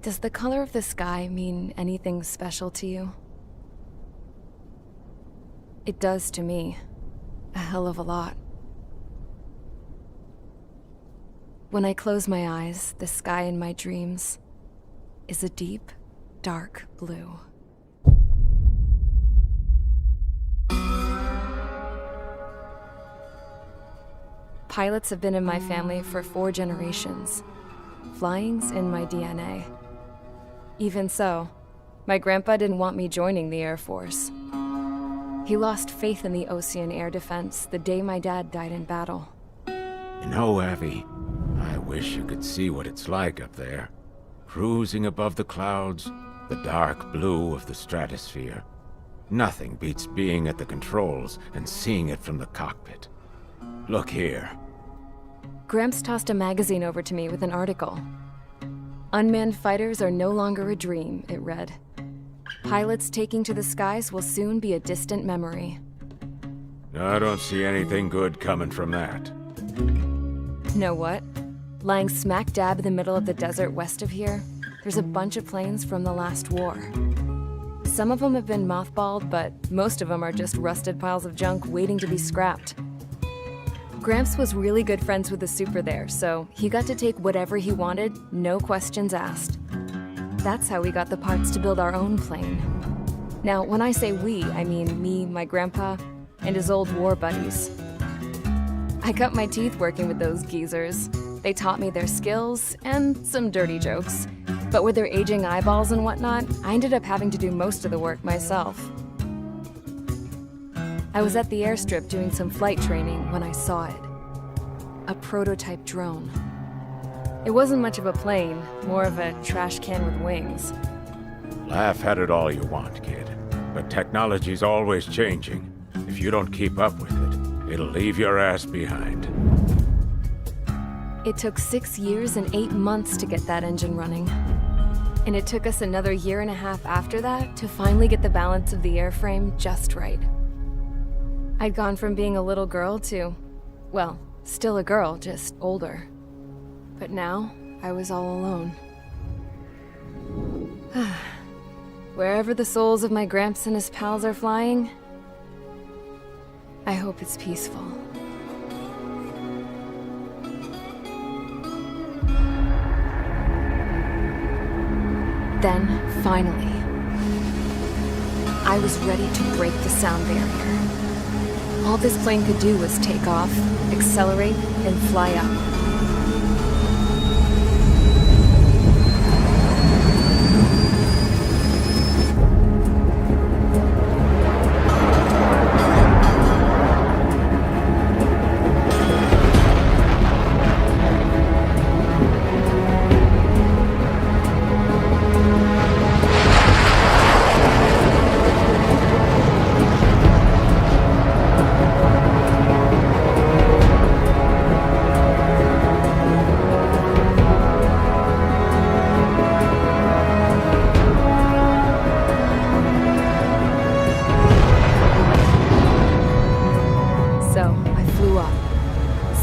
Does the color of the sky mean anything special to you? It does to me. A hell of a lot. When I close my eyes, the sky in my dreams is a deep, dark blue. Pilots have been in my family for 4 generations. Flying's in my DNA. Even so, my grandpa didn't want me joining the Air Force. He lost faith in the Osean air defense the day my dad died in battle. You know, Abby, I wish you could see what it's like up there. Cruising above the clouds, the dark blue of the stratosphere. Nothing beats being at the controls and seeing it from the cockpit. Look here. Gramps tossed a magazine over to me with an article. Unmanned fighters are no longer a dream, it read. Pilots taking to the skies will soon be a distant memory. I don't see anything good coming from that. Know what? Lying smack dab in the middle of the desert west of here, there's a bunch of planes from the last war. Some of them have been mothballed, but most of them are just rusted piles of junk waiting to be scrapped. Gramps was really good friends with the super there, so he got to take whatever he wanted, no questions asked. That's how we got the parts to build our own plane. Now, when I say we, I mean me, my grandpa, and his old war buddies. I cut my teeth working with those geezers. They taught me their skills, and some dirty jokes. But with their aging eyeballs and whatnot, I ended up having to do most of the work myself. I was at the airstrip doing some flight training when I saw it. A prototype drone. It wasn't much of a plane, more of a trash can with wings. Laugh at it all you want, kid. But technology's always changing. If you don't keep up with it, it'll leave your ass behind. It took 6 years and 8 months to get that engine running. And it took us another 1.5 years after that to finally get the balance of the airframe just right. I'd gone from being a little girl to, well, still a girl, just older. But now, I was all alone. Wherever the souls of my Gramps and his pals are flying, I hope it's peaceful. Then, finally, I was ready to break the sound barrier. All this plane could do was take off, accelerate, and fly up.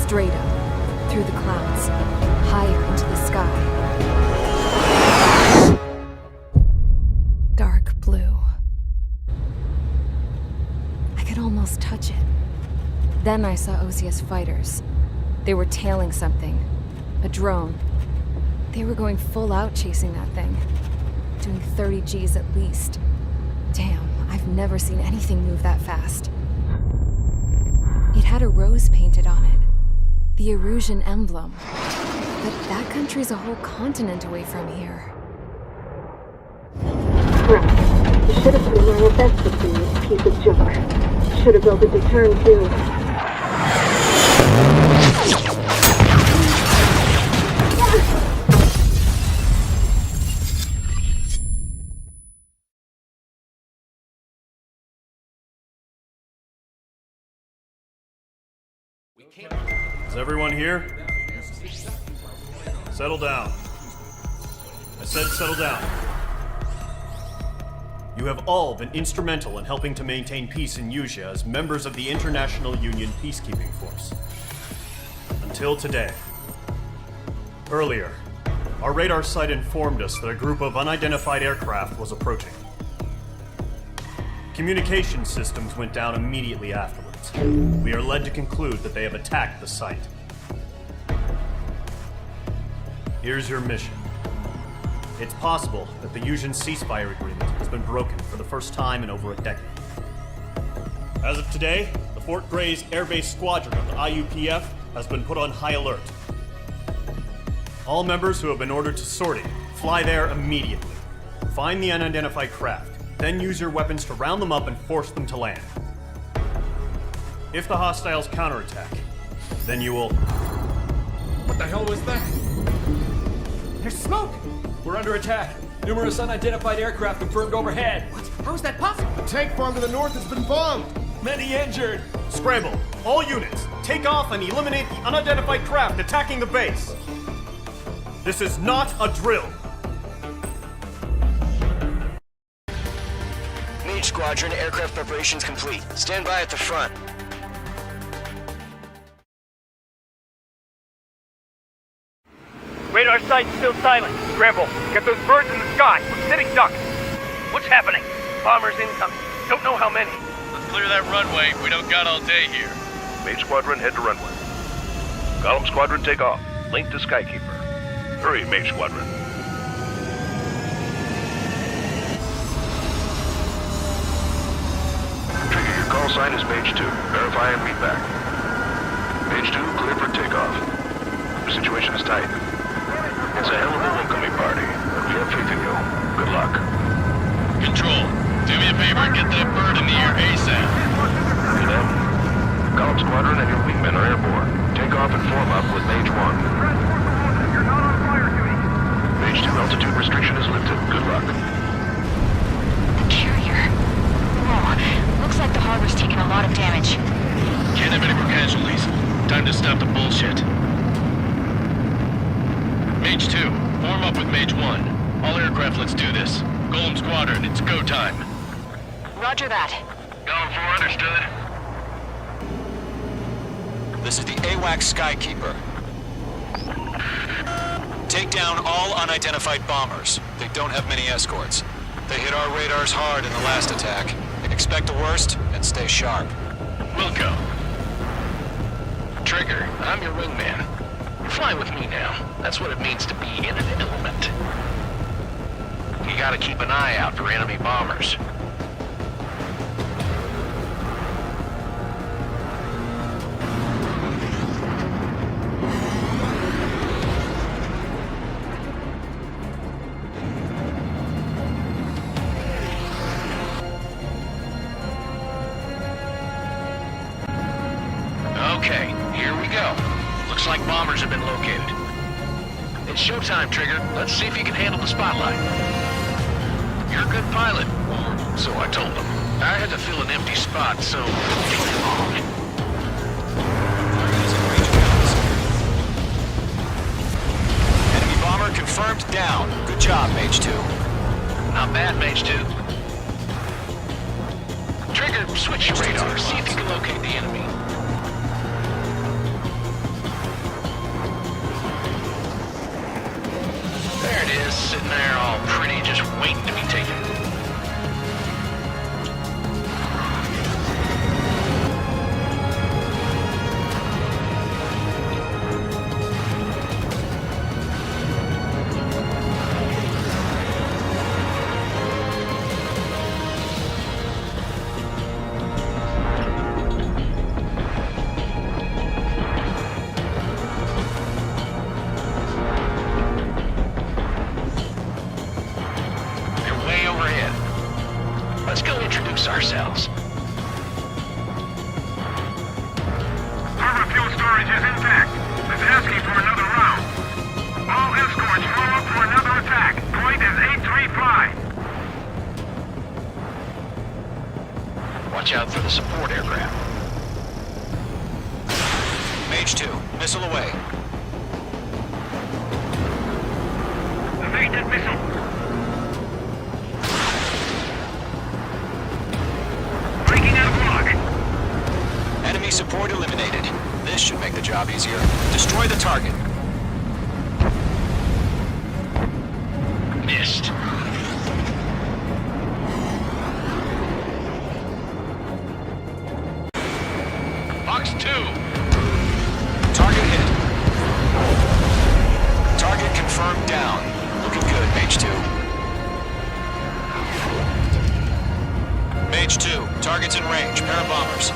Straight up, through the clouds, higher into the sky. Dark blue. I could almost touch it. Then I saw Osius fighters. They were tailing something. A drone. They were going full out chasing that thing. Doing 30 Gs at least. Damn, I've never seen anything move that fast. It had a rose painted on it. The Erusian emblem. But that country's a whole continent away from here. Right. You should have been where your best would be, you piece of junk. Should have built a deterrent too. Is everyone here? Settle down. I said settle down. You have all been instrumental in helping to maintain peace in Usea as members of the International Union Peacekeeping Force. Until today. Earlier, our radar site informed us that a group of unidentified aircraft was approaching. Communication systems went down immediately afterwards. We are led to conclude that they have attacked the site. Here's your mission. It's possible that the Yuuzhan ceasefire agreement has been broken for the first time in over a decade. As of today, the Fort Grays Air Base Squadron of the IUPF has been put on high alert. All members who have been ordered to sortie, fly there immediately. Find the unidentified craft, then use your weapons to round them up and force them to land. If the hostiles counterattack, then you will... What the hell was that? There's smoke! We're under attack. Numerous unidentified aircraft confirmed overhead. What? How is that possible? The tank farm to the north has been bombed! Many injured. Scramble! All units, take off and eliminate the unidentified craft attacking the base! This is not a drill! Mage Squadron, aircraft preparations complete. Stand by at the front. Radar site's still silent. Scramble. Get those birds in the sky. We're sitting ducks. What's happening? Bombers incoming. Don't know how many. Let's clear that runway. We don't got all day here. Mage Squadron, head to runway. Column Squadron, take off. Link to Skykeeper. Hurry, Mage Squadron. Trigger, your call sign is Mage 2. Verify and meet back. Mage 2, clear for takeoff. The situation is tight. It's a hell of a welcoming party, but we have faith in you. Good luck. Control, do me a favor and get that bird in the air ASAP. Good then. Column Squadron and your wingmen are airborne. Take off and form up with Mage 1. Mage 2 altitude restriction is lifted. Good luck. Carrier. Whoa. Looks like the harbor's taken a lot of damage. Can't have any more casualties. Time to stop the bullshit. Mage 2, form up with Mage 1. All aircraft, let's do this. Golem Squadron, it's go time. Roger that. Golem 4, understood. This is the AWACS Skykeeper. Take down all unidentified bombers. They don't have many escorts. They hit our radars hard in the last attack. Expect the worst and stay sharp. Wilco. Trigger, I'm your wingman. Fly with me now. That's what it means to be in an element. You gotta keep an eye out for enemy bombers. Okay, here we go. Looks like bombers have been located. It's showtime, Trigger. Let's see if you can handle the spotlight. You're a good pilot. Or so I told them. I had to fill an empty spot, so take me along. Enemy bomber confirmed down. Good job, Mage 2. Not bad, Mage 2. Trigger, switch your radar. See if you can locate the enemy. There it is, sitting there all pretty, just waiting to be taken. Let's go introduce ourselves. Harbor fuel storage is intact. It's asking for another round. All escorts form up for another attack. Point is 835. Watch out for the support aircraft. Mage 2, missile away. Evaded missile. Breaking out of lock. Enemy support eliminated. This should make the job easier. Destroy the target. Mage 2. Target's in range. Pair of bombers.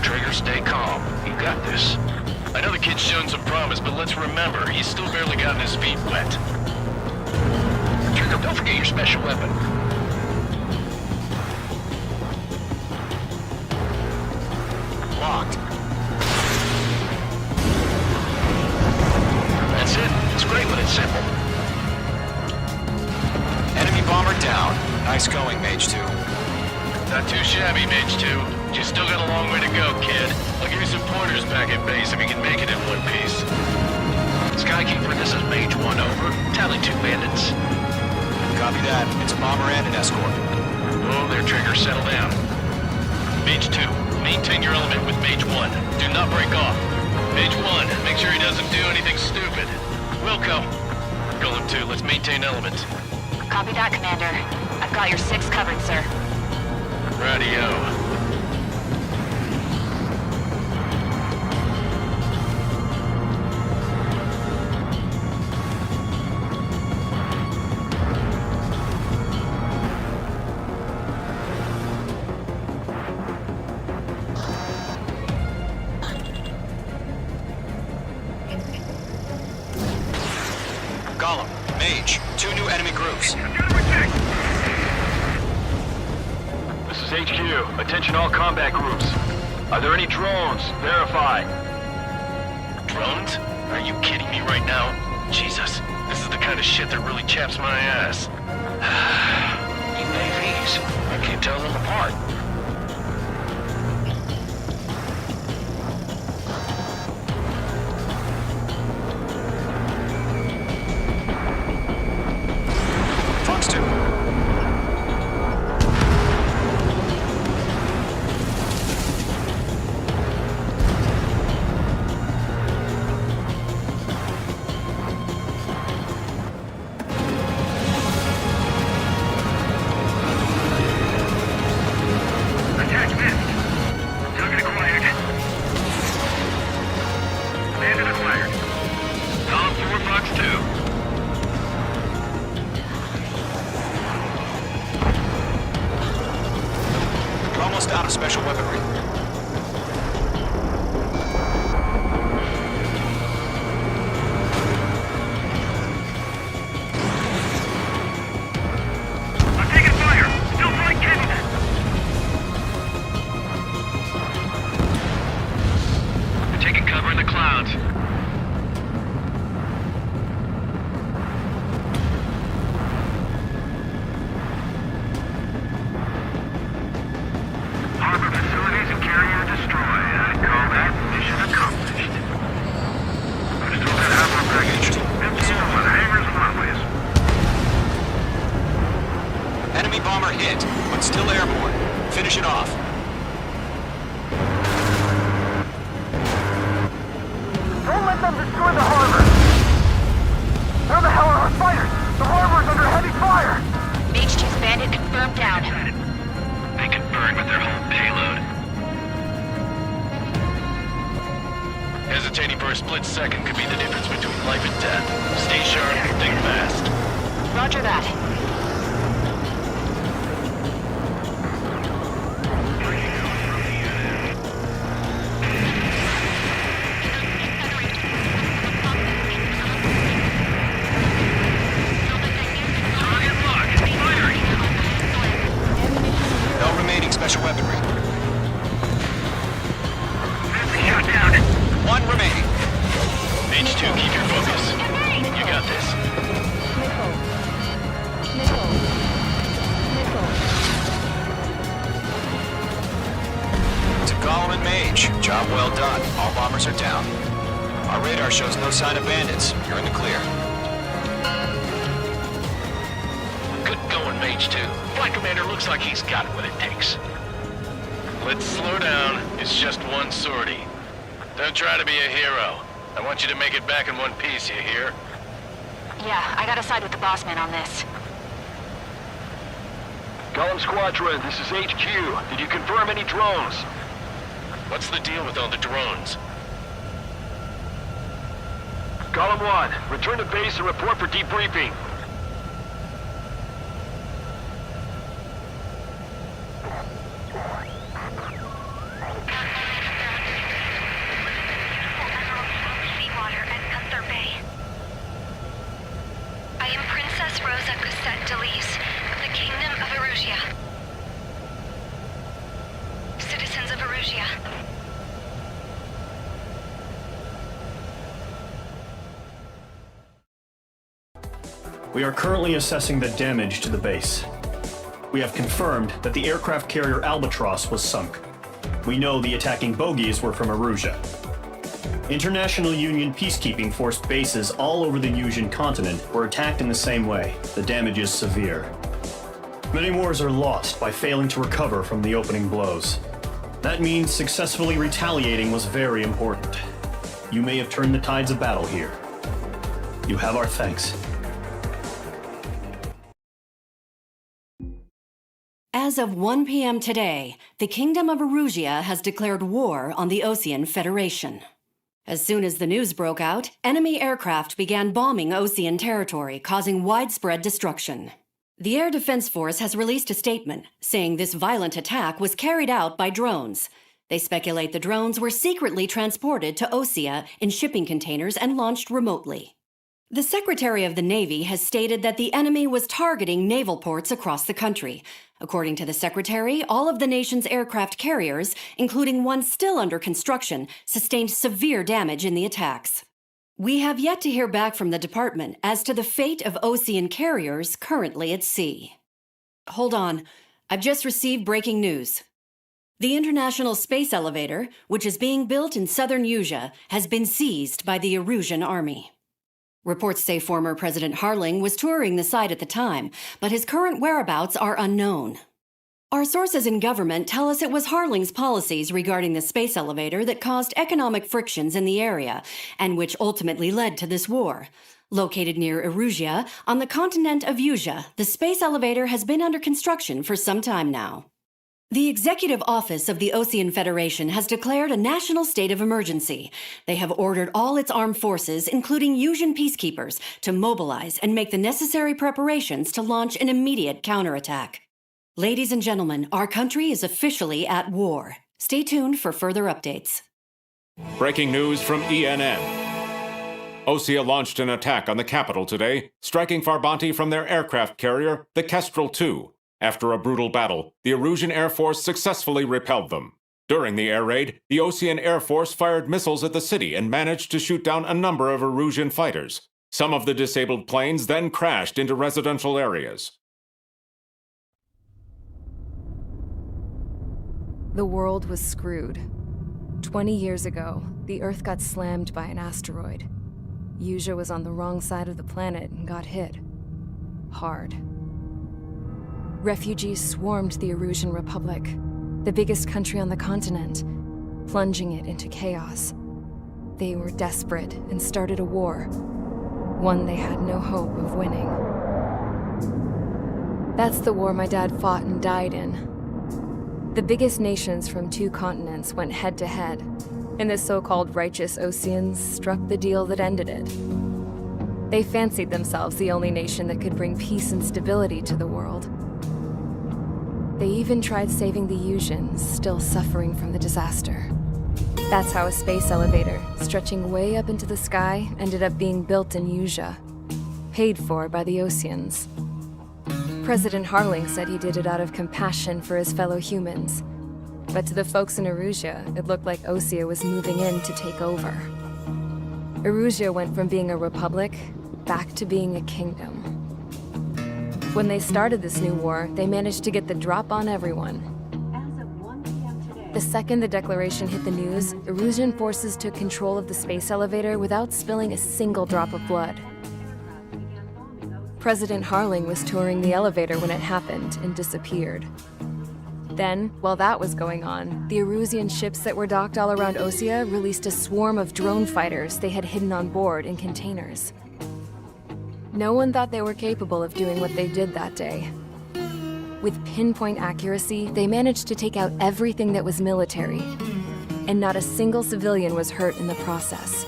Trigger, stay calm. You got this. I know the kid's shown some promise, but let's remember, he's still barely gotten his feet wet. Trigger, don't forget your special weapon. Locked. That's it. It's great when it's simple. Enemy bomber down. Nice going, Mage 2. Not too shabby, Mage 2. You still got a long way to go, kid. I'll give you some pointers back at base if you can make it in one piece. Skykeeper, this is Mage 1 over. Tally 2 bandits. Copy that. It's a bomber and an escort. Oh, there, Trigger. Settle down. Mage 2, maintain your element with Mage 1. Do not break off. Mage 1, make sure he doesn't do anything stupid. Wilco. Golem 2, let's maintain element. Copy that, Commander. I've got your 6 covered, sir. Radio. Golem, Mage, 2 new enemy groups. This is HQ. Attention all combat groups. Are there any drones? Verify. Drones? Are you kidding me right now? Jesus, this is the kind of shit that really chaps my ass. UAVs. I can't tell them apart. Fox 2. Attack missed. Target acquired. Bandit acquired. Column 4, Fox 2. You're almost out of special weaponry. I'm taking fire. Still flight capable. We're taking cover in the clouds. Harbor facilities and carrier destroyed. I call that mission accomplished. I've still got half our package. Empty with hangars and runways. Enemy bomber hit, but still airborne. Finish it off. Don't let them destroy the harbor! Where the hell are our fighters? The harbor's under heavy fire! Mage 2's bandit confirmed down. They can burn with their whole payload. Hesitating for a split second could be the difference between life and death. Stay sharp, think fast. Roger that. Target locked. Firing. No remaining special weaponry. Shut down. 1 remaining. Mage 2, keep your focus. You got this. To Golem and Mage, job well done. All bombers are down. Our radar shows no sign of bandits. You're in the clear. Good going, Mage 2. Flight Commander looks like he's got what it takes. Let's slow down. It's just one sortie. Don't try to be a hero. I want you to make it back in one piece, you hear? Yeah, I gotta side with the boss man on this. Golem Squadron, this is HQ. Did you confirm any drones? What's the deal with all the drones? Golem 1, return to base and report for debriefing. Cassette Delise, the Kingdom of Erusia. Citizens of Erusia. We are currently assessing the damage to the base. We have confirmed that the aircraft carrier Albatross was sunk. We know the attacking bogies were from Erusia. International Union peacekeeping force bases all over the Yusian continent were attacked in the same way. The damage is severe. Many wars are lost by failing to recover from the opening blows. That means successfully retaliating was very important. You may have turned the tides of battle here. You have our thanks. As of 1 p.m. today, the Kingdom of Erusia has declared war on the Osean Federation. As soon as the news broke out, enemy aircraft began bombing Osean territory, causing widespread destruction. The Air Defense Force has released a statement saying this violent attack was carried out by drones. They speculate the drones were secretly transported to Osea in shipping containers and launched remotely. The Secretary of the Navy has stated that the enemy was targeting naval ports across the country. According to the Secretary, all of the nation's aircraft carriers, including one still under construction, sustained severe damage in the attacks. We have yet to hear back from the department as to the fate of Osean carriers currently at sea. Hold on, I've just received breaking news. The International Space Elevator, which is being built in southern Yusia, has been seized by the Erusian army. Reports say former President Harling was touring the site at the time, but his current whereabouts are unknown. Our sources in government tell us it was Harling's policies regarding the space elevator that caused economic frictions in the area, and which ultimately led to this war. Located near Erusia, on the continent of Yusia, the space elevator has been under construction for some time now. The Executive Office of the Osean Federation has declared a national state of emergency. They have ordered all its armed forces, including Yusian peacekeepers, to mobilize and make the necessary preparations to launch an immediate counterattack. Ladies and gentlemen, our country is officially at war. Stay tuned for further updates. Breaking news from ENN. Osea launched an attack on the capital today, striking Farbanti from their aircraft carrier, the Kestrel II. After a brutal battle, the Erusian Air Force successfully repelled them. During the air raid, the Osean Air Force fired missiles at the city and managed to shoot down a number of Erusian fighters. Some of the disabled planes then crashed into residential areas. The world was screwed. 20 years ago, the Earth got slammed by an asteroid. Yusia was on the wrong side of the planet and got hit. Hard. Refugees swarmed the Erusian Republic, the biggest country on the continent, plunging it into chaos. They were desperate and started a war, one they had no hope of winning. That's the war my dad fought and died in. The biggest nations from 2 continents went head-to-head, and the so-called righteous Oseans struck the deal that ended it. They fancied themselves the only nation that could bring peace and stability to the world. They even tried saving the Yusians, still suffering from the disaster. That's how a space elevator, stretching way up into the sky, ended up being built in Yusia, paid for by the Oseans. President Harling said he did it out of compassion for his fellow humans. But to the folks in Erusia, it looked like Osea was moving in to take over. Erusia went from being a republic back to being a kingdom. When they started this new war, they managed to get the drop on everyone. The second the declaration hit the news, Erusian forces took control of the space elevator without spilling a single drop of blood. President Harling was touring the elevator when it happened and disappeared. Then, while that was going on, the Erusian ships that were docked all around Osea released a swarm of drone fighters they had hidden on board in containers. No one thought they were capable of doing what they did that day. With pinpoint accuracy, they managed to take out everything that was military, and not a single civilian was hurt in the process.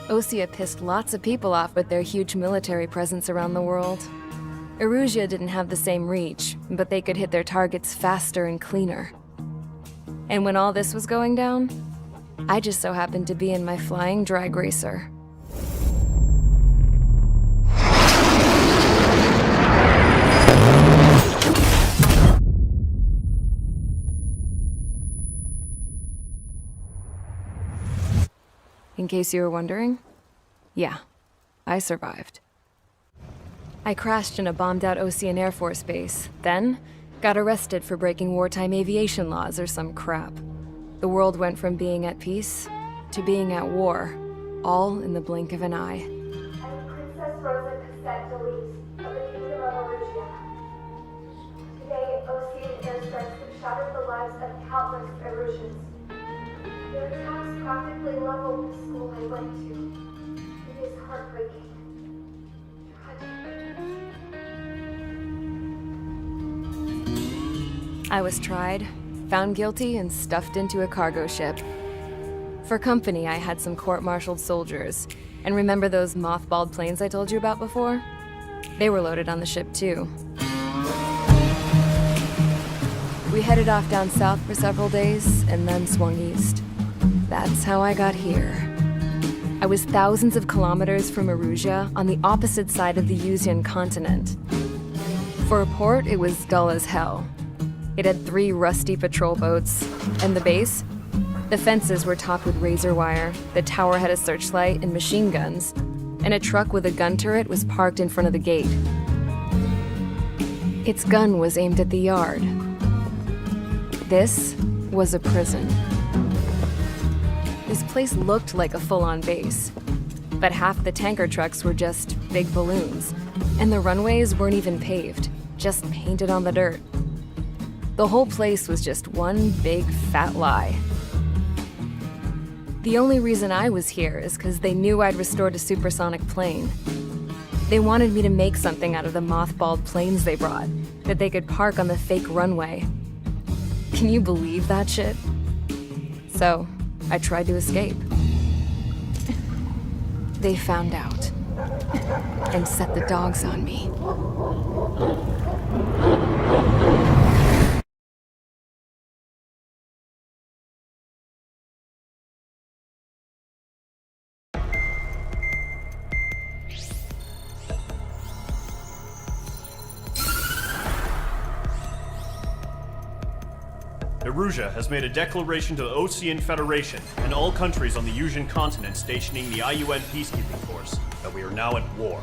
Osea pissed lots of people off with their huge military presence around the world. Erusia didn't have the same reach, but they could hit their targets faster and cleaner. And when all this was going down, I just so happened to be in my flying drag racer. in case you were wondering. Yeah, I survived. I crashed in a bombed-out Osean Air Force base, then got arrested for breaking wartime aviation laws or some crap. The world went from being at peace to being at war, all in the blink of an eye. I'm Princess Rosa Cassette Delise of the Kingdom of Erugia. Today, Osean airstrikes have shattered the lives of countless Erusians. Their attacks practically leveled the school I went to. It is heartbreaking. I was tried, found guilty, and stuffed into a cargo ship. For company, I had some court-martialed soldiers. And remember those mothballed planes I told you about before? They were loaded on the ship, too. We headed off down south for several days, and then swung east. That's how I got here. I was thousands of kilometers from Erugia, on the opposite side of the Yuzian continent. For a port, it was dull as hell. It had 3 rusty patrol boats, and the base? The fences were topped with razor wire, the tower had a searchlight and machine guns, and a truck with a gun turret was parked in front of the gate. Its gun was aimed at the yard. This was a prison. This place looked like a full-on base, but half the tanker trucks were just big balloons, and the runways weren't even paved, just painted on the dirt. The whole place was just one big fat lie. The only reason I was here is because they knew I'd restored a supersonic plane. They wanted me to make something out of the mothballed planes they brought, that they could park on the fake runway. Can you believe that shit? So, I tried to escape. They found out, and set the dogs on me. Erugia has made a declaration to the Osean Federation and all countries on the Yuzian continent stationing the IUN peacekeeping force that we are now at war.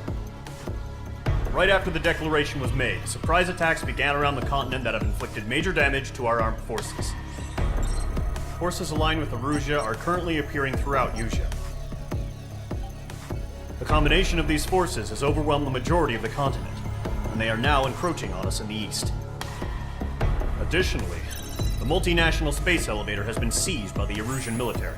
Right after the declaration was made, surprise attacks began around the continent that have inflicted major damage to our armed forces. Forces aligned with Erugia are currently appearing throughout Yusia. The combination of these forces has overwhelmed the majority of the continent, and they are now encroaching on us in the east. Additionally, the multinational space elevator has been seized by the Erusian military.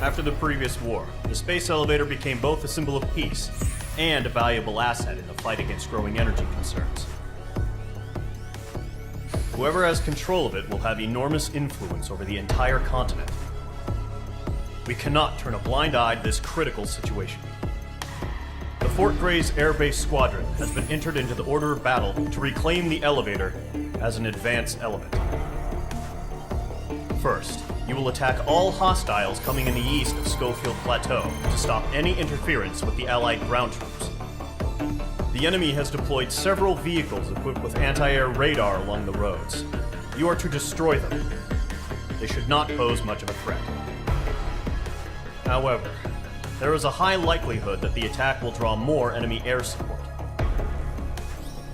After the previous war, the space elevator became both a symbol of peace and a valuable asset in the fight against growing energy concerns. Whoever has control of it will have enormous influence over the entire continent. We cannot turn a blind eye to this critical situation. The Fort Grays Air Base Squadron has been entered into the order of battle to reclaim the elevator as an advance element. First, you will attack all hostiles coming in the east of Schofield Plateau to stop any interference with the Allied ground troops. The enemy has deployed several vehicles equipped with anti-air radar along the roads. You are to destroy them. They should not pose much of a threat. However, there is a high likelihood that the attack will draw more enemy air support.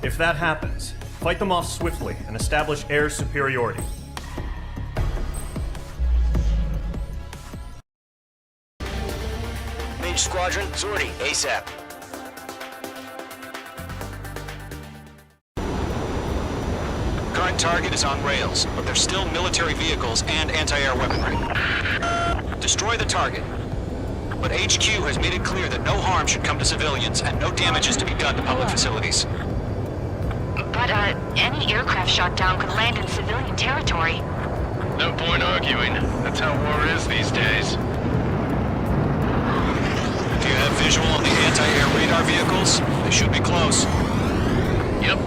If that happens, fight them off swiftly and establish air superiority. Mage Squadron, Zordy, ASAP. Current target is on rails, but there's still military vehicles and anti-air weaponry. Destroy the target. But HQ has made it clear that no harm should come to civilians and no damage is to be done to public facilities. But, any aircraft shot down could land in civilian territory. No point arguing. That's how war is these days. Do you have visual on the anti-air radar vehicles? They should be close. Yep.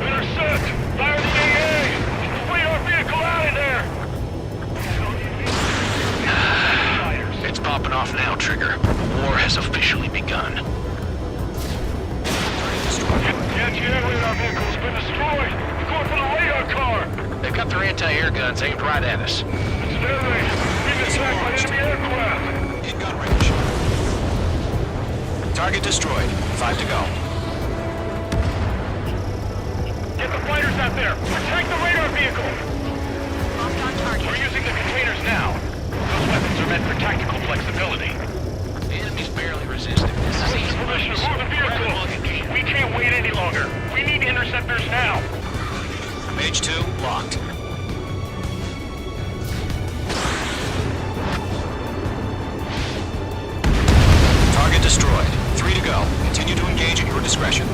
Intercept! Fire the AA! Complete our vehicle out of there! It's popping off now, Trigger. War has officially begun. The anti-air radar vehicle's been destroyed! We're going for the radar car! They've got their anti-air guns aimed right at us. In gun range. Target destroyed. 5 to go. Get the fighters out there! Protect the radar vehicle! Locked on target. We're using the containers now. Those weapons are meant for tactical flexibility. The enemy's barely resisting. This is easy. Position, move the vehicle! We can't wait any longer. We need interceptors now. Mage 2, locked. Target destroyed. 3 to go. Continue to engage at your discretion.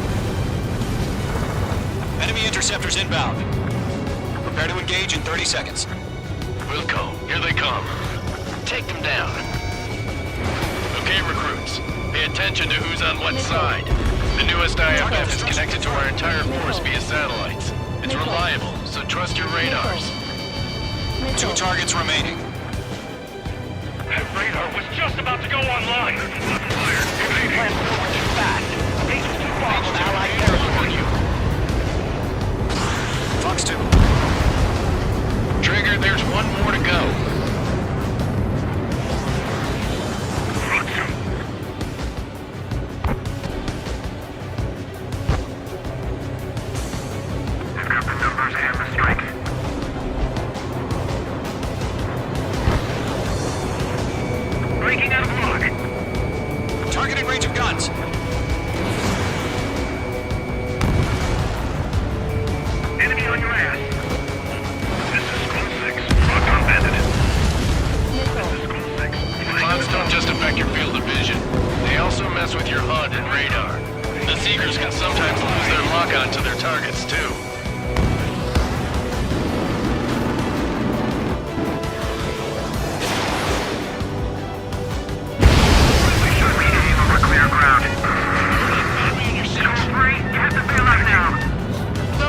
Enemy interceptors inbound. Prepare to engage in 30 seconds. Wilco, here they come. Take them down. Okay, recruits. Pay attention to who's on what side. The newest IFF is connected to our entire force via satellites. It's reliable, so trust your radars. 2 targets remaining. That radar was just about to go online. We ran forward too fast. Base was too far from Allied territory. Fox 2. Trigger, there's one more to go. I've got the numbers and the strike. Breaking out of lock. Targeting range of guns. Enemy on your ass. This is School 6. Rock on bandit. This is School 6. Clouds don't just affect your field of vision. They also mess with your HUD and radar. The Seekers can sometimes lose their lock-on to their targets, too. We should be aiming over clear ground. School 3, you have to bail out now.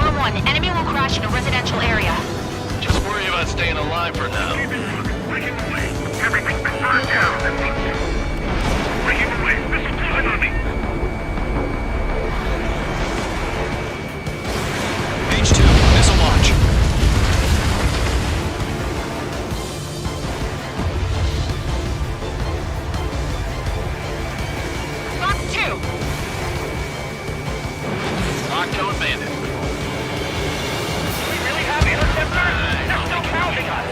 Room 1, enemy will crash in a residential area. Just worry about staying alive for now. Breaking away. Everything's been burned down. Breaking away. Missile flying on me. Mage 2, missile launch. Fox 2! Octone Bandit. We really have interceptors? They're still counting us.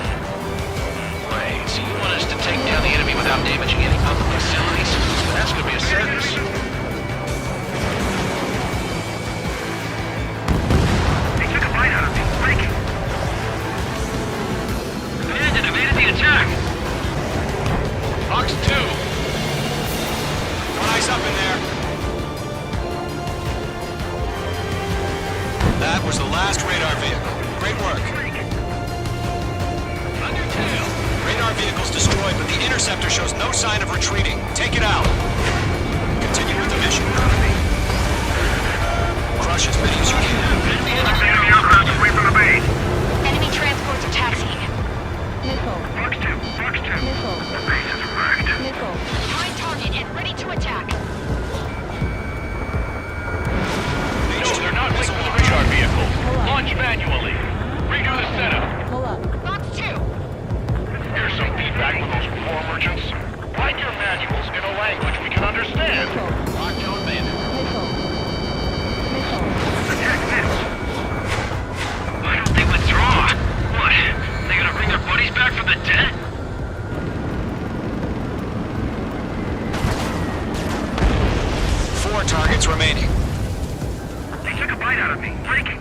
Wait, so you want us to take down the enemy without damaging any public facilities? That's gonna be a circus. They took a bite out of me. Breaking. Bandit evaded the attack. Fox 2. Don't ice up in there. That was the last radar vehicle. Great work. Undertale. Radar vehicle's destroyed, but the interceptor shows no sign of retreating. Take it out. Continue with the mission. Crush as many as you can. Enemy aircraft away from the base. Enemy transports are taxiing. Fox 2. Fox 2. The base is wrecked. Find target and ready to attack. No, they're not linked to the radar vehicle. Launch manually. Redo the setup. Fox 2! Here's some feedback from those war merchants. Write your manuals in a language we can understand. Octone Bandit. Attack this. Why don't they withdraw? What? They gonna bring their buddies back from the dead? Four targets remaining. They took a bite out of me. Breaking.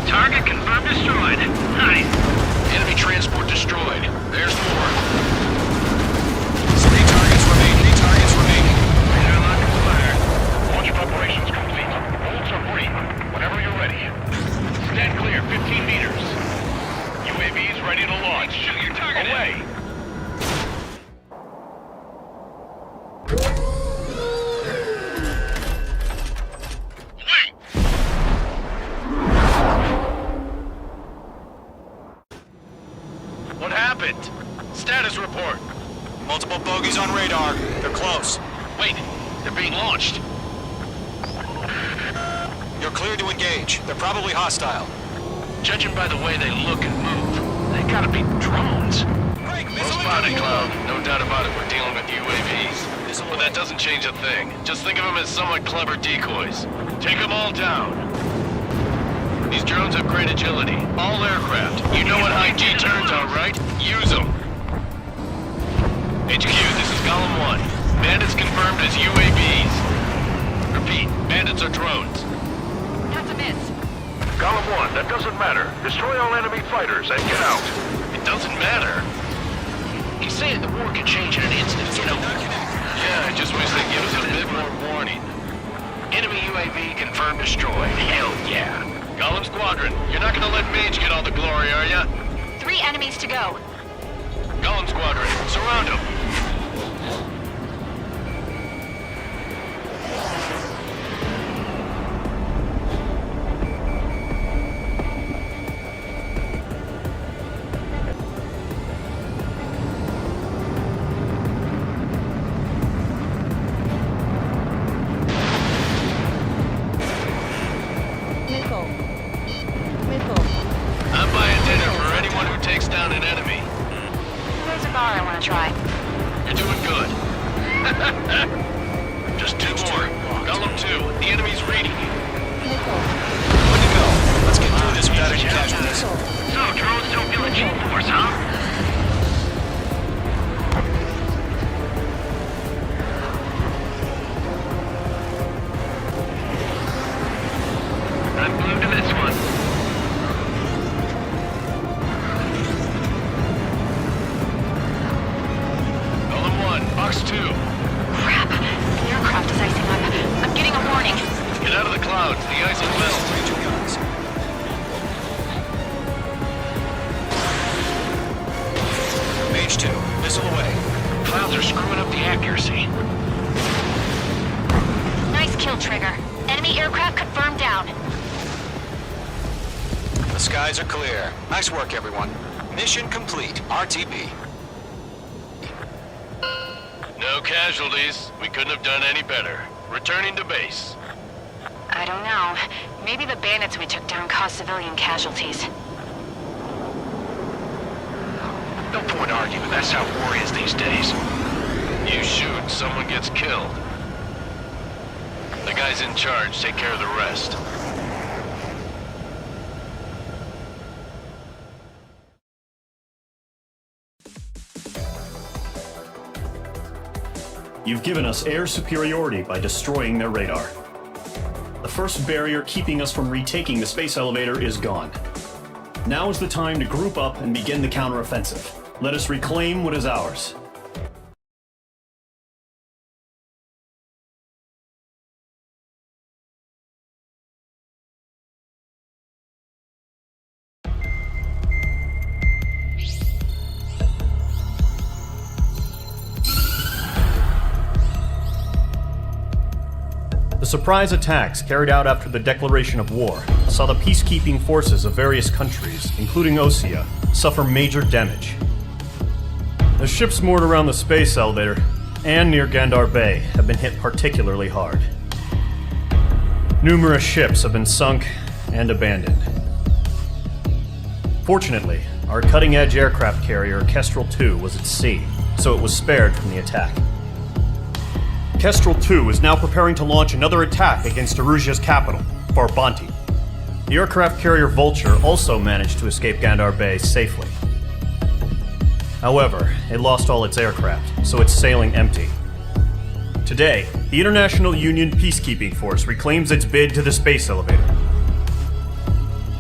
Target confirmed destroyed. Nice. Enemy transport destroyed. There's more. 3 targets remaining. 3 targets remaining. Radar lock is fired. Launch operations complete. Bolts are free. Whenever you're ready. Stand clear, 15 meters. UAVs ready to launch. Shoot your target. Away. What happened? Status report. Multiple bogeys on radar. They're close. Wait, they're being launched. You're clear to engage. They're probably hostile. Judging by the way they look and move, they gotta be drones. Well spotted, Cloud. No doubt about it, we're dealing with UAVs. But that doesn't change a thing. Just think of them as somewhat clever decoys. Take them all down. These drones have great agility. All aircraft. You know what high G turns are, right? Use them. HQ, this is Golem 1. Bandits confirmed as UAVs. Repeat, bandits are drones. That's a miss. Golem 1, that doesn't matter. Destroy all enemy fighters and get out. It doesn't matter. He's saying the war could change in an instant, you know. Yeah, I just wish they'd give us a bit more warning. Enemy UAV confirmed destroyed. Hell yeah. Golem Squadron, you're not gonna let Mage get all the glory, are ya? 3 enemies to go. Golem Squadron, surround them. I'm buying dinner for anyone who takes down an enemy. There's a bar I want to try. You're doing good. Just 2 more. Golem 2, the enemy's reading you. Good to go. Let's get through this without any casualties. So, drones don't feel a G-force, huh? I'm glued to this one. Golem 1, Box 2. Crap. The aircraft is icing up. I'm getting a warning. Get out of the clouds, the ice will melt. Mage 2, missile away. Clouds are screwing up the accuracy. Nice kill, Trigger. Enemy aircraft confirmed down. The skies are clear. Nice work, everyone. Mission complete. RTB. No casualties. We couldn't have done any better. Returning to base. I don't know. Maybe the bandits we took down caused civilian casualties. No point arguing, that's how war is these days. You shoot, someone gets killed. The guys in charge take care of the rest. You've given us air superiority by destroying their radar. The first barrier keeping us from retaking the space elevator is gone. Now is the time to group up and begin the counteroffensive. Let us reclaim what is ours. The surprise attacks carried out after the declaration of war saw the peacekeeping forces of various countries, including Osea, suffer major damage. The ships moored around the space elevator and near Gandar Bay have been hit particularly hard. Numerous ships have been sunk and abandoned. Fortunately, our cutting-edge aircraft carrier Kestrel 2 was at sea, so it was spared from the attack. Kestrel 2 is now preparing to launch another attack against Erusia's capital, Farbanti. The aircraft carrier Vulture also managed to escape Gandar Bay safely. However, it lost all its aircraft, so it's sailing empty. Today, the International Union Peacekeeping Force reclaims its bid to the space elevator.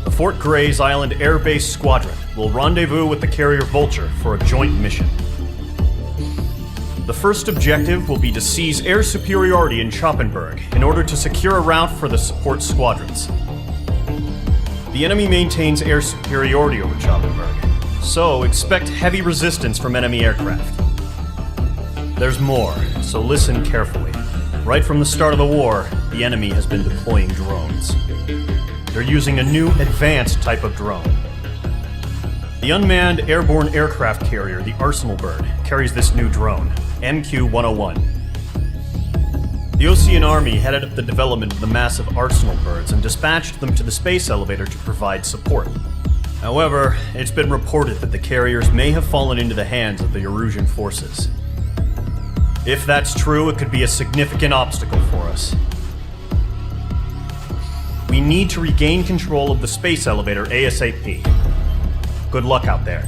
The Fort Grays Island Air Base Squadron will rendezvous with the carrier Vulture for a joint mission. The first objective will be to seize air superiority in Schoppenberg in order to secure a route for the support squadrons. The enemy maintains air superiority over Schoppenberg, so expect heavy resistance from enemy aircraft. There's more, so listen carefully. Right from the start of the war, the enemy has been deploying drones. They're using a new advanced type of drone. The unmanned airborne aircraft carrier, the Arsenal Bird, carries this new drone, MQ-101. The Osean Army headed up the development of the massive arsenal birds and dispatched them to the space elevator to provide support. However, it's been reported that the carriers may have fallen into the hands of the Erusian forces. If that's true, it could be a significant obstacle for us. We need to regain control of the space elevator ASAP. Good luck out there.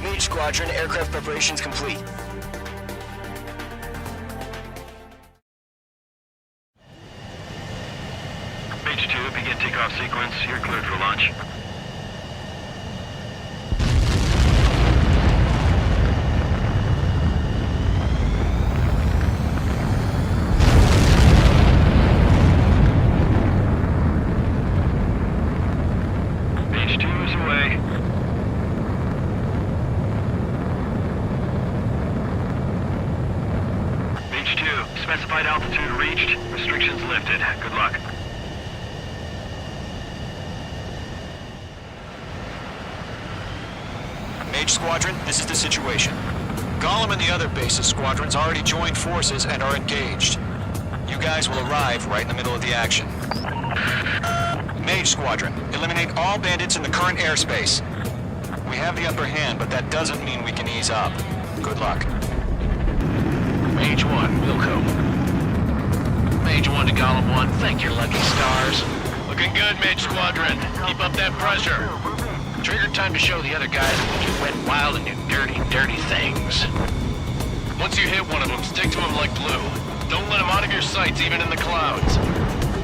Mage Squadron, aircraft preparations complete. Mage 2, begin takeoff sequence. You're cleared for launch. Mage 2 is away. Mage 2, specified altitude reached. Restrictions lifted. Good luck. Mage Squadron, this is the situation. Gollum and the other bases squadrons already joined forces and are engaged. You guys will arrive right in the middle of the action. Mage Squadron, eliminate all bandits in the current airspace. We have the upper hand, but that doesn't mean we can ease up. Good luck. Mage 1, Wilco. Mage 1 to Gollum 1, thank your lucky stars. Looking good, Mage Squadron. Keep up that pressure. Trigger, time to show the other guys that you went wild and do dirty, dirty things. Once you hit one of them, stick to them like glue. Don't let them out of your sights, even in the clouds.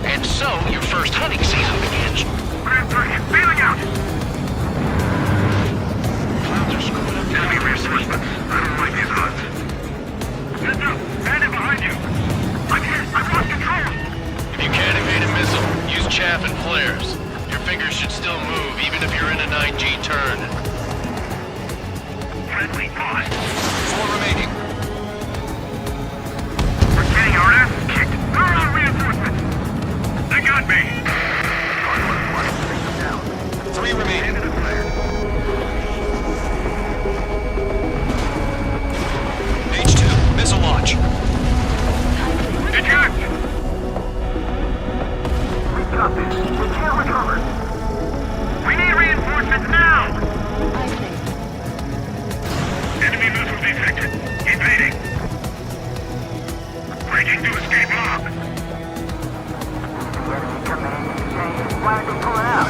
And so, your first hunting season begins. Grand 3, feeling out! Clouds are screwing up. Enemy reinforcements. I don't like these odds. Heads up! Bandit behind you! I can't! I've lost control! If you can't evade a missile, use chaff and flares. Your fingers should still move, even if you're in a 9G turn. Friendly lost. 4 remaining. We're getting our ass kicked. Where are our reinforcements? They got me. 3 remaining. Mage 2, missile launch. Eject! We got this. We can't recover. We need reinforcements now! Enemy missile detected. Evading. Breaking to escape lock. Enemy command change. Flag to pull out.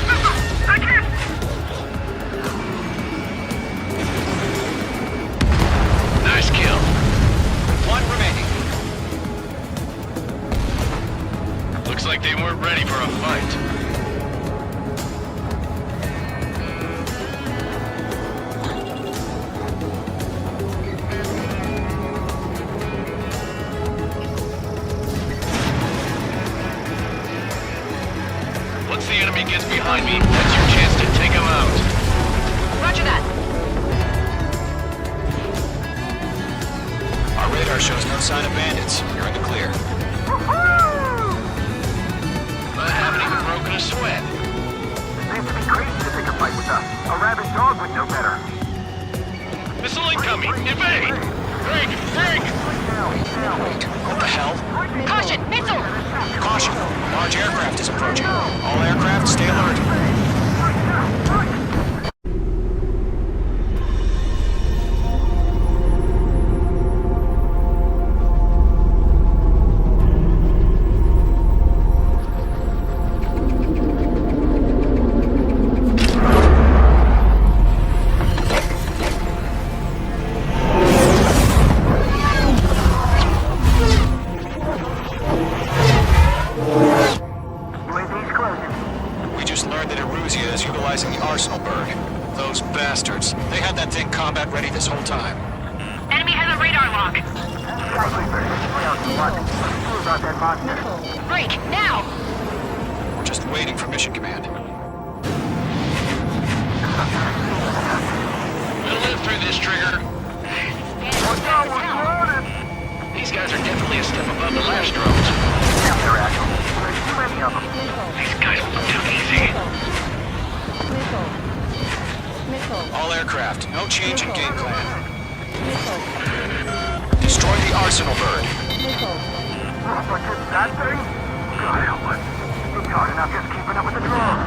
Missile! I can't! Nice kill. 1 remaining. Looks like they weren't ready for a fight. Once the enemy gets behind me, that's your chance to take him out. Roger that. Our radar shows no sign of bandits. You're in the clear. I haven't even broken a sweat. Seems to be crazy to pick a fight with us. A rabid dog would know better. Missile incoming! Evade! Break! Break! Wait, what the hell? Caution, missile! Caution! Large aircraft is approaching. All aircraft, stay alert. UAV's closing. We just learned that Erusia is utilizing the Arsenal bird. Those bastards. They had that thing combat ready this whole time. Enemy has a radar lock. Skyscraper, down to one. Who about that monster? Break, now! We're just waiting for mission command. We'll live through this, Trigger. Watch out, we're surrounded! These guys are definitely a step above the last drones. They're actual. There's too many of them. These guys will too easy. All aircraft, no change in game plan. Destroy the arsenal bird. But just that thing? God help us. It's hard enough just keeping up with the drones.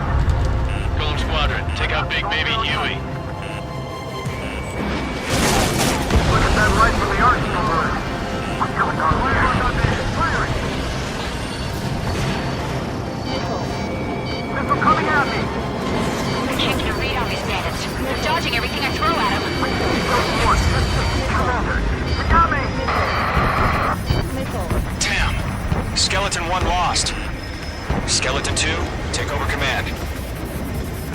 Golem Squadron, take out Big Baby Huey. Look at that light from the arsenal bird. What's going on? Firing! Missile coming at me! Can't get a read on these bandits. They're dodging everything I throw at them. Commander, you got me! Damn. Skeleton 1 lost. Skeleton 2, take over command.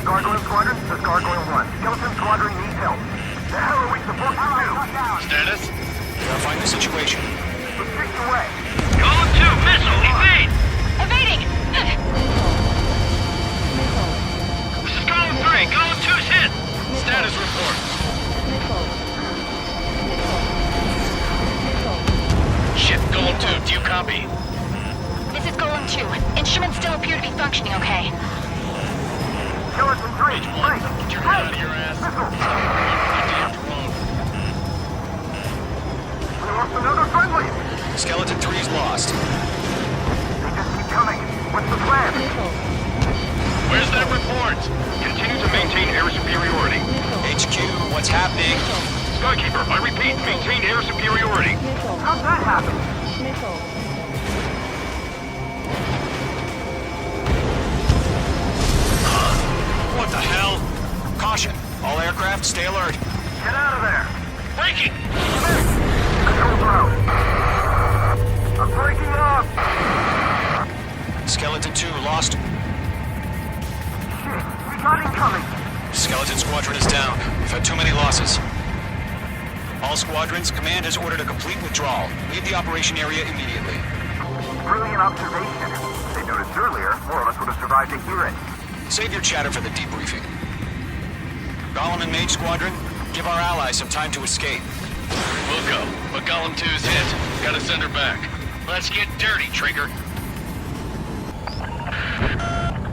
Gargoyle Squadron, this is Gargoyle 1. Skeleton Squadron needs help. The hell are we supposed to do? Status? Verifying the situation. We're 6 away. Golem 2, missile, evade! Evading! This is Golem 3, Golem 2's hit! Status report. Shit, Golem 2, do you copy? This is Golem 2. Instruments still appear to be functioning okay. Skeleton 3, break! Get your head out of your ass. Goddamn drone. We lost another friendly! Skeleton 3's lost. They just keep coming. What's the plan? Where's that report? Continue to maintain air superiority. HQ, what's happening? Skykeeper, I repeat, maintain air superiority. How'd that happen? What the hell? Caution. All aircraft, stay alert. Get out of there! Breaking! Control ground. I'm breaking up! Skeleton 2 lost. Shit, we got incoming! Skeleton Squadron is down. We've had too many losses. All squadrons, command has ordered a complete withdrawal. Leave the operation area immediately. Brilliant observation. If they noticed earlier, more of us would have survived to hear it. Save your chatter for the debriefing. Golem and Mage Squadron, give our allies some time to escape. We'll go, but Golem 2's hit. Gotta send her back. Let's get dirty, Trigger.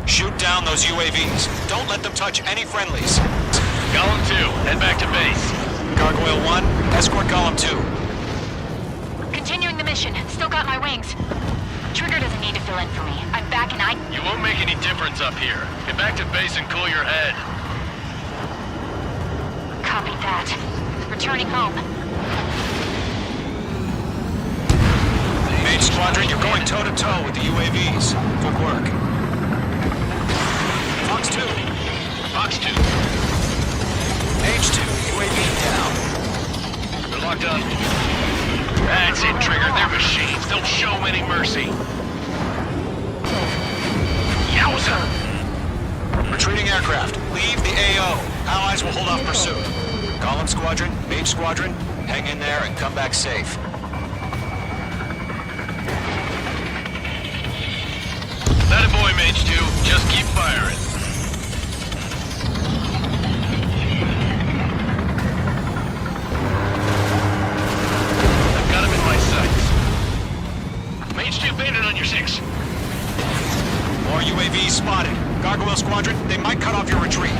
Shoot down those UAVs. Don't let them touch any friendlies. Golem 2, head back to base. Gargoyle 1, escort Golem 2. Continuing the mission. Still got my wings. Trigger doesn't need to fill in for me. I'm back and You won't make any difference up here. Get back to base and cool your head. Copy that. Returning home. Mage Squadron, you're going toe-to-toe with the UAVs. Good work. Fox 2. Fox 2. Mage 2, UAV down. They're locked on. That's it, Trigger. They're machines. Don't show them any mercy. Yowza! Retreating aircraft, leave the AO. Allies will hold off pursuit. Golem Squadron, Mage Squadron, hang in there and come back safe. That a boy, Mage 2. Just keep firing. I've got him in my sights. Mage 2 bandit on your 6. More UAVs spotted. Gargoyle Squadron, they might cut off your retreat.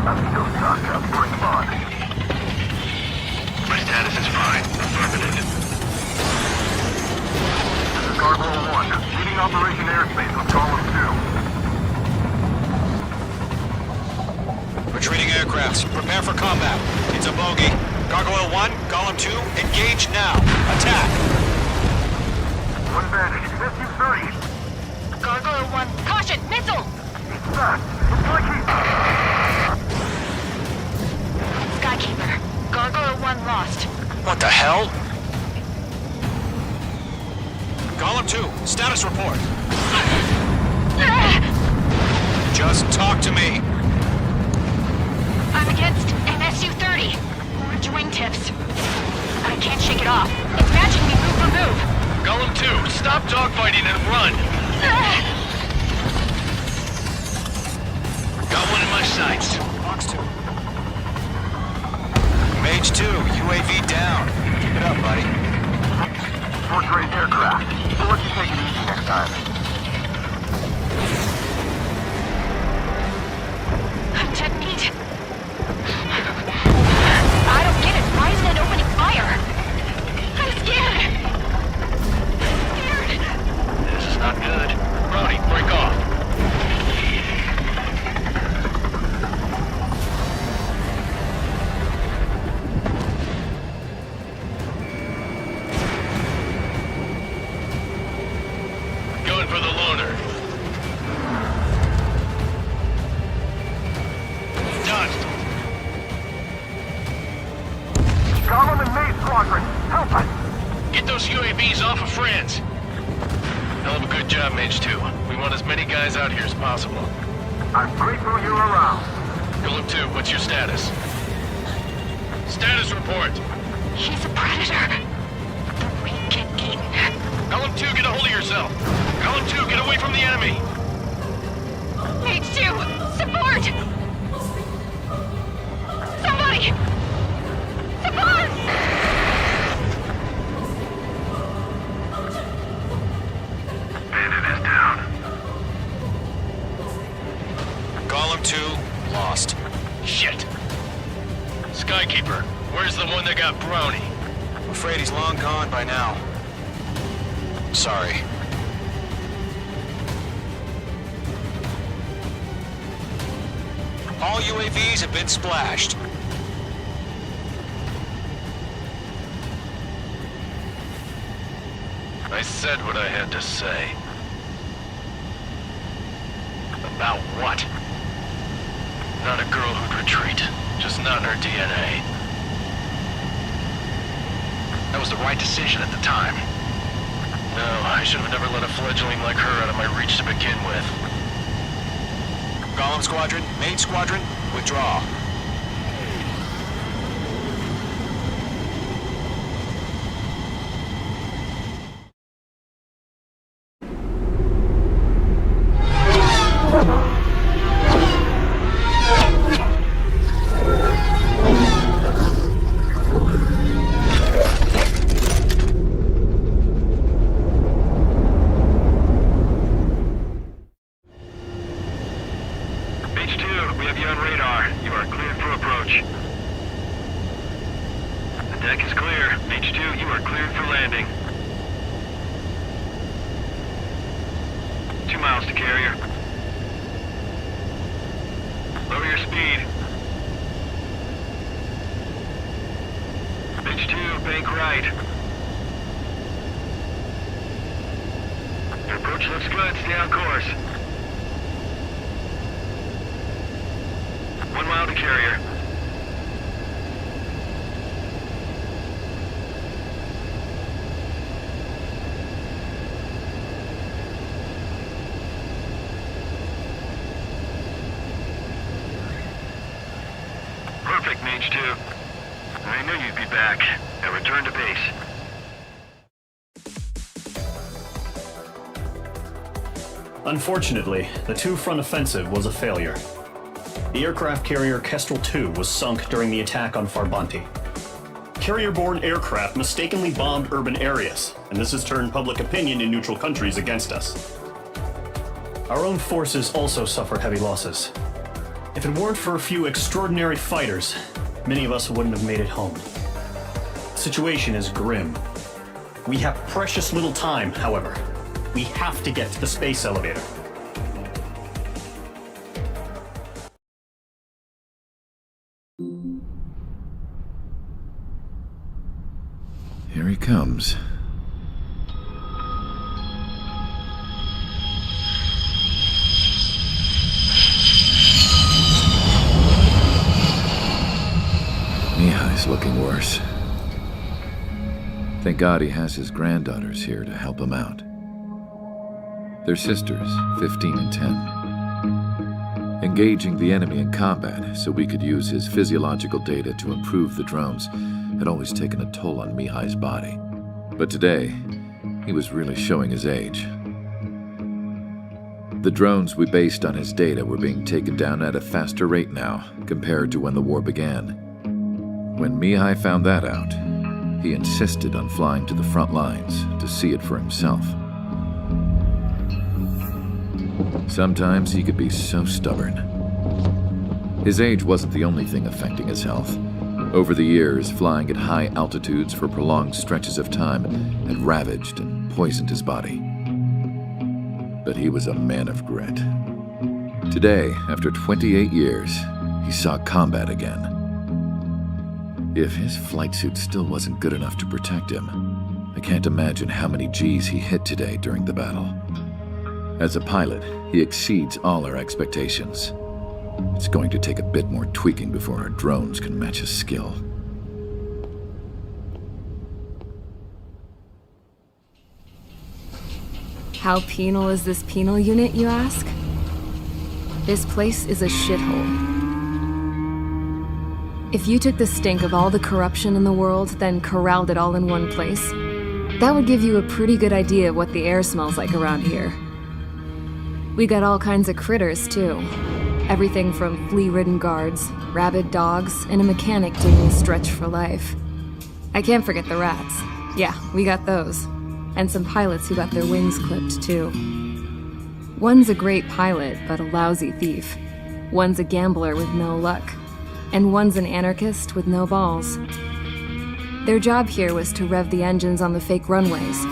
I'm still stuck up. Bring them on. My status is fine. Affirmative. This is Gargoyle 1, leading Operation Airspace with Golem 2. Retreating aircrafts, prepare for combat. It's a bogey. Gargoyle 1, Golem 2, engage now. Attack. One bandit. SU-30. Gargoyle 1. Caution! Missile! He's fast. It's like he's... Skykeeper. Gargoyle 1 lost. What the hell? Golem 2, status report. Just talk to me. I'm against an SU-30. Orange wingtips. I can't shake it off. It's matching me move for move. Golem 2, stop dogfighting and run. Got one in my sights. Fox 2. Mage 2, UAV down. Keep it up, buddy. Fourth-rate aircraft. We'll let you take it easy next time. Check Pete. I don't get it. Why isn't it opening fire? I'm scared. This is not good. Brody, break off. Going for the loader. Done. Gollum and Maze Squadron, help us! Get those UAVs off of France. Hell of a good job, Mage 2. We want as many guys out here as possible. I'm grateful you're around. Golem 2, what's your status? Status report. He's a predator. We get eaten. Golem 2, get a hold of yourself. Golem 2, get away from the enemy. Mage 2, support! Somebody! Support! Bandit is down. Golem 2, lost. Shit. Skykeeper, where's the one that got Brownie? I'm afraid he's long gone by now. Sorry. All UAVs have been splashed. I said what I had to say. About what? Not a girl who'd retreat. Just not in her DNA. That was the right decision at the time. No, I should have never let a fledgling like her out of my reach to begin with. Golem Squadron, Main Squadron, withdraw. H2, we have you on radar. You are cleared for approach. The deck is clear. H2, you are cleared for landing. 2 miles to carrier. Lower your speed. H2, bank right. Your approach looks good. Stay on course. 1 mile to carrier. Perfect, Mage 2. I knew you'd be back. Now return to base. Unfortunately, the two-front offensive was a failure. The aircraft carrier Kestrel II was sunk during the attack on Farbanti. Carrier-borne aircraft mistakenly bombed urban areas, and this has turned public opinion in neutral countries against us. Our own forces also suffered heavy losses. If it weren't for a few extraordinary fighters, many of us wouldn't have made it home. The situation is grim. We have precious little time, however. We have to get to the space elevator. Here he comes. Mihai's looking worse. Thank God he has his granddaughters here to help him out. They're sisters, 15 and 10. Engaging the enemy in combat so we could use his physiological data to improve the drones had always taken a toll on Mihai's body. But today, he was really showing his age. The drones we based on his data were being taken down at a faster rate now compared to when the war began. When Mihai found that out, he insisted on flying to the front lines to see it for himself. Sometimes he could be so stubborn. His age wasn't the only thing affecting his health. Over the years, flying at high altitudes for prolonged stretches of time had ravaged and poisoned his body. But he was a man of grit. Today, after 28 years, he saw combat again. If his flight suit still wasn't good enough to protect him, I can't imagine how many G's he hit today during the battle. As a pilot, he exceeds all our expectations. It's going to take a bit more tweaking before our drones can match his skill. How penal is this penal unit, you ask? This place is a shithole. If you took the stink of all the corruption in the world, then corralled it all in one place, that would give you a pretty good idea of what the air smells like around here. We got all kinds of critters, too. Everything from flea-ridden guards, rabid dogs, and a mechanic doing a stretch for life. I can't forget the rats. Yeah, we got those. And some pilots who got their wings clipped, too. One's a great pilot, but a lousy thief. One's a gambler with no luck. And one's an anarchist with no balls. Their job here was to rev the engines on the fake runways.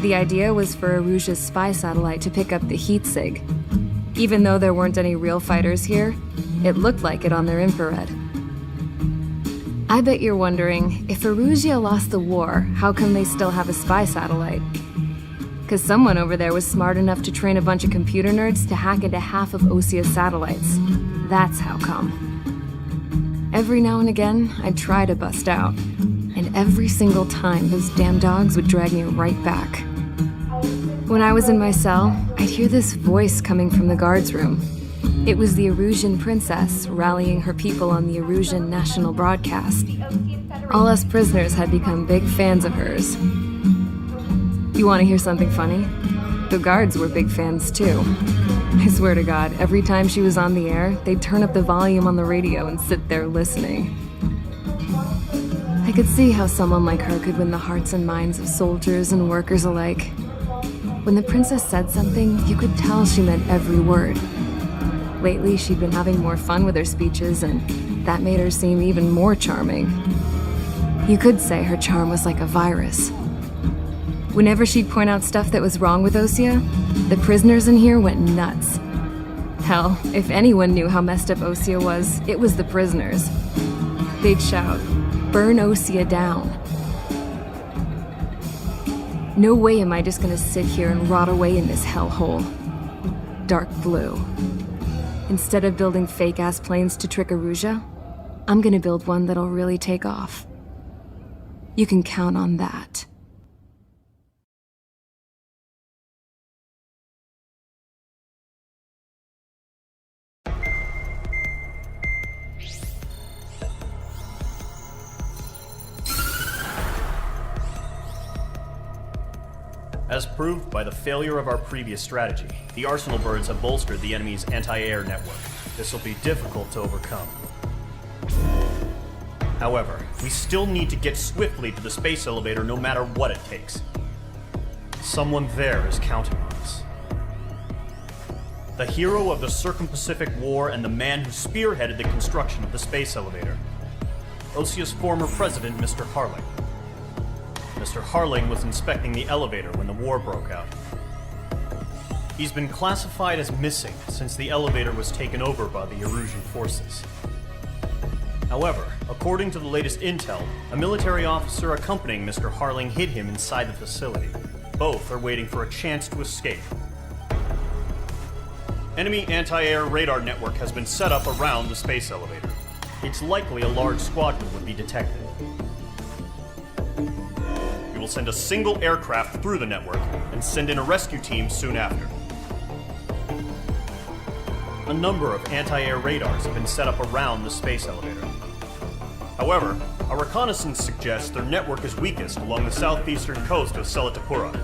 The idea was for Erusia's spy satellite to pick up the heat sig. Even though there weren't any real fighters here, it looked like it on their infrared. I bet you're wondering, if Erusia lost the war, how come they still have a spy satellite? 'Cause someone over there was smart enough to train a bunch of computer nerds to hack into half of Osia's satellites. That's how come. Every now and again, I'd try to bust out. And every single time, those damn dogs would drag me right back. When I was in my cell, I'd hear this voice coming from the guards room. It was the Erusian princess rallying her people on the Erusian national broadcast. All us prisoners had become big fans of hers. You want to hear something funny? The guards were big fans too. I swear to God, every time she was on the air, they'd turn up the volume on the radio and sit there listening. I could see how someone like her could win the hearts and minds of soldiers and workers alike. When the princess said something, you could tell she meant every word. Lately, she'd been having more fun with her speeches, and that made her seem even more charming. You could say her charm was like a virus. Whenever she'd point out stuff that was wrong with Osia, the prisoners in here went nuts. Hell, if anyone knew how messed up Osia was, it was the prisoners. They'd shout, "Burn Osia down." No way am I just gonna sit here and rot away in this hellhole. Dark Blue. Instead of building fake-ass planes to trick Erusia, I'm gonna build one that'll really take off. You can count on that. As proved by the failure of our previous strategy, the Arsenal birds have bolstered the enemy's anti-air network. This will be difficult to overcome. However, we still need to get swiftly to the space elevator no matter what it takes. Someone there is counting on us. The hero of the Circum-Pacific War and the man who spearheaded the construction of the space elevator. Osia's former president, Mr. Harling. Mr. Harling was inspecting the elevator when the war broke out. He's been classified as missing since the elevator was taken over by the Erusian forces. However, according to the latest intel, a military officer accompanying Mr. Harling hid him inside the facility. Both are waiting for a chance to escape. Enemy anti-air radar network has been set up around the space elevator. It's likely a large squadron would be detected. We will send a single aircraft through the network and send in a rescue team soon after. A number of anti-air radars have been set up around the space elevator. However, our reconnaissance suggests their network is weakest along the southeastern coast of Selatapura,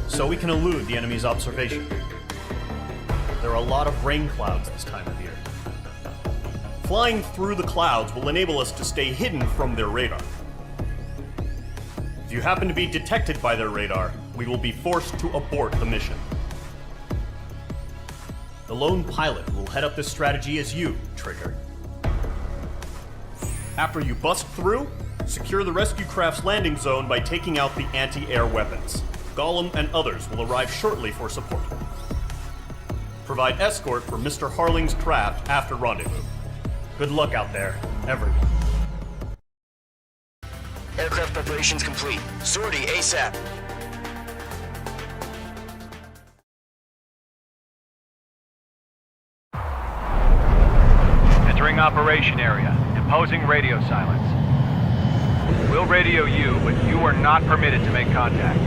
so we can elude the enemy's observation. There are a lot of rain clouds this time of year. Flying through the clouds will enable us to stay hidden from their radar. If you happen to be detected by their radar, we will be forced to abort the mission. The lone pilot who will head up this strategy is you, Trigger. After you bust through, secure the rescue craft's landing zone by taking out the anti-air weapons. Gollum and others will arrive shortly for support. Provide escort for Mr. Harling's craft after rendezvous. Good luck out there, everyone. Aircraft preparations complete. Sortie ASAP. Entering operation area. Imposing radio silence. We'll radio you, but you are not permitted to make contact.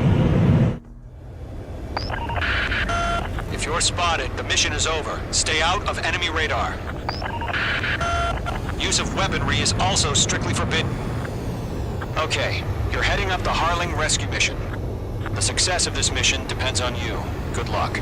If you're spotted, the mission is over. Stay out of enemy radar. Use of weaponry is also strictly forbidden. Okay, you're heading up the Harling rescue mission. The success of this mission depends on you. Good luck.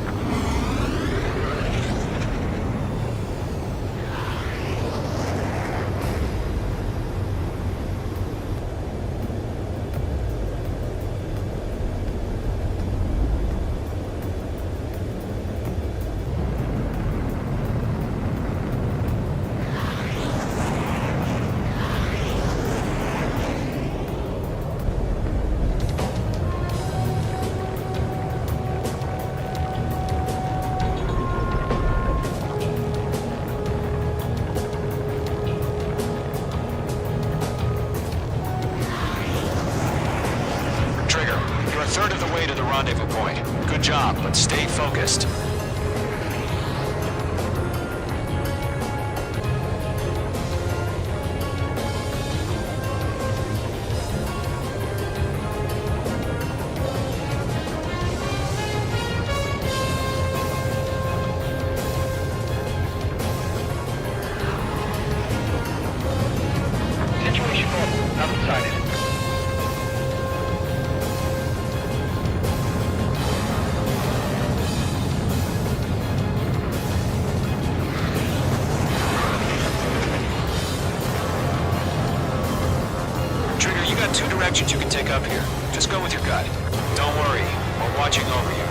Third of the way to the rendezvous point. Good job, but stay focused. Situation normal. Nothing sighted. Two directions you can take up here. Just go with your gut. Don't worry, we're watching over you.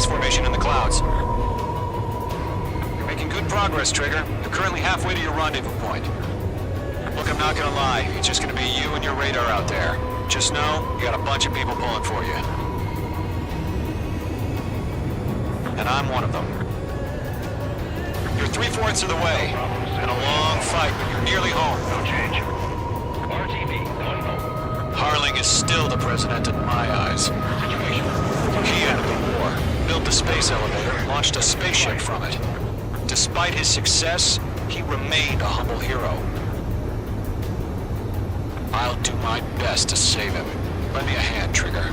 Formation in the clouds. You're making good progress, Trigger. You're currently halfway to your rendezvous point. Look, I'm not gonna lie. It's just gonna be you and your radar out there. Just know, you got a bunch of people pulling for you. And I'm one of them. You're 3/4 of the way. Been a long fight, but you're nearly home. No change. RTV, unknown. Harling is still the president in my eyes. Situation. He ended the war, built the space elevator, launched a spaceship from it. Despite his success, he remained a humble hero. I'll do my best to save him. Lend me a hand, Trigger.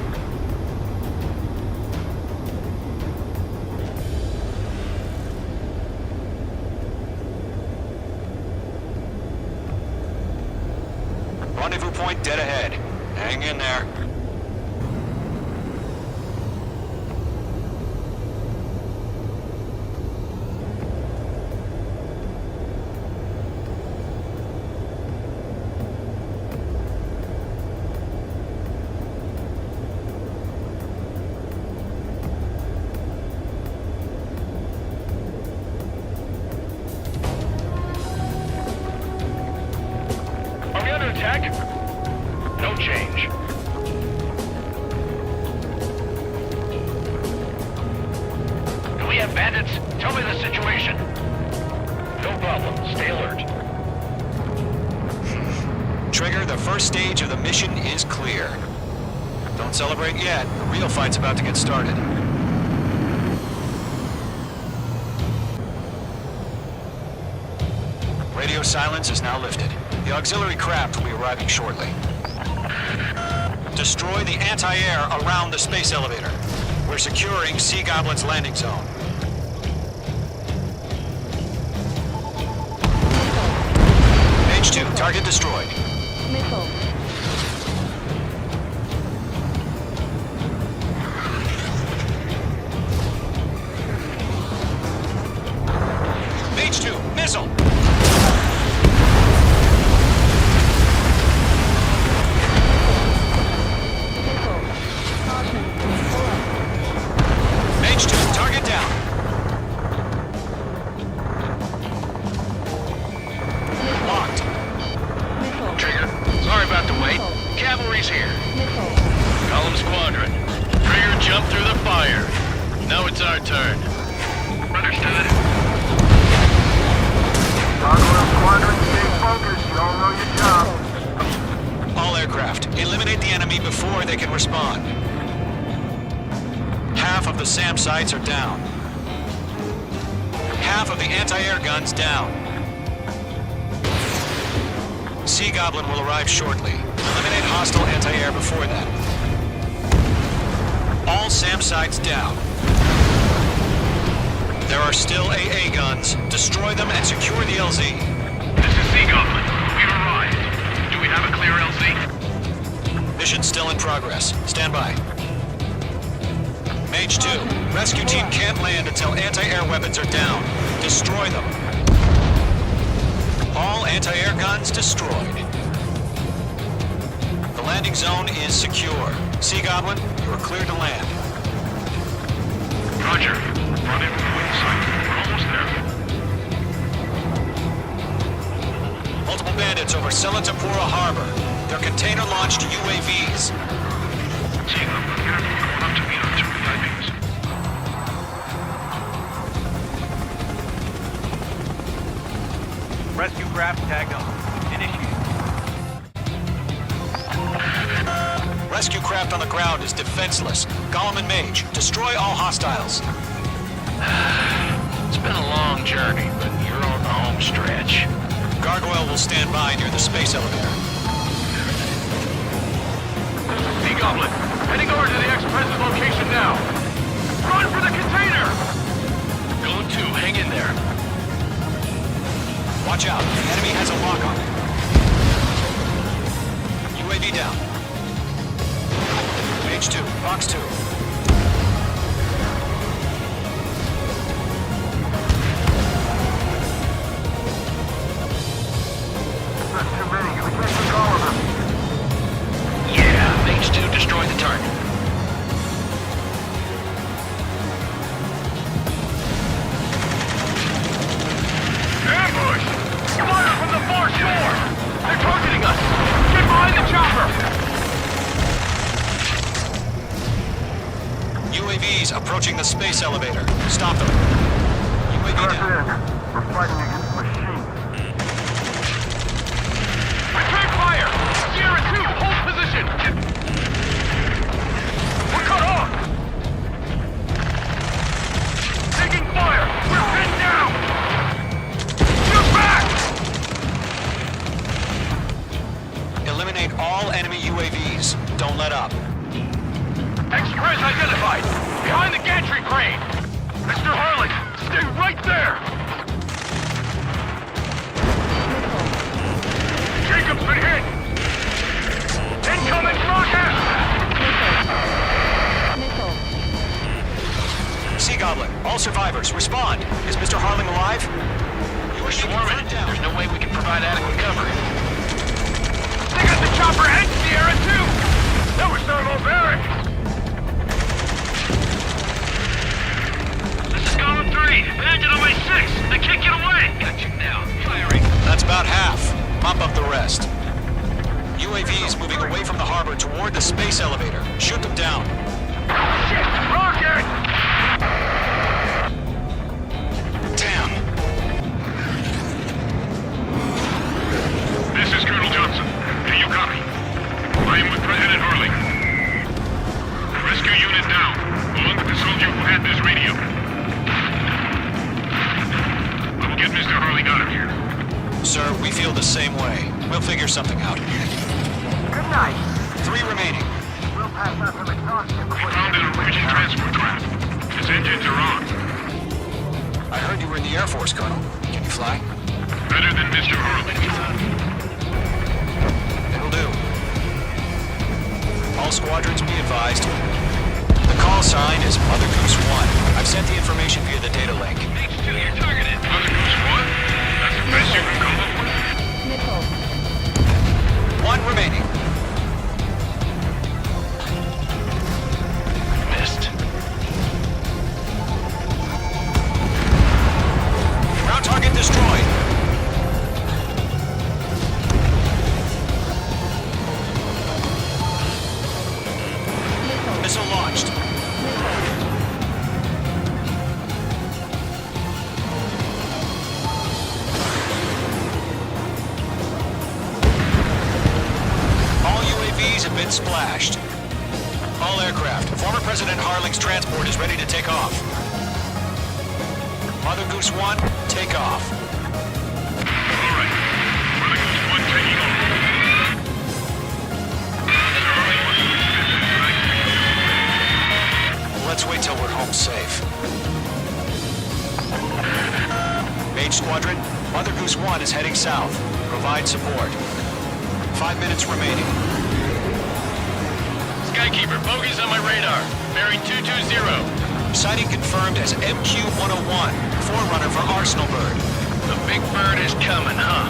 Rendezvous point dead ahead. Hang in there. Are we under attack? No change. Do we have bandits? Tell me the situation. No problem. Stay alert. Trigger, the first stage of the mission is clear. Don't celebrate yet. The real fight's about to get started. Radio silence is now lifted. The auxiliary craft will be arriving shortly. Destroy the anti-air around the space elevator. We're securing Sea Goblin's landing zone. Target destroyed. Missile. Mage 2, missile! Mage 2, target down. Locked. Trigger, sorry about the wait. Cavalry's here. Column Squadron. Trigger jumped through the fire. Now it's our turn. Understood. Gargoyle Squadron, stay focused. You all know your job. All aircraft, eliminate the enemy before they can respond. Half of the SAM sites are down. Half of the anti-air guns down. Sea Goblin will arrive shortly. Eliminate hostile anti-air before that. All SAM sites down. There are still AA guns. Destroy them and secure the LZ. This is Sea Goblin. We've arrived. Do we have a clear LZ? Mission still in progress. Stand by. Mage 2, rescue team can't land until anti-air weapons are down. Destroy them. All anti-air guns destroyed. The landing zone is secure. Sea Goblin, you are cleared to land. Roger. Run in from the wind site. We're almost there. Multiple bandits over Selatapura Harbor. They're container-launched UAVs. Sea Goblin, careful going up to meet our two VIPs. Rescue craft tagged on. Initiate. Rescue craft on the ground is defenseless. Gollum and Mage, destroy all hostiles. It's been a long journey, but you're on the home stretch. Gargoyle will stand by near the space elevator. Sea Goblin, heading over to the ex-president's location now. Run for the container! Go to, hang in there. Watch out, the enemy has a lock on it. UAV down. Mage 2, Box 2. That's too many. We can't take all of them. Yeah, Mage 2 destroyed the target. Ambush! Fire from the far shore! They're targeting us! Get behind the chopper! UAVs approaching the space elevator. Stop them. UAV Press down. in. We're fighting against machines. Return fire! Sierra 2, hold position! We're cut off! Taking fire! We're pinned down! Shoot back! Eliminate all enemy UAVs. Don't let up. Express identified! Behind the gantry crane! Mr. Harley, stay right there! Jacob's been hit! Incoming rocket! Sea Goblin, all survivors, respond. Is Mr. Harling alive? We're swarming. There's no way we can provide adequate cover. They got the chopper and Sierra 2! That was thermobaric! This is Golem 3. Bandit on my 6. They can't get away. Got you now. Firing. That's about half. Mop up the rest. UAVs moving away from the harbor toward the space elevator. Shoot them down. Shit! Rocket! Damn. This is Colonel Johnson. Do you copy? I am with President Harling. Rescue unit down, along with the soldier who had this radio. I will get Mr. Harling out of here. Sir, we feel the same way. We'll figure something out. Good night. 3 remaining. We'll pass out some exhaustion We before found an emergency transport craft. Its engines are on. I heard you were in the Air Force, Colonel. Can you fly? Better than Mr. Harling. All squadrons be advised. The call sign is Mother Goose 1. I've sent the information via the data link. H2, you're targeted. Mother Goose 1? That's the best you can come up with? One remaining. Missed. Ground target destroyed. Missile launched. All UAVs have been splashed. All aircraft. Former President Harling's transport is ready to take off. Mother Goose 1, take off. All right. Mother Goose 1 taking off. Let's wait till we're home safe. Mage Squadron, Mother Goose 1 is heading south. Provide support. 5 minutes remaining. Skykeeper, bogey's on my radar. Bearing 220. Sighting confirmed as MQ-101, forerunner for Arsenal Bird. The big bird is coming, huh?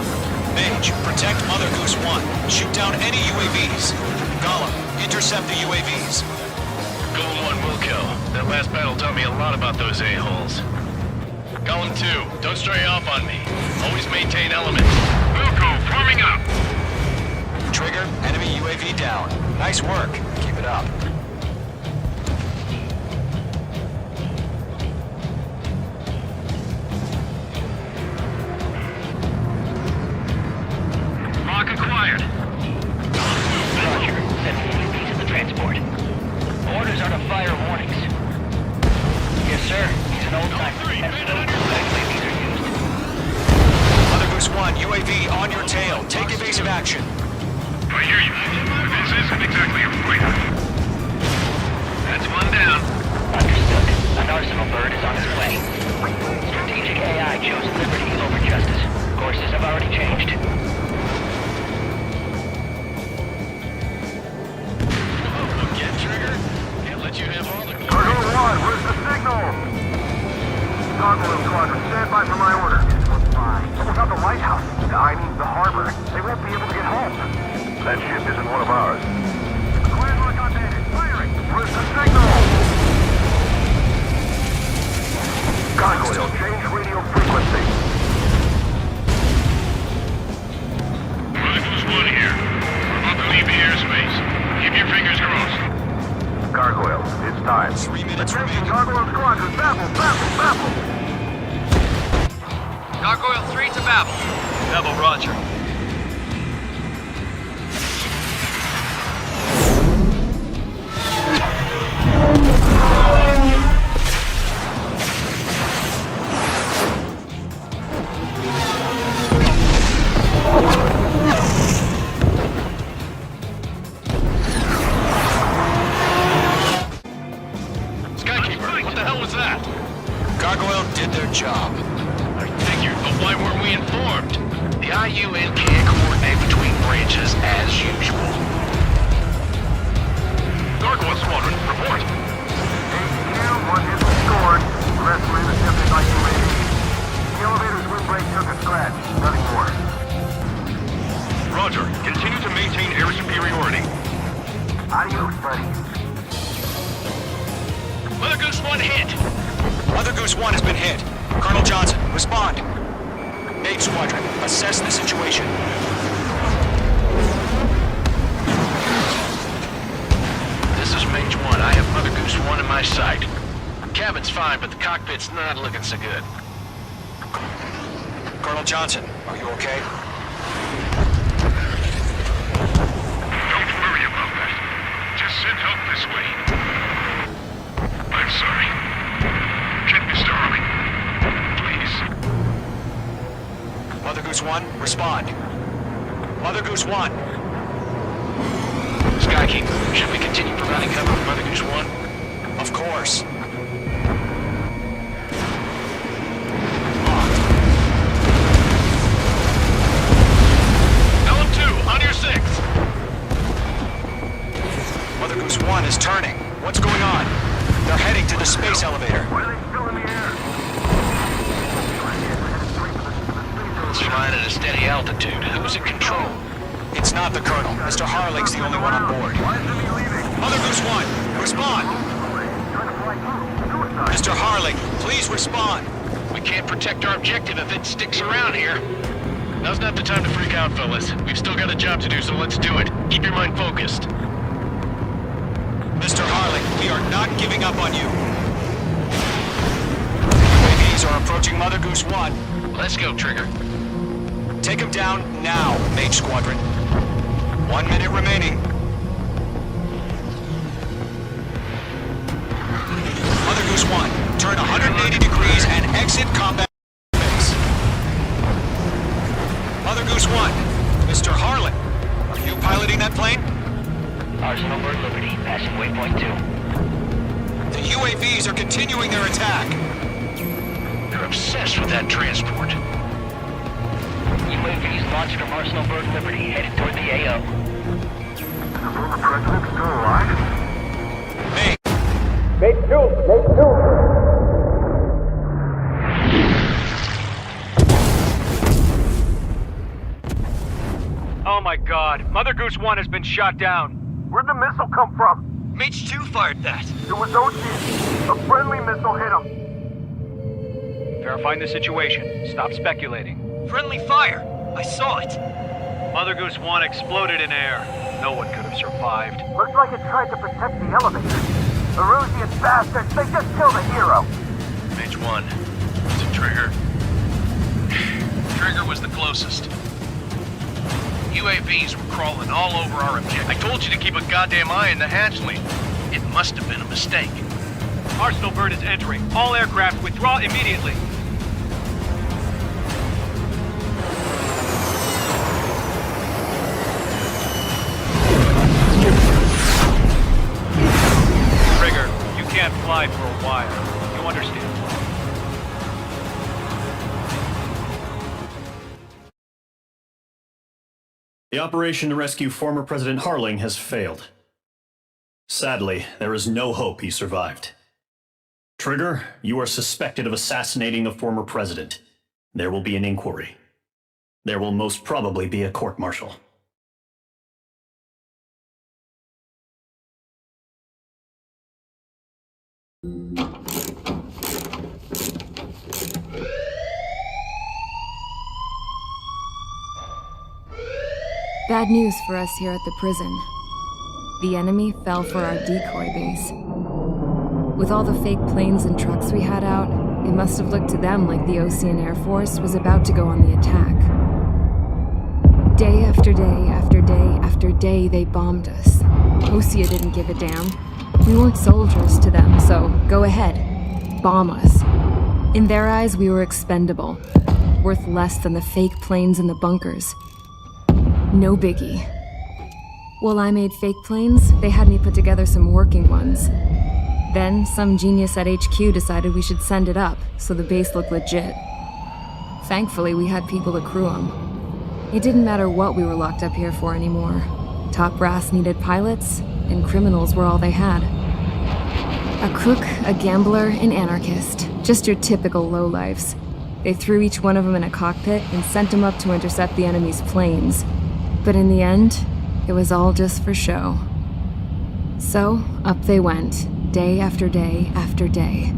Mage, protect Mother Goose 1. Shoot down any UAVs. Gollum, intercept the UAVs. Golem 1 will kill. That last battle taught me a lot about those a-holes. Golem 2, don't stray off on me. Always maintain elements. Wilco, forming up. Trigger, enemy UAV down. Nice work. Keep it up. Mark acquired. Roger. Send UAVs to the transport. Orders are to fire warnings. Yes, sir. He's an old-timer. And so UAVs are used. Mother Goose 1, UAV on your tail. Take evasive action. I hear you. This isn't exactly a fight. That's one down. Understood. An Arsenal Bird is on its way. Strategic AI chose liberty over justice. Courses have already changed. Again, Trigger? Can't let you have all the... Cargo 1, where's the signal? Gargoyle Squadron, stand by for my order. Fine. What about the lighthouse? I mean, the harbor. They won't be able to get home. That ship isn't one of ours. Landmark updated. Firing. Where's the signal? Gargoyle, change radio frequency. Mother Goose 1 here. We're about to leave the airspace. Keep your fingers crossed. Gargoyle, it's time. 3 minutes remaining. Gargoyle Squadron, baffle, baffle, baffle. Gargoyle 3 to Babel. Babel, roger. Skykeeper, what the hell was that? Gargoyle did their job. I figured, but why weren't we informed? The IUN can't coordinate between branches as usual. Gargoyle Squadron, report. One hit restored. The rest were intercepted by UAV. The elevator's windbreak took a scratch. Nothing more. Roger. Continue to maintain air superiority. Adios, buddy. Mother Goose 1 hit. Mother Goose 1 has been hit. Colonel Johnson, respond. Mage Squadron, assess the situation. This is Mage 1. I have Mother Goose 1 in my sight. Cabin's fine, but the cockpit's not looking so good. Colonel Johnson, are you okay? Don't worry about that. Just send help this way. I'm sorry. Get Mr. Harling. Please. Mother Goose 1, respond. Mother Goose 1. Skykeeper, should we continue providing cover for Mother Goose 1? Of course. LM2, on your 6th. Mother is turning. What's going on? They're heading to the space elevator. It's flying at a steady altitude. Who's in control? It's not the Colonel. Mr. Harling's the only one on board. Mother Goose 1, respond! Mr. Harling, please respond! We can't protect our objective if it sticks around here. Now's not the time to freak out, fellas. We've still got a job to do, so let's do it. Keep your mind focused. Mr. Harling, we are not giving up on you. UAVs are approaching Mother Goose 1. Let's go, Trigger. Take him down now, Mage Squadron. 1 minute remaining. Mother Goose 1, turn 180 degrees and exit combat space. Mother Goose 1, Mr. Harlan, are you piloting that plane? Arsenal Bird Liberty, passing waypoint 2. The UAVs are continuing their attack. They're obsessed with that transport. UAVs launched from Arsenal Bird Liberty, headed toward the AO. The former president still alive? Hey. Mate 2! Oh my god, Mother Goose 1 has been shot down. Where'd the missile come from? Mage 2 fired that. It was Ocean. A friendly missile hit him. Verifying the situation. Stop speculating. Friendly fire. I saw it. Mother Goose 1 exploded in air. No one could have survived. Looks like it tried to protect the elevator. Erusian bastards, they just killed a hero. Mage 1. It's a Trigger. Trigger was the closest. UAVs were crawling all over our objective. I told you to keep a goddamn eye on the hatchling. It must have been a mistake. Arsenal Bird is entering. All aircraft withdraw immediately. Trigger, you can't fly for a while. You understand? The operation to rescue former President Harling has failed. Sadly, there is no hope he survived. Trigger, you are suspected of assassinating the former president. There will be an inquiry. There will most probably be a court-martial. Bad news for us here at the prison. The enemy fell for our decoy base. With all the fake planes and trucks we had out, it must have looked to them like the Osean Air Force was about to go on the attack. Day after day after day after day, they bombed us. Osea didn't give a damn. We weren't soldiers to them, so go ahead. Bomb us. In their eyes, we were expendable. Worth less than the fake planes in the bunkers. No biggie. While I made fake planes, they had me put together some working ones. Then, some genius at HQ decided we should send it up, so the base looked legit. Thankfully, we had people to crew them. It didn't matter what we were locked up here for anymore. Top brass needed pilots, and criminals were all they had. A crook, a gambler, an anarchist. Just your typical lowlifes. They threw each one of them in a cockpit and sent them up to intercept the enemy's planes. But in the end, it was all just for show. So, up they went, day after day after day.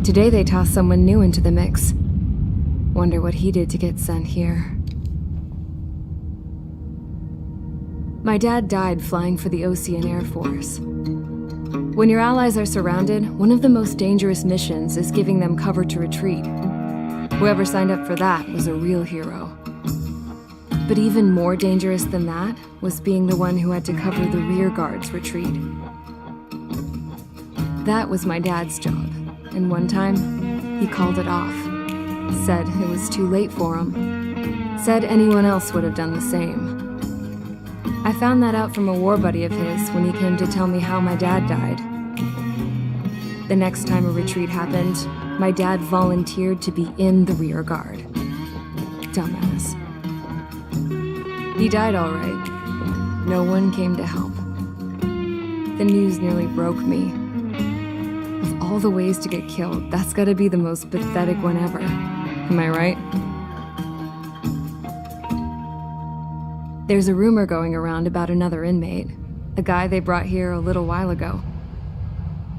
Today they tossed someone new into the mix. Wonder what he did to get sent here. My dad died flying for the Osean Air Force. When your allies are surrounded, one of the most dangerous missions is giving them cover to retreat. Whoever signed up for that was a real hero. But even more dangerous than that was being the one who had to cover the rear guard's retreat. That was my dad's job, and one time, he called it off. Said it was too late for him. Said anyone else would have done the same. I found that out from a war buddy of his when he came to tell me how my dad died. The next time a retreat happened, my dad volunteered to be in the rear guard. Dumbass. He died all right. No one came to help. The news nearly broke me. Of all the ways to get killed, that's gotta be the most pathetic one ever. Am I right? There's a rumor going around about another inmate. A guy they brought here a little while ago.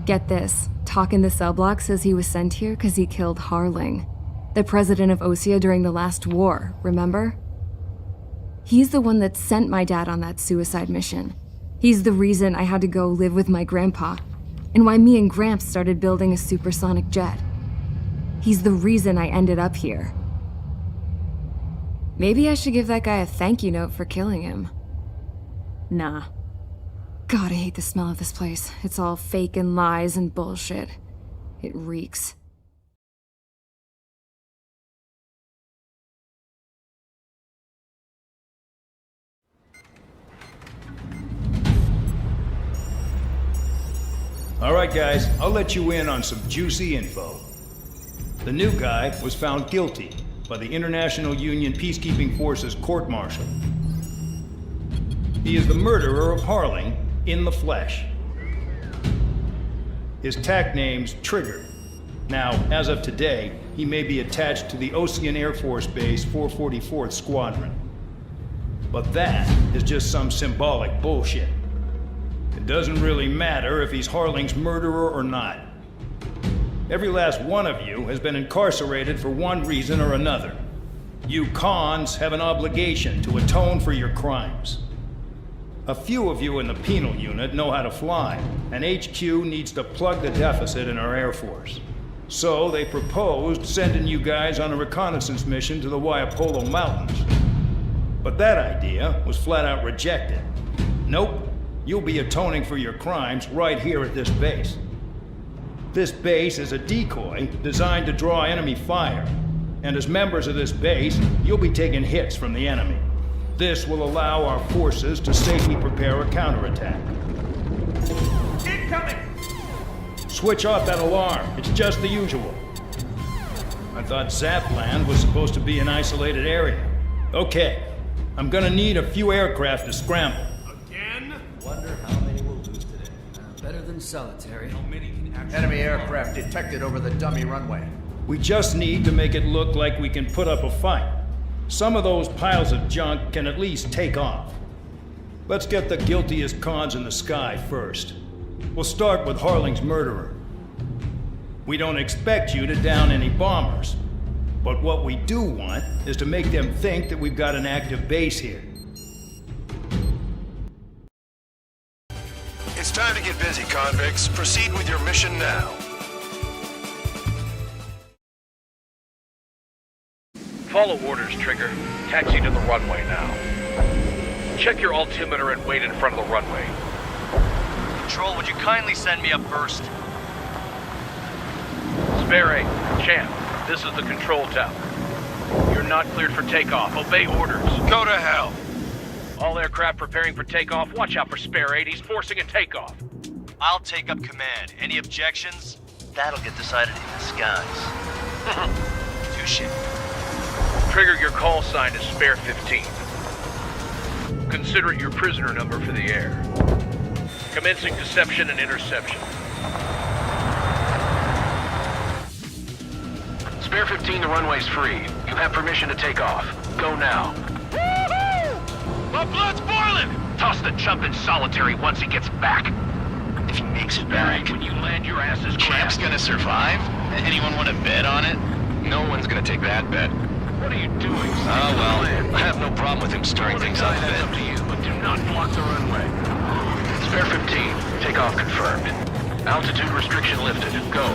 Get this, talk in the cell block says he was sent here because he killed Harling, the president of Osea during the last war, remember? He's the one that sent my dad on that suicide mission. He's the reason I had to go live with my grandpa, and why me and Gramps started building a supersonic jet. He's the reason I ended up here. Maybe I should give that guy a thank you note for killing him. Nah. God, I hate the smell of this place. It's all fake and lies and bullshit. It reeks. All right, guys, I'll let you in on some juicy info. The new guy was found guilty by the International Union Peacekeeping Forces court-martial. He is the murderer of Harling in the flesh. His TAC name's Trigger. Now, as of today, he may be attached to the Osean Air Force Base 444th Squadron. But that is just some symbolic bullshit. It doesn't really matter if he's Harling's murderer or not. Every last one of you has been incarcerated for one reason or another. You cons have an obligation to atone for your crimes. A few of you in the penal unit know how to fly, and HQ needs to plug the deficit in our Air Force. So they proposed sending you guys on a reconnaissance mission to the Waiapolo Mountains. But that idea was flat out rejected. Nope, you'll be atoning for your crimes right here at this base. This base is a decoy designed to draw enemy fire, and as members of this base, you'll be taking hits from the enemy. This will allow our forces to safely prepare a counterattack. Incoming! Switch off that alarm. It's just the usual. I thought Zapland was supposed to be an isolated area. Okay, I'm gonna need a few aircraft to scramble. Again? Wonder how many we'll lose today. Better than solitary. Enemy aircraft detected over the dummy runway. We just need to make it look like we can put up a fight. Some of those piles of junk can at least take off. Let's get the guiltiest cons in the sky first. We'll start with Harling's murderer. We don't expect you to down any bombers, but what we do want is to make them think that we've got an active base here. It's time to get busy, convicts. Proceed with your mission now. Follow orders, Trigger. Taxi to the runway now. Check your altimeter and wait in front of the runway. Control, would you kindly send me up first? Spare 8, Champ, this is the control tower. You're not cleared for takeoff. Obey orders. Go to hell. All aircraft preparing for takeoff. Watch out for Spare 8. He's forcing a takeoff. I'll take up command. Any objections? That'll get decided in the skies. Touche. Trigger, your call sign is Spare 15. Consider it your prisoner number for the air. Commencing deception and interception. Spare 15, the runway's free. You have permission to take off. Go now. Woohoo! My blood's boiling! Toss the chump in solitary once he gets back. If he makes it back, when you land, your ass is Champ's gonna survive? Anyone want to bet on it? No one's gonna take that bet. What are you doing? Oh, well, I have no problem with him stirring things up a bit. Up to you, but do not block the runway. Spare 15, takeoff confirmed. Altitude restriction lifted. Go.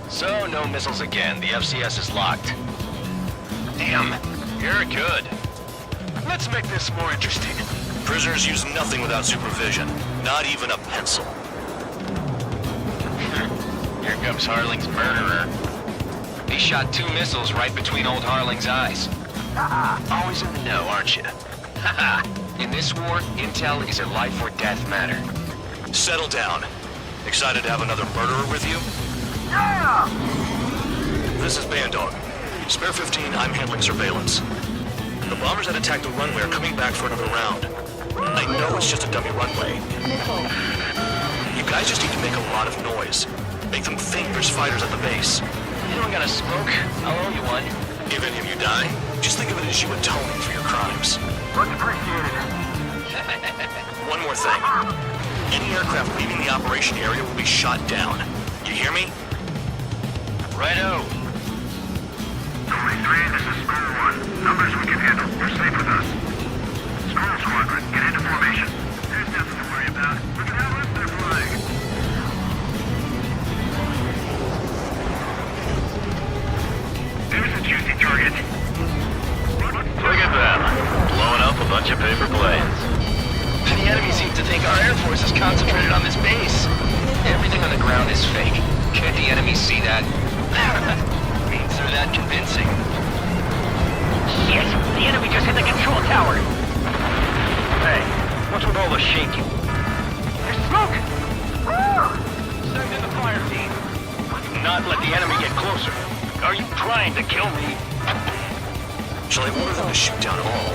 So, no missiles again. The FCS is locked. Damn, you're good. Let's make this more interesting. Prisoners use nothing without supervision. Not even a pencil. Here comes Harling's murderer. He shot 2 missiles right between old Harling's eyes. Always in the know, aren't you? In this war, intel is a life or death matter. Settle down. Excited to have another murderer with you? Yeah! This is Bandog. Spare 15, I'm handling surveillance. The bombers that attacked the runway are coming back for another round. I know it's just a dummy runway. You guys just need to make a lot of noise. Make them think there's fighters at the base. You don't gotta smoke. I'll owe you one. If any of you die, just think of it as you atoning for your crimes. Much appreciated. One more thing. Any aircraft leaving the operation area will be shot down. You hear me? Righto. Tony 3, this is Skull 1. Numbers we can handle. You're safe with us. Skull Squadron, get into formation. There's nothing to worry about. Look at how left they're flying. There's a juicy target. Look at them. Blowing up a bunch of paper planes. The enemy seems to think our Air Force is concentrated on this base. Everything on the ground is fake. Can't the enemy see that? Means they're that convincing. Shit! The enemy just hit the control tower! Hey, what's with all the shaking? There's smoke! Send in the fire team. Not let the enemy get closer. Are you trying to kill me? Shall I order them to shoot down all?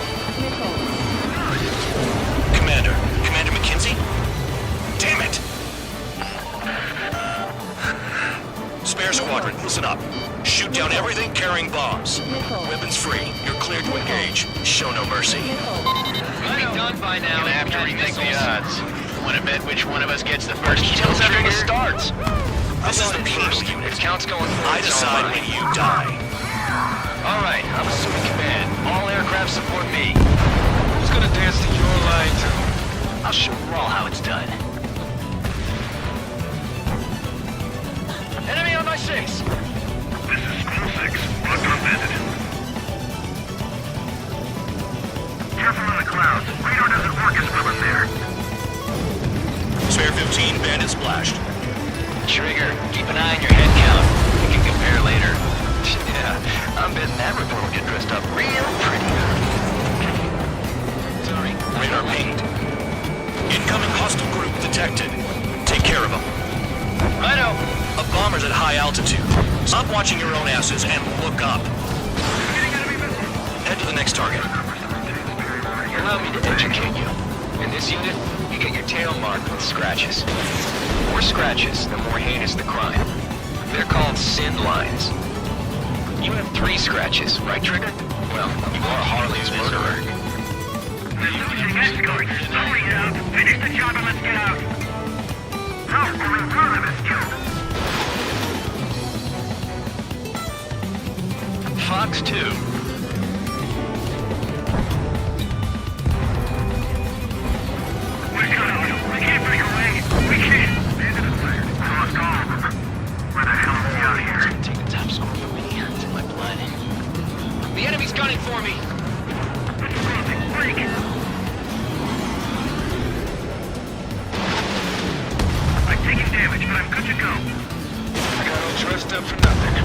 Commander McKenzie? Damn it! Spare Squadron, listen up. Shoot down everything carrying bombs. Weapons free. You're cleared to engage. Show no mercy. Be done by now. Gonna have to rethink the odds. Wanna bet which one of us gets the first Tell us after it starts. This is the Penal Unit. Count's going for I decide when you die. All right, I'm assuming command. All aircraft support me. Who's gonna dance to your line too? I'll show you all how it's done. Enemy on my 6. This is Skull 6. Locked on bandit. Careful on the clouds. Radar doesn't work as well in there. Spare 15, bandit splashed. Trigger, keep an eye on your head count. We can compare later. Yeah, I'm betting that report will get dressed up real pretty. Sorry. Radar pinged. Incoming hostile group detected. Take care of them. Righto. A bomber's at high altitude. Stop watching your own asses and look up. Head to the next target. Allow me to educate you. In this unit, you get your tail marked with scratches. The more scratches, the more heinous the crime. They're called sin lines. You have 3 scratches, right, Trigger? Well, you are Harley's murderer. They're losing escorts. Hurry up. Finish the job and let's get out. No, only one of us killed. Fox 2. We can't break away. We can't. Bandit is fired. Lost all of them. Where the hell are we out here? Take the top score from me. It's in my blood. The enemy's gunning for me. It's freezing. Break. I'm taking damage, but I'm good to go. I got all dressed up for nothing.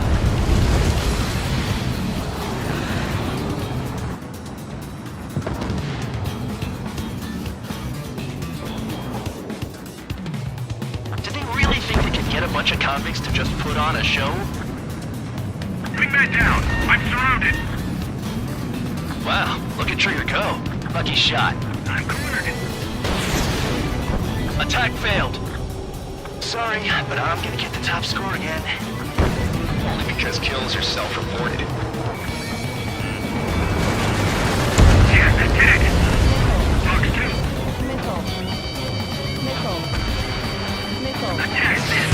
Did they really think they could get a bunch of convicts to just put on a show? Bring that down. I'm surrounded. Wow, look at Trigger go. Lucky shot. I'm cornered. Attack failed. Sorry, but I'm gonna get the top score again. Only because kills are self-reported. Yes, I did it. Fox 2. Attack this.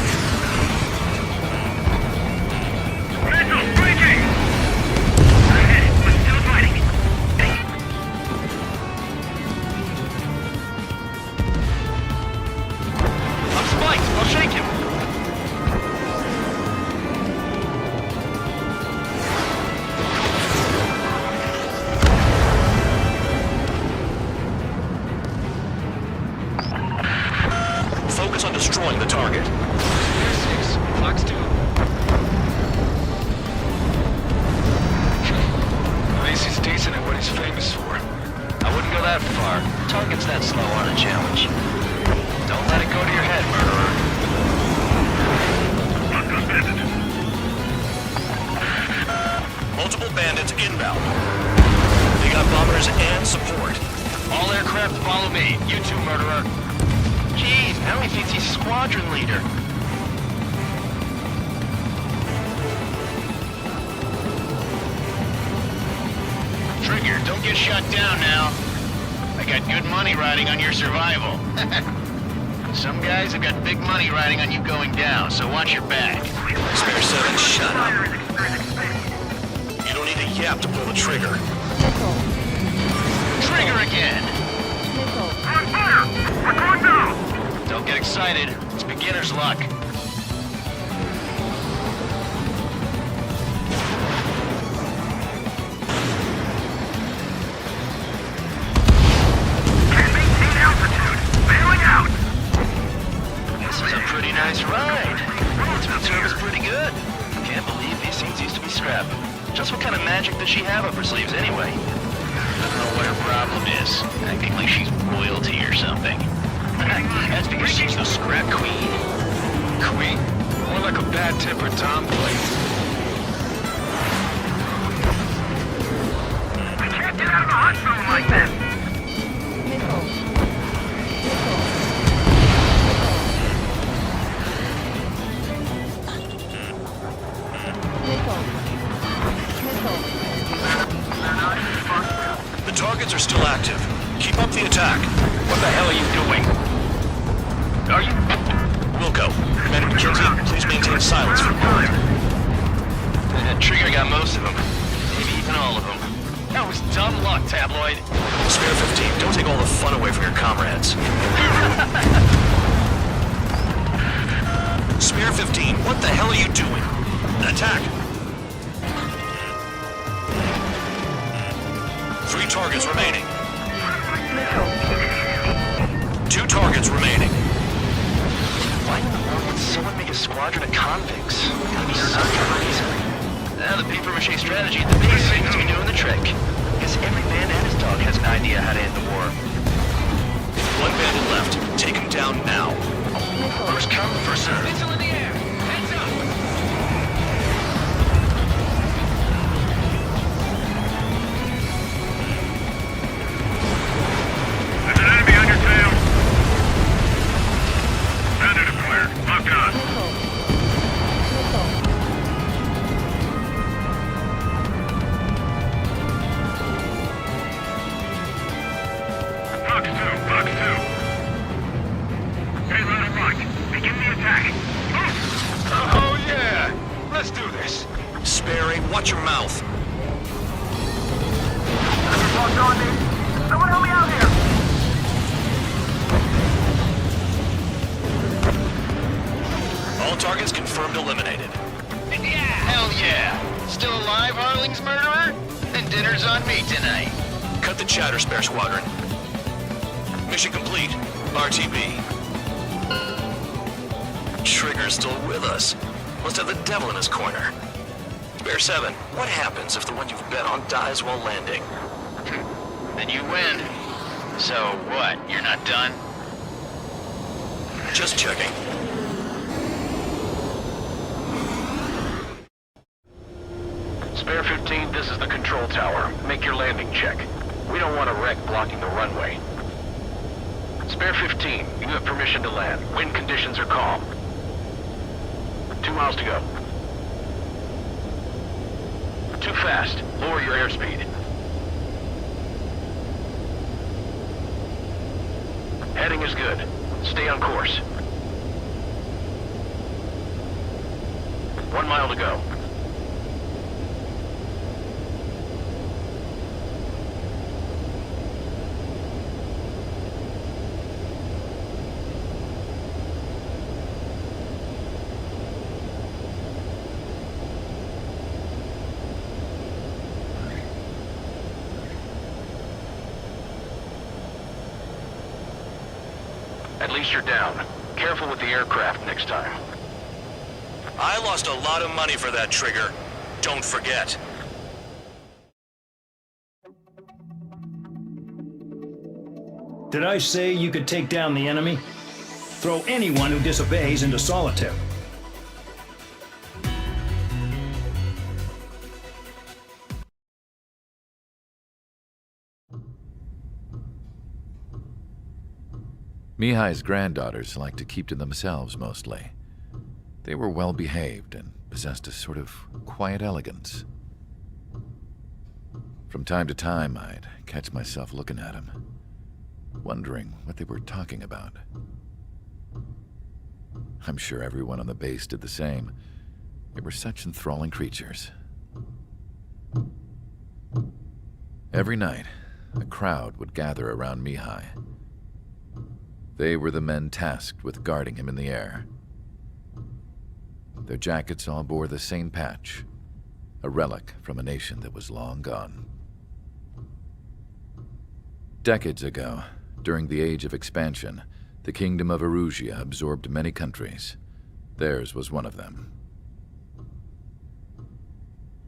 Missile breaking. Ahead, but still fighting. I'm spiked. I'll shake him. Focus on destroying the target. 6. Fox 2. At least he's decent at what he's famous for. I wouldn't go that far. Targets that slow aren't a challenge. Don't let it go to your head, murderer. Locked on bandit. Multiple bandits inbound. They got bombers and support. All aircraft follow me. You too, murderer. Jeez, now he thinks he's squadron leader. Trigger, don't get shut down now. I got good money riding on your survival. Some guys have got big money riding on you going down, so watch your back. Spare 7, shut up. You don't need a yap to pull the trigger. Trigger again! On fire! We're going down! Don't get excited. It's beginner's luck. Can't maintain altitude! Bailing out! This is a pretty nice ride. Ultimate service pretty good. Can't believe these things used to be scrap. Just what kind of magic does she have up her sleeves anyway? I don't know what her problem is. Acting like she's royalty or something. That's because she's the scrap queen. Queen? More like a bad-tempered tomboy. We can't get out of the hot zone like this! The targets are still active. Keep up the attack. What the hell are you doing? Are you... Wilco, Commander McKenzie, please maintain silence for a moment. Trigger got most of them. Maybe even all of them. That was dumb luck, Tabloid. Spare 15, don't take all the fun away from your comrades. Spare 15, what the hell are you doing? Attack! 3 targets remaining. 2 targets remaining. Why in the world would someone make a squadron of convicts? Gotta be some reason. The paper-mache strategy at the base seems to be doing the trick. Guess every man and his dog has an idea how to end the war. 1 bandit left. Take him down now. First come, first serve. Missile in the air. Heads up. There's an enemy on your tail! Bandit acquired. Locked on. Fox 2, Fox 2. Hey, Ronald Rock, begin the attack. Oh, yeah! Let's do this. Sperry, watch your mouth. Underboss on me. Someone help me out here. All targets confirmed eliminated. Hell yeah! Still alive, Harling's murderer? Then dinner's on me tonight. Cut the chatter, Spare Squadron. Mission complete. RTB. Trigger's still with us. Must have the devil in his corner. Spare 7, what happens if the one you've bet on dies while landing? Then you win. So what, you're not done? Just checking. Spare 15, this is the control tower. Make your landing check. We don't want a wreck blocking the runway. Spare 15, you have permission to land. Wind conditions are calm. 2 miles to go. Too fast. Lower your airspeed. Heading is good. Stay on course. 1 mile to go. At least you're down. Careful with the aircraft next time. I lost a lot of money for that trigger. Don't forget. Did I say you could take down the enemy? Throw anyone who disobeys into solitary. Mihai's granddaughters liked to keep to themselves mostly. They were well behaved and possessed a sort of quiet elegance. From time to time, I'd catch myself looking at them, wondering what they were talking about. I'm sure everyone on the base did the same. They were such enthralling creatures. Every night, a crowd would gather around Mihai. They were the men tasked with guarding him in the air. Their jackets all bore the same patch, a relic from a nation that was long gone. Decades ago, during the Age of Expansion, the Kingdom of Erusia absorbed many countries. Theirs was one of them.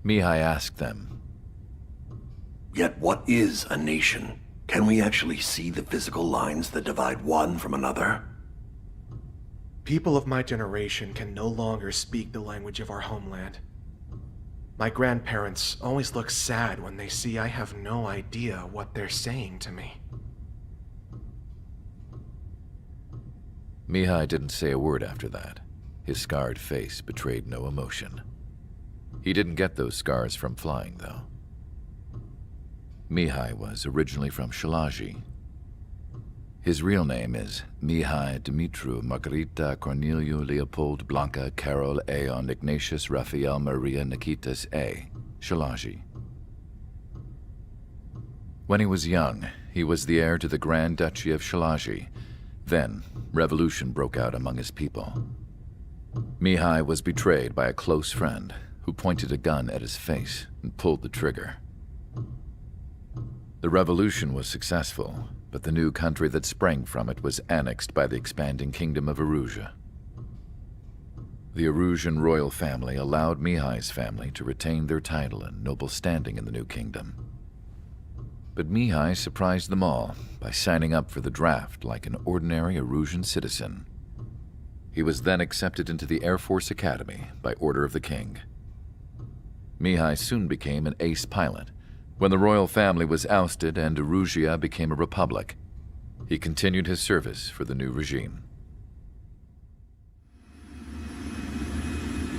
Mihai asked them, "Yet what is a nation? Can we actually see the physical lines that divide one from another?" People of my generation can no longer speak the language of our homeland. My grandparents always look sad when they see I have no idea what they're saying to me. Mihai didn't say a word after that. His scarred face betrayed no emotion. He didn't get those scars from flying, though. Mihai was originally from Shalaji. His real name is Mihai Dumitru Margarita Corneliu Leopold Blanca Carol Aeon Ignatius Raphael Maria Nikitas A. Shalaji. When he was young, he was the heir to the Grand Duchy of Shalaji. Then, revolution broke out among his people. Mihai was betrayed by a close friend who pointed a gun at his face and pulled the trigger. The revolution was successful, but the new country that sprang from it was annexed by the expanding Kingdom of Erusia. The Erusian royal family allowed Mihai's family to retain their title and noble standing in the new kingdom. But Mihai surprised them all by signing up for the draft like an ordinary Erusian citizen. He was then accepted into the Air Force Academy by order of the king. Mihai soon became an ace pilot. When the royal family was ousted and Erusia became a republic, he continued his service for the new regime.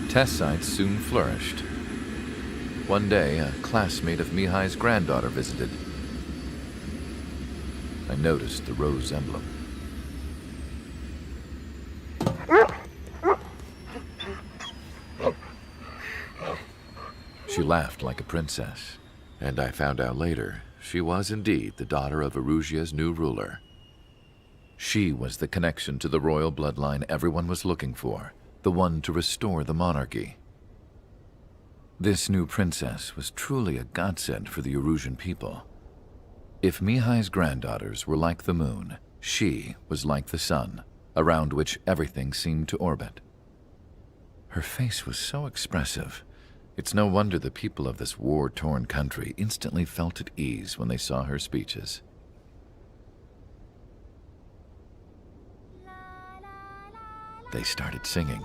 Test sites soon flourished. One day, a classmate of Mihai's granddaughter visited. I noticed the rose emblem. She laughed like a princess. And I found out later, she was indeed the daughter of Erusia's new ruler. She was the connection to the royal bloodline everyone was looking for, the one to restore the monarchy. This new princess was truly a godsend for the Erusian people. If Mihai's granddaughters were like the moon, she was like the sun, around which everything seemed to orbit. Her face was so expressive. It's no wonder the people of this war-torn country instantly felt at ease when they saw her speeches. They started singing.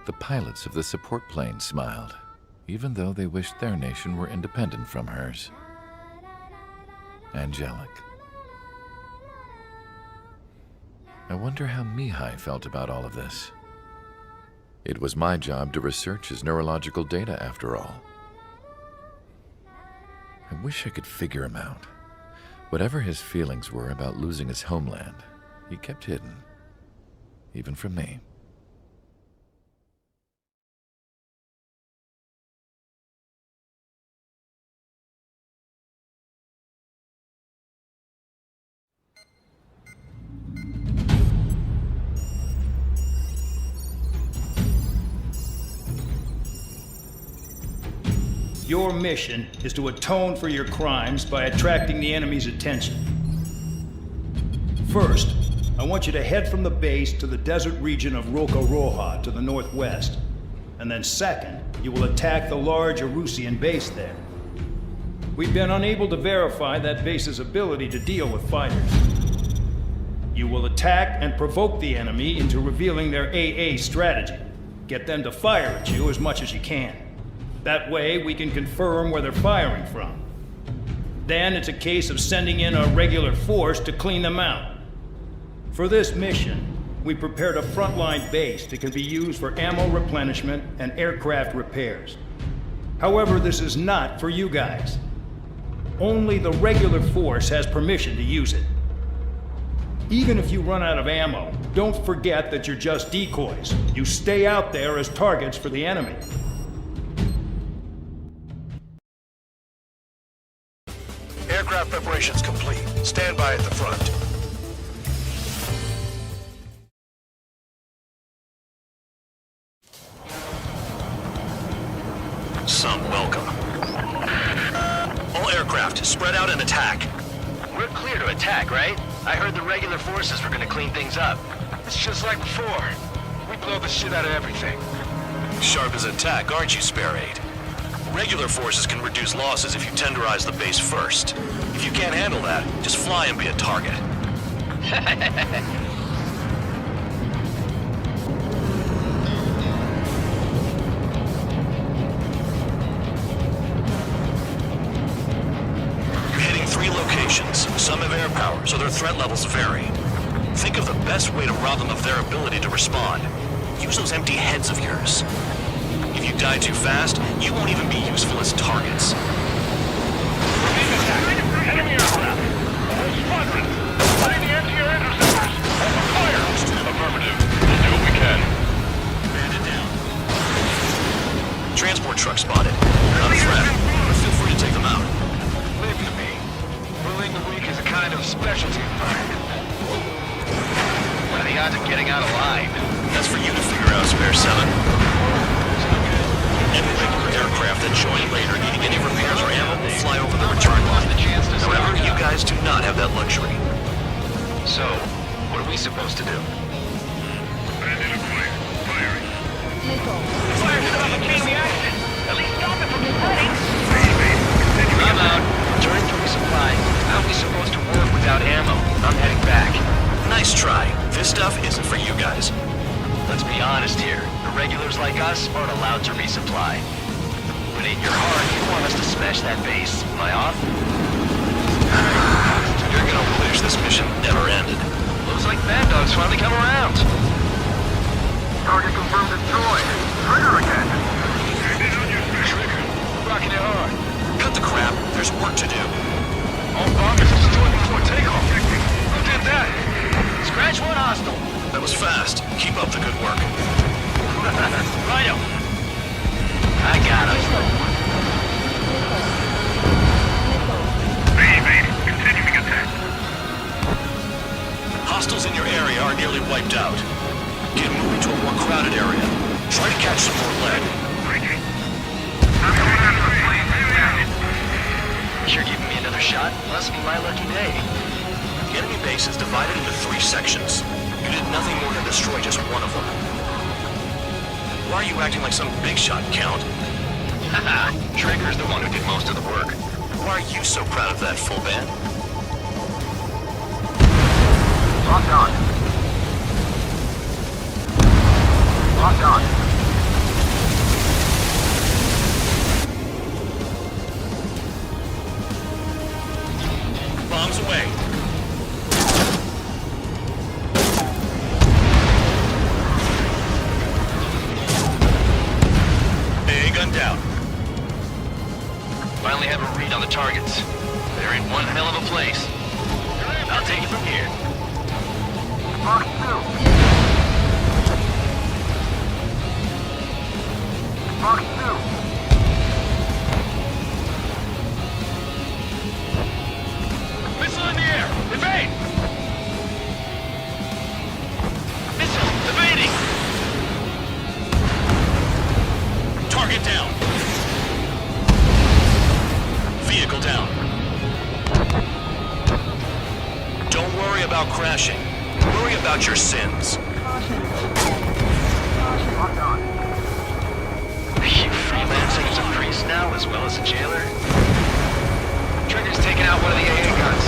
The pilots of the support plane smiled, even though they wished their nation were independent from hers. Angelic. I wonder how Mihai felt about all of this. It was my job to research his neurological data, after all. I wish I could figure him out. Whatever his feelings were about losing his homeland, he kept hidden, even from me. Your mission is to atone for your crimes by attracting the enemy's attention. First, I want you to head from the base to the desert region of Roca Roja to the northwest. And then second, you will attack the large Erusian base there. We've been unable to verify that base's ability to deal with fighters. You will attack and provoke the enemy into revealing their AA strategy. Get them to fire at you as much as you can. That way, we can confirm where they're firing from. Then it's a case of sending in a regular force to clean them out. For this mission, we prepared a frontline base that can be used for ammo replenishment and aircraft repairs. However, this is not for you guys. Only the regular force has permission to use it. Even if you run out of ammo, don't forget that you're just decoys. You stay out there as targets for the enemy. Aircraft preparations complete. Stand by at the front. Some welcome. All aircraft, spread out and attack. We're clear to attack, right? I heard the regular forces were gonna clean things up. It's just like before. We blow the shit out of everything. Sharp as a tack, aren't you, Spare 8? Regular forces can reduce losses if you tenderize the base first. If you can't handle that, just fly and be a target. You're hitting 3 locations. Some have air power, so their threat levels vary. Think of the best way to rob them of their ability to respond. Use those empty heads of yours. If you die too fast, you won't even be useful as targets. Enemy aircraft! Whole squadron! Letting the anti-air interceptors! Open fire! Affirmative. We'll do what we can. Bandit down. Transport truck spotted. They're not a threat, but feel free to take them out. Leave it to me. Bullying the weak is a kind of specialty of mine. What are the odds of getting out alive? That's for you to figure out, Spare 7. Any regular aircraft that join later needing any repairs or ammo will fly over the return line. However, you guys do not have that luxury. So, what are we supposed to do? Bandit acquired. Firing. Fire set off a chain reaction. At least stop it from spreading. I'm out. Returning to resupply. How are we supposed to work without ammo? I'm heading back. Nice try. This stuff isn't for you guys. Let's be honest here. The regulars like us aren't allowed to resupply. But in your heart, you want us to smash that base. Am I off? You're gonna wish this mission never ended. Looks like Bad Dog's finally come around. Target confirmed destroyed. Trigger again. Trigger. Rocking it hard. Cut the crap. There's work to do. All bombers destroyed before takeoff. Who did that? Scratch one hostile. That was fast. Keep up the good work. Righto. I got him. Continuing attack. Hostiles in your area are nearly wiped out. Get moving to a more crowded area. Try to catch some more lead. You're giving me another shot? Must be my lucky day. The enemy base is divided into 3 sections. You did nothing more than destroy just one of them. Why are you acting like some big shot, Count? Haha, Trigger's the one who did most of the work. Why are you so proud of that, full band? Locked on. Locked on. Bombs away. AA gun down. Finally have a read on the targets. They're in one hell of a place. I'll take it from here. Mark 2. Mark 2. Missile in the air! Evade! Missile! Evading! Target down. Vehicle down. Don't worry about crashing. Worry about your sins. Locked on. Are you freelancing as a priest now, as well as a jailer? Trigger's taking out one of the AA guns.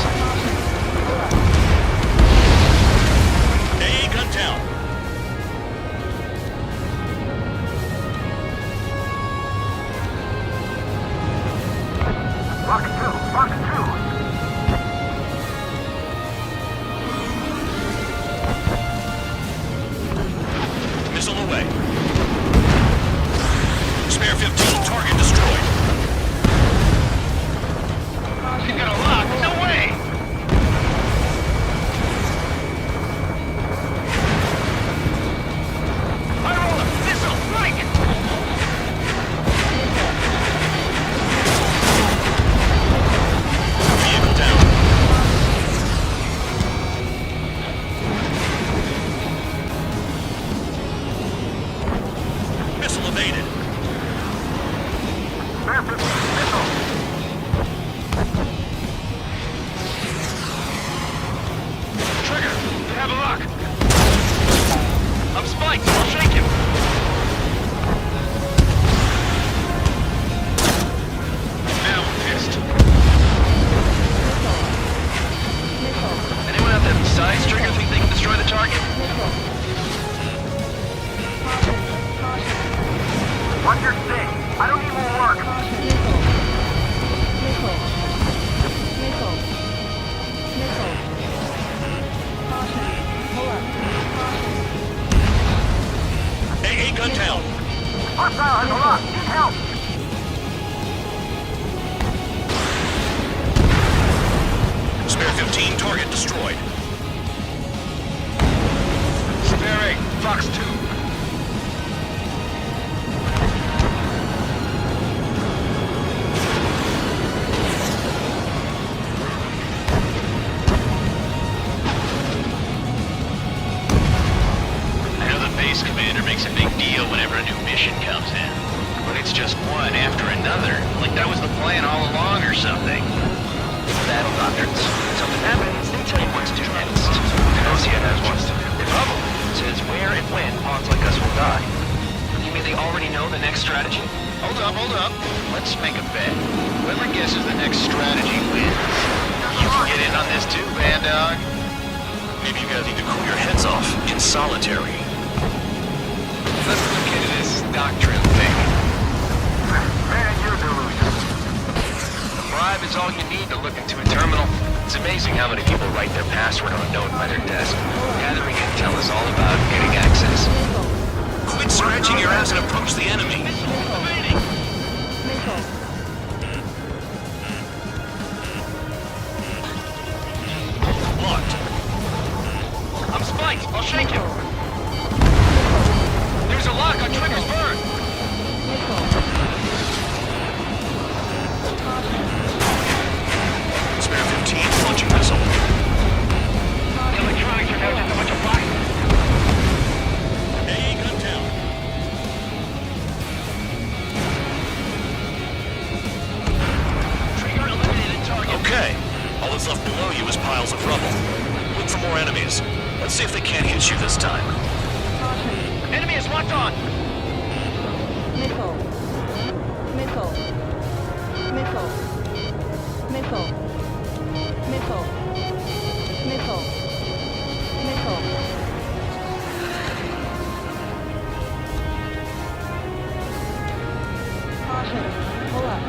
AA gun down. Mark 2. Mark 2. have a look! I'm spiked, so I'll shake him! Now I'm pissed. Anyone out there besides Trigger think they can destroy the target? What's your thing? I don't need more work. AA Guntown. Hostile has a lock. Need help. Spare 15, target destroyed. Spare 8, Fox 2. I know the base commander makes a big deal whenever a new mission comes in. But it's just one after another. Like that was the plan all along or something. Battle doctrines. When something happens, they tell you what to do next. OCN has wants to do. The problem says where and when pawns like us will die. You mean they already know the next strategy? Hold up. Let's make a bet. Whoever guesses the next strategy wins. You can get in on this too, Band Dog. Maybe you guys need to cool your heads off in solitary. Let's look into this doctrine thing. Man, you're delusional. A bribe is all you need to look into a terminal. It's amazing how many people write their password unknown by their desk. Gathering intel is all about getting access. Quit scratching your ass and approach the enemy. Locked. I'm spiked. I'll shake him. There's a lock on Trigger's bird. Spare 15, launching missile. The electronics are now just a bunch of fire. AA Guntown. Trigger eliminated target. Okay. All that's left below you is piles of rubble. Look for more enemies. Let's see if they can't hit you this time. Enemy is locked on. Missile. Caution. Pull up.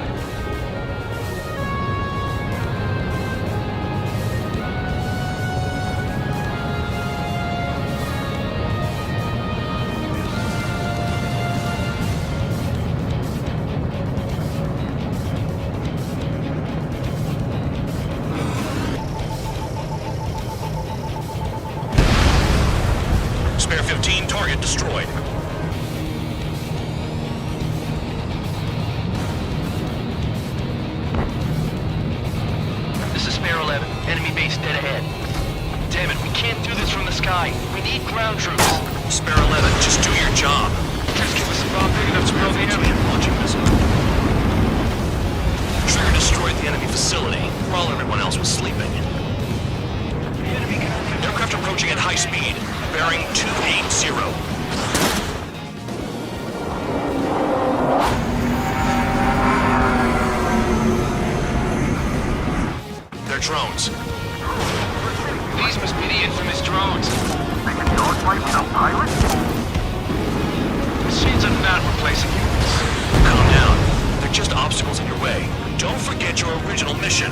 Spare 15, target destroyed. This is Spare 11. Enemy base dead ahead. Damn it, we can't do this from the sky. We need ground troops. Spare 11, just do your job. Just give us a bomb big enough to blow the enemy. Launching missile. Trigger destroyed the enemy facility while everyone else was sleeping. Aircraft approaching at high speed, bearing 280. They're drones. These must be the infamous drones. They can dogfight without pilots? Machines are not replacing humans. Calm down. They're just obstacles in your way. Don't forget your original mission.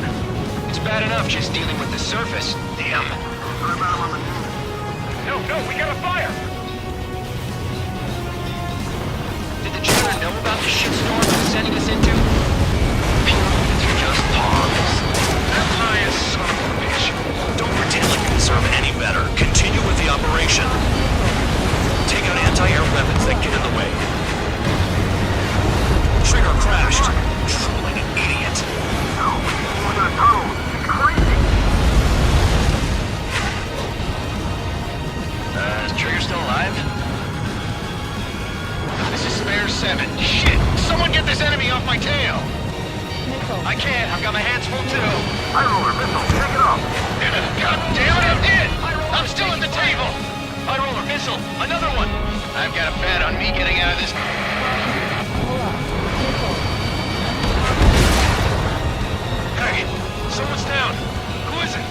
It's bad enough just dealing with the surface. Damn. No, we got a fire! Did the Jupiter know about the shitstorm they're sending us into? Humans are just pawns. That lion son of a bitch. Don't pretend like you deserve any better. Continue with the operation. Take out anti-air weapons that get in the way. Trigger crashed. Trolling an idiot. No, we're in a tunnel. It's crazy. Is Trigger still alive? This is Spare 7. Shit! Someone get this enemy off my tail! I can't. I've got my hands full too. High roller missile. Take it off. God damn it, I did! I'm still at the table! High roller, missile, another one! I've got a bet on me getting out of this. Hey, someone's down. Who is it?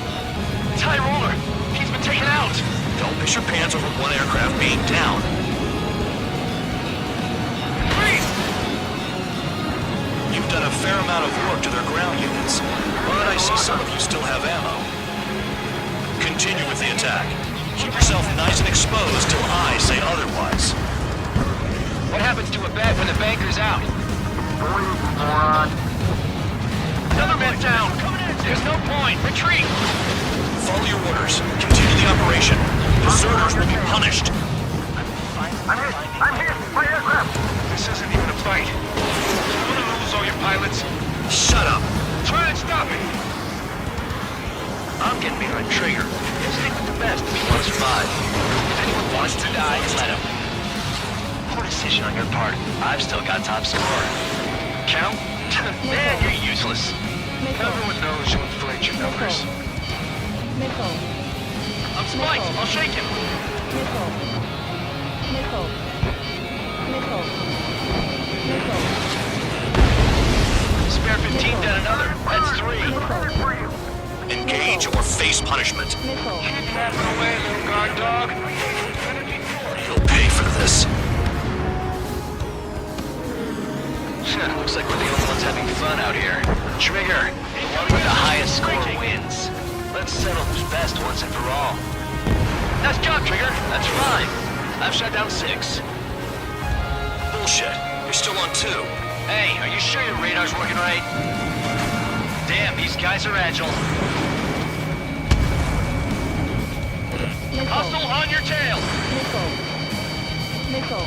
It's High Roller. He's been taken out. Don't piss your pants over one aircraft being down. Freeze! You've done a fair amount of work to their ground units, but I see some of you still have ammo. Continue with the attack. Keep yourself nice and exposed till I say otherwise. What happens to a bet when the banker's out? Another man down! There's no point! Retreat! Follow your orders. Continue the operation. Deserters will be punished. I'm hit! My aircraft! This isn't even a fight. You wanna lose all your pilots? Shut up! Try and stop me! I'm getting behind Trigger. Stick with the best if you want to survive. If anyone wants to die, let him. Poor decision on your part. I've still got top score. Count? Man, you're useless. Everyone knows you inflate your numbers. Nickel. I'm spiked. I'll shake him. Nickel. Nickel. Nickel. Nickel. Spare 15 down another. That's 3. Engage or face punishment. Keep napping away, little guard dog. You'll pay for this. Looks like we're the only ones having fun out here. Trigger, the one with the highest score wins. Let's settle who's best once and for all. Nice job, Trigger. That's fine. I've shot down 6. Bullshit. You're still on 2. Hey, are you sure your radar's working right? Damn, these guys are agile. Hostile on your tail! Nickel. Nickel.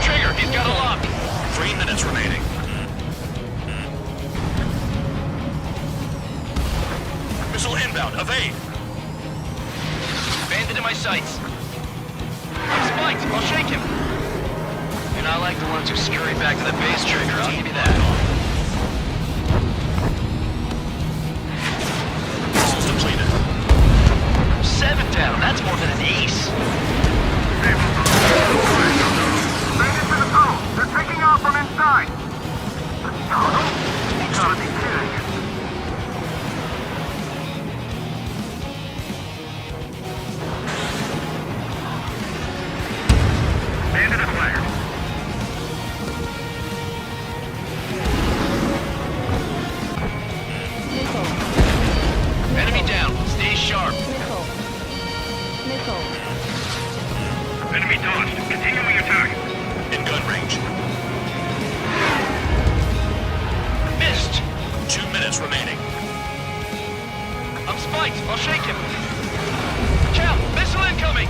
Trigger, he's got a lock. 3 minutes remaining. Missile inbound. Evade. Bandit in my sights. I'm spiked. I'll shake him. You're not like the ones who scurry back to the base, Trigger. I'll give you that. Missiles depleted. 7 down. That's more than an ace. Bandits in the tunnel! They're taking off from inside! The tunnel? You gotta be kidding. Bandit acquired. Nickel. Enemy down. Stay sharp. Nickel. Nickel. Enemy dodged. Continuing attack. In gun range. Missed. 2 minutes remaining. I'm spiked. I'll shake him. Count. Missile incoming.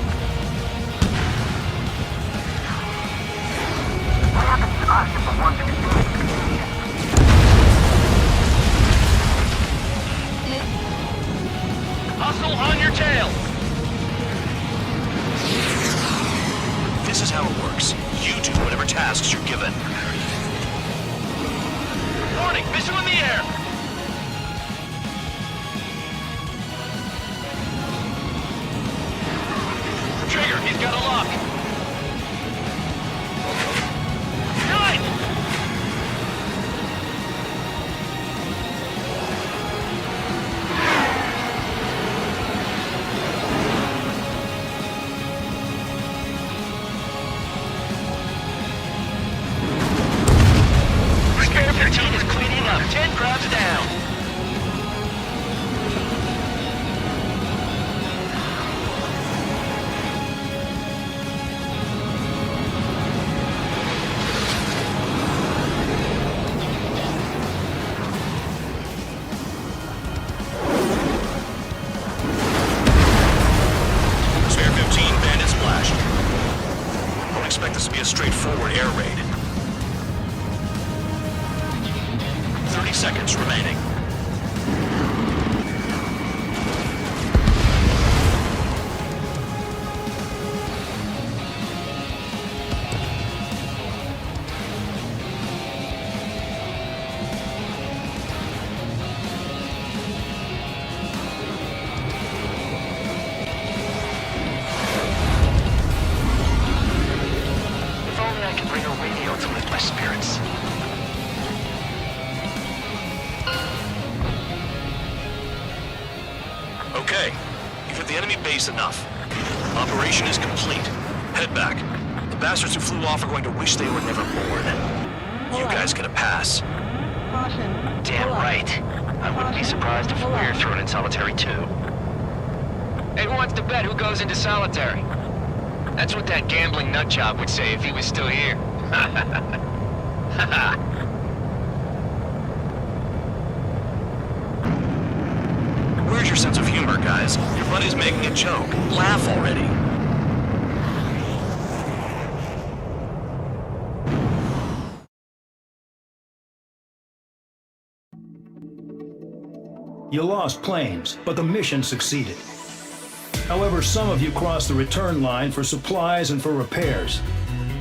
What happens to us if the ones who can do it? Hostile on your tail. This is how it works. You do whatever tasks you're given. Warning. Missile in the air. Trigger, he's got a lock. Nine! Spare 15 is cleaning up. 10 crowds down. Spare 15, bandit splashed. Don't expect this to be a straightforward air raid. 30 seconds remaining. enemy base enough. Operation is complete. Head back. The bastards who flew off are going to wish they were never born. You guys get a pass. Caution. Damn right. I wouldn't be surprised if we're thrown in solitary too. Hey, who wants to bet who goes into solitary? That's what that gambling nutjob would say if he was still here. Where's your sense of humor, guys? Your buddy's making a joke. Laugh already. You lost planes, but the mission succeeded. However, some of you crossed the return line for supplies and for repairs.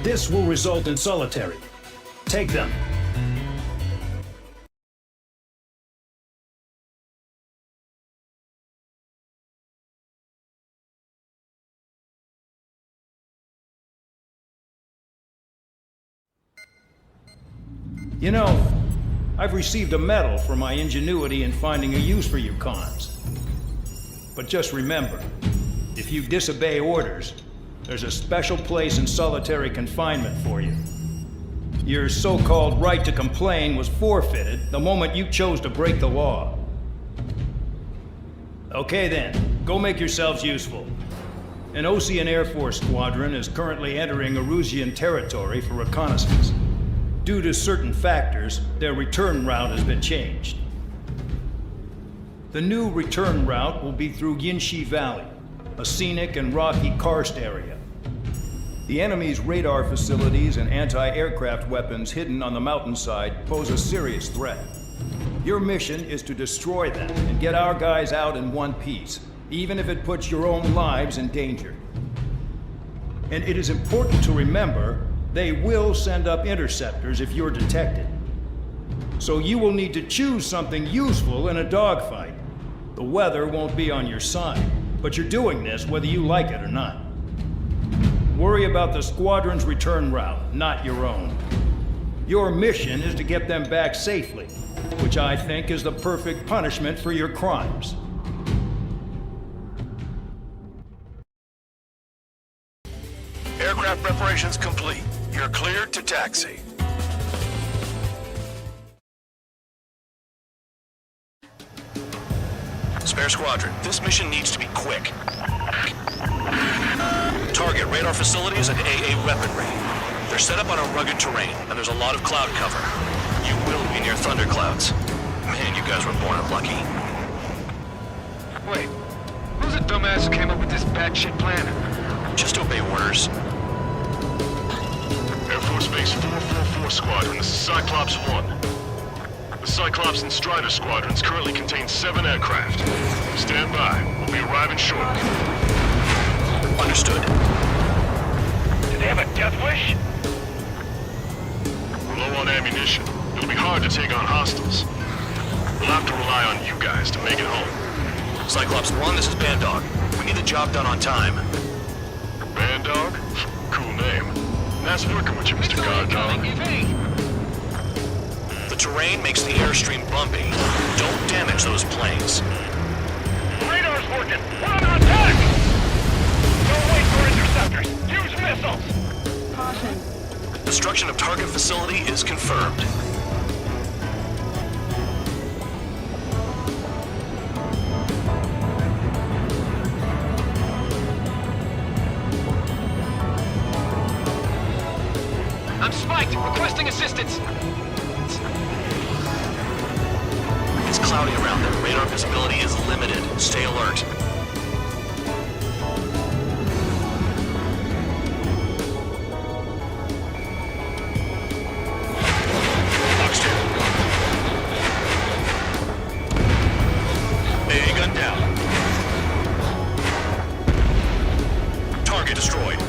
This will result in solitary. Take them. You know, I've received a medal for my ingenuity in finding a use for you cons. But just remember, if you disobey orders, there's a special place in solitary confinement for you. Your so-called right to complain was forfeited the moment you chose to break the law. Okay then, go make yourselves useful. An Osean Air Force squadron is currently entering Erusian territory for reconnaissance. Due to certain factors, their return route has been changed. The new return route will be through Yinshi Valley, a scenic and rocky karst area. The enemy's radar facilities and anti-aircraft weapons hidden on the mountainside pose a serious threat. Your mission is to destroy them and get our guys out in one piece, even if it puts your own lives in danger. And it is important to remember they will send up interceptors if you're detected. So you will need to choose something useful in a dogfight. The weather won't be on your side, but you're doing this whether you like it or not. Worry about the squadron's return route, not your own. Your mission is to get them back safely, which I think is the perfect punishment for your crimes. Aircraft preparations complete. You're cleared to taxi. Spare squadron, this mission needs to be quick. Target radar facilities and AA weaponry. They're set up on a rugged terrain, and there's a lot of cloud cover. You will be near thunderclouds. Man, you guys were born unlucky. Wait, who's the dumbass who came up with this batshit plan? Just obey orders. Air Force Base 444 Squadron, this is Cyclops 1. The Cyclops and Strider squadrons currently contain 7 aircraft. Stand by. We'll be arriving shortly. Understood. Do they have a death wish? We're low on ammunition. It'll be hard to take on hostiles. We'll have to rely on you guys to make it home. Cyclops 1, this is Bandog. We need the job done on time. Bandog? Cool name. Nice working with you, Mr. Guard. The terrain makes the airstream bumpy. Don't damage those planes. Radar's working! We're under attack! Don't wait for interceptors! Use missiles! Caution. Destruction of target facility is confirmed. I'm spiked! Requesting assistance! It's cloudy around them. Radar visibility is limited. Stay alert. Box 2. AA gun down. Target destroyed.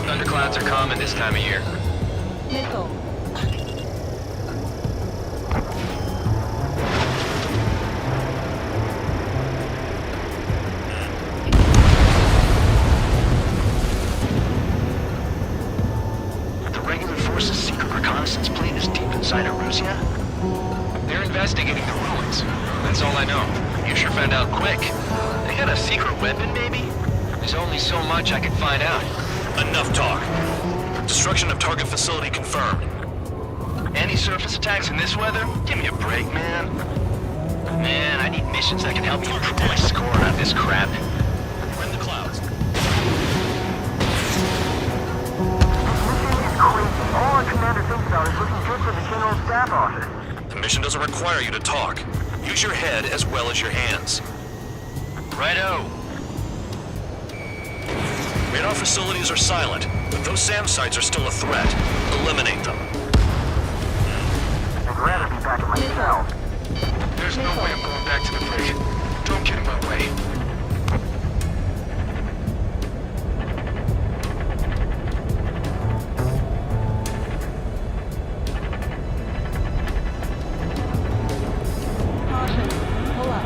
Thunderclouds are common this time of year. Missile. The regular force's secret reconnaissance plane is deep inside Erusia? They're investigating the ruins. out quick. They got a secret weapon, maybe? There's only so much I can find out. Enough talk. Destruction of target facility confirmed. Any surface attacks in this weather? Give me a break, man. Man, I need missions that can help me improve my score on this crap. We're in the clouds. All our commander thinks about is looking good for the general staff office. The mission doesn't require you to talk. Use your head as well as your hands. Righto. Radar facilities are silent, but those SAM sites are still a threat. Eliminate them. I'd rather be back in my cell. There's no way I'm going back to the brig. Don't get in my way. Caution. Pull up.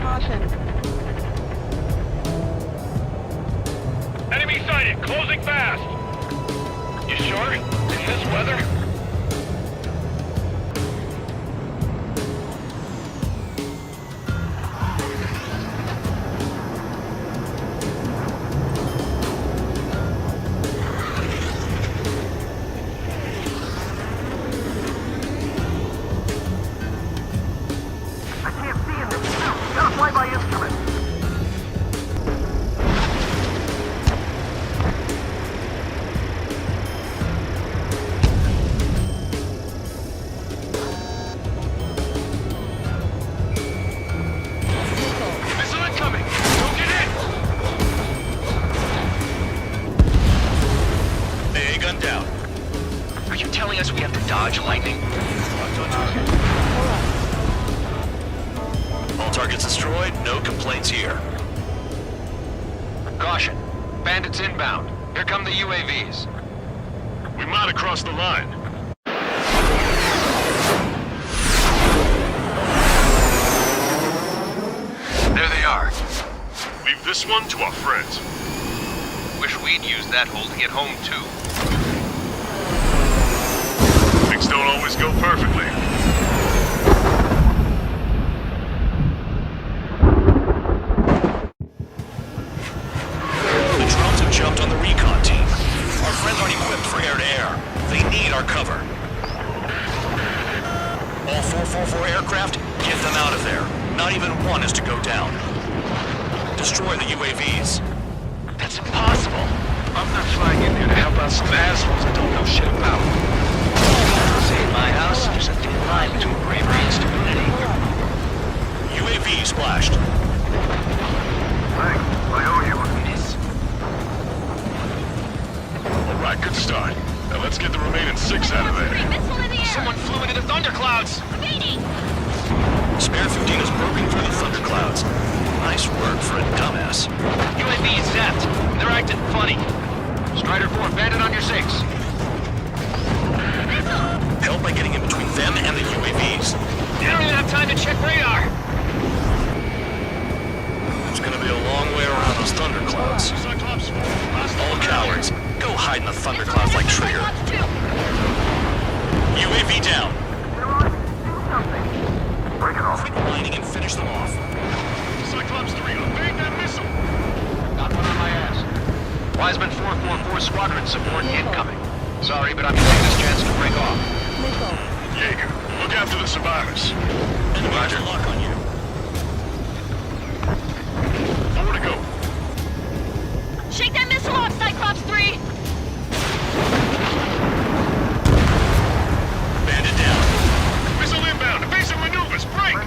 Caution. Enemy sighted! Closing fast! You sure? In this weather? I can't see in this film. Gotta fly by instrument. Missile incoming! Don't get in! AA gun down. Are you telling us we have to dodge lightning? All targets destroyed, no complaints here. Caution. Bandits inbound. Here come the UAVs. We might have crossed the line. There they are. Leave this one to our friends. Wish we'd used that hole to get home, too. Things don't always go perfectly. The drones have jumped on the recon team. Our friends aren't equipped for air-to-air. They need our cover. All 444 aircraft, get them out of there. Not even one is to go down. Destroy the UAVs. That's impossible. I'm not flying in there to help out some assholes that don't know shit about it. Say in my house, there's a thin line between bravery and stupidity. UAV splashed. Thanks. I owe you. Miss. All right, good start. Now let's get the remaining 6 out of there. Someone flew into the thunderclouds. Spare 15 is broken through the thunderclouds. Nice work for a dumbass. UAV is zapped. They're acting funny. Strider 4, bandit on your 6. Help by getting in between them and the UAVs. You don't even have time to check radar. It's gonna be a long way around those thunderclouds. All cowards, go hide in the thunderclouds like Trigger. UAV down. Break it off. Quit whining and finish them off. Cyclops 3, evade that missile! Got one on my ass. Wiseman 444 squadron support incoming. Sorry, but I'm using this chance to break off. Missile. Jaeger, look after the survivors. Enemy has a lock on you. 4 to go. Shake that missile off, Cyclops 3! Bandit down. Missile inbound, evasive maneuvers, break!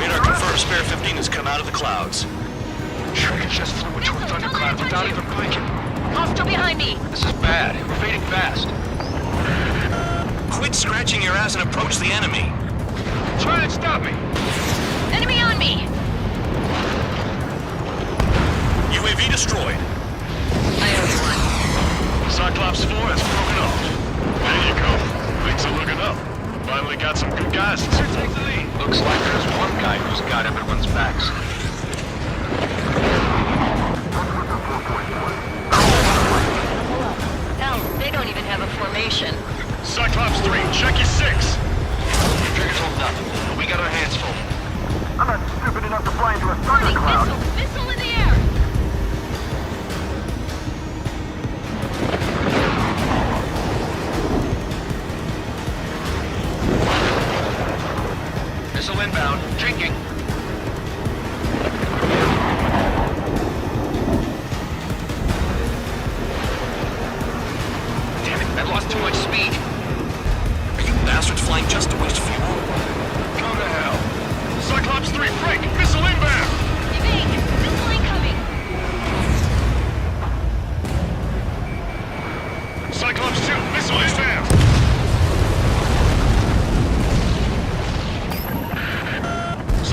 Radar confirms Spare 15 has come out of the clouds. Trigger just flew into a thundercloud without even blinking. Hostile behind me! This is bad. We're fading fast. Quit scratching your ass and approach the enemy. Try and stop me. Enemy on me! UAV destroyed. I owe you one. Cyclops 4 has broken off. There you go. Things are looking up. Finally got some good guys to take the lead. Looks like there's one guy who's got everyone's backs. Hell, they don't even have a formation. Cyclops 3, check your 6. Trigger's holding up, but we got our hands full.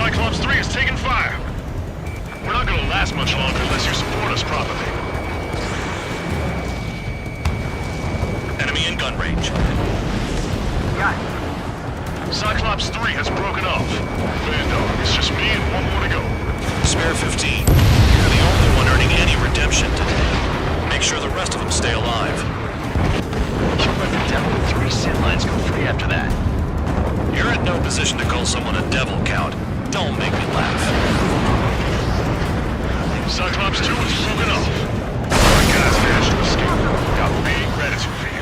Cyclops 3 is taking fire. We're not gonna last much longer unless you support us properly. Enemy in gun range. Cyclops 3 has broken off. Vandog, it's just me and one more to go. Spare 15. You're the only one earning any redemption today. Make sure the rest of them stay alive. You let the devil with 3 sin lines go free after that. You're in no position to call someone a devil, Count. Don't make me laugh. Cyclops 2 is broken off. Our guys managed to escape. Got big gratitude for you.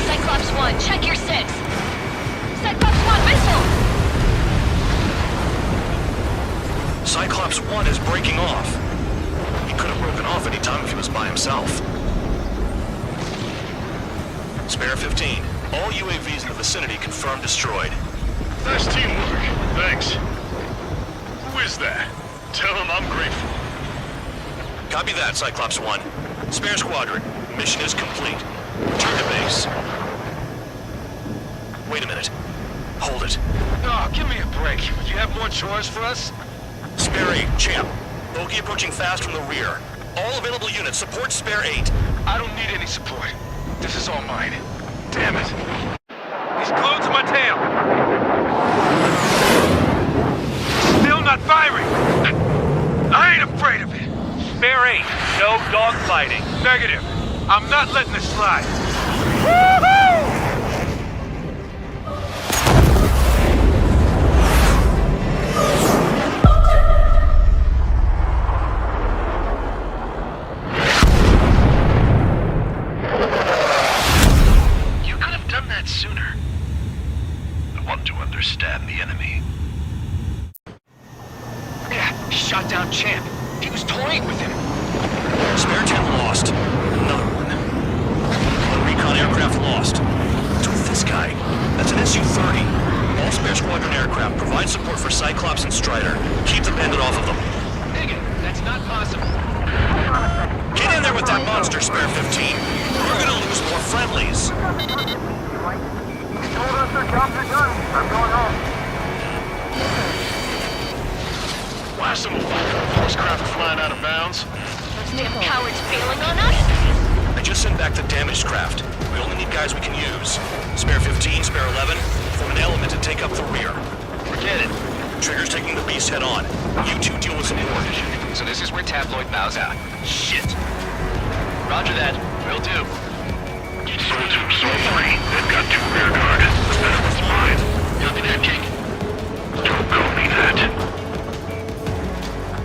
Cyclops 1, check your 6. Cyclops 1, missile! Cyclops 1 is breaking off. He could have broken off any time if he was by himself. Spare 15. All UAVs in the vicinity confirmed destroyed. Nice teamwork. Thanks. Who is that? Tell him I'm grateful. Copy that, Cyclops 1. Spare squadron. Mission is complete. Return to base. Wait a minute. Hold it. Oh, give me a break. Do you have more chores for us? Spare 8, Champ. Bogey approaching fast from the rear. All available units support Spare 8. I don't need any support. This is all mine. Damn it. He's glued to my tail. Still not firing. I ain't afraid of it. Spare 8, no dogfighting. Negative. I'm not letting this slide. Woohoo! You could have done that sooner. I want to understand the enemy. Yeah, shot down Champ. He was toying with him. Spare 10 lost. Another one. One recon aircraft lost. What's with this guy? That's an Su-30. All Spare Squadron aircraft provide support for Cyclops and Strider. Keep the bandit off of them. Bigot, that's not possible. Get in there with that monster, Spare 15. We're gonna lose more friendlies. Blast them all. Force craft flying out of bounds. Those damn cowards bailing on us? I just sent back the damaged craft. We only need guys we can use. Spare 15, Spare 11, form an element and take up the rear. Forget it. Trigger's taking the beast head on. You two deal with support. So this is where Tabloid bows out. Shit. Roger that. Will do. Soul 2, Soul 3. They've got 2 rear guard. What's better with mine? Copy that, King. Don't call me that.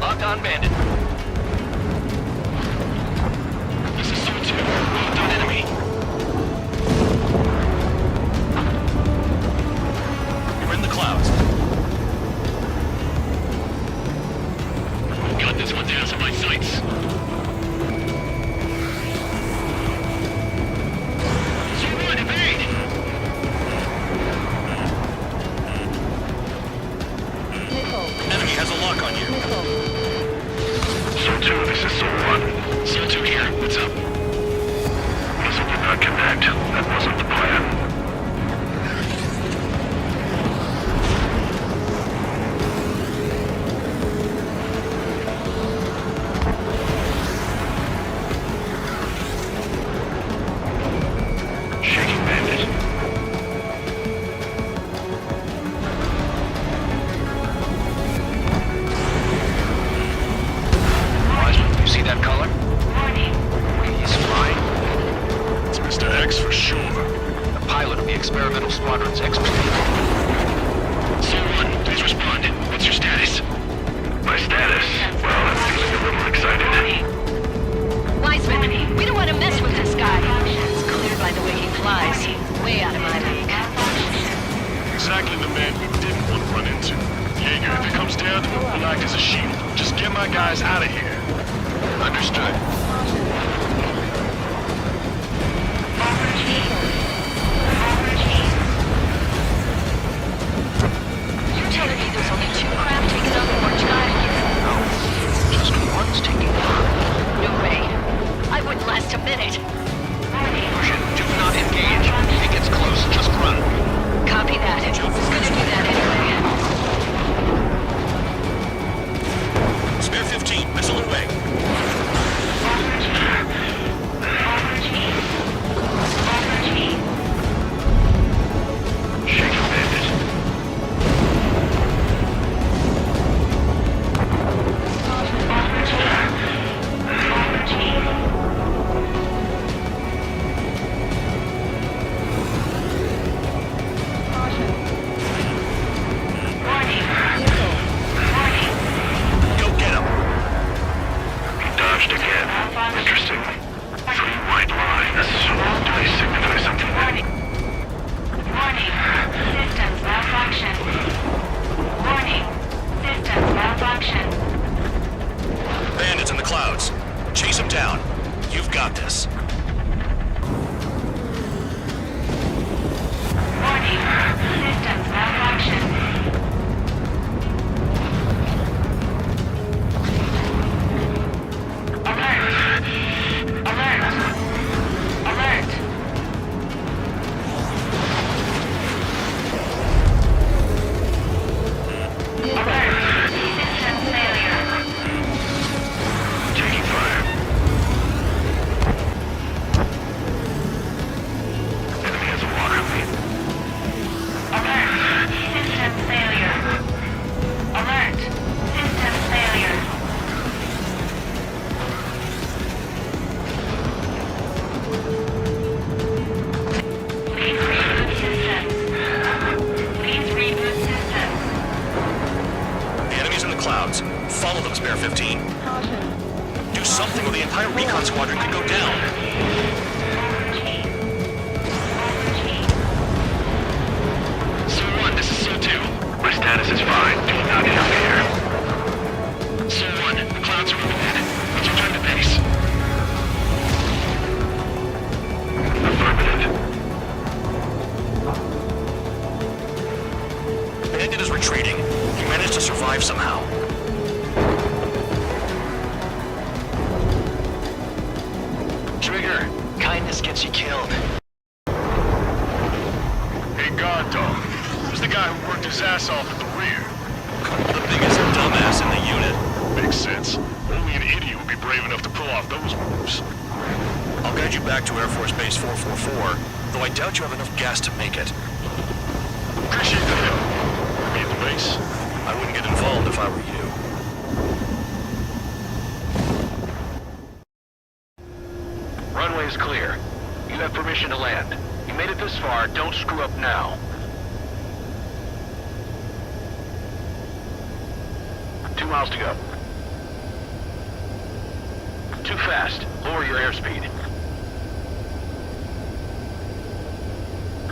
Locked on bandit. This is Soul 2. Locked on enemy. We're in the clouds. Got this one down to my sights. Enemy has a lock on you. Soul 2, this is Soul 1. Soul 2 here. What's up? Missile did not connect. That wasn't the plan. Shaking bandit. You see that color? He's flying. It's Mr. X for sure. The pilot of the experimental squadron's expert. Soul 1, please respond. What's your status? My status? Well, I'm feeling a little excited. Wiseman, we don't want to mess with this guy. It's clear by the way he flies. Way out of my league. Exactly the man we didn't want to run into. Jaeger, if it comes down to it, we'll act as a shield. Just get my guys out of here. Understood. You're telling me there's only 2 craft taking on the orange guy? No, just one's taking off. No way. I wouldn't last a minute. Persian, do not engage. If it gets close, just run. Copy that. I was gonna do that anyway. Bear 15. Caution. Do something or the entire recon squadron could go down. Su-1, this is Su-2. My status is fine. Do not interfere. Su-1, the clouds are moving in. Let's return to base. Affirmative. Bandit is retreating. He managed to survive somehow. Trigger, kindness gets you killed. Hey, guard dog. Who's the guy who worked his ass off at the rear? The biggest dumbass in the unit. Makes sense. Only an idiot would be brave enough to pull off those moves. I'll guide you back to Air Force Base 444, though I doubt you have enough gas to make it. Appreciate the help. Be at the base? I wouldn't get involved if I were you. Runway is clear. You have permission to land. You made it this far, don't screw up now. Two miles to go. Too fast. Lower your airspeed.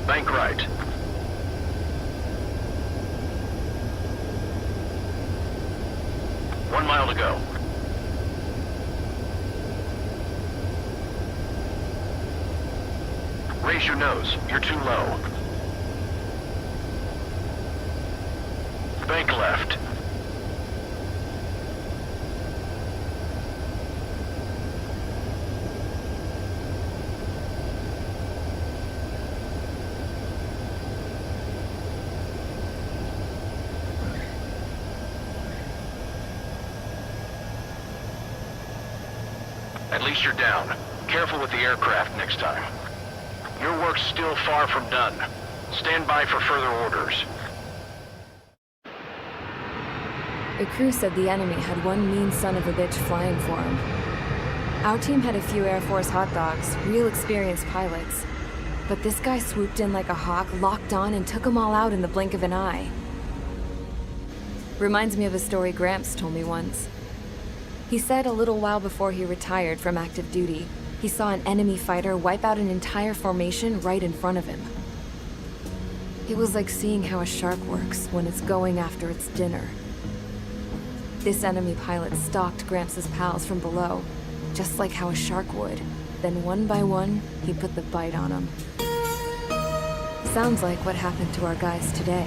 Bank right. One mile to go. Raise your nose. You're too low. Bank left. At least you're down. Careful with the aircraft next time. Your work's still far from done. Stand by for further orders. The crew said the enemy had one mean son of a bitch flying for him. Our team had a few Air Force hot dogs, real experienced pilots. But this guy swooped in like a hawk, locked on, and took them all out in the blink of an eye. Reminds me of a story Gramps told me once. He said a little while before he retired from active duty, he saw an enemy fighter wipe out an entire formation right in front of him. It was like seeing how a shark works when it's going after its dinner. This enemy pilot stalked Gramps' pals from below, just like how a shark would. Then one by one, he put the bite on them. Sounds like what happened to our guys today.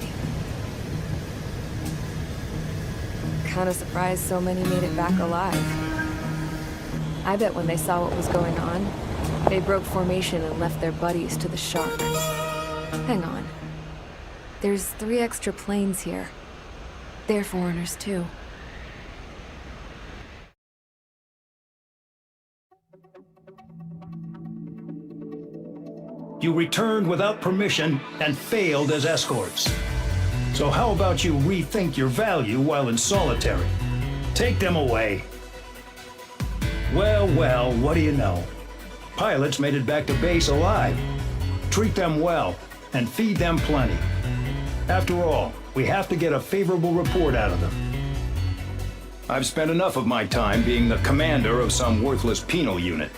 Kinda surprised so many made it back alive. I bet when they saw what was going on, they broke formation and left their buddies to the shark. Hang on. There's 3 extra planes here. They're foreigners too. You returned without permission and failed as escorts. So how about you rethink your value while in solitary? Take them away. Well, what do you know? Pilots made it back to base alive. Treat them well and feed them plenty. After all, we have to get a favorable report out of them. I've spent enough of my time being the commander of some worthless penal unit.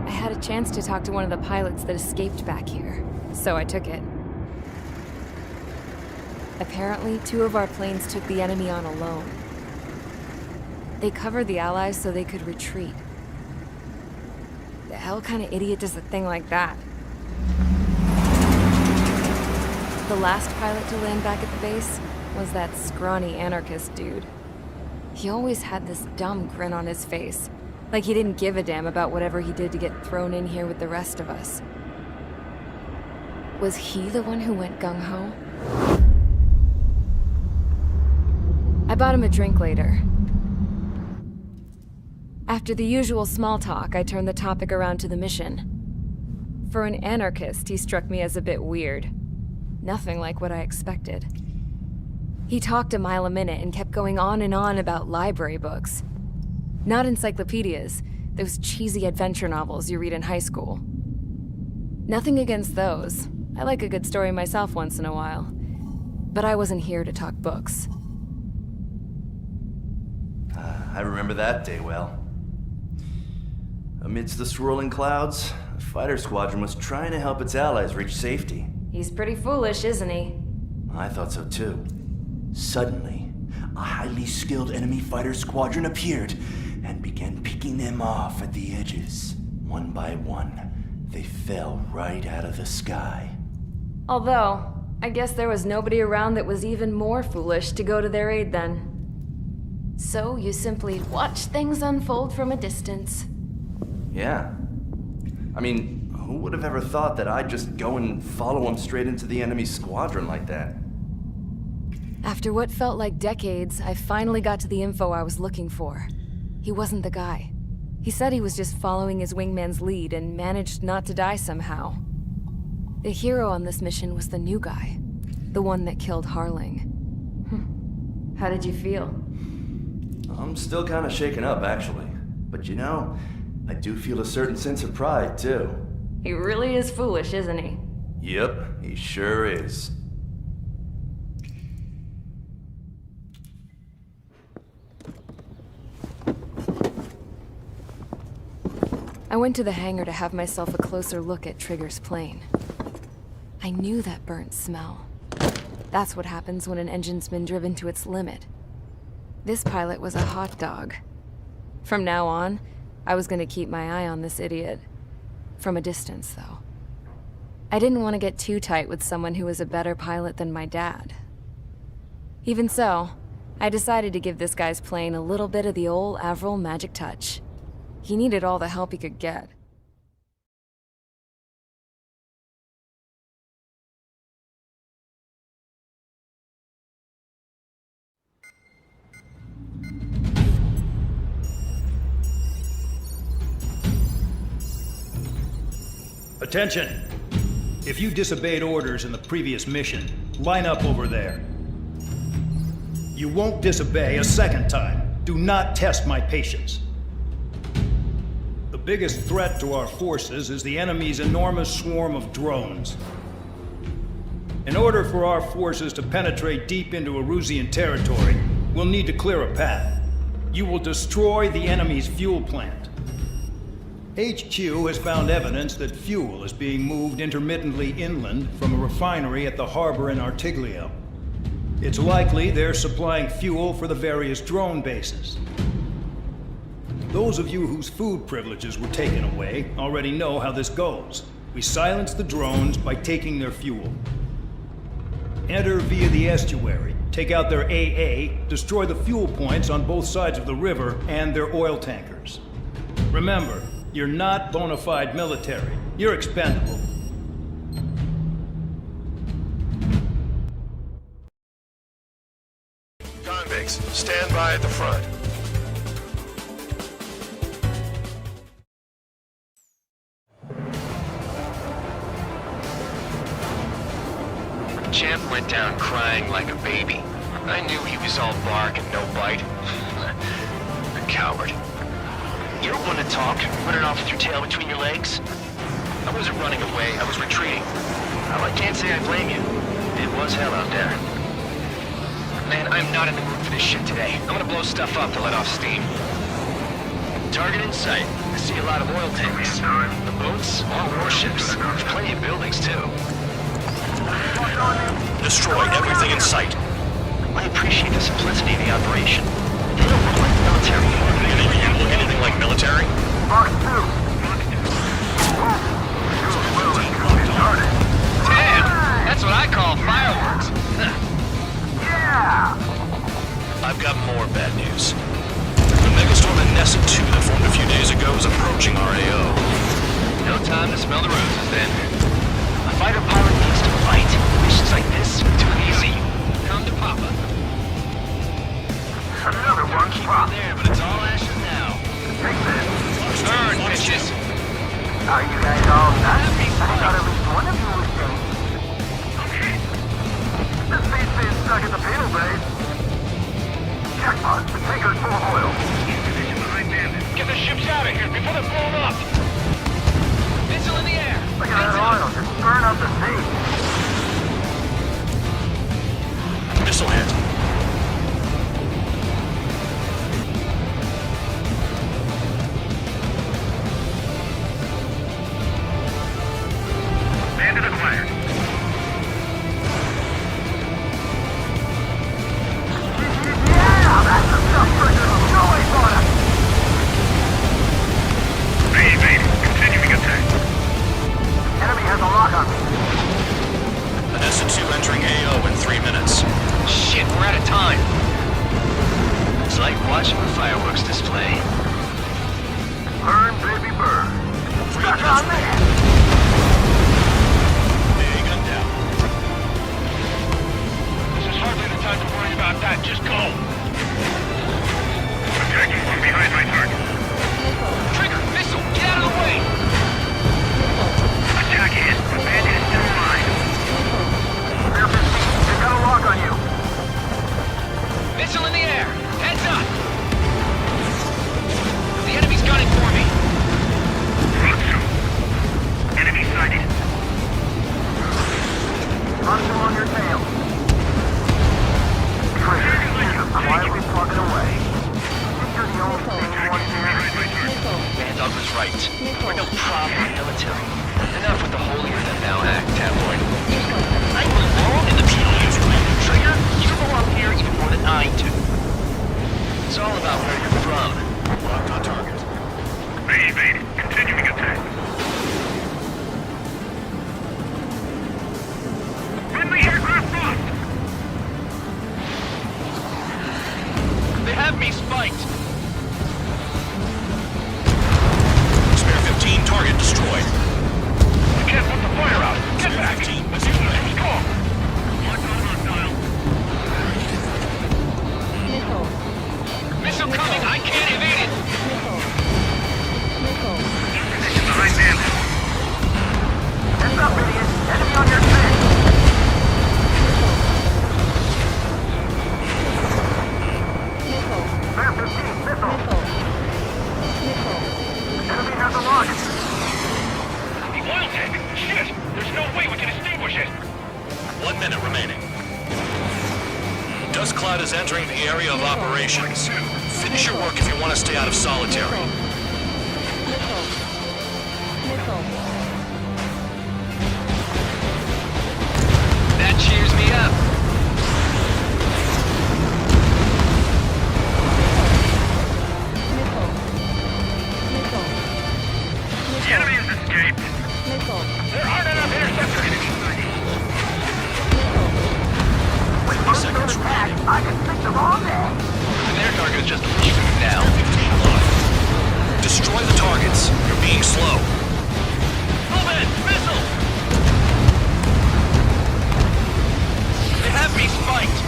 I had a chance to talk to one of the pilots that escaped back here, so I took it. Apparently, 2 of our planes took the enemy on alone. They covered the Allies so they could retreat. The hell kind of idiot does a thing like that? The last pilot to land back at the base was that scrawny anarchist dude. He always had this dumb grin on his face, like he didn't give a damn about whatever he did to get thrown in here with the rest of us. Was he the one who went gung-ho? I bought him a drink later. After the usual small talk, I turned the topic around to the mission. For an anarchist, he struck me as a bit weird. Nothing like what I expected. He talked a mile a minute and kept going on and on about library books. Not encyclopedias, Those cheesy adventure novels you read in high school. Nothing against those. I like a good story myself once in a while. But I wasn't here to talk books. I remember that day well. Amidst the swirling clouds, the fighter squadron was trying to help its allies reach safety. He's pretty foolish, isn't he? I thought so too. Suddenly, a highly skilled enemy fighter squadron appeared and began picking them off at the edges. One by one, they fell right out of the sky. Although, I guess there was nobody around that was even more foolish to go to their aid then. So you simply watch things unfold from a distance. Yeah. I mean, who would have ever thought that I'd just go and follow him straight into the enemy squadron like that? After what felt like decades, I finally got to the info I was looking for. He wasn't the guy. He said he was just following his wingman's lead and managed not to die somehow. The hero on this mission was the new guy. The one that killed Harling. How did you feel? I'm still kind of shaken up, actually. But you know, I do feel a certain sense of pride, too. He really is foolish, isn't he? Yep, he sure is. I went to the hangar to have myself a closer look at Trigger's plane. I knew that burnt smell. That's what happens when an engine's been driven to its limit. This pilot was a hot dog. From now on, I was going to keep my eye on this idiot. From a distance, though. I didn't want to get too tight with someone who was a better pilot than my dad. Even so, I decided to give this guy's plane a little bit of the old Avril magic touch. He needed all the help he could get. Attention! If you disobeyed orders in the previous mission, line up over there. You won't disobey a second time. Do not test my patience. The biggest threat to our forces is the enemy's enormous swarm of drones. In order for our forces to penetrate deep into Erusian territory, we'll need to clear a path. You will destroy the enemy's fuel plant. HQ has found evidence that fuel is being moved intermittently inland from a refinery at the harbor in Artiglio. It's likely they're supplying fuel for the various drone bases. Those of you whose food privileges were taken away already know how this goes. We silence the drones by taking their fuel. Enter via the estuary, take out their AA, destroy the fuel points on both sides of the river and their oil tankers. Remember, you're not bona fide military. You're expendable. Convicts, stand by at the front. Champ went down crying like a baby. I knew he was all bark and no bite. A coward. You don't want to talk, running off with your tail between your legs? I wasn't running away, I was retreating. Well, I can't say I blame you. It was hell out there. Man, I'm not in the mood for this shit today. I'm gonna blow stuff up to let off steam. Target in sight. I see a lot of oil tanks. The boats, all warships. There's plenty of buildings, too. Destroy everything in sight. I appreciate the simplicity of the operation. They don't look like military. You look anything like military? Damn! That's what I call fireworks. I've got more bad news. The megastorm in Nessa 2 that formed a few days ago is approaching RAO. No time to smell the roses, then. A fighter pilot needs to fight. Missions like this are too easy. Come to Papa. Another one. Keep her there, but it's all ashes now. Burn, bitches! Are you guys all nuts? I thought at least one of you was dead. The space being stuck at the payload base. Jackpot, the tanker's full of oil. Get the ships out of tankers before they're blown up! Missile in the air! Look at that oil, just burn up the sea. Missile hit. Bandit acquired. Yeah, that's the stuff Trigger. No way for us. Evade. Continuing attack. Enemy has a lock on me. Vanessa 2 entering AO in 3 minutes. Shit, we're out of time. It's like watching a fireworks display. Burn, baby, burn. Stuck on me. AA gun down. This is hardly the time to worry about that. Just go. Attacking from behind my target. Trigger, missile, get out of the way! Attack hit. The bandit is still alive. Rear 15, they've got a lock on you. Missile in the air! Heads up! The enemy's gunning for me! Enemy sighted. Punch him on your tail. Trigger, quietly plugging away. You're the only thing you want here. Randolph was right. We're no problem military. Enough with the holier-than-thou act, tabloid. I belong in the PLU's Commander Trigger. You belong here even more than I do. It's all about where you're from. Locked on target. They evade. Continuing attack. Friendly aircraft lost! They have me spiked! Spare 15 target destroyed. You can't put the fire out! Get back! Let's use this! Go! Missile coming! I can't evade it! Behind them. Heads up, idiot. Enemy on your tail. Bear 15, missile. Enemy has a lock. The oil tank! Shit! There's no way we can extinguish it! 1 minute remaining. Dust cloud is entering the area of operations. Finish your work if you want to stay out of solitary. That cheers me up. The enemy has escaped! There aren't enough interceptors! With most of the pack, I can fix them all day. Their target is just a few now. Destroy the targets. You're being slow. Move in! Missile! They have me spiked!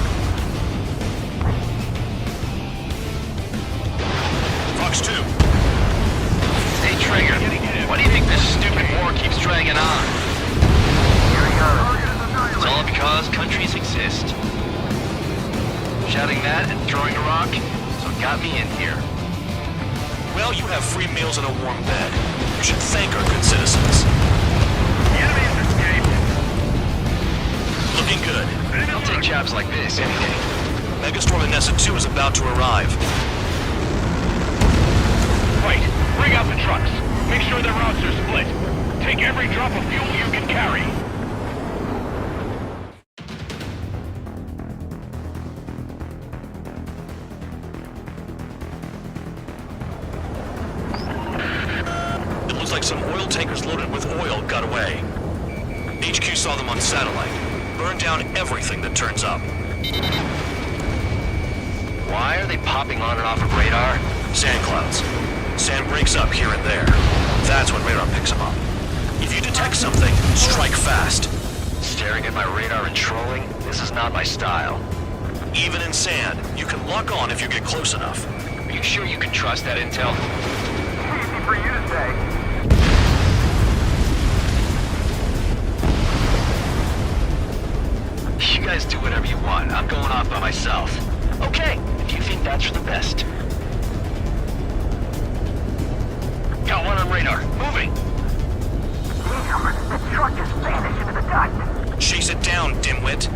Fox 2. Hey, Trigger, why do you think this stupid war keeps dragging on? It's all because countries exist. Shouting that and throwing a rock is what got me in here. Well, you have free meals and a warm bed. You should thank our good citizens. The enemy has escaped! Looking good. I'll take jobs like this any day. Megastorm Vanessa 2 is about to arrive. Right, bring out the trucks. Make sure their routes are split. Take every drop of fuel you can carry. It looks like some oil tankers loaded with oil got away. HQ saw them on satellite. Burned down everything that turns up. Why are they popping on and off of radar? Sand clouds. Sand breaks up here and there. That's when radar picks them up. If you detect something, strike fast. Staring at my radar and trolling? This is not my style. Even in sand, you can lock on if you get close enough. Are you sure you can trust that intel? Easy for you to say. You guys do whatever you want. I'm going off by myself. Okay, if you think that's for the best. radar. Moving. Damn, the truck just vanished into the dust. Chase it down, dimwit.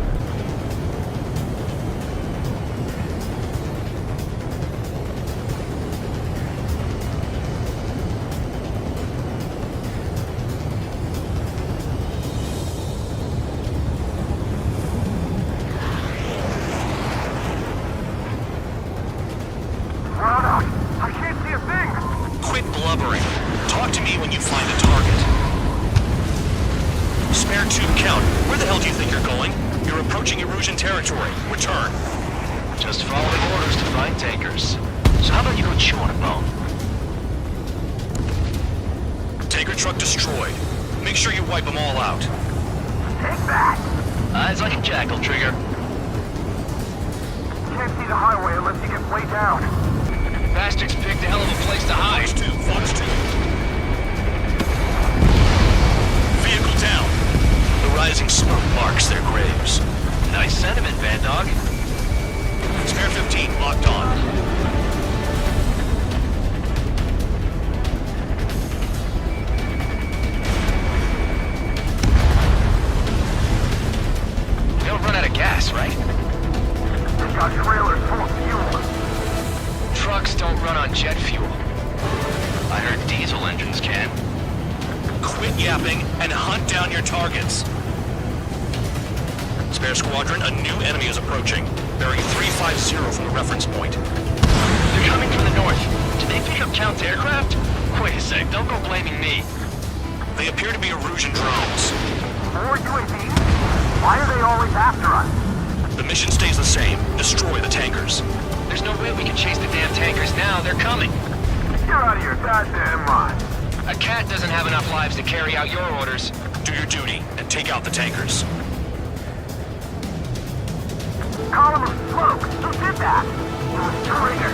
I can't see a thing. Quit blubbering. Talk to me when you find a target. Spare tube count. Where the hell do you think you're going? You're approaching Erusian territory. Return. Just following orders to find tankers. So how about you go chew on a bone? Tanker truck destroyed. Make sure you wipe them all out. Take that. Eyes like a jackal, Trigger. Can't see the highway unless you get way down. Bastards picked a hell of a place to hide. Fox 2. Vehicle down. The rising smoke marks their graves. Nice sentiment, Bad Dog. Spare 15 locked on. We don't run out of gas, right? They got trailers full of fuel. Trucks don't run on jet fuel. I heard diesel engines can. Quit yapping and hunt down your targets. Spare squadron, a new enemy is approaching. Bearing 350 from the reference point. They're coming from the north. Did they pick up Count's aircraft? Wait a sec, don't go blaming me. They appear to be Erusian drones. More UAVs? Why are they always after us? The mission stays the same. Destroy the tankers. There's no way we can chase the damn tankers now. They're coming. You're out of your goddamn mind. A cat doesn't have enough lives to carry out your orders. Do your duty and take out the tankers. Column of smoke. Who did that? It was Trigger.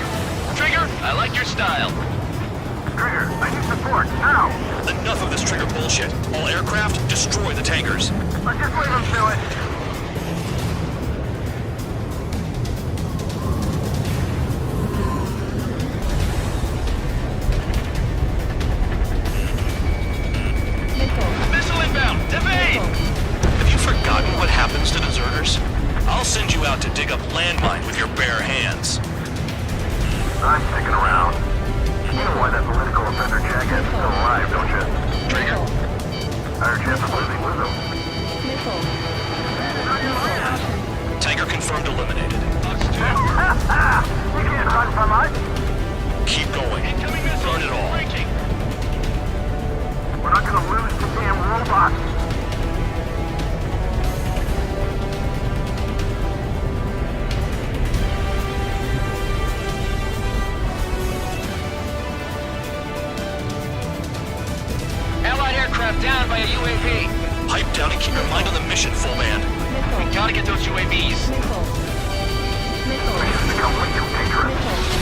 Trigger, I like your style. Trigger, I need support, now. Enough of this Trigger bullshit. All aircraft, destroy the tankers. Let's just leave them to it. Missile inbound! Evade! Have you forgotten what happens to deserters? I'll send you out to dig up landmine with your bare hands. I'm sticking around. You know why that political offender jackass is still alive, don't you? Trigger? Higher chance of losing with him. Tanker confirmed eliminated. You can't run from us. Keep going. Burn it all. We're not gonna lose the damn robots. Allied aircraft down by a UAV. Pipe down and keep your mind on the mission, full man. We gotta get those UAVs. Mission's become way too dangerous.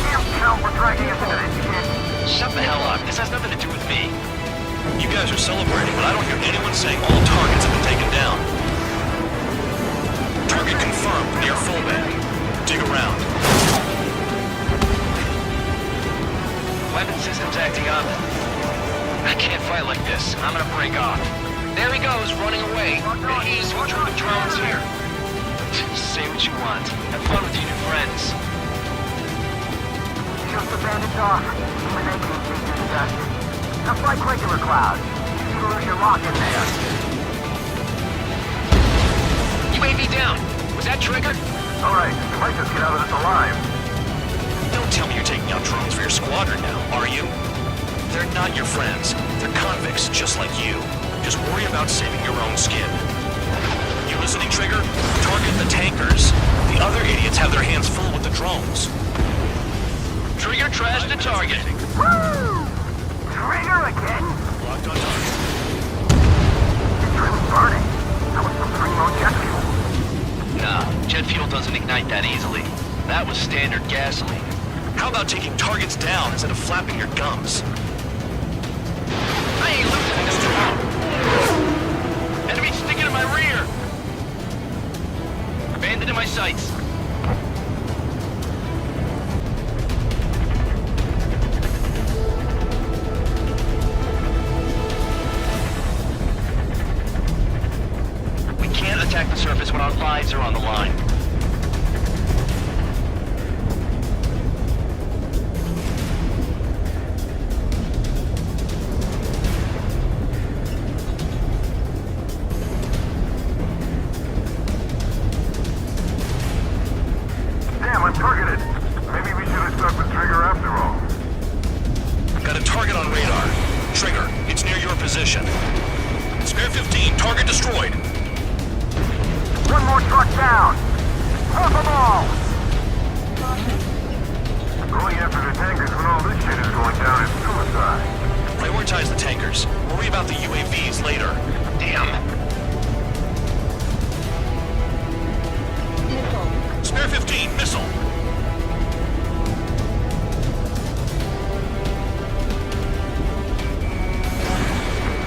Damn Count, we're dragging us into this shit. Shut the hell up. This has nothing to do with me. You guys are celebrating, but I don't hear anyone saying all targets have been taken down. Target confirmed near Fullback. Dig around. Weapon system's acting up. I can't fight like this. I'm gonna break off. There he goes, running away. And he's who drew the drones here. Say what you want. Have fun with your new friends. Just the bandits off. Eliminating the dust. Just like regular clouds. You lose your lock in there. UAV down. Was that Trigger? Alright, you might just get out of this alive. Don't tell me you're taking out drones for your squadron now, are you? They're not your friends. They're convicts, just like you. Just worry about saving your own skin. You listening, Trigger? Target the tankers. The other idiots have their hands full with the drones. Trigger trashed the target. Woo! Trigger again? Locked on target. It's really burning. That was some primo jet fuel. Nah, jet fuel doesn't ignite that easily. That was standard gasoline. How about taking targets down instead of flapping your gums? I ain't losing this drone. Enemy sticking in my rear. Bandit in my sights. are on the line. Damn, I'm targeted. Maybe we should have stuck with Trigger after all. Got a target on radar. Trigger, it's near your position. Spare 15, target destroyed. One more truck down. Half them all. Going after the tankers when all this shit is going down is suicide. Prioritize the tankers. Worry about the UAVs later. Damn. Spare 15, missile.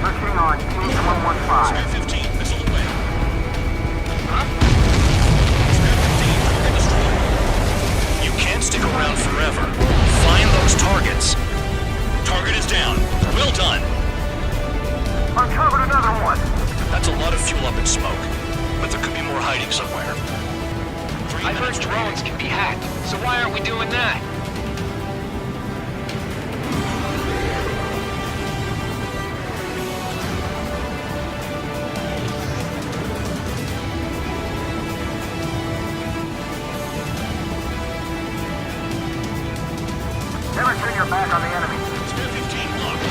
Pushing on T-115. Spare 15, missile away. Huh? Spare 15, target destroyed. You can't stick around forever. Find those targets. Target is down. Well done. Uncovered another one. That's a lot of fuel up in smoke. But there could be more hiding somewhere. I heard drones can be hacked, so why aren't we doing that? Never turn your back on the enemy. Spare 15 locked.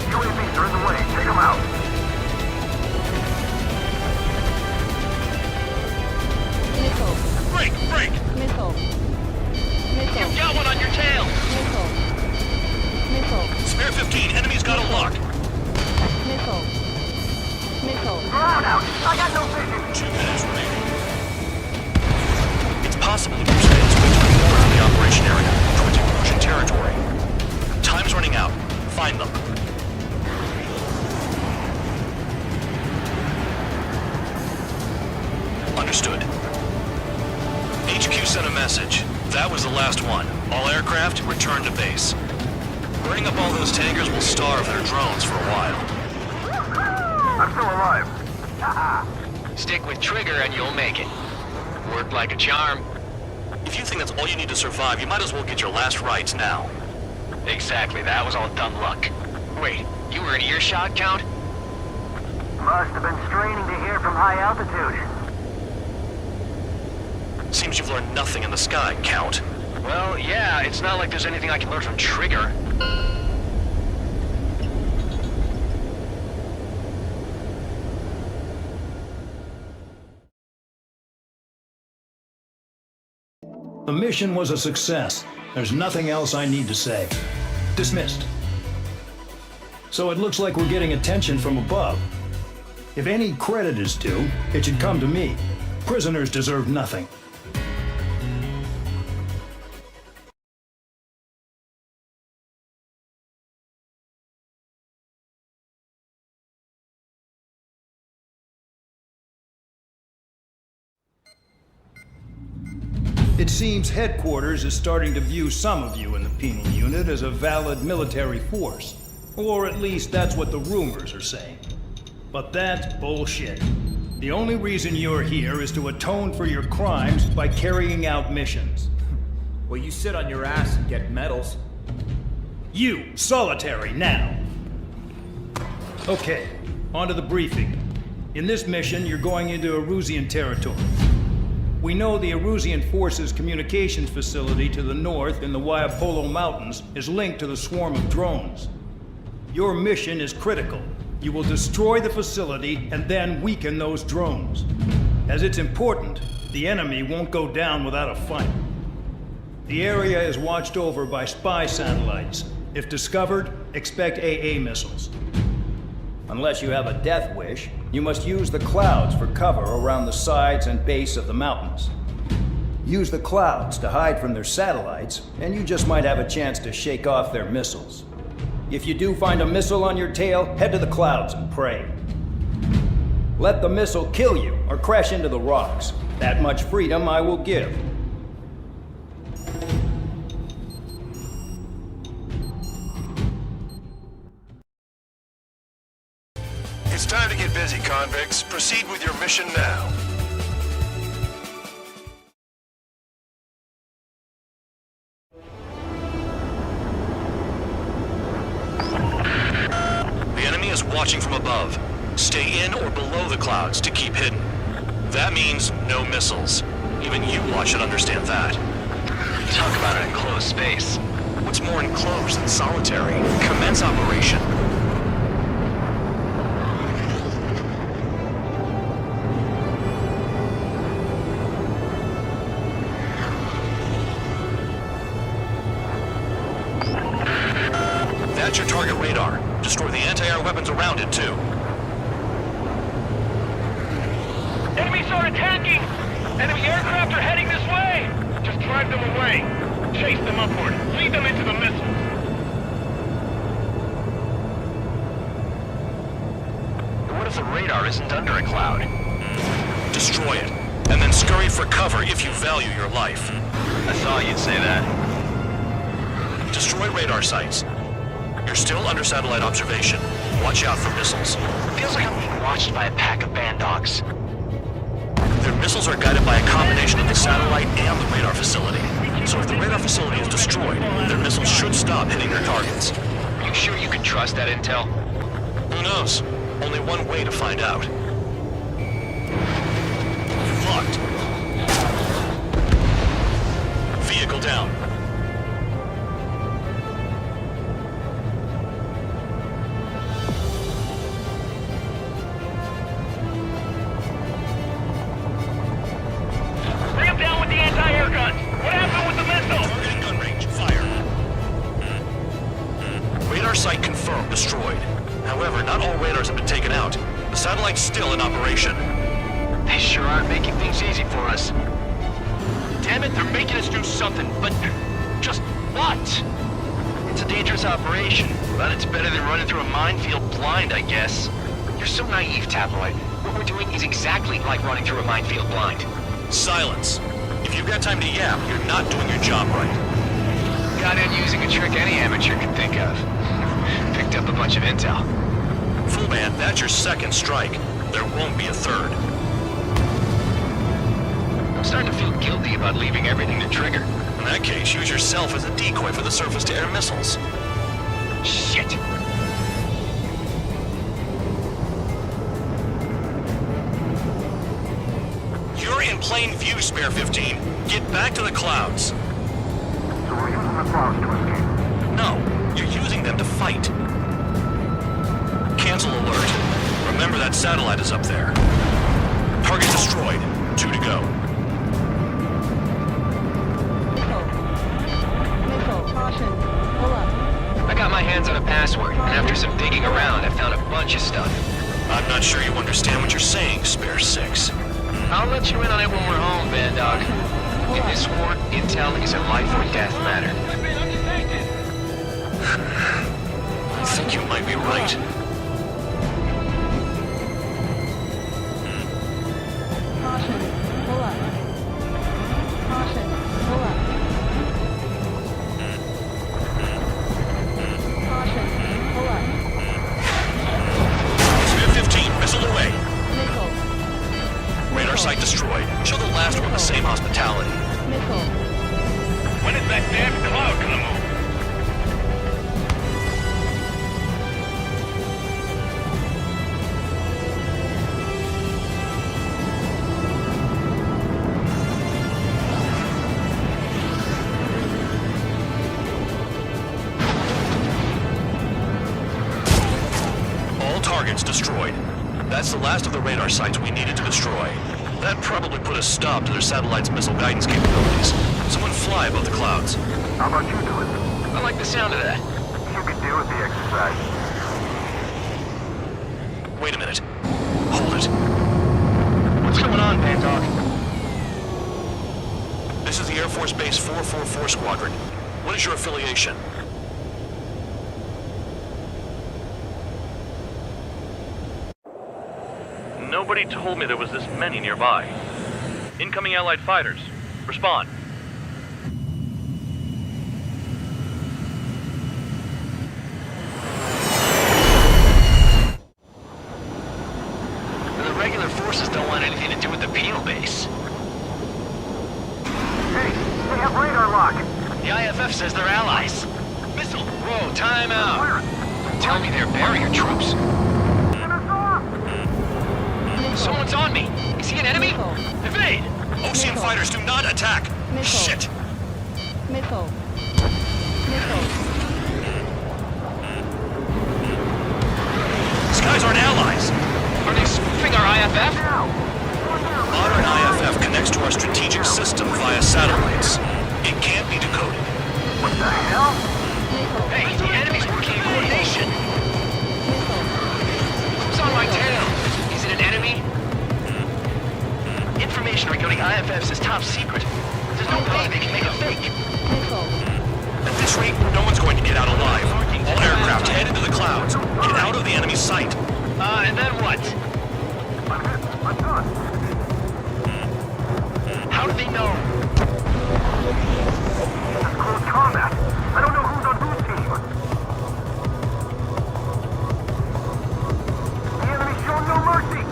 UAVs are in the way. Take them out. Missile. Break! Break! Missile. Missile. You've got one on your tail! Missile. Missile. Spare 15, enemy's got a lock. Missile. Missile. Ground out. I got no vision. 2 minutes remaining. It's possible the group stands way to the north of the operation area, towards Erusian territory. Time's running out. Find them. Understood. HQ sent a message. That was the last one. All aircraft, return to base. Burning up all those tankers will starve their drones for a while. I'm still alive. Stick with Trigger and you'll make it. Worked like a charm. If you think that's all you need to survive, you might as well get your last rites now. Exactly, that was all dumb luck. Wait, you were in earshot, Count? Must have been straining to hear from high altitude. Seems you've learned nothing in the sky, Count. Well, yeah, it's not like there's anything I can learn from Trigger. The mission was a success. There's nothing else I need to say. Dismissed. So it looks like we're getting attention from above. If any credit is due, it should come to me. Prisoners deserve nothing. It seems headquarters is starting to view some of you in the penal unit as a valid military force. Or at least that's what the rumors are saying. But that's bullshit. The only reason you're here is to atone for your crimes by carrying out missions. Well, you sit on your ass and get medals. You, solitary, now! Okay, on to the briefing. In this mission, you're going into Erusian territory. We know the Erusian Forces communications facility to the north in the Waiapolo Mountains is linked to the swarm of drones. Your mission is critical. You will destroy the facility and then weaken those drones. As it's important, the enemy won't go down without a fight. The area is watched over by spy satellites. If discovered, expect AA missiles. Unless you have a death wish, you must use the clouds for cover around the sides and base of the mountains. Use the clouds to hide from their satellites, and you just might have a chance to shake off their missiles. If you do find a missile on your tail, head to the clouds and pray. Let the missile kill you or crash into the rocks. That much freedom I will give. It's time to get busy, convicts. Proceed with your mission now. The enemy is watching from above. Stay in or below the clouds to keep hidden. That means no missiles. Even you lot should understand that. Talk about an enclosed space. What's more enclosed than solitary? Commence operation. That's your target radar. Destroy the anti-air weapons around it, too. Enemies are attacking! Enemy aircraft are heading this way! Just drive them away. Chase them upward. Lead them into the missiles. What if the radar isn't under a cloud? Destroy it, and then scurry for cover if you value your life. I thought you'd say that. Destroy radar sites. You're still under satellite observation. Watch out for missiles. Feels like I'm being watched by a pack of band dogs. Their missiles are guided by a combination of the satellite and the radar facility. So if the radar facility is destroyed, their missiles should stop hitting their targets. Are you sure you can trust that intel? Who knows? Only one way to find out. Locked. Vehicle down. Bring them down with the anti-air guns! What happened with the missile? Targeting gun range. Fire. Radar site confirmed destroyed. However, not all radars have been taken out. The satellite's still in operation. They sure aren't making things easy for us. Damn it, they're making us do something, but just what? It's a dangerous operation, but it's better than running through a minefield blind, I guess. You're so naive, Tabloid. What we're doing is exactly like running through a minefield blind. Silence. If you've got time to yap, you're not doing your job right. Got in using a trick any amateur could think of. Picked up a bunch of intel. Full man, that's your second strike. There won't be a third. I'm starting to feel guilty about leaving everything to Trigger. In that case, use yourself as a decoy for the surface-to-air missiles. Shit! You're in plain view, Spare 15. Get back to the clouds. So we're using the clouds to escape? No, you're using them to fight. Cancel alert. Remember that satellite is up there. Target destroyed. 2 to go. Missile, caution. Pull up. I got my hands on a password, and after some digging around, I found a bunch of stuff. I'm not sure you understand what you're saying, Spare 6. I'll let you in on it when we're home, Band Dog. In this war, intel is a life or death matter. I think you might be right. Caution. Pull up. Caution. Pull up. Caution. Pull up. Spare 15, missile away. Missile. Radar site destroyed. Show the last one the same hospitality. Missile. When is that damn cloud gonna move? All targets destroyed. That's the last of the radar sites we needed to destroy. That probably put a stop to their satellite's missile guidance capabilities. Someone fly above the clouds. How about you do it? I like the sound of that. You can deal with the exercise. Wait a minute. Hold it. What's going on, Band Dog? This is the Air Force Base 444 Squadron. What is your affiliation? Nobody told me there was this many nearby. Incoming Allied fighters. Respond. regular forces don't want anything to do with the penal base. Hey, they have radar lock. The IFF says they're allies. Missile! Whoa, time out. Tell me they're barrier troops. Someone's on me. Is he an enemy? Evade! Ocean fighters do not attack! Shit! Missile. These guys aren't allies! Are they spoofing our IFF? Modern IFF connects to our strategic system via satellites. It can't be decoded. What the hell? Hey, the enemy's working in coordination. Who's on my tail? Is it an enemy? Information regarding IFFs is top secret. There's no way they can make a fake. At this rate, no one's going to get out alive. All aircraft head into the clouds. Get out of the enemy sight. And then what? I'm done. How do they know? It's close combat. I don't know who's on whose team. The enemy's showing no mercy.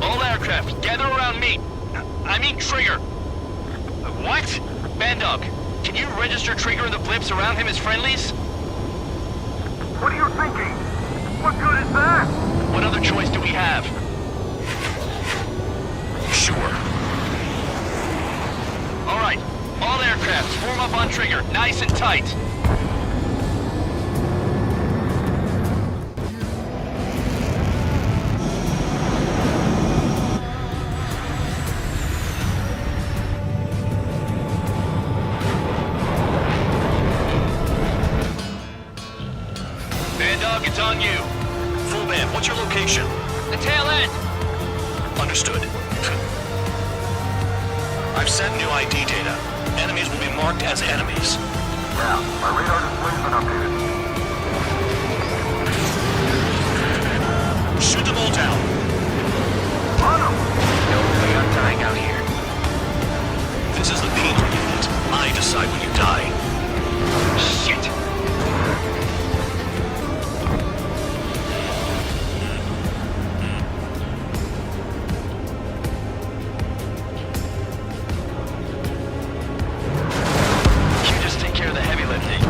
All aircraft, gather around me. I mean Trigger. What? Bandog, can you register Trigger and the blips around him as friendlies? What are you thinking? What good is that? What other choice do we have? Sure. All right, all aircraft, form up on Trigger, nice and tight. Bandog, it's on you. Full band, what's your location? The tail end. Understood. I've sent new ID data. Enemies will be marked as enemies. Yeah, my radar display's been updated. Shoot them all down. On them! No way I'm dying out here. This is the penal unit. I decide when you die. Shit! You just take care of the heavy lifting.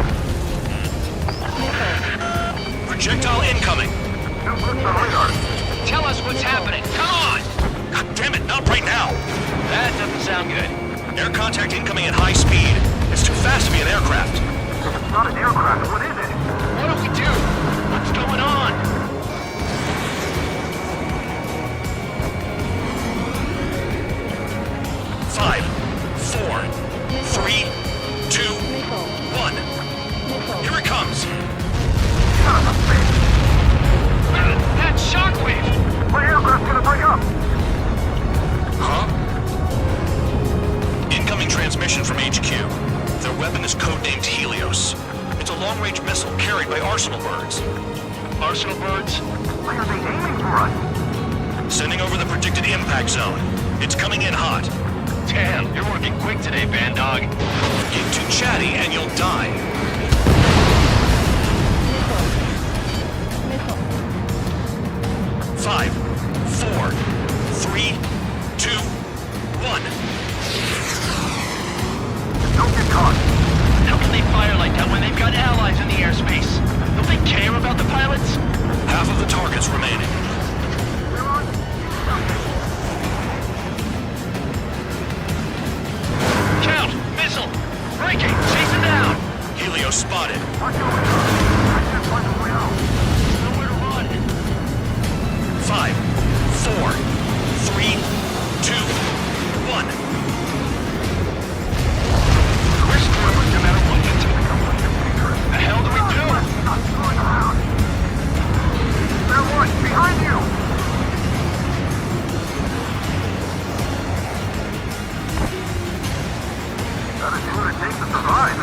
Projectile incoming. Two blips on radar. Tell us what's happening. Come on! God damn it, not right now. That doesn't sound good. Air contact incoming at high speed. It's too fast to be an aircraft. If it's not an aircraft, what is it? What do we do? What's going on? Five, four, three, two, one. Here it comes. Son of a bitch! That shockwave! My aircraft's gonna break up! Huh? Incoming transmission from HQ. Their weapon is codenamed Helios. It's a long-range missile carried by Arsenal birds. Arsenal birds? Why are they aiming for us? Sending over the predicted impact zone. It's coming in hot. Damn, you're working quick today, Bandog. Get too chatty and you'll die. Five, four, three, two, one. Don't get caught. How can they fire like that when they've got allies in the airspace? Don't they care about the pilots? Half of the targets remaining. Count! Missile! Breaking! Chasing down! Helios spotted. Watch your radar. I can't find a way out. Nowhere to run. Five, four, three, two, one. We're screwed no matter what we do. The hell do we do? Not screwing around. There one, behind you! Gotta do what it takes to survive.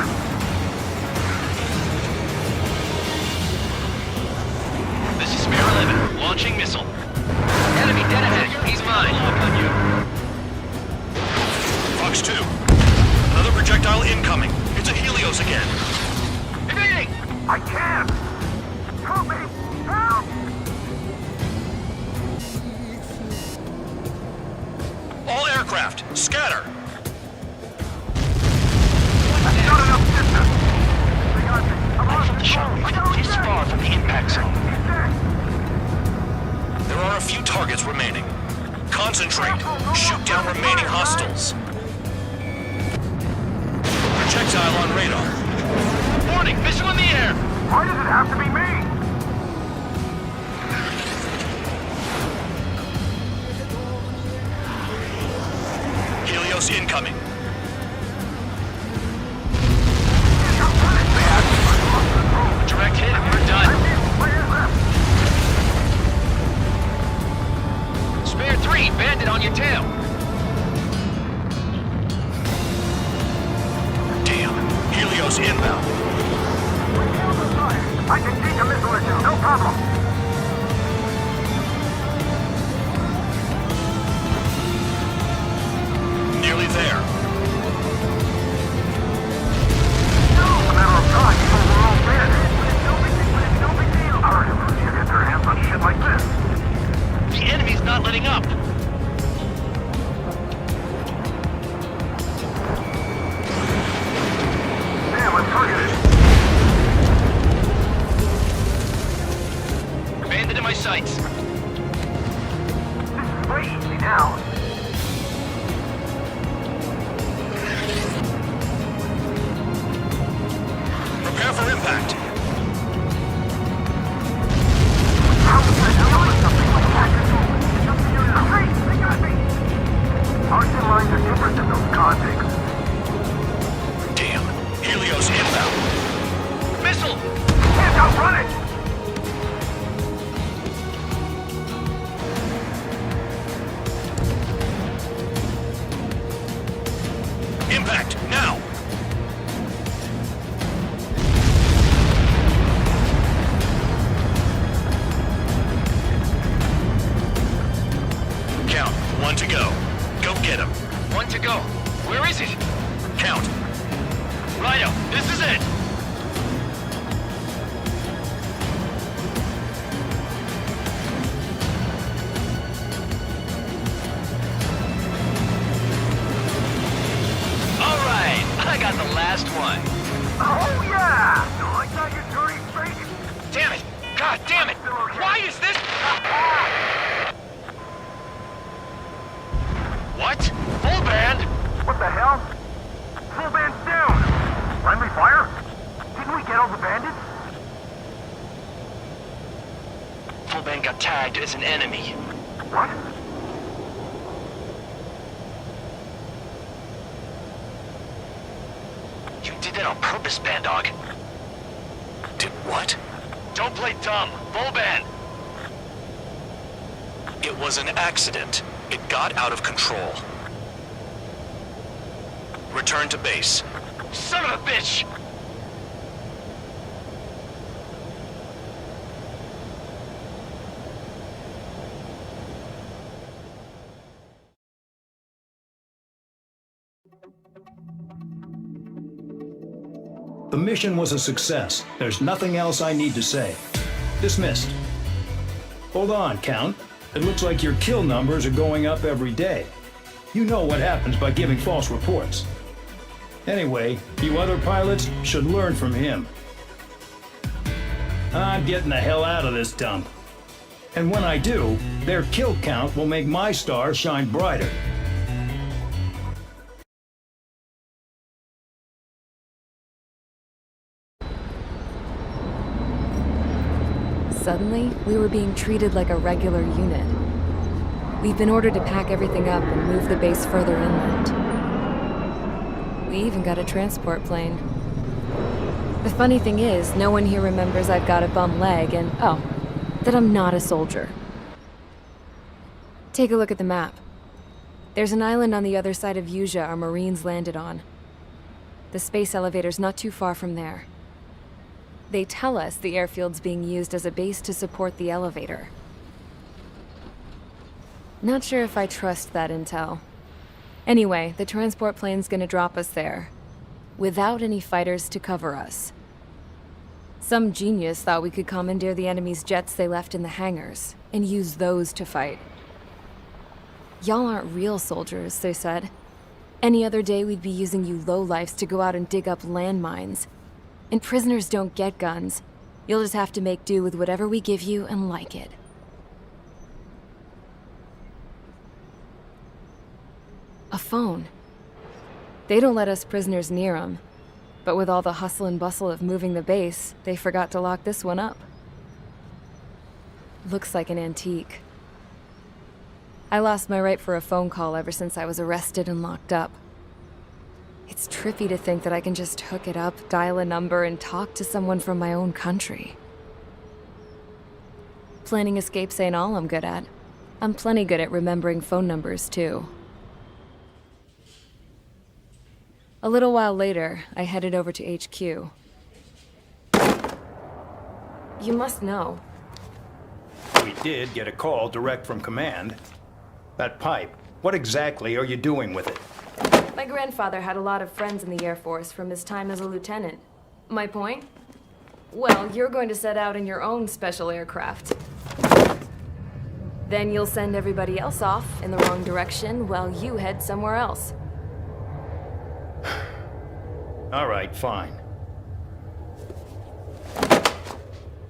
Projectile incoming. It's a Helios again. Evading! I can't! Help me! Help! All aircraft, scatter! Not enough distance! I thought the shot reached this far from the impact zone. There are a few targets remaining. Concentrate. Shoot down remaining hostiles. Projectile on radar. Warning, missile in the air! Why does it have to be me? Helios incoming. Direct hit and we're done. Spare 3, bandit on your tail. Damn. Helios inbound. I can take a missile or two, no problem. Nearly there. A matter of time before we're all dead. It's no big deal. Our Erusian get their hands on shit like this. The enemy's not letting up. Damn, I'm targeted. Bandit in my sights. This is way easy now. Prepare for impact. How was I doing something like that? Hey, they got me! Our two lines are different than those convicts. Damn. Helios inbound. Missile! Can't outrun it! Impact, now! Count, 1 to go. Go get him. 1 to go. Where is it? Count. Righto, this is it. All right, I got the last one. Oh yeah! You like that, you dirty freak? Damn it! God damn it! Why is this? What? Full band? What the hell? Full band's down! Friendly fire? Didn't we get all the bandits? Full band got tagged as an enemy. What? You did that on purpose, Bandog. Did what? Don't play dumb. Full band. It was an accident. It got out of control. Return to base. Son of a bitch! The mission was a success. There's nothing else I need to say. Dismissed. Hold on, Count. It looks like your kill numbers are going up every day. You know what happens by giving false reports. Anyway, you other pilots should learn from him. I'm getting the hell out of this dump. And when I do, their kill count will make my star shine brighter. Suddenly, we were being treated like a regular unit. We've been ordered to pack everything up and move the base further inland. We even got a transport plane. The funny thing is, no one here remembers I've got a bum leg and, oh, that I'm not a soldier. Take a look at the map. There's an island on the other side of Usea our Marines landed on. The space elevator's not too far from there. They tell us the airfield's being used as a base to support the elevator. Not sure if I trust that intel. Anyway, the transport plane's gonna drop us there. without any fighters to cover us. Some genius thought we could commandeer the enemy's jets they left in the hangars and use those to fight. Y'all aren't real soldiers, they said. Any other day we'd be using you lowlifes to go out and dig up landmines. And prisoners don't get guns. You'll just have to make do with whatever we give you and like it. A phone. They don't let us prisoners near them. But with all the hustle and bustle of moving the base, they forgot to lock this one up. Looks like an antique. I lost my right for a phone call ever since I was arrested and locked up. It's trippy to think that I can just hook it up, dial a number, and talk to someone from my own country. Planning escapes ain't all I'm good at. I'm plenty good at remembering phone numbers, too. A little while later, I headed over to HQ. You must know. We did get a call direct from command. That pipe, what exactly are you doing with it? My grandfather had a lot of friends in the Air Force from his time as a lieutenant. My point? Well, you're going to set out in your own special aircraft. Then you'll send everybody else off in the wrong direction while you head somewhere else. All right, fine.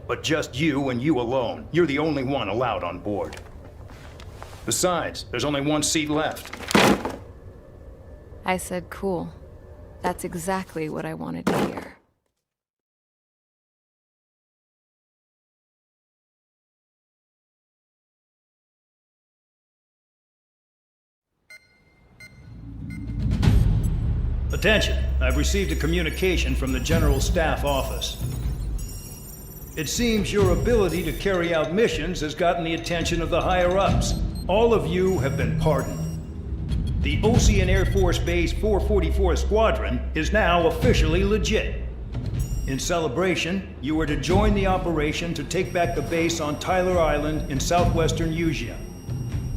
But just you and you alone. You're the only one allowed on board. Besides, there's only one seat left. I said cool. That's exactly what I wanted to hear. Attention, I've received a communication from the General Staff Office. It seems your ability to carry out missions has gotten the attention of the higher-ups. All of you have been pardoned. The Ocean Air Force Base 444 Squadron is now officially legit. In celebration, you are to join the operation to take back the base on Tyler Island in southwestern Usea.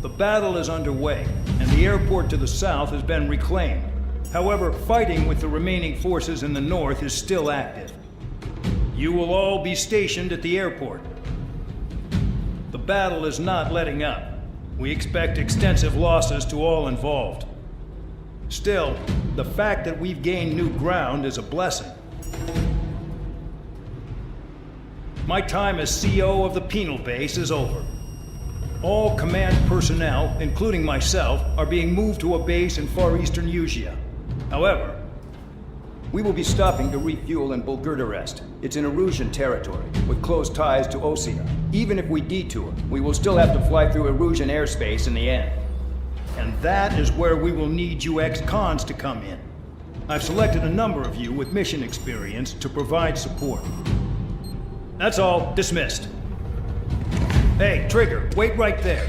The battle is underway, and the airport to the south has been reclaimed. However, fighting with the remaining forces in the north is still active. You will all be stationed at the airport. The battle is not letting up. We expect extensive losses to all involved. Still, the fact that we've gained new ground is a blessing. My time as CO of the penal base is over. All command personnel, including myself, are being moved to a base in far eastern Usea. However, we will be stopping to refuel in Bulgurdarest. It's in Erusian territory, with close ties to Osea. Even if we detour, we will still have to fly through Erusian airspace in the end. And that is where we will need you ex-cons to come in. I've selected a number of you with mission experience to provide support. That's all. Dismissed. Hey, Trigger, wait right there.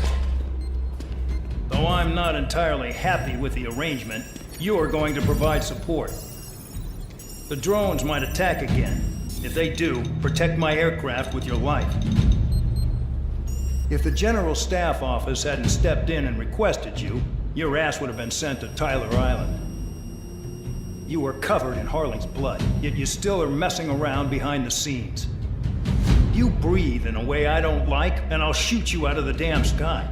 Though I'm not entirely happy with the arrangement, you are going to provide support. The drones might attack again. If they do, protect my aircraft with your life. If the General Staff Office hadn't stepped in and requested you, your ass would have been sent to Tyler Island. You are covered in Harling's blood, yet you still are messing around behind the scenes. You breathe in a way I don't like, and I'll shoot you out of the damn sky.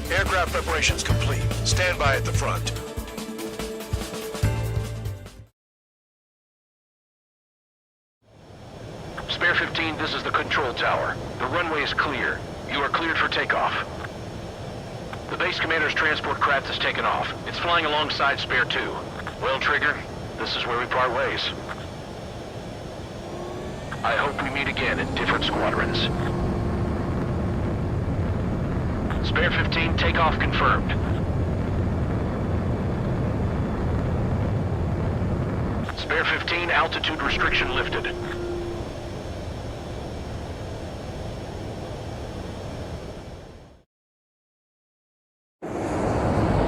Aircraft preparations complete. Stand by at the front. Spare 15, this is the control tower. The runway is clear. You are cleared for takeoff. The base commander's transport craft has taken off. It's flying alongside Spare 2. Well, Trigger, this is where we part ways. I hope we meet again in different squadrons. Spare 15, takeoff confirmed. Spare 15, altitude restriction lifted.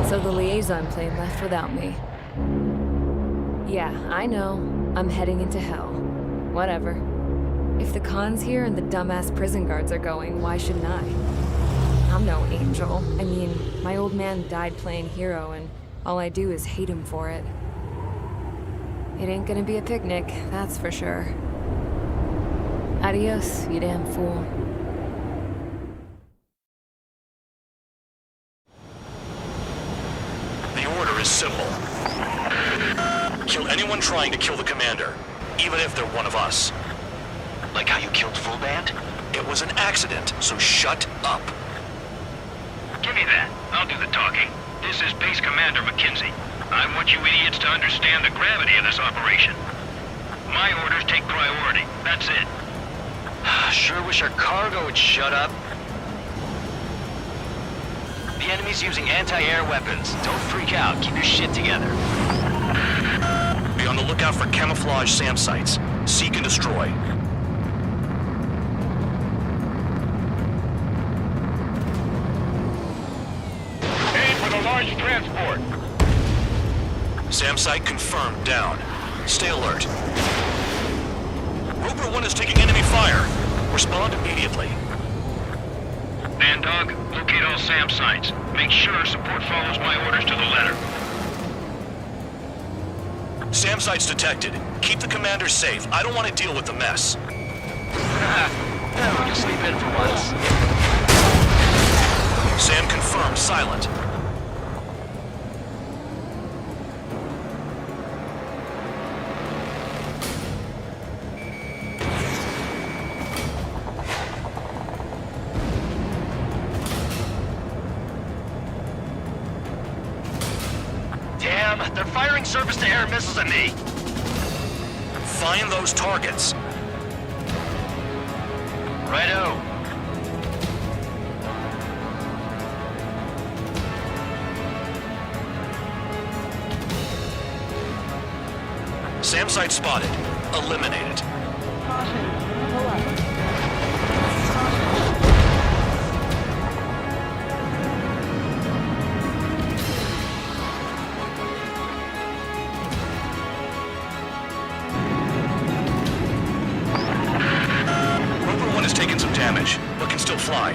So the liaison plane left without me. Yeah, I know. I'm heading into hell. Whatever. If the Khan's here and the dumbass prison guards are going, why shouldn't I? I'm no angel. I mean, my old man died playing hero, and all I do is hate him for it. It ain't gonna be a picnic, that's for sure. Adios, you damn fool. The order is simple. Kill anyone trying to kill the commander, even if they're one of us. Like how you killed Full Band? It was an accident, so shut up. Give me that. I'll do the talking. This is Base Commander McKenzie. I want you idiots to understand the gravity of this operation. My orders take priority. That's it. Sure wish our cargo would shut up. The enemy's using anti-air weapons. Don't freak out. Keep your shit together. Be on the lookout for camouflage SAM sites. Seek and destroy. Aim for the large transport. SAM site confirmed down. Stay alert. Roper 1 is taking enemy fire. Respond immediately. Bandog, locate all SAM sites. Make sure support follows my orders to the letter. SAM sites detected. Keep the commander safe. I don't want to deal with the mess. We can sleep in for once. SAM confirmed silent. Damn, they're firing surface-to-air missiles at me. Find those targets. Righto. SAM site spotted. Eliminate it. Caution. Pull up. Roper 1 has taken some damage, but can still fly.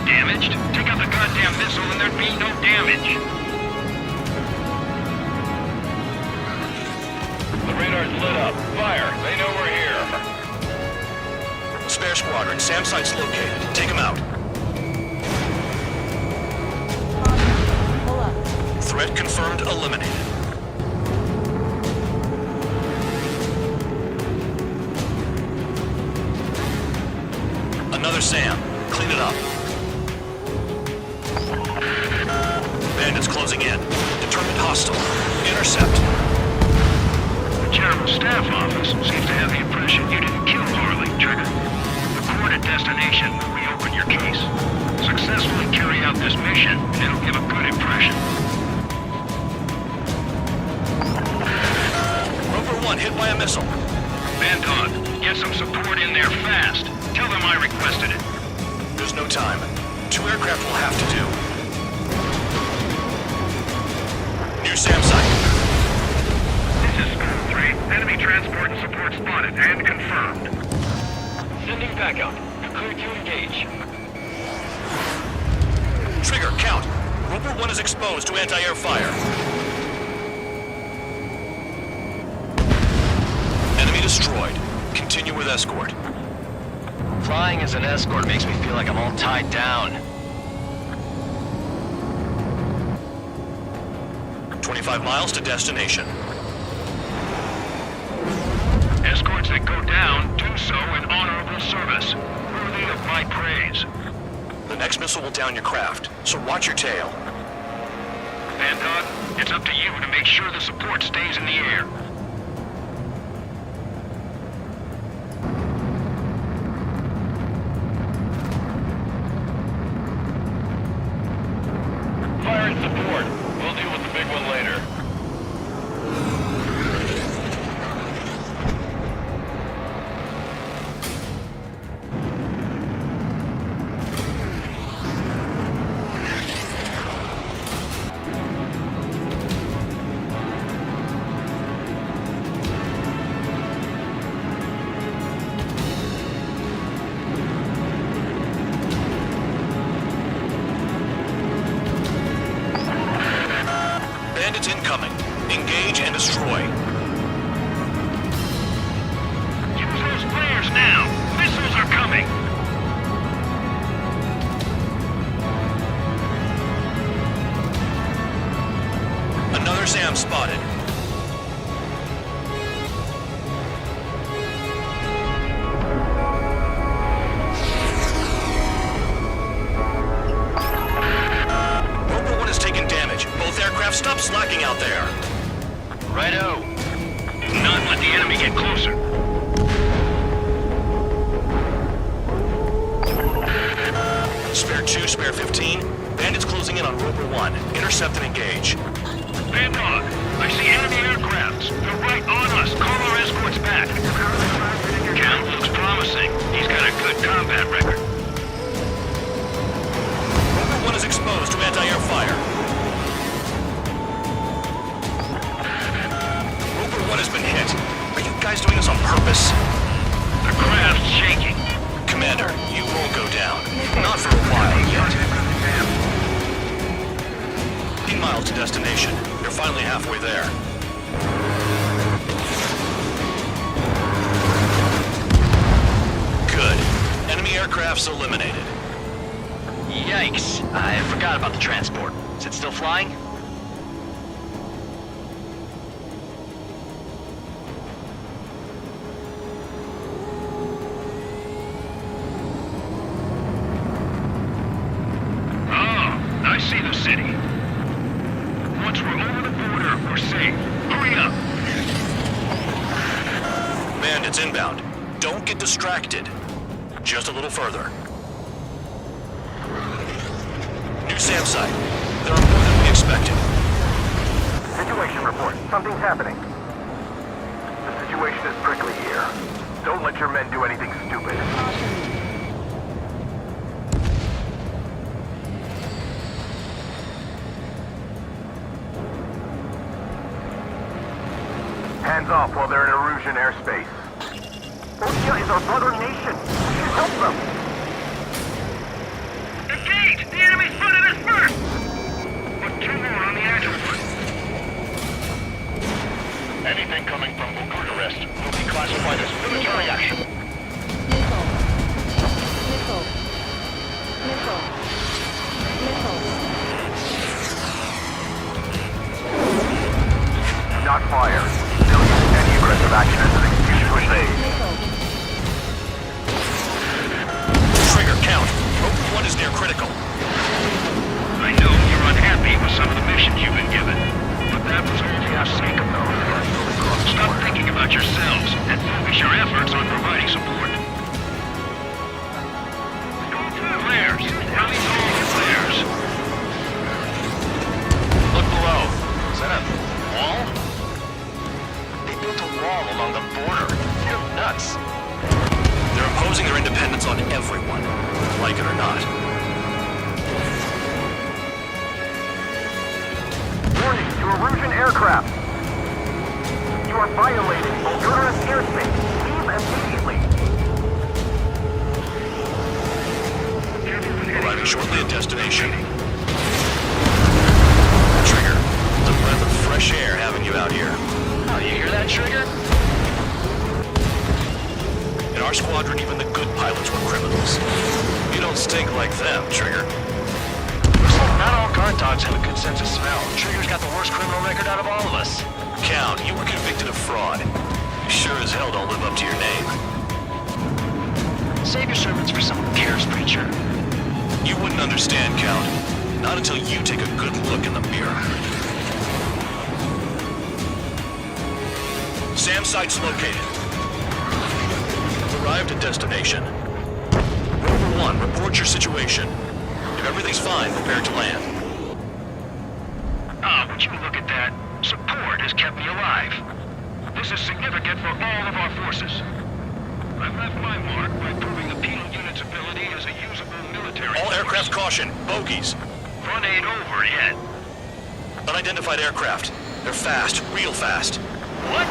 Damaged? Take out the goddamn missile and there'd be no damage. The radar's lit up. Fire. They know we're here. Spare squadron. SAM site's located. Take them out. Pull up. Threat confirmed. Eliminated. Another SAM. Clean it up. Bandits closing in. Determined hostile. Intercept. The General Staff Office seems to have the impression you didn't kill Harley, Trigger. Report at destination when we open your case. Successfully carry out this mission, and it'll give a good impression. Roper 1 hit by a missile. Bandog, get some support in there fast. Tell them I requested it. There's no time. 2 aircraft will have to do. New SAM site. This is School 3. Enemy transport and support spotted and confirmed. Sending backup. Clear to engage. Trigger, count. Roper 1 is exposed to anti-air fire. Enemy destroyed. Continue with escort. Flying as an escort makes me feel like I'm all tied down. 25 miles to destination. Escorts that go down do so in honorable service, worthy of my praise. The next missile will down your craft, so watch your tail. Bandog, it's up to you to make sure the support stays in the air. Fire and support. We'll deal with the big one later. aircraft spotted. Roper 1 has taken damage. Both aircraft stop slacking out there. Righto. Do not let the enemy get closer. Spare 2, Spare 15. Bandits closing in on Roper 1. Intercept and engage. Bandog, I see enemy aircrafts. They're right on us. Call our escorts back. Count looks promising. He's got a good combat record. Roper 1 is exposed to anti-air fire. Roper 1 has been hit. Are you guys doing this on purpose? The craft's shaking. Commander, you won't go down. Not for a while yet. 15 miles to destination. You're finally halfway there. Good. Enemy aircraft's eliminated. Yikes. I forgot about the transport. Is it still flying? I see the city. Once we're over the border, we're safe. Hurry up! Bandits inbound. Don't get distracted. Just a little further. New SAM site. There are more than we expected. Situation report. Something's happening. The situation is prickly here. Don't let your men do anything stupid. Hands off while they're in Erusian airspace. Osea is our brother nation. We should help them. Engage! The enemy spotted us first! Put 2 more on the Agilport. Anything coming from Bucharest will be classified as military action. Missile. Missile. Missile. Missile. Not fire. They'll use any aggressive action as an excuse to invade. Trigger, count. Roper 1 is near critical. I know you're unhappy with some of the missions you've been given, but that was all for the sake of them. Stop thinking about yourselves and focus your efforts on providing support. Flares! Rally all your flares! Look below. Is that a wall? They built a wall along the border. You're nuts. They're imposing their independence on everyone, like it or not. Warning to Erusian aircraft. You are violating Bulgarian airspace. Leave immediately. Arriving shortly at destination. Trigger, it's a breath of fresh air having you out here. Oh, you hear that, Trigger? In our squadron, even the good pilots were criminals. You don't stink like them, Trigger. Looks like not all guard dogs have a good sense of smell. Trigger's got the worst criminal record out of all of us. Count, you were convicted of fraud. You sure as hell don't live up to your name. Save your sermons for someone who cares, preacher. You wouldn't understand, Count. Not until you take a good look in the mirror. SAM site's located. Arrived at destination. Roper 1, report your situation. If everything's fine, prepare to land. Would you look at that? Support has kept me alive. This is significant for all of our forces. I left my mark by proving the penal unit's ability as a usable military All aircraft force. caution, bogies. Fun ain't over yet. Unidentified aircraft. They're fast, real fast. What?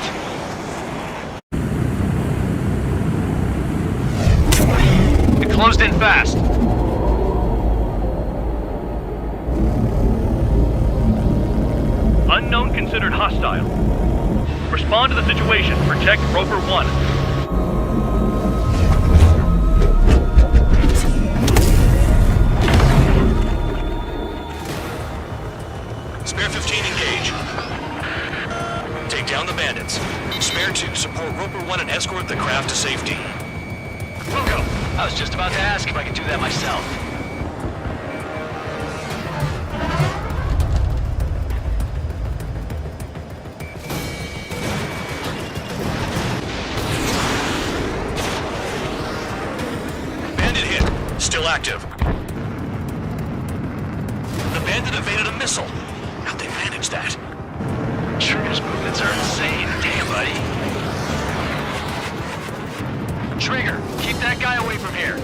It closed in fast. Unknown considered hostile. Respond to the situation. Protect Roper 1. Spare 15 engage. Air 2, support Roper 1 and escort the craft to safety. Wilco, I was just about to ask if I could do that myself. Bandit hit. Still active. The bandit evaded a missile. How'd they manage that? Trigger's movements are insane. Damn, buddy. Trigger, keep that guy away from here.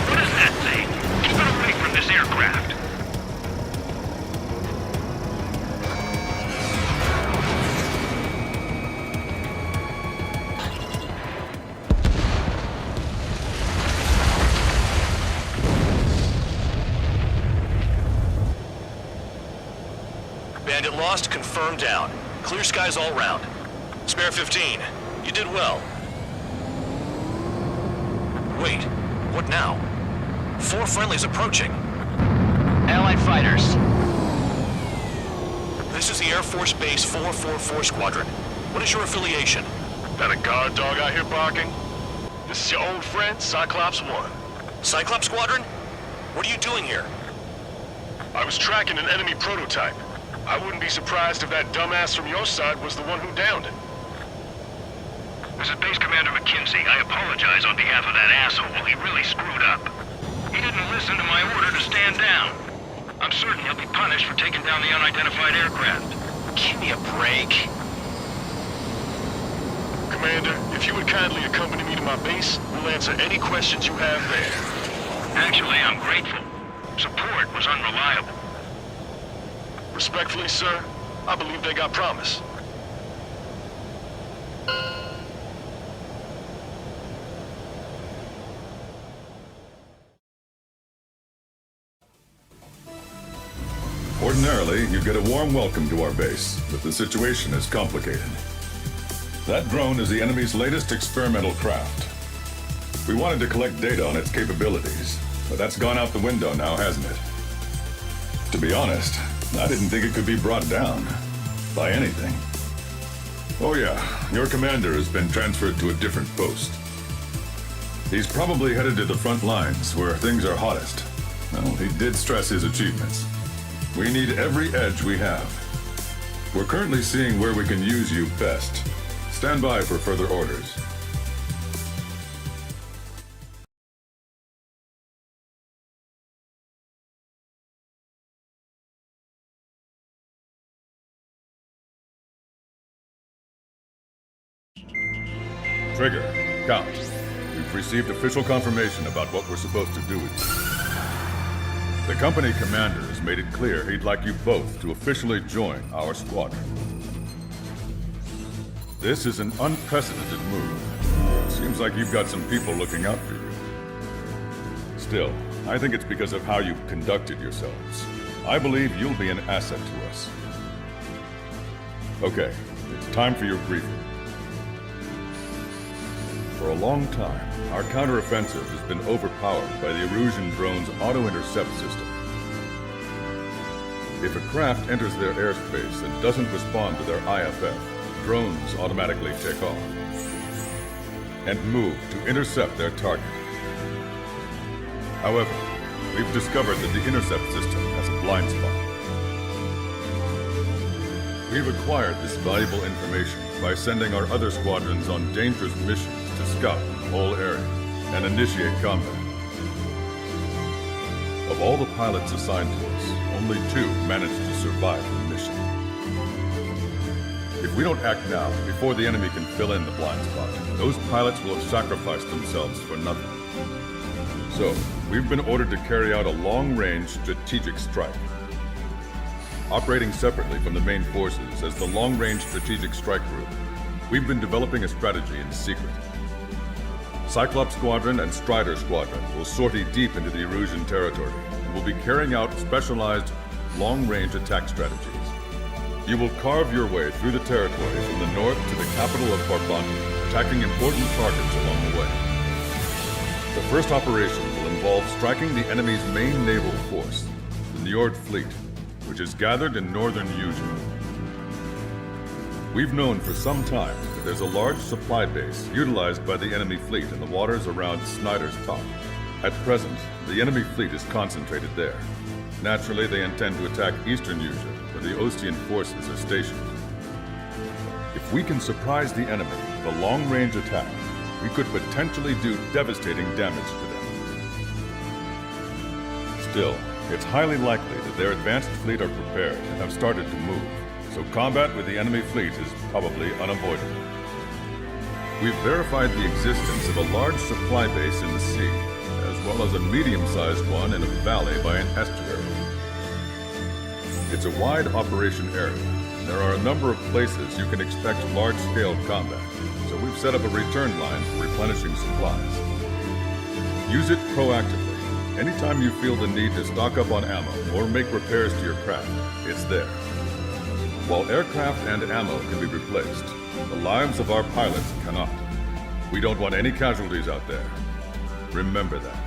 What does that say? Keep it away from this aircraft. Bandit lost, confirmed down. Clear skies all round. Spare 15. You did well. Wait, what now? 4 friendlies approaching. Allied fighters. This is the Air Force Base 444 Squadron. What is your affiliation? That a guard dog out here barking? This is your old friend, Cyclops 1. Cyclops Squadron? What are you doing here? I was tracking an enemy prototype. I wouldn't be surprised if that dumbass from your side was the one who downed it. This is Base Commander McKinsey. I apologize on behalf of that asshole. He really screwed up. He didn't listen to my order to stand down. I'm certain he'll be punished for taking down the unidentified aircraft. Give me a break. Commander, if you would kindly accompany me to my base, we'll answer any questions you have there. Actually, I'm grateful. Support was unreliable. Respectfully, sir, I believe they got promise. Ordinarily, you get a warm welcome to our base, but the situation is complicated. That drone is the enemy's latest experimental craft. We wanted to collect data on its capabilities, but that's gone out the window now, hasn't it? To be honest, I didn't think it could be brought down by anything. Oh yeah, your commander has been transferred to a different post. He's probably headed to the front lines where things are hottest. Well, he did stress his achievements. We need every edge we have. We're currently seeing where we can use you best. Stand by for further orders. Trigger, Count. We've received official confirmation about what we're supposed to do with you. The company commander has made it clear he'd like you both to officially join our squadron. This is an unprecedented move. Seems like you've got some people looking out for you. Still, I think it's because of how you've conducted yourselves. I believe you'll be an asset to us. Okay, it's time for your briefing. For a long time, our counteroffensive has been overpowered by the Erusian drone's auto-intercept system. If a craft enters their airspace and doesn't respond to their IFF, drones automatically take off and move to intercept their target. However, we've discovered that the intercept system has a blind spot. We've acquired this valuable information by sending our other squadrons on dangerous missions to scout the whole area and initiate combat. Of all the pilots assigned to us, only 2 managed to survive the mission. If we don't act now, before the enemy can fill in the blind spot, those pilots will have sacrificed themselves for nothing. So, we've been ordered to carry out a long-range strategic strike. Operating separately from the main forces as the Long-Range Strategic Strike Group, we've been developing a strategy in secret. Cyclops Squadron and Strider Squadron will sortie deep into the Erusian territory and will be carrying out specialized long-range attack strategies. You will carve your way through the territory from the north to the capital of Farbanti, attacking important targets along the way. The first operation will involve striking the enemy's main naval force, the Njord Fleet, which is gathered in northern Eugene. We've known for some time that there's a large supply base utilized by the enemy fleet in the waters around Snyder's Top. At present, the enemy fleet is concentrated there. Naturally, they intend to attack Eastern Usha, where the Osean forces are stationed. If we can surprise the enemy with a long-range attack, we could potentially do devastating damage to them. Still, it's highly likely that their advanced fleet are prepared and have started to move, so combat with the enemy fleet is probably unavoidable. We've verified the existence of a large supply base in the sea, as well as a medium-sized one in a valley by an estuary. It's a wide operation area, and there are a number of places you can expect large-scale combat, so we've set up a return line for replenishing supplies. Use it proactively. Anytime you feel the need to stock up on ammo or make repairs to your craft, it's there. While aircraft and ammo can be replaced, the lives of our pilots cannot. We don't want any casualties out there. Remember that.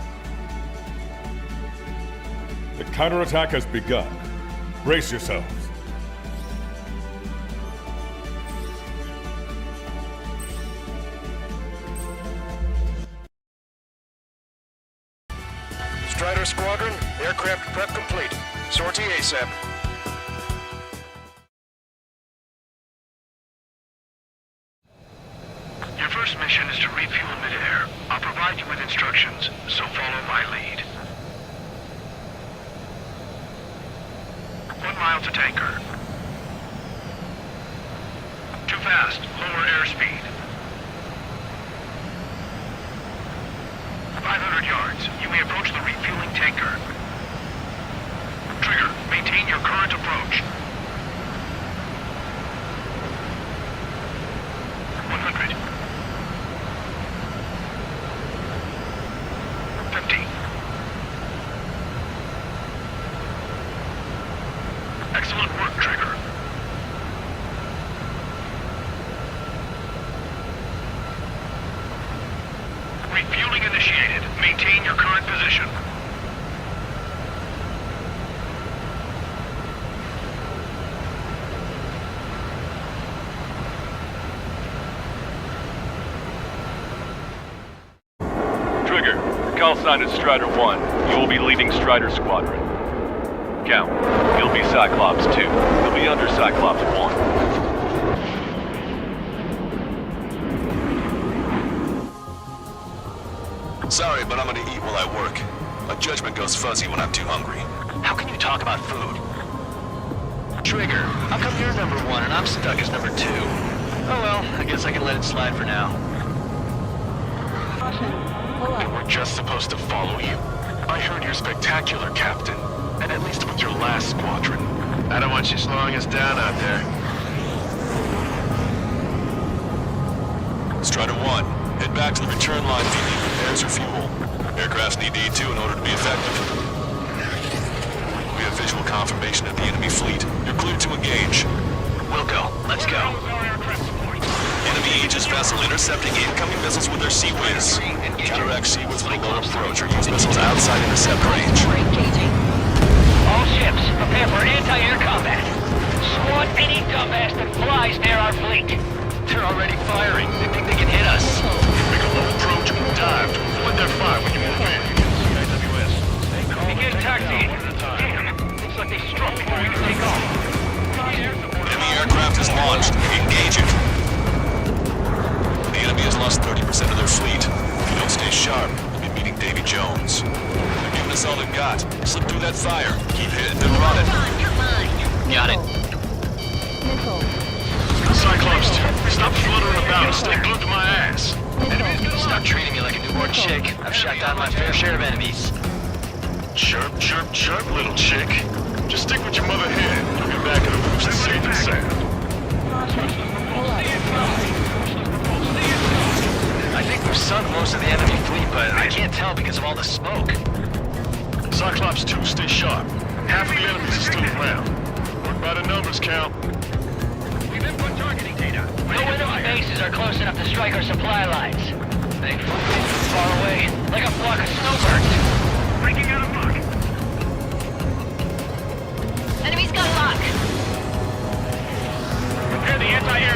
The counterattack has begun. Brace yourselves. Strider Squadron, aircraft prep complete. Sortie ASAP. Your first mission is to refuel mid-air. I'll provide you with instructions, so follow my lead. 1 mile to tanker. Too fast. Lower airspeed. 500 yards. You may approach the refueling tanker. Trigger, maintain your current approach. 100. 50. Excellent work, Trigger. Refueling initiated. Maintain your current position. Trigger, your call sign is Strider 1. You will be leading Strider Squadron. Count, you'll be Cyclops 2. You'll be under Cyclops 1. Sorry, but I'm gonna eat while I work. My judgment goes fuzzy when I'm too hungry. How can you talk about food? Trigger, how come you're number 1 and I'm stuck as number 2? Oh well, I guess I can let it slide for now. And we're just supposed to follow you? I heard you're spectacular, Captain. And at least with your last squadron. I don't want you slowing us down out there. Strider 1, head back to the return line if you need repairs or fuel. Aircrafts need D2 in order to be effective. We have visual confirmation of the enemy fleet. You're cleared to engage. We'll go. Let's go. Enemy Aegis vessel intercepting incoming missiles with their Sea Whiz. Counteract Sea Whiz with a low approach or use missiles outside intercept range. All ships, prepare for anti-air combat. Squat any dumbass that flies near our fleet. They're already firing. They think they can hit us. Make a low approach and dive to avoid their fire when you move in. AWS. Begin taxiing. Damn, looks like they struck before we could take off. Enemy aircraft is launched. Engage it. The enemy has lost 30% of their fleet. If you don't stay sharp, you'll be meeting Davy Jones. They're giving us all they've got. Slip through that fire. Keep hitting them running. Got it. Cyclops 2, stop fluttering about and stay glued to my ass. Stop treating me like a newborn chick. I've shot down my fair share of enemies. Chirp, chirp, chirp, little chick. Just stick with your mother hen. You'll be back in a roost safe and sound. I think we've sunk most of the enemy fleet, but I can't tell because of all the smoke. Cyclops 2, stay sharp. Half of the enemies are still around. Work by the numbers, count. No enemy bases are close enough to strike our supply lines. They flew far away, like a flock of snowbirds. Breaking out of luck. Enemy's got lock. Prepare the anti-air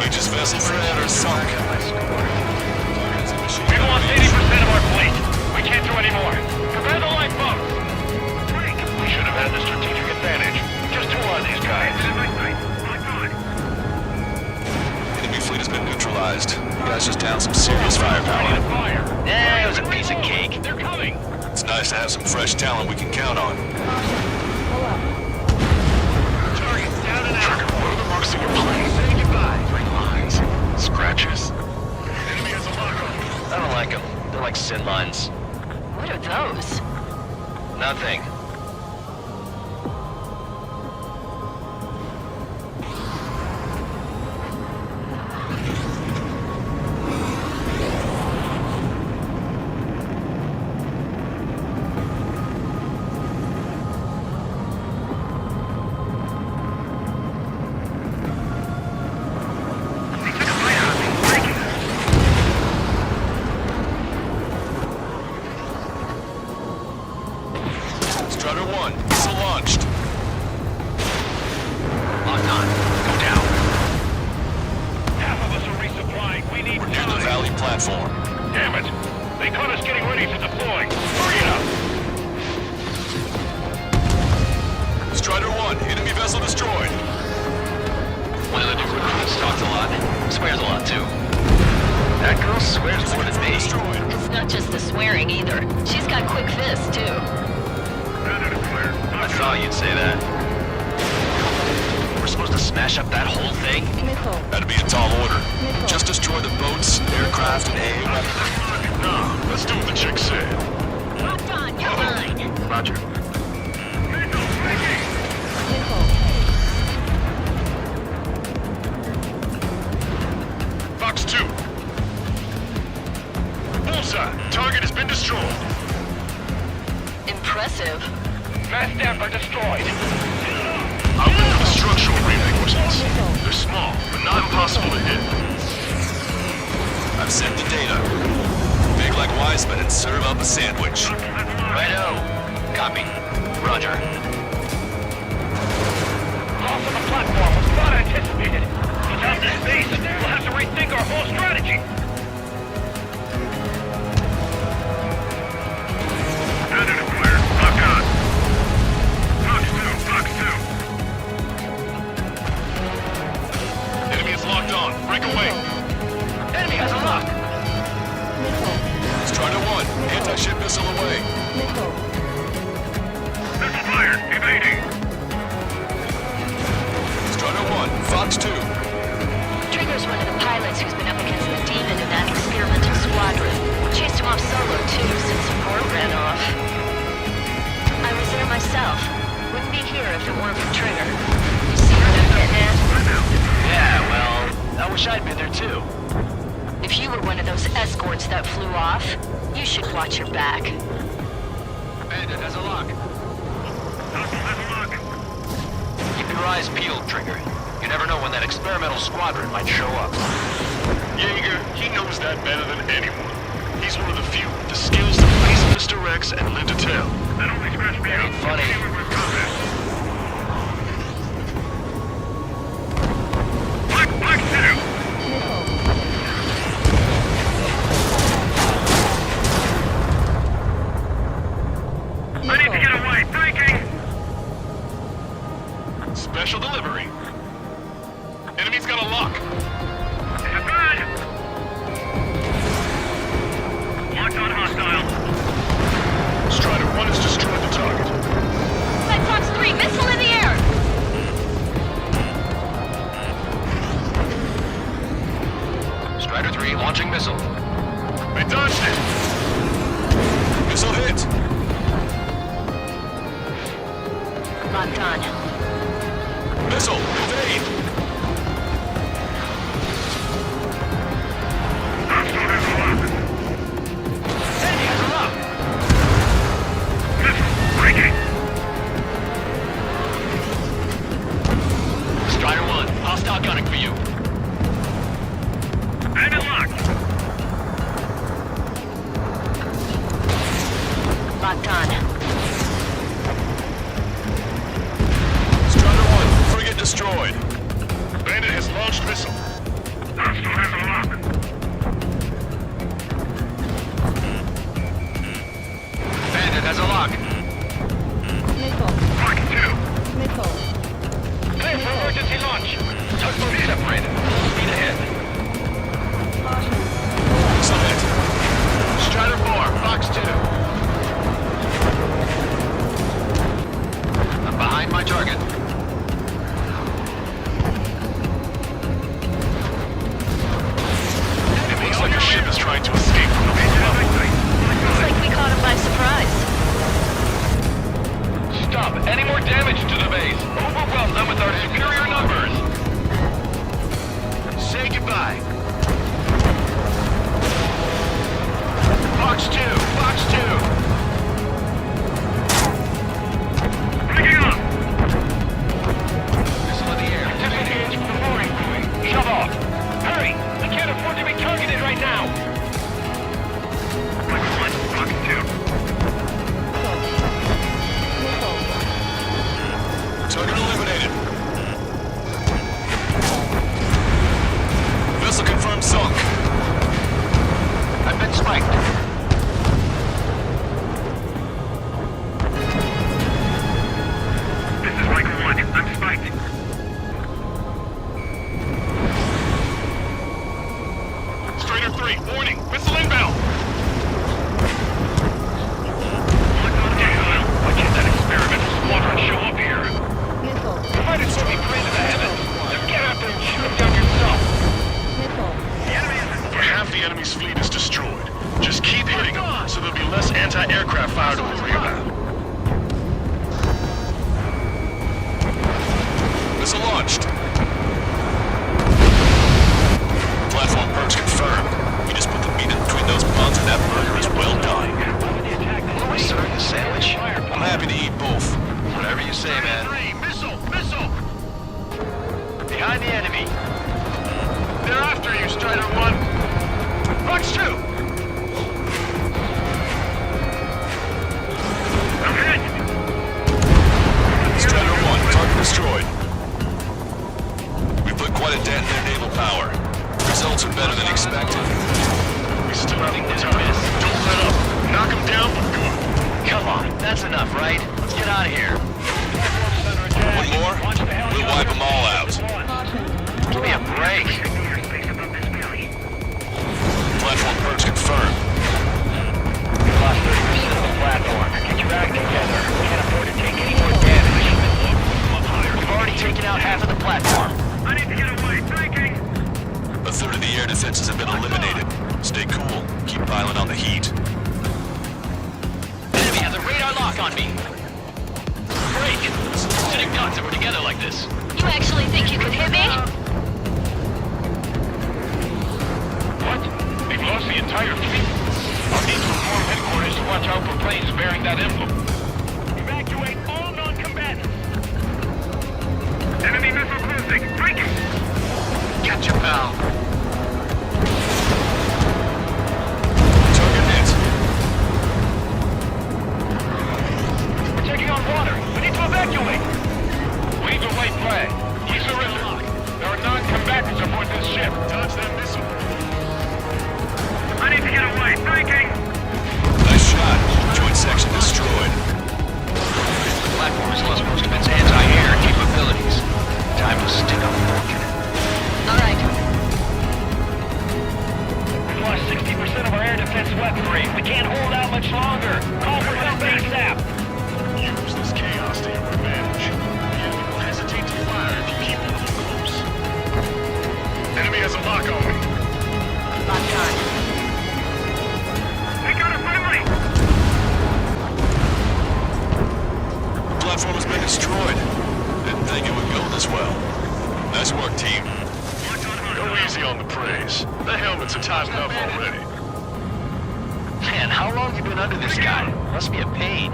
Aegis vessel Predator sunk. We've lost 80% of our fleet. We can't do any more. Prepare the lifeboat. We should have had the strategic advantage. Just two on these guys. Enemy fleet has been neutralized. You guys just downed some serious firepower. Yeah, it was a piece of cake. They're coming. It's nice to have some fresh talent we can count on. Target's down and out. What are the marks of your plane? Say goodbye. Three lines. Scratches. Enemy has a lock on. I don't like them. They're like sin lines. What are those? Nothing. Strutter 1, missile launched. Locked on. Go down. Half of us are resupplying. We need We're near the time. Valley platform. Damn it. They caught us getting ready to deploy. Hurry it up. Strider 1, enemy vessel destroyed. One of the new recruits talks a lot. Swears a lot, too. That girl swears more than me. It's not just the swearing either. She's got quick fists, too. I thought you'd say that. We're supposed to smash up that whole thing? That'd be a tall order. Just destroy the boats, aircraft, and AA weapons. No, let's do what the chick said. Locked on, you're mine. Roger. Fox 2. Bullseye. Target has been destroyed. Impressive. Mass damper destroyed. I'll look for the structural reinforcements. They're small, but not impossible to hit. I've sent the data. Big like Wiseman and serve up a sandwich. Righto. Copy. Roger. Loss of the platform was not anticipated. Without this base, we'll have to rethink our whole strategy. Standard and clear. Lock on. Fox 2, Fox 2. Enemy is locked on. Break away. Enemy has a lock. Strider 1, anti-ship missile away. Missile fired. Evading. Strider 1, Fox 2. Trigger's one of the pilots who's been up against the demon in that experimental squadron. Chased him off solo, too, since support ran off. I was there myself. Wouldn't be here if it weren't for Trigger. You see what I'm getting at? Yeah, well, I wish I'd been there, too. If you were one of those escorts that flew off, you should watch your back. Bandit has a lock. Hostile has a lock. Keep your eyes peeled, Trigger. You never know when that experimental squadron might show up. Jaeger, he knows that better than anyone. He's one of the few with the skills to face Mr. Rex and live to tell. That only scratched me out. Funny. Black 2. I need to get away. Breaking. Special delivery. Enemy's got a lock. This is bad. Locked on hostile. Strider 1 has destroyed the target. Red Fox 3, missile in the air! Strider 3 launching missile. They dodged it. Missile hit. Locked on. Missile, evade. Hostile has a lock. Enemy has a lock. Missile. Breaking. Strider 1, hostile gunning for you. Bandit locked. Locked on. Strider 1, frigate destroyed. Fox 2! Fox 2! Breaking up! Missile in the air. Disengage from the mooring buoy. Shove off. Hurry! We can't afford to be targeted right now! Fox 2. Target eliminated. Vessel confirmed sunk. I've been spiked. This is Michael 1. I'm spiked. Strider 3, warning. Missile inbound. Why can't that experimental squadron show up here? Why did somebody pray to the heavens? Just get out there and shoot them down yourself. Half the enemy's fleet is destroyed. Just keep hitting them, so there'll be less anti-aircraft fire to worry about. Missile launched. Platform perch confirmed. We just put the meat in between those buns and that burger is well done. Are we serving a sandwich? I'm happy to eat both. Whatever you say, man. Missile! Behind the enemy. They're after you, Strider 1. Fox 2! I'm hit! Strider 1, target destroyed. We put quite a dent in their naval power. Results are better than expected. We still have more time. Don't let up. Knock them down for good. Come on, that's enough, right? Let's get out of here. One more? We'll wipe them all out. Give me a break. Platform perch confirmed. We lost 30% of the platform. Get your act together. We can't afford to take any more damage. We've already taken out half of the platform. I need to get away. Breaking! A third of the air defenses have been eliminated. Stay cool. Keep piling on the heat. Enemy has a radar lock on me. Break! Sitting ducks if we're together like this. You actually think you could hit me? What? They've lost the entire fleet? I'll need to inform headquarters to watch out for planes bearing that emblem. Evacuate all non-combatants! Enemy missile closing! Breaking! Gotcha, pal. Target hit. We're taking on water! We need to evacuate! Wave the white flag. He's a lock. There are non-combatants aboard this ship. Dodge that missile. I need to get away. Breaking! Nice shot. Joint section destroyed. The platform has lost most of its anti-air capabilities. Time to stick up fortune. All right. We've lost 60% of our air defense weaponry. We can't hold out much longer. Call for help ASAP. Use this chaos to your advantage. The enemy will hesitate to fire if you keep them close. Enemy has a lock on me. Lock on. We got a friendly! The platform has been destroyed. Didn't think it would go this well. Nice work, team. Go easy on the praise. The helmets are tightened up already. Man, how long have you been under this guy? Must be a pain.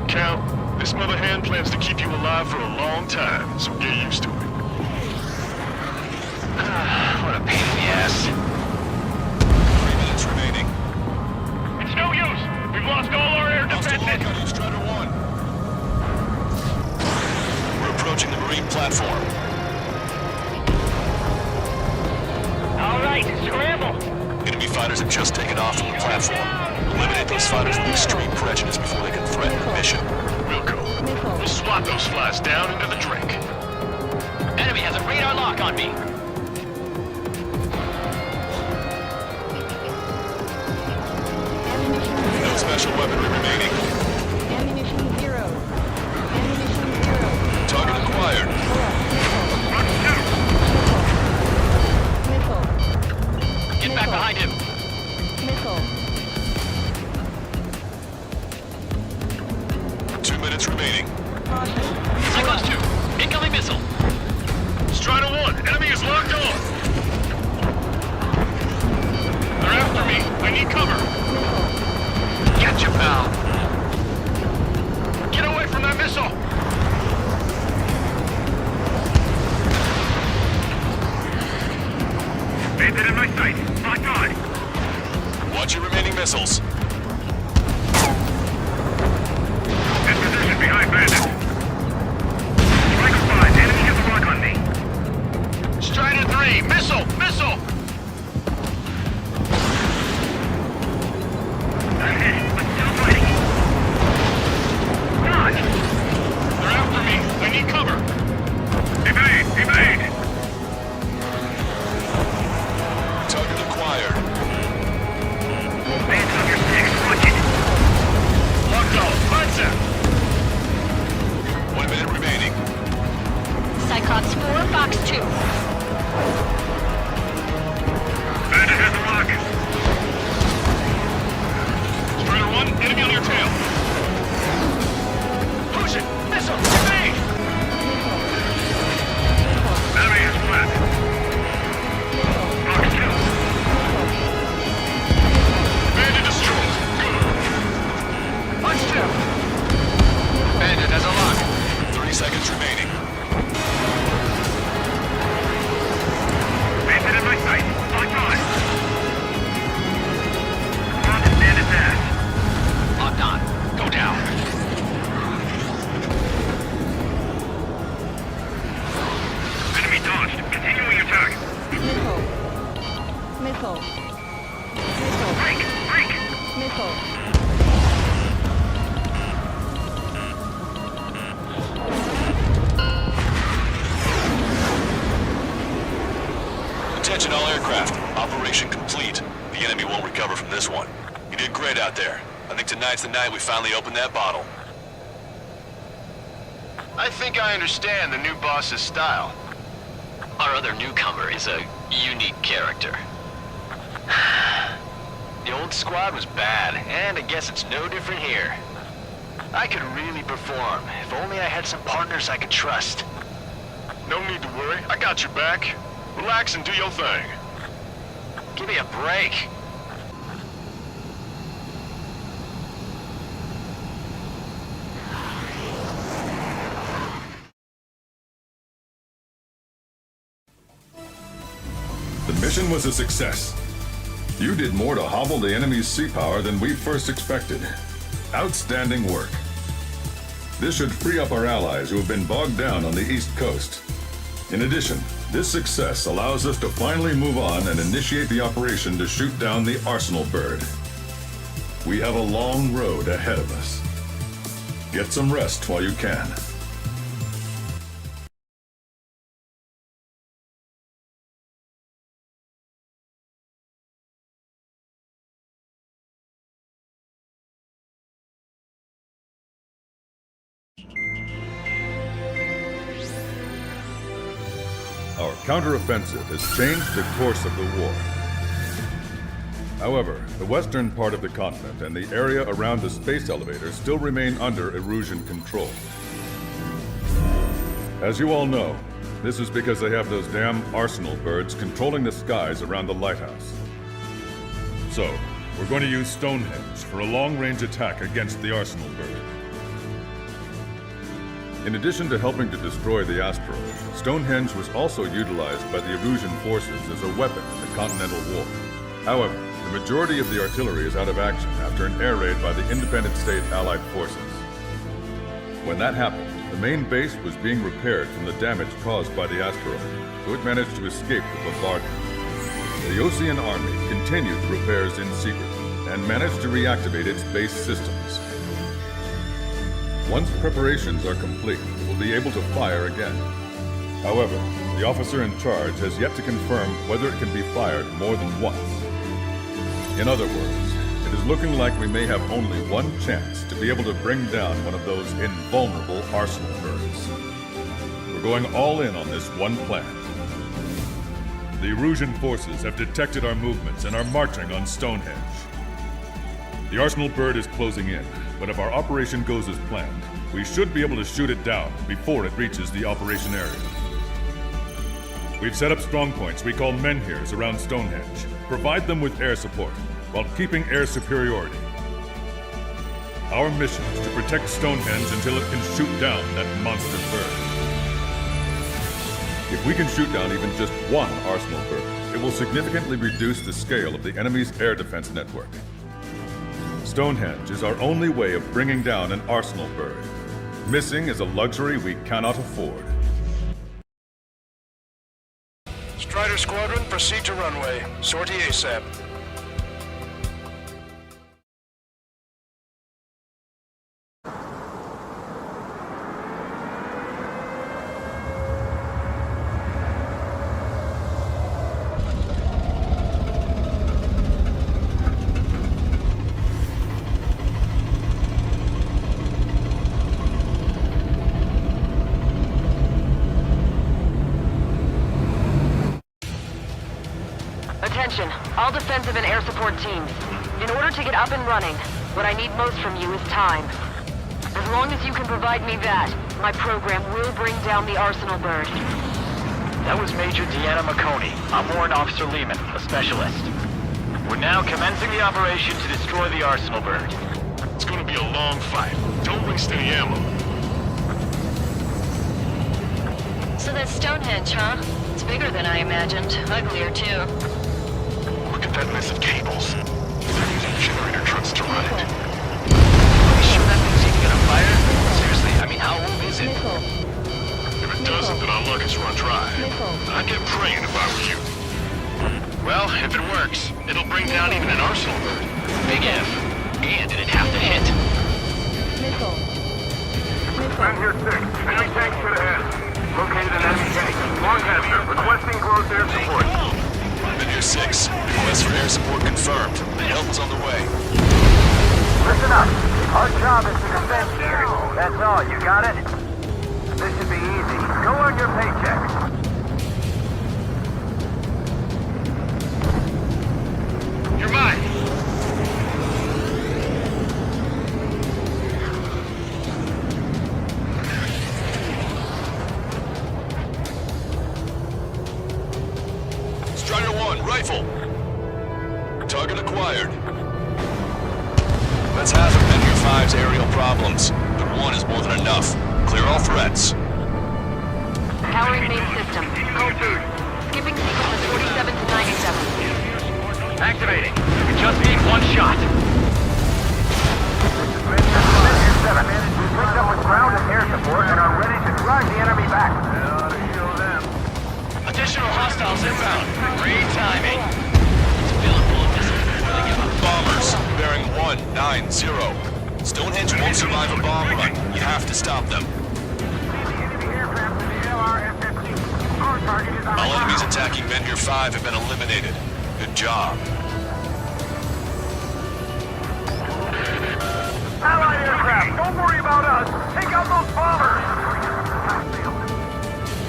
Count, this mother hen plans to keep you alive for a long time, so get used to it. What a pain in the ass. 3 minutes remaining. It's no use! We've lost all our air defenses! Strider 1. We're approaching the marine platform. All right, scramble! Enemy fighters have just taken off from the platform. Eliminate those fighters with extreme prejudice before they can threaten the mission. We'll go. We'll swat those flies down into the drink. Enemy has a radar lock on me. No special weaponry remaining. Ammunition 0. Ammunition 0. Target acquired. Missile. Get back behind him. Missile. 2 minutes remaining. Cyclops 2, incoming missile. Strider 1, enemy is locked on. They're after me. I need cover. Bandit in my sight. Locked on. Watch your remaining missiles. In position behind Bandit. Striker 5, enemy has a lock on me. Strider 3, missile! Missile! I'm hit, but still fighting. Dodge! They're after me. I need cover. Evade! Evade! Target acquired. Bandit on your 6, watch it. Locked on. Contact. 1 minute remaining. Cyclops 4, Fox 2. Bandit has a lock. Strider 1, enemy on your tail. Push it! Missile! Evade! Enemy is flat. Fox 2. Bandit destroyed. Punch 2! Bandit has a lock. 30 seconds remaining. Bandit in my sight. Locked on. Lock Bandit's ass. Locked on. Go down. Enemy dodged. Continuing attack. Missile. Missile. Missile. Break! Break! Missile. Attention all aircraft. Operation complete. The enemy won't recover from this one. You did great out there. I think tonight's the night we finally open that bottle. I think I understand the new boss's style. Our other newcomer is a unique character. The old squad was bad, and I guess it's no different here. I could really perform, if only I had some partners I could trust. No need to worry. I got your back. Relax and do your thing. Give me a break. The mission was a success. You did more to hobble the enemy's sea power than we first expected. Outstanding work. This should free up our allies who have been bogged down on the East Coast. In addition, this success allows us to finally move on and initiate the operation to shoot down the Arsenal bird. We have a long road ahead of us. Get some rest while you can. Our counteroffensive has changed the course of the war. However, the western part of the continent and the area around the space elevator still remain under Erusian control. As you all know, this is because they have those damn Arsenal birds controlling the skies around the lighthouse. So, we're going to use Stonehenge for a long-range attack against the Arsenal bird. In addition to helping to destroy the asteroid, Stonehenge was also utilized by the Erusian forces as a weapon in the Continental War. However, the majority of the artillery is out of action after an air raid by the Independent State Allied forces. When that happened, the main base was being repaired from the damage caused by the asteroid, so it managed to escape the bombardment. The Osean Army continued the repairs in secret and managed to reactivate its base systems. Once preparations are complete, it will be able to fire again. However, the officer in charge has yet to confirm whether it can be fired more than once. In other words, it is looking like we may have only one chance to be able to bring down one of those invulnerable Arsenal birds. We're going all in on this one plan. The Erusian forces have detected our movements and are marching on Stonehenge. The Arsenal bird is closing in, but if our operation goes as planned, we should be able to shoot it down before it reaches the operation area. We've set up strong points we call menhirs around Stonehenge. Provide them with air support, while keeping air superiority. Our mission is to protect Stonehenge until it can shoot down that monster bird. If we can shoot down even just one Arsenal bird, It will significantly reduce the scale of the enemy's air defense network. Stonehenge is our only way of bringing down an arsenal bird. Missing is a luxury we cannot afford. Strider Squadron, proceed to runway. Sortie ASAP. Attention, all defensive and air support teams. In order to get up and running, what I need most from you is time. As long as you can provide me that, my program will bring down the Arsenal bird. That was Major Deanna McConey. I'm Warrant Officer Lehman, a specialist. We're now commencing the operation to destroy the Arsenal bird. It's gonna be a long fight. Don't waste any ammo. So that's Stonehenge, huh? It's bigger than I imagined. Uglier, too. Look at that mess of cables. They're using generator trucks to run it. Are you sure that thing's even gonna fire? Seriously, I mean, how old is it? If it doesn't, then our luck is run dry. I'd get praying if I were you. Well, if it works, it'll bring down even an Arsenal bird. Big F. And it'd have to hit. I'm here 6. Enemy tank should ahead. Located an enemy tank. Lancaster, requesting close air support. Been here 6. Request for air support confirmed. The help is on the way. Listen up. Our job is to defend here. That's all. You got it? This should be easy. Go on your paycheck. You're mine. Strider 1, rifle. Target acquired. That's half of Menhir 5's aerial problems, but 1 is more than enough. Clear all threats. Powering main system. Code boost. Skipping sequence of 47 to 97. Activating. We just need one shot. Menhir 7. We picked up with ground and air support and are ready to drive the enemy back. Additional hostiles inbound. Great timing. Bombers, bearing 190. Stonehenge won't survive a bomb run. You have to stop them. All enemies attacking Menhir 5 have been eliminated. Good job. Allied aircraft, don't worry about us. Take out those bombers.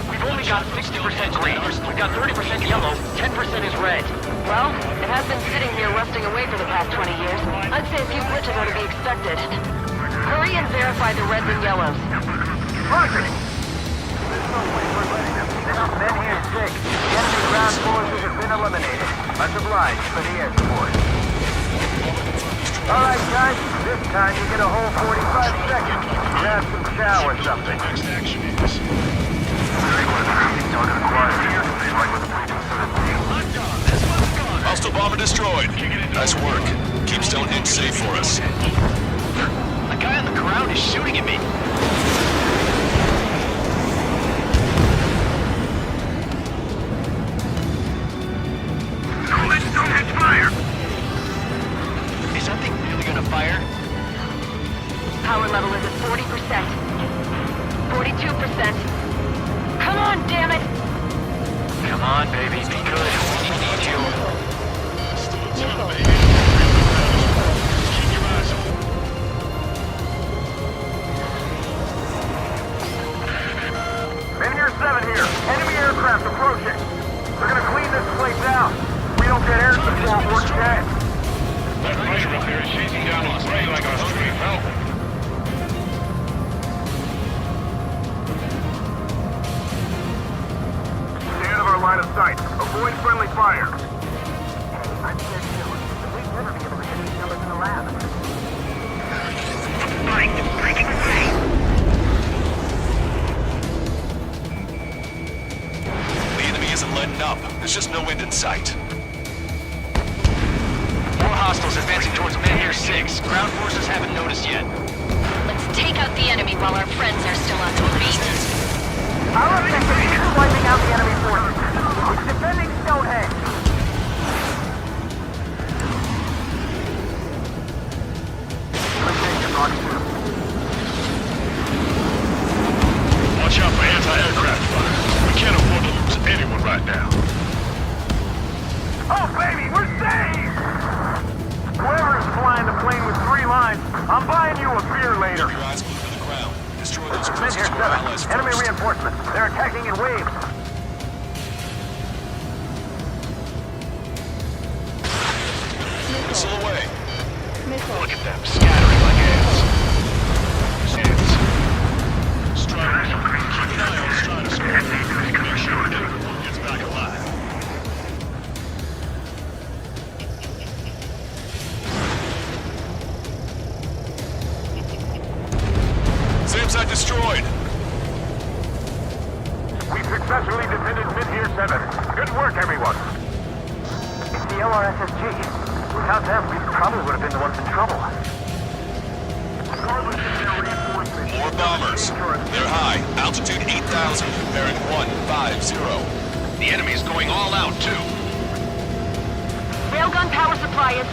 We've only got 60% green. We've got 30% yellow. 10% is red. Well, it has been sitting here rusting away for the past 20 years. I'd say a few glitches are to be expected. Hurry and verify the reds and yellows. Roger. Menhir 6. The enemy ground forces have been eliminated. Much obliged for the air support. All right, guys. This time you get a whole 45 seconds. Grab some chow or something. Next action is... Hostile bomber destroyed. Nice work. Keep Stonehenge safe for us. A guy on the ground is shooting at me. Don't let Stonehenge fire! Is that thing really gonna fire? Power level is at 40%. 42%. Come on, damn it! Come on, baby. Be good. We need you. Menhir 7 here. Enemy aircraft approaching. We're gonna clean this place out. We don't get air support, we're dead. That fighter up there is chasing down a prey like a hungry falcon. Stay out of our line of sight. Avoid friendly fire. I'm scared too. We'd never be able to get these numbers in the lab. Fight! Breaking away! The enemy isn't letting up. There's just no way to in sight. More hostiles advancing towards Menhir 6. Ground forces haven't noticed yet. Let's take out the enemy while our friends are still on their feet. Our objective is wiping out the enemy forces. It's defending Stonehenge. Watch out for anti-aircraft fire. We can't afford to lose anyone right now. Oh, baby, we're saved! Whoever is flying the plane with 3 lines, I'm buying you a beer later. Keep your eyes glued to the ground. Destroy those Men closest here, to our allies 7. Enemy first. reinforcements. They're attacking in waves. Missile away. Missile. Look at them, scattering like ants. Ants. Strider, keep an eye on Strider Squad. Make sure everyone gets back alive. SAM site destroyed. We successfully defended Mid-Here 7. Good work, everyone. It's the LRSSG. Without them, we probably would have been the ones in trouble. More bombers. They're high. Altitude 8,000. Bearing 150. The enemy's going all out, too. Railgun power supply is...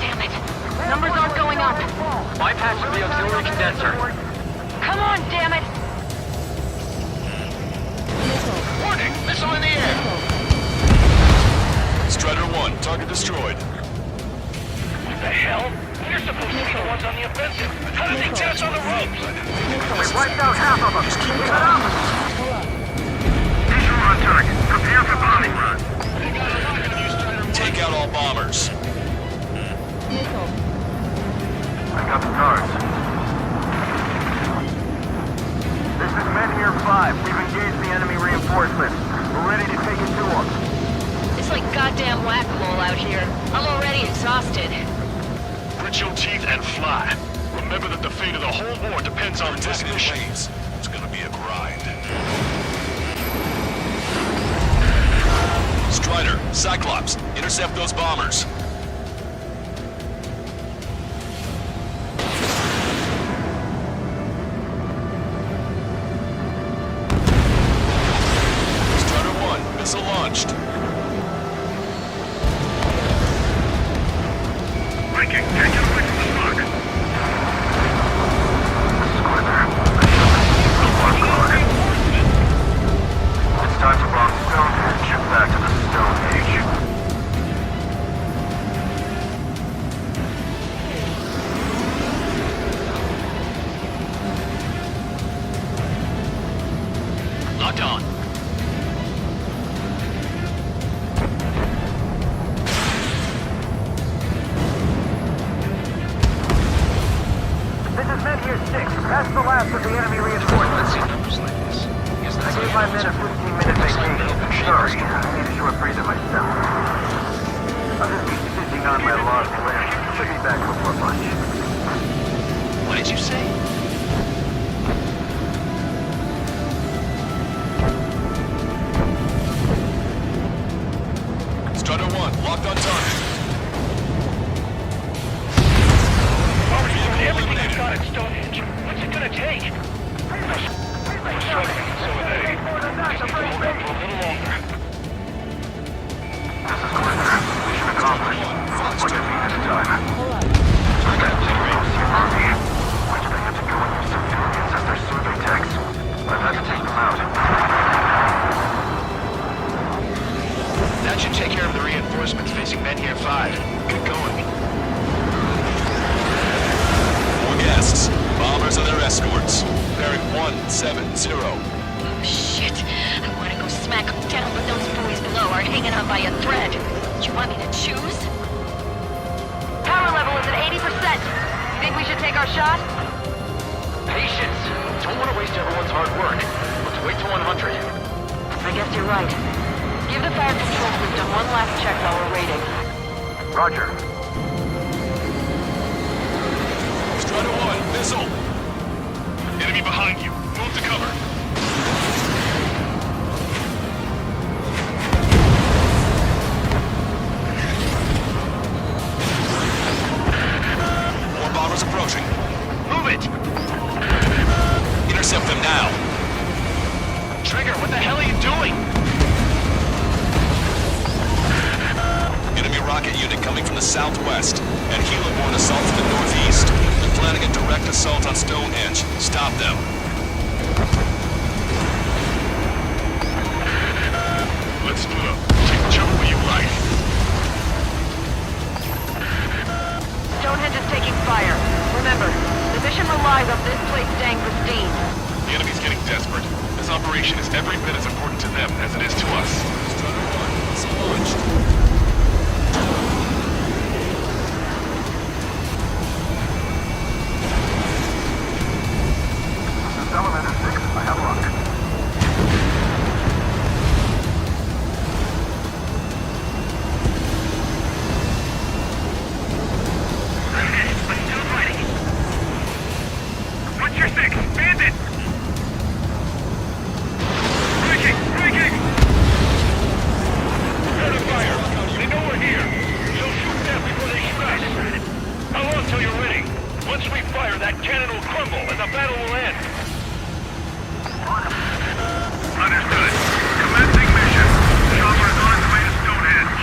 Damn it. Numbers aren't going up. Bypassing the auxiliary condenser. Come on, damn it! Warning! Missile in the air! Strider 1. Target destroyed. What the hell? You're supposed to be the ones on the offensive. How did they dance on the ropes? We've wiped out half of them. Keep it up! Visual on target. Prepare for bombing run. Take out all bombers. Missile. I got the cards. This is Menhir 5. We've engaged the enemy reinforcements. We're ready to take it to them. It's like goddamn whack-a-mole out here. I'm already exhausted. Grit your teeth and fly. Remember that the fate of the whole war depends on this mission. It's gonna be a grind. Strider, Cyclops, intercept those bombers. Strider 1, missile launched. Breaking. Can't get away from the smoke. It's time to bomb Stonehenge. Back to the Stone Age. Locked on. This is Menhir 6. That's the last of the enemy reinforcements. I gave my men a 15-minute vacation. Sorry, I needed to breathe it myself. I'll just be sitting on my log list. Should be back before lunch. What did you say? Strider 1, locked on target. Already done everything I've got at Stonehenge. What's it gonna take? We're struggling, so are they. I just need to hold out for a little longer. Mission accomplished. What did we this time? Hold up. I expected to go in with civilians as their survey techs. I've had to take them out. That should take care of the reinforcements facing Menhir 5. Get going. More guests. Bombers and their escorts. Bearing 170. Oh, shit. I want to go smack them down, but those boys below are hanging on by a thread. You want me to choose? Power level is at 80%. You think we should take our shot? Patience. Don't want to waste everyone's hard work. Let's wait till 100. I guess you're right. Give the fire control system one last check while we're waiting. Roger. Strider 1, missile. Enemy behind you. Move to cover. rocket unit coming from the southwest, and helo-borne assault from the northeast. They're planning a direct assault on Stonehenge. Stop them. Let's split up. Take whichever way you like. Stonehenge is taking fire. Remember, the mission relies on this place staying pristine. The enemy's getting desperate. This operation is every bit as important to them as it is to us. Elevator 6, I have luck. What's your six? Bandit! Breaking! Out of fire! They know we're here! So shoot them before they shoot us! How long till you're ready? Once we fire, that cannon will crumble and the battle will end! Understood. Commencing mission. Chopper is on its way to Stonehenge.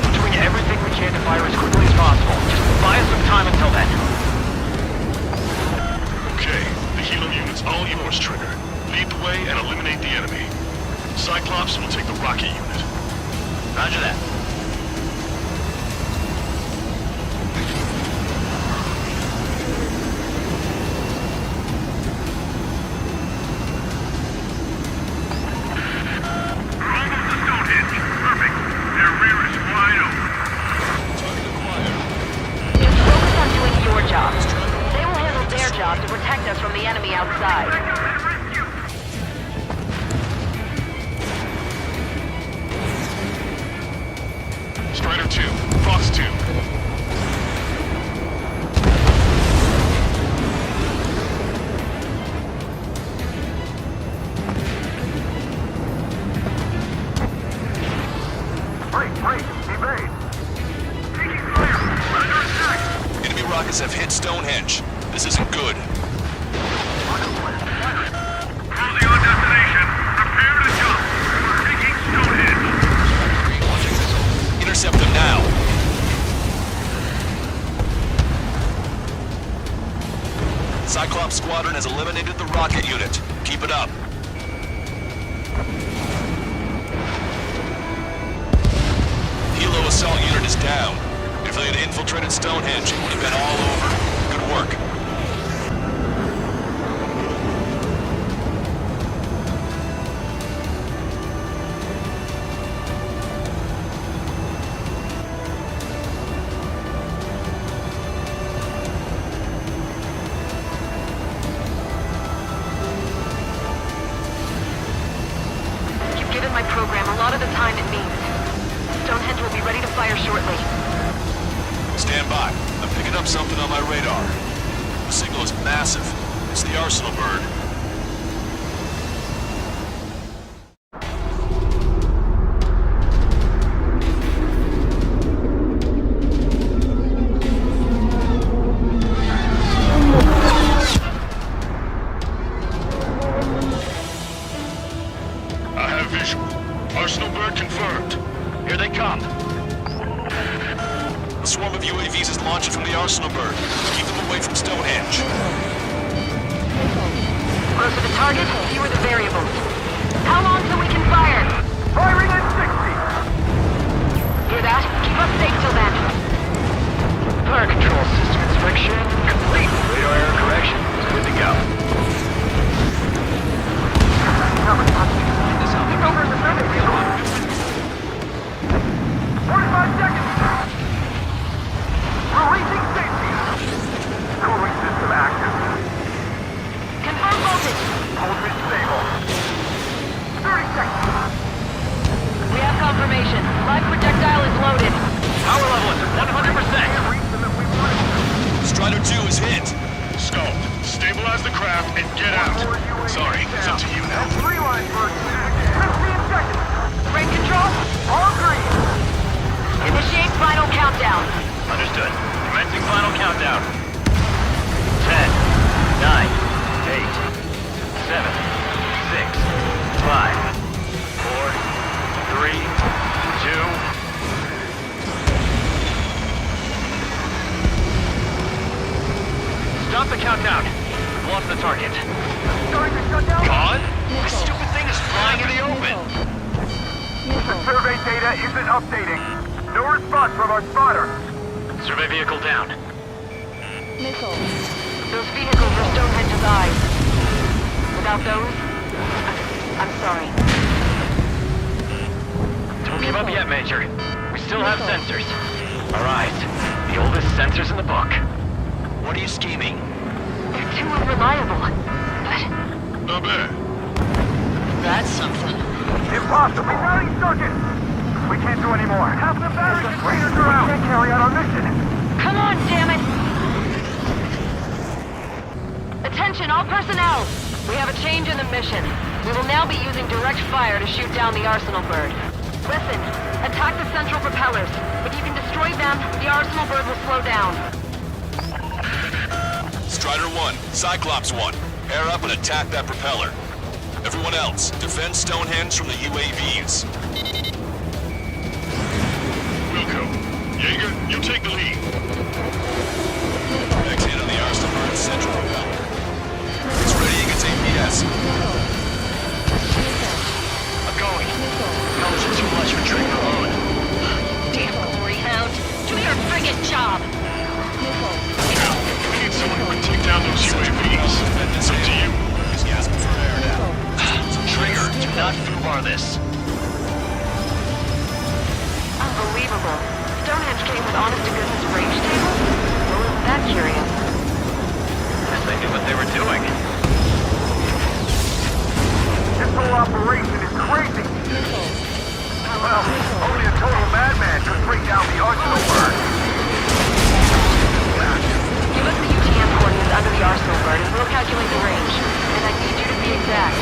We're doing everything we can to fire as quickly as possible. Just buy us some time until then. Okay, the helo unit's all yours, Trigger. Lead the way and eliminate the enemy. Cyclops will take the rocket unit. Roger that. To protect us from the enemy outside. Strider 2, Fox 2. Break, evade. Taking fire. Under attack. Enemy rockets have hit Stonehenge. This isn't good. Closing on destination. Prepare to jump. We're taking Stonehenge. Intercept them now. Cyclops Squadron has eliminated the rocket unit. Keep it up. Helo assault unit is down. If they had infiltrated Stonehenge, it would have been all over. Good work. My program a lot of the time it means. Stonehenge will be ready to fire shortly. Stand by. I'm picking up something on my radar. The signal is massive. It's the Arsenal bird. Arsenal bird confirmed. Here they come. A swarm of UAVs is launching from the Arsenal bird. Keep them away from Stonehenge. Closer to target, fewer the variables. How long till we can fire? Firing at 60! Hear that? Keep us safe till then. Fire control system inspection complete. Radar error correction is good to go. Over in the service vehicle. 45 seconds! Releasing safety! Cooling system active. Confirm voltage. Hold me stable. 30 seconds. We have confirmation. Live projectile is loaded. Power level is at 100%. Strider 2 is hit. Skull, stabilize the craft and get out. Sorry, it's up to you now. 3 lines for 15 seconds. Brake control? All green. Initiate final countdown. Understood. Commencing final countdown. 10, 9, 8, 7, 6, 5, 4, 3, 2, knocked out. We've lost the target. Starting to shut down? Gone? This stupid thing is flying in the open. The survey data isn't updating. No response from our spotter. Survey vehicle down. Missile. Those vehicles are Stonehenge's eyes. Without those, I'm sorry. Don't give up yet, Major. We still have sensors. Alright, the oldest sensors in the book. What are you scheming? They're too unreliable. But Not bad. That's something. Impossible. Rerouting circuit. We can't do any more. Half the battery containers are out. We can't carry out our mission. come on, damn it! Attention, all personnel! We have a change in the mission. We will now be using direct fire to shoot down the Arsenal bird. Listen, attack the central propellers. If you can destroy them, the Arsenal bird will slow down. Strider 1, Cyclops 1. Pair up and attack that propeller. Everyone else, defend Stonehenge from the UAVs. Wilco, Jaeger, you take the lead. Next hit on the Arsenal bird's central propeller. It's readying its APS. I'm going. Those are too much for Trigger alone. Damn glory hound. Do your friggin' job. Cal, we need someone who can take down those UAVs. It's up to you. He's gasping for air now. Trigger, do not foobar this. Unbelievable. Stonehenge came with honest-to-goodness range tables? Well, isn't that curious? Guess they knew what they were doing. This whole operation is crazy. Well, only a total madman could bring down the Arsenal bird. Give us the UTM coordinates under the Arsenal bird and we'll calculate the range. And I need you to be exact.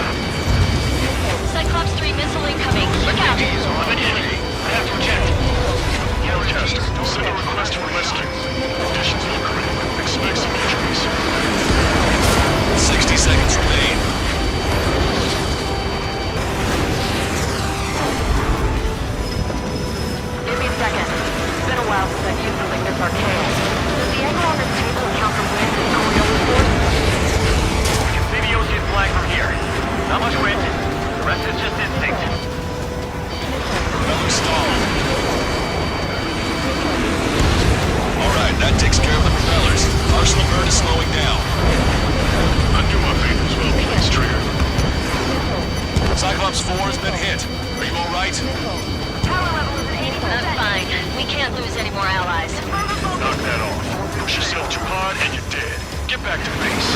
Cyclops 3 missile incoming. Look out! I have to eject. Yellowcaster, send a request for rescue. Conditions look critical. Expect some injuries. 60 seconds remain. Give me a second. It's been a while since I've used something this archaic. Does the angle on this table account for wind and Coriolis force? We can see the ocean flag from here. Not much wind. The rest is just instinct. Propeller stalled. Alright, that takes care of the propellers. Arsenal bird is slowing down. Undo my favors well, please, Trigger. Cyclops 4 has been hit. Are you alright? Power level is at 80%. I'm fine. We can't lose any more allies. Knock that off. Push yourself too hard and you're dead. Get back to base.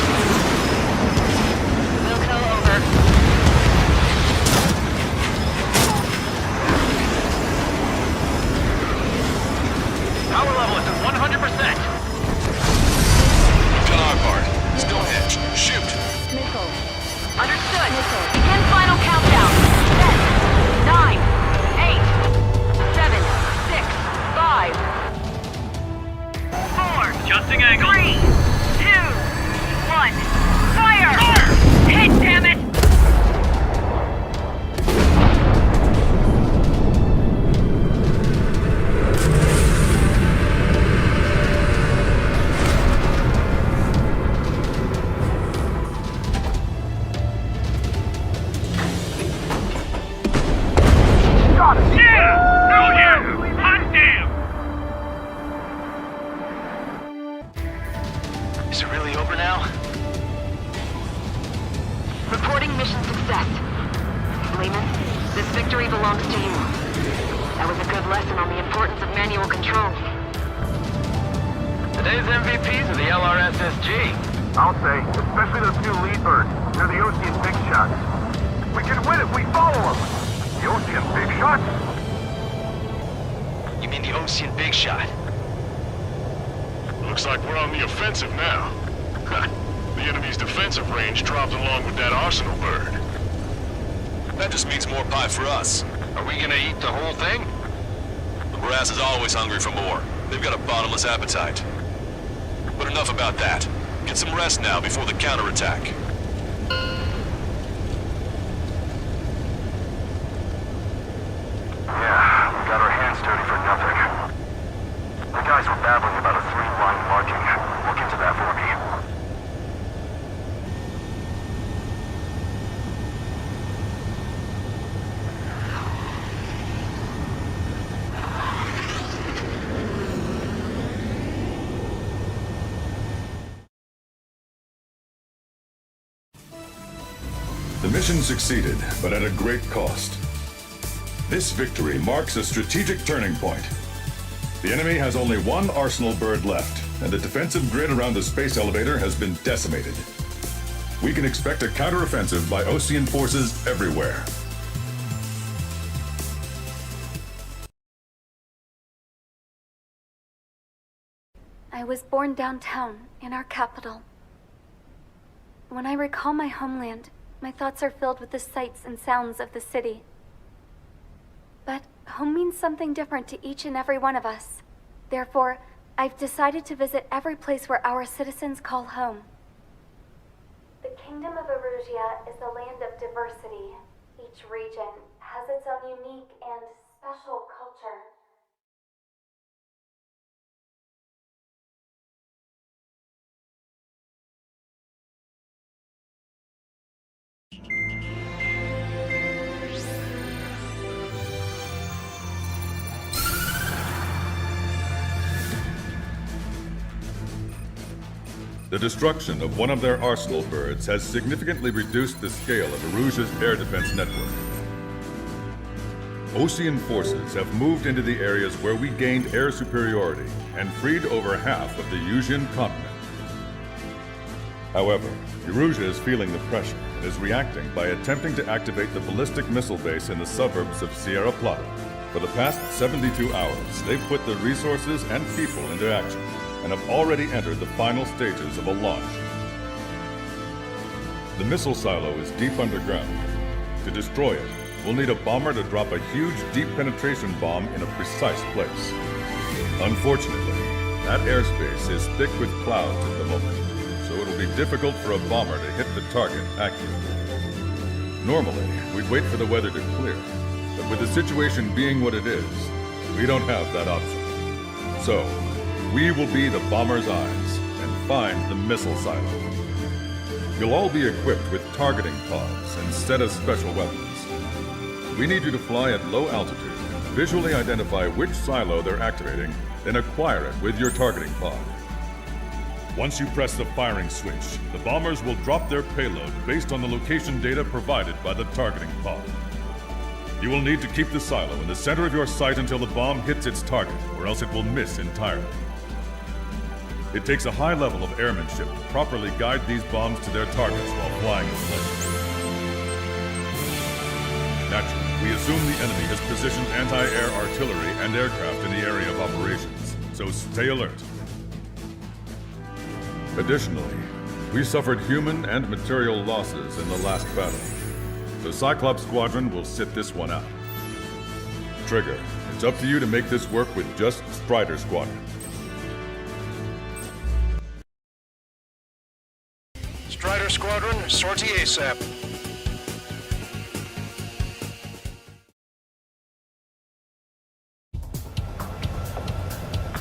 Wilco, over. Power level is at 100%. Done our part. Stonehenge, shoot. Missile. Understood. Begin final countdown. 10, 9, 8, 7, 6, 5, 4, Adjusting angle. 3, 2, 1. Fire! Hit, damn it! Got it! Yeah! Oh yeah! Hot damn! Is it really over now? Reporting mission success. Lehman, this victory belongs to you. That was a good lesson on the importance of manual control. Today's MVPs are the LRSSG. I'll say, especially those two lead birds. They're the Ocean Big Shots. We can win if we follow them. The Ocean Big Shots? You mean the Ocean Big Shot? Looks like we're on the offensive now. The enemy's defensive range dropped along with that Arsenal bird. That just means more pie for us. Are we gonna eat the whole thing? The brass is always hungry for more. They've got a bottomless appetite. But enough about that. Get some rest now before the counterattack. Yeah, we got our hands dirty for nothing. The guys were babbling about a 3-line marking. Look into that for me. mission succeeded, but at a great cost. This victory marks a strategic turning point. The enemy has only one Arsenal bird left, and the defensive grid around the space elevator has been decimated. We can expect a counteroffensive by Osean forces everywhere. I was born downtown, in our capital. When I recall my homeland, my thoughts are filled with the sights and sounds of the city. But home means something different to each and every one of us. Therefore, I've decided to visit every place where our citizens call home. The Kingdom of Erusia is a land of diversity. Each region has its own unique and special culture. The destruction of one of their Arsenal birds has significantly reduced the scale of Erusia's air defense network. Osean forces have moved into the areas where we gained air superiority and freed over half of the Eusian continent. However, Erusia is feeling the pressure and is reacting by attempting to activate the ballistic missile base in the suburbs of Sierra Plata. For the past 72 hours, they've put the resources and people into action and have already entered the final stages of a launch. The missile silo is deep underground. To destroy it, we'll need a bomber to drop a huge deep penetration bomb in a precise place. Unfortunately, that airspace is thick with clouds at the moment, so it'll be difficult for a bomber to hit the target accurately. Normally, we'd wait for the weather to clear, but with the situation being what it is, we don't have that option. So, we will be the bomber's eyes and find the missile silo. You'll all be equipped with targeting pods instead of special weapons. We need you to fly at low altitude, visually identify which silo they're activating, then acquire it with your targeting pod. Once you press the firing switch, the bombers will drop their payload based on the location data provided by the targeting pod. You will need to keep the silo in the center of your sight until the bomb hits its target, or else it will miss entirely. It takes a high level of airmanship to properly guide these bombs to their targets while flying in place. Naturally, we assume the enemy has positioned anti-air artillery and aircraft in the area of operations, so stay alert. Additionally, we suffered human and material losses in the last battle. The Cyclops Squadron will sit this one out. Trigger, it's up to you to make this work with just Strider Squadron. Strider Squadron, sortie ASAP.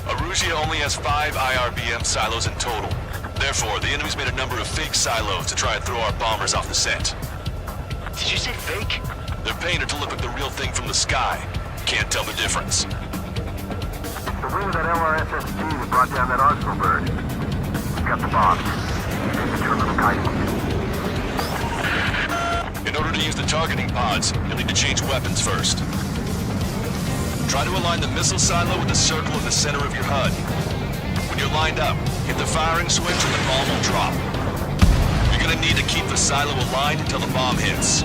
Erusia only has 5 IRBM silos in total. Therefore, the enemy's made a number of fake silos to try and throw our bombers off the scent. Did you say fake? They're painted to look like the real thing from the sky. Can't tell the difference. It's the wing of that LRSSG that brought down that Arsenal bird. We've got the bomb. Take the terminal kite. In order to use the targeting pods, you'll need to change weapons first. Try to align the missile silo with the circle in the center of your HUD. When you're lined up, hit the firing switch and the bomb will drop. You're gonna need to keep the silo aligned until the bomb hits.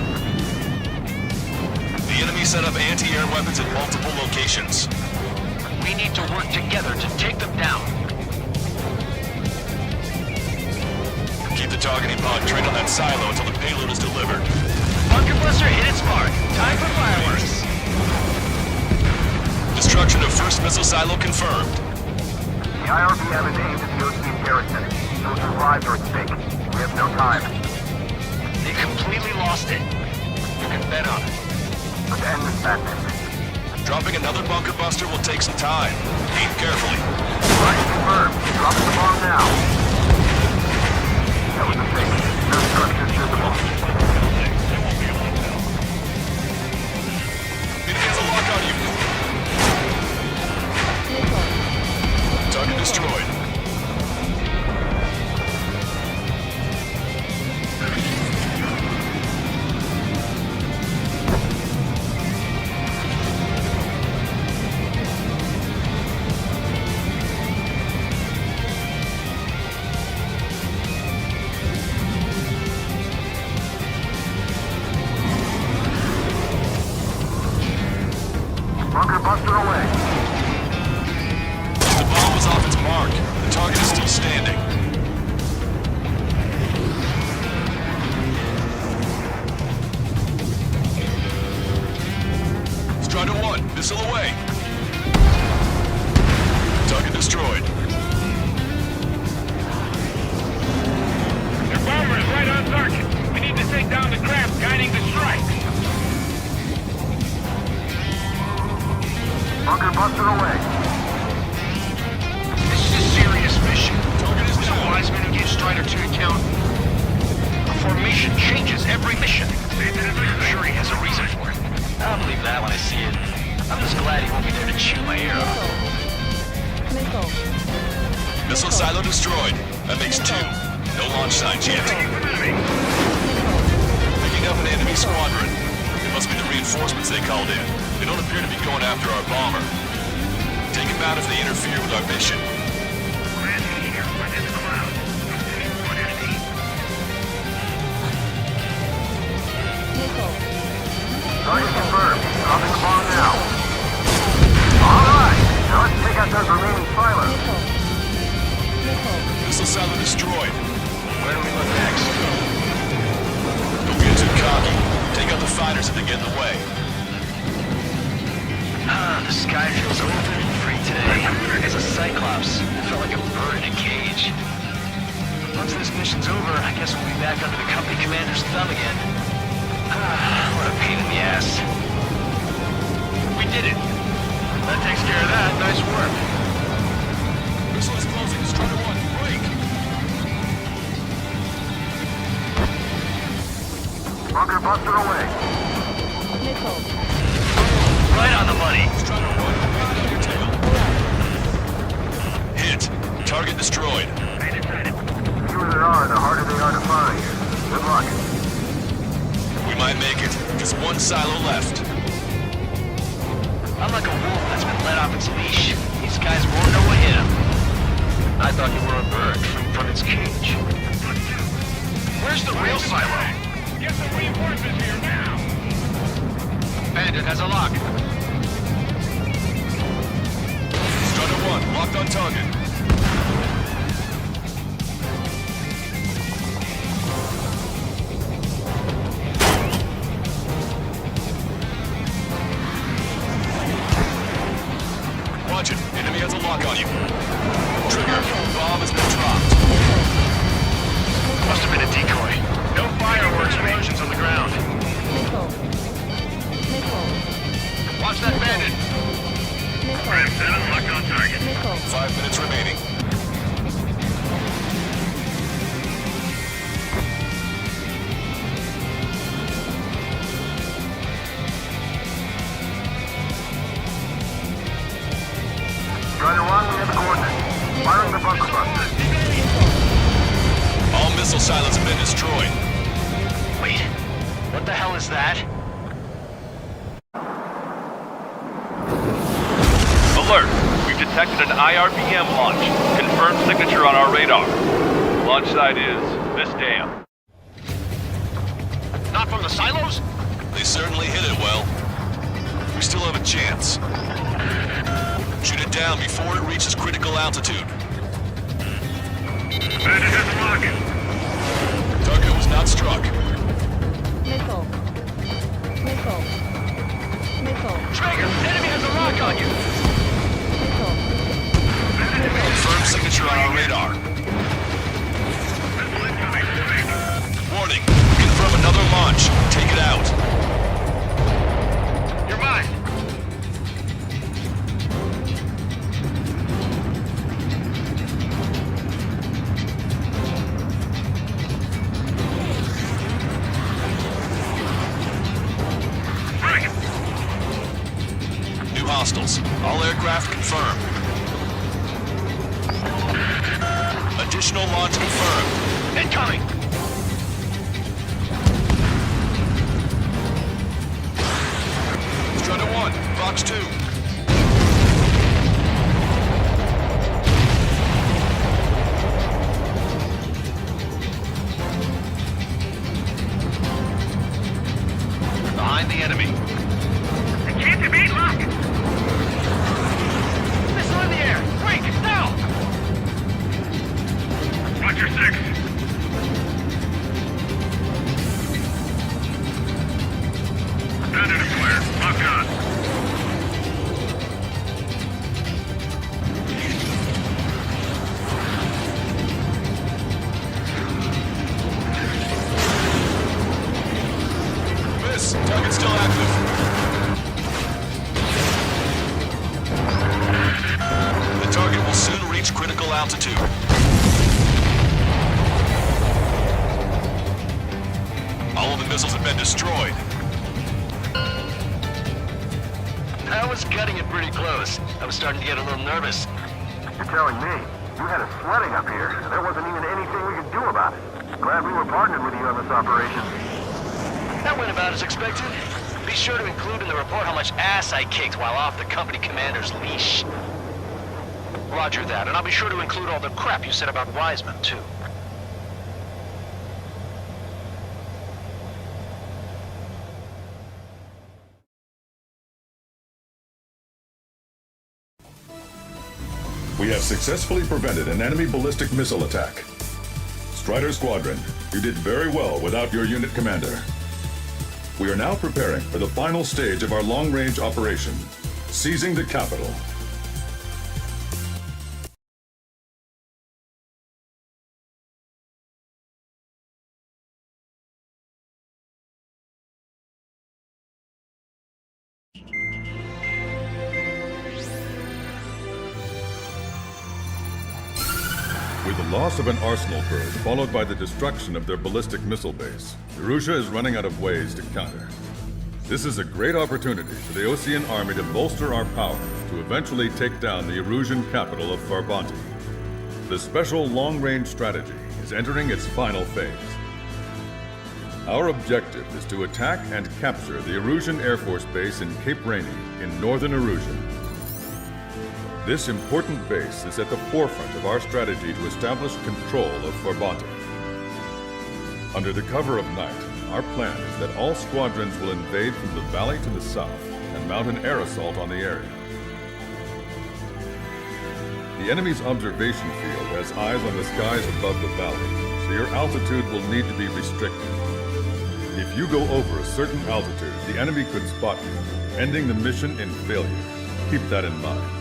The enemy set up anti-air weapons in multiple locations. We need to work together to take them down. Keep the targeting pod trained on that silo until the payload is delivered. Bunker Buster hit its mark. Time for fireworks. Destruction of first missile silo confirmed. The IRBM is aimed at the Osean garrison. Those lives are at stake. We have no time. They completely lost it. You can bet on it. Let's end this madness. Dropping another bunker buster will take some time. Aim carefully. Right, confirmed. Dropping the bomb now. That was a fake. No structures visible. Enemy has a lock on you. Target destroyed. Target is still standing. Strider 1, missile away. Target destroyed. Their bomber is right on target. We need to take down the craft guiding the strike. Bunker buster away. This is a serious mission. Target is down. Wiseman who gives Strider 2 account. The formation changes every mission. I'm sure he has a reason for it. I'll believe that when I see it. I'm just glad he won't be there to chew my ear off. Missile silo destroyed. That makes 2. No launch signs yet. Picking up an enemy squadron. It must be the reinforcements they called in. They don't appear to be going after our bomber. Take them out if they interfere with our mission. Target confirmed. Dropping the bomb now. Alright, now let's take out those remaining silos. Missile silo destroyed. Where do we look next? Don't get too cocky. Take out the fighters if they get in the way. The sky feels open and free today. As a Cyclops, I felt like a bird in a cage. Once this mission's over, I guess we'll be back under the company commander's thumb again. What a pain in the ass. We did it. That takes care of that. Nice work. Missile is closing. Strider 1, break. Bunker buster away. Right on the money. Strider 1, right on your tail. Hit. Target destroyed. The fewer there are, the harder they are to find. Good luck. We might make it. Just 1 silo left. I'm like a wolf that's been let off its leash. These guys won't know what hit him. I thought you were a bird freed from its cage. Where's the real silo? Get some reinforcements here now. Bandit has a lock. Strider 1, locked on target. Watch it. Enemy has a lock on you. Trigger, bomb has been dropped. Must have been a decoy. No fireworks explosions on the ground. Watch that bandit. Ram 7 locked on target. 5 minutes remaining. Strider 1, we have the coordinates. Firing the bunker buster. All missile silos have been destroyed. Wait, what the hell is that? Alert! We've detected an IRBM launch. Confirmed signature on our radar. Launch site is this dam. Not from the silos? They certainly hit it well. We still have a chance. Shoot it down before it reaches critical altitude. Bandit has a rocket. Target was not struck. Traeger, enemy has a lock on you. Confirmed signature on our radar. Warning, confirm another launch. Take it out. You're mine. New hostiles. All aircraft confirmed. Additional launch confirmed. Incoming. Strider 1, Fox 2. Behind the enemy. It can't be locked. Missile in the air. Break, now. I'm starting to get a little nervous. You're telling me? You had us sweating up here. There wasn't even anything we could do about it. Glad we were partnered with you on this operation. That went about as expected. Be sure to include in the report how much ass I kicked while off the company commander's leash. Roger that, and I'll be sure to include all the crap you said about Wiseman, too. We have successfully prevented an enemy ballistic missile attack. Strider Squadron, you did very well without your unit commander. We are now preparing for the final stage of our long-range operation, seizing the capital. With the loss of an arsenal bird, followed by the destruction of their ballistic missile base, Erusha is running out of ways to counter. This is a great opportunity for the Osean army to bolster our power to eventually take down the Erusian capital of Farbanti. The special long-range strategy is entering its final phase. Our objective is to attack and capture the Erusian Air Force Base in Cape Rainy in northern Erusia. This important base is at the forefront of our strategy to establish control of Farbanti. Under the cover of night, our plan is that all squadrons will invade from the valley to the south and mount an air assault on the area. The enemy's observation field has eyes on the skies above the valley, so your altitude will need to be restricted. If you go over a certain altitude, the enemy could spot you, ending the mission in failure. Keep that in mind.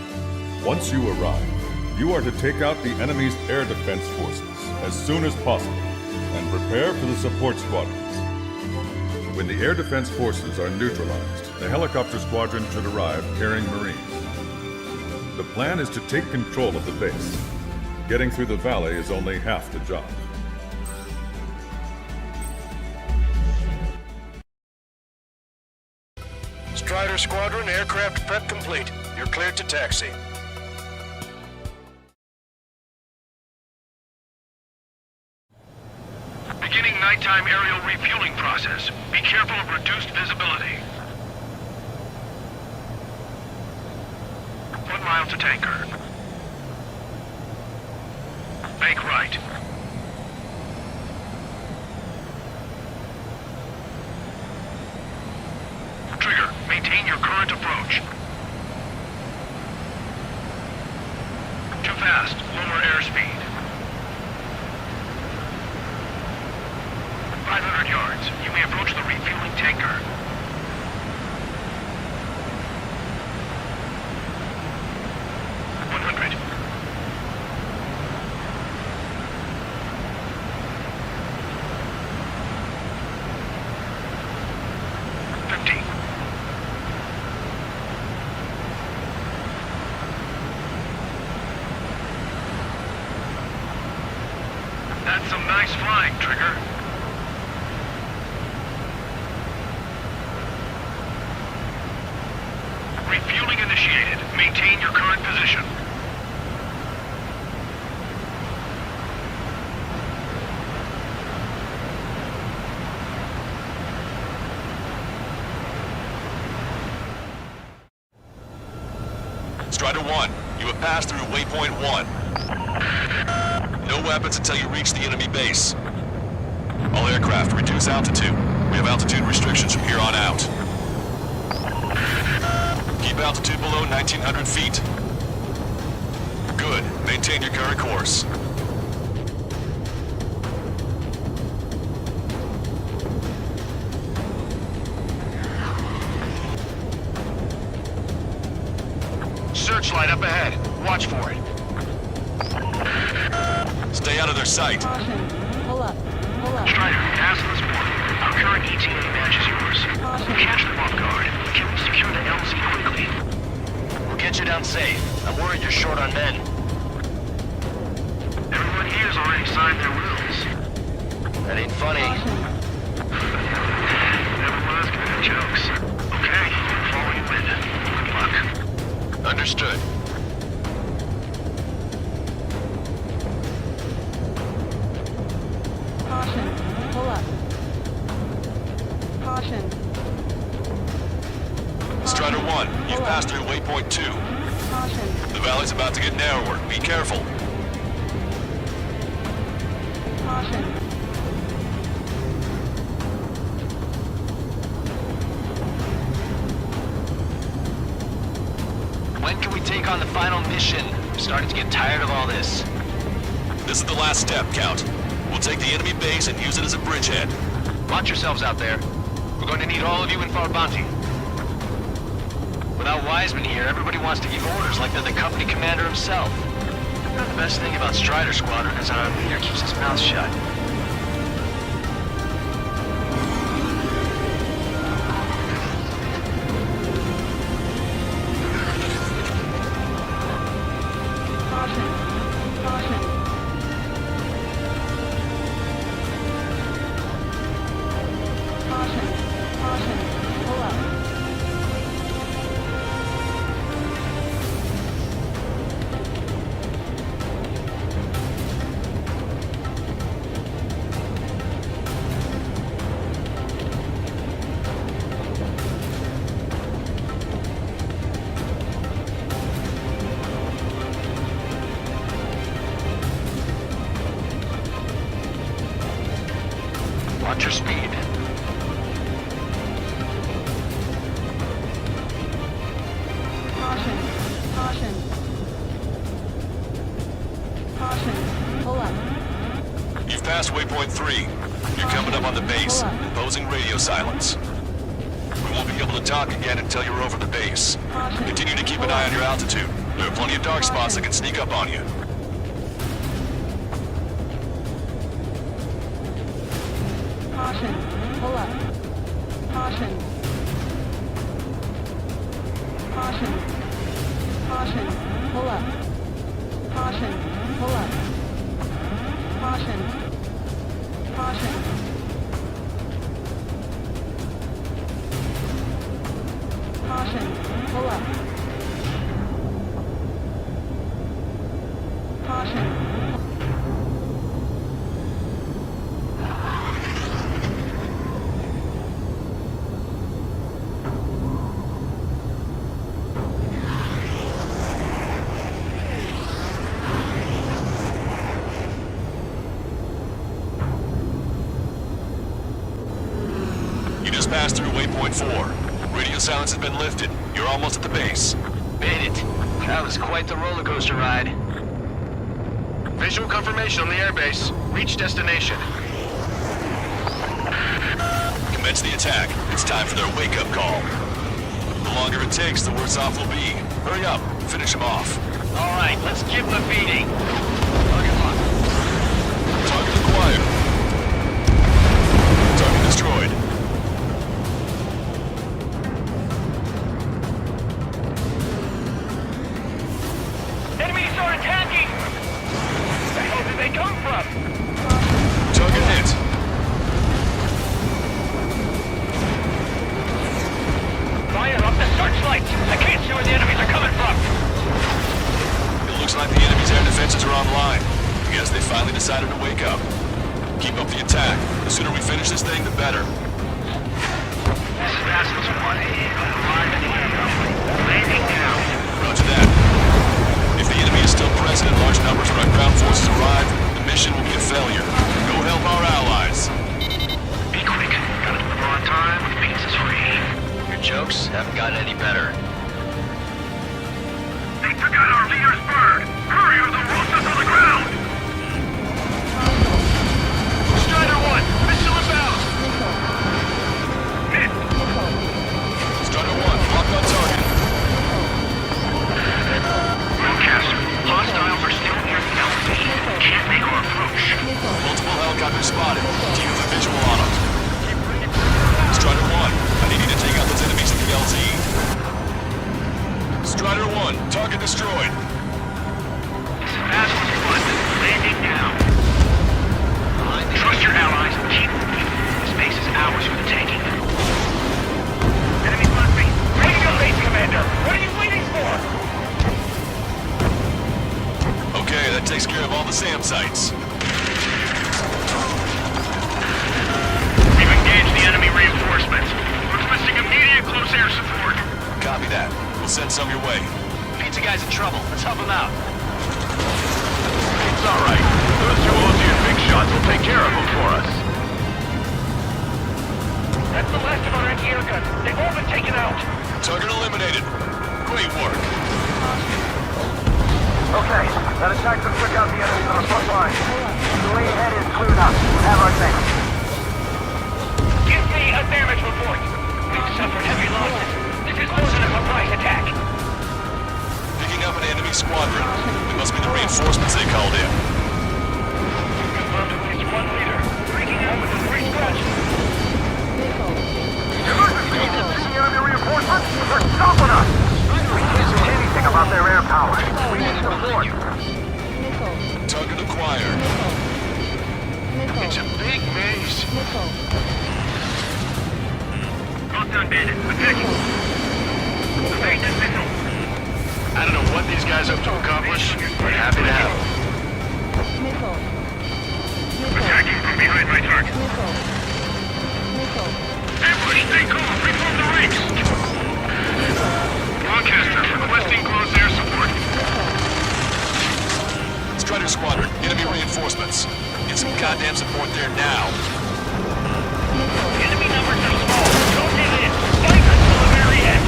Once you arrive, you are to take out the enemy's air defense forces as soon as possible and prepare for the support squadrons. When the air defense forces are neutralized, the helicopter squadron should arrive carrying Marines. The plan is to take control of the base. Getting through the valley is only half the job. Strider Squadron, aircraft prep complete. You're cleared to taxi. Beginning nighttime aerial refueling process. Be careful of reduced visibility. 1 mile to tanker. Bank right. Trigger, maintain your current approach. Too fast. Lower airspeed. 500 yards. You may approach the refueling tanker. That's some nice flying, Trigger. Refueling initiated. Maintain your current position. Strider 1, you have passed through Waypoint 1. No weapons until you reach the enemy base. All aircraft, reduce altitude. We have altitude restrictions from here on out. Keep altitude below 1,900 feet. Good. Maintain your current course. Searchlight up ahead. Watch for it. Stay out of their sight. Pull up. Pull up. Strider, as of this morning, our current ETA matches yours. Catch them off guard. Can we secure the LZ quickly? We'll get you down safe. I'm worried you're short on men. Everyone here's already signed their wills. That ain't funny. Never was good at jokes. Okay, follow you in. Good luck. Understood. waypoint 2. Caution. The valley's about to get narrower. Be careful. Caution. When can we take on the final mission? I'm starting to get tired of all this. This is the last step, Count. We'll take the enemy base and use it as a bridgehead. Watch yourselves out there. We're going to need all of you in Farbanti. Without Wiseman here, everybody wants to give orders like they're the company commander himself. The best thing about Strider Squadron is our leader keeps his mouth shut. Watch your speed. Caution. Caution. Caution. Pull up. You've passed waypoint 3. You're coming up on the base, imposing radio silence. We won't be able to talk again until you're over the base. Continue to keep an eye on your altitude. There are plenty of dark spots that can sneak up on you. Caution. Pull up. Caution. Caution. Caution. Pull up. Caution. Pull up. Caution. Caution. Caution. Pull up. Caution. You just passed through waypoint 4. Radio silence has been lifted. You're almost at the base. Made it. That was quite the roller coaster ride. Visual confirmation on the airbase. Reach destination. Commence the attack. It's time for their wake-up call. The longer it takes, the worse off we'll be. Hurry up. Finish them off. All right, let's give them a beating. Target acquired. Target destroyed. Enemies are attacking! Where the hell did they come from? Target hit. Fire up the searchlights! I can't see where the enemies are coming from! It looks like the enemy's air defenses are online. I guess they finally decided to wake up. Keep up the attack. The sooner we finish this thing, the better. This is Bastards 1. Landing now. Roger that. If the enemy is still present in large numbers when our ground forces arrive, the mission will be a failure. Go help our allies. Be quick. Gotta deliver on time. Peace is free. Your jokes haven't gotten any better. They took out our leader's bird! Hurry or they'll roast us on the ground! Strider 1! Missile inbound! Hit! Strider 1, locked on target. Roadcaster, hostiles are still near the LZ. Can't make our approach. Multiple helicopters spotted. Keep the visual on them. Strider 1, I need you to take out those enemies in the LZ. Strider 1, target destroyed. Bastards 1, landing now. Trust your allies. Keep moving. This base is ours for the taking. Enemy spot me. Bring up base commander. What are you waiting for? Okay, that takes care of all the SAM sites. We've engaged the enemy reinforcements. Requesting immediate close air support. Copy that. We'll We'll send some your way. Pizza guy's in trouble. Let's help him out. It's all right. Those two Ozian big shots will take care of him for us. That's the last of our anti-air guns. They've all been taken out. Target eliminated. Great work. Okay, that attack took out the enemies on the front line. The way ahead is cleared up. Have our thanks. Give me a damage report. We've suffered heavy losses. This is more than a surprise attack. Picking up an enemy squadron. It must be the reinforcements they called in. Confirmed at least one leader. Breaking out with a 3 scratch. The enemy reinforcements? They're stopping us! We can't do anything about their air power. We need support. Target acquired. It's a big maze. Locked on bandit. Attacking. Evade this missile. I don't know what these guys hope to accomplish, but happy to help. Attacking from behind my target. Ambush, stay calm. Reform the ranks. Lancaster, requesting close air support. Strider Squadron, enemy reinforcements. Get some goddamn support there now. Enemy numbers are small. Don't give in. Fight until the very end.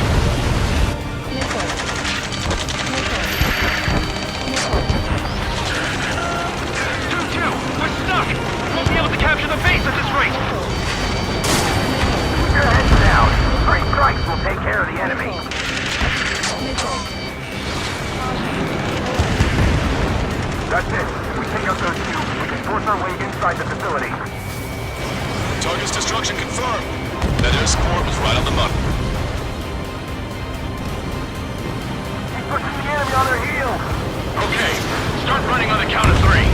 We're stuck! Won't be able to capture the base at this rate! Keep your heads down. 3 strikes will take care of the enemy. That's it. If we take out those two, we can force our way inside the facility. Target's destruction confirmed. That air support was right on the money. Keep pushing the enemy on their heels. Okay, start running on the count of 3.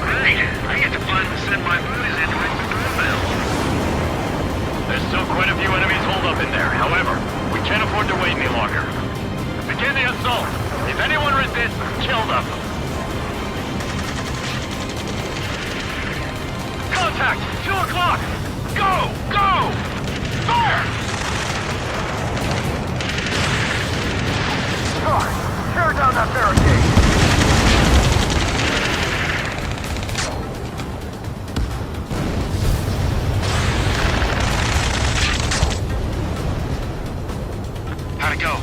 Great. I get to finally send my boys in with the doorbell. There's still quite a few enemies holed up in there. However, we can't afford to wait any longer. Begin the assault. If anyone resists, kill them. Contact! 2 o'clock! Go! Go! Fire! Guard, tear down that barricade! How'd it go?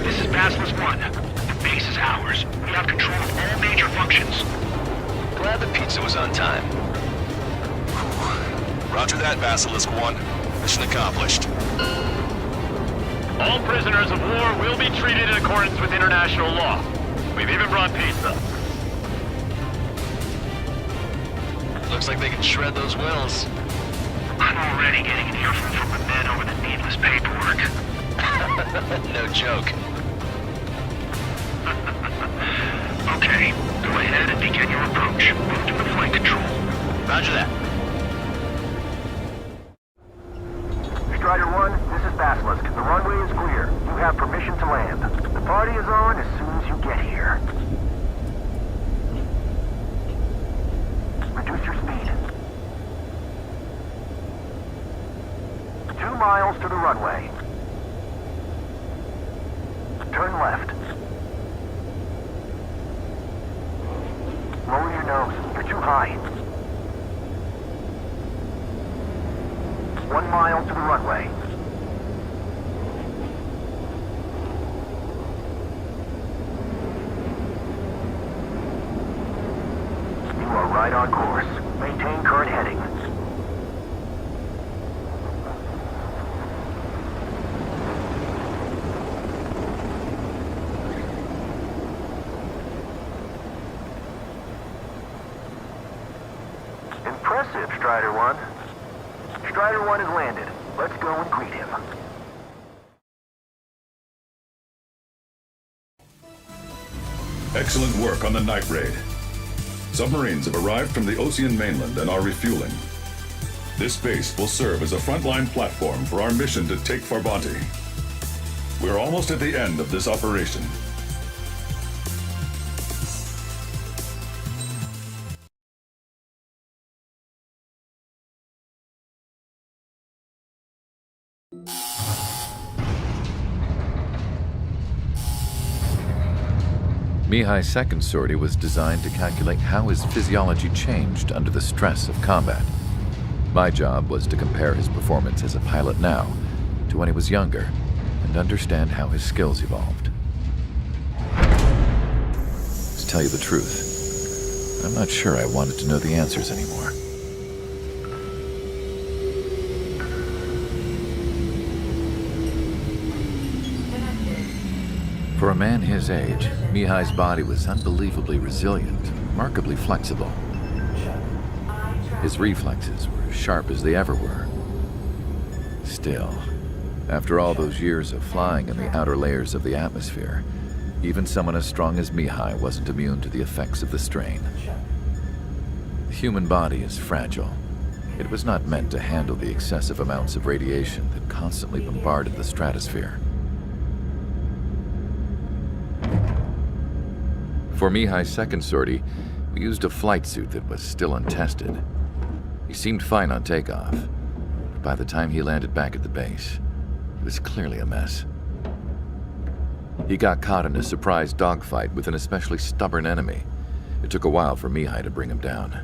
This is Basilisk 1. The base is ours. We have control of all major functions. Glad the pizza was on time. Roger that, Basilisk 1. Mission accomplished. All prisoners of war will be treated in accordance with international law. We've even brought pizza. Looks like they can shred those wills. I'm already getting an earful from the men over the needless paperwork. No joke. Okay, go ahead and begin your approach. Move to the flight control. Roger that. Strider 1, this is Basilisk. The runway is clear. You have permission to land. The party is on as soon as you get here. Reduce your speed. 2 miles to the runway. Turn left. Lower your nose. You're too high. 1 mile to the runway. You are right on course. Maintain current heading. Impressive, Strider 1. Strider 1 has landed. Let's go and greet him. Excellent work on the night raid. Submarines have arrived from the Ocean mainland and are refueling. This base will serve as a frontline platform for our mission to take Farbanti. We're almost at the end of this operation. Mihai's second sortie was designed to calculate how his physiology changed under the stress of combat. My job was to compare his performance as a pilot now to when he was younger and understand how his skills evolved. To tell you the truth, I'm not sure I wanted to know the answers anymore. For a man his age, Mihai's body was unbelievably resilient, remarkably flexible. His reflexes were sharp as they ever were. Still, after all those years of flying in the outer layers of the atmosphere, even someone as strong as Mihai wasn't immune to the effects of the strain. The human body is fragile. It was not meant to handle the excessive amounts of radiation that constantly bombarded the stratosphere. For Mihai's second sortie, we used a flight suit that was still untested. He seemed fine on takeoff, but by the time he landed back at the base, it was clearly a mess. He got caught in a surprise dogfight with an especially stubborn enemy. It took a while for Mihai to bring him down.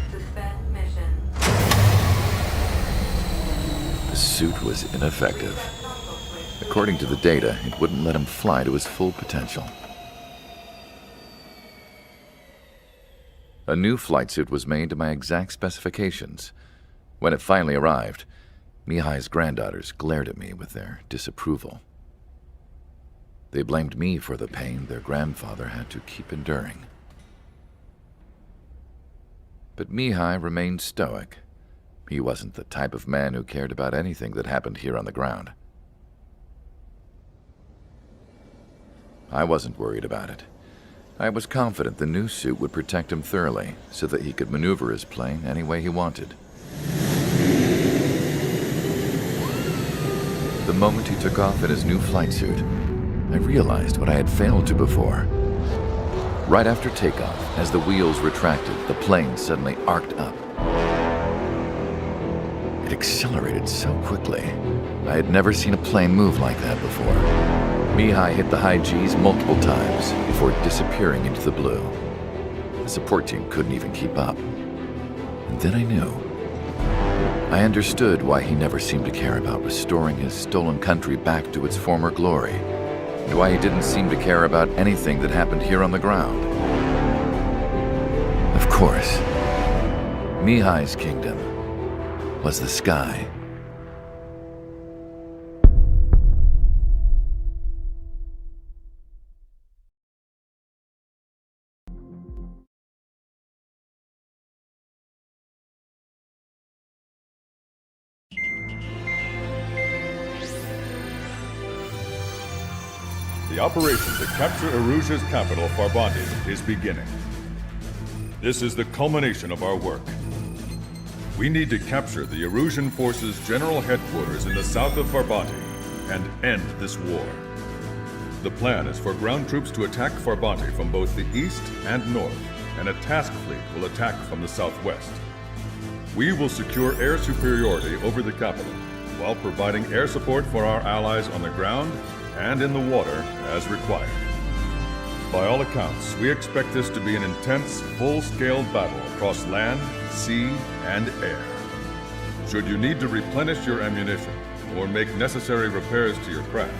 Suspend mission. The suit was ineffective. According to the data, it wouldn't let him fly to his full potential. A new flight suit was made to my exact specifications. When it finally arrived, Mihai's granddaughters glared at me with their disapproval. They blamed me for the pain their grandfather had to keep enduring. But Mihai remained stoic. He wasn't the type of man who cared about anything that happened here on the ground. I wasn't worried about it. I was confident the new suit would protect him thoroughly so that he could maneuver his plane any way he wanted. The moment he took off in his new flight suit, I realized what I had failed to before. Right after takeoff, as the wheels retracted, the plane suddenly arced up. It accelerated so quickly. I had never seen a plane move like that before. Mihai hit the high G's multiple times before disappearing into the blue. The support team couldn't even keep up. And then I knew. I understood why he never seemed to care about restoring his stolen country back to its former glory, and why he didn't seem to care about anything that happened here on the ground. Of course, Mihai's kingdom was the sky. The operation to capture Erusia's capital, Farbanti, is beginning. This is the culmination of our work. We need to capture the Erusian forces' general headquarters in the south of Farbanti and end this war. The plan is for ground troops to attack Farbanti from both the east and north, and a task fleet will attack from the southwest. We will secure air superiority over the capital, while providing air support for our allies on the ground and in the water as required. By all accounts, we expect this to be an intense, full-scale battle across land, sea, and air. Should you need to replenish your ammunition or make necessary repairs to your craft,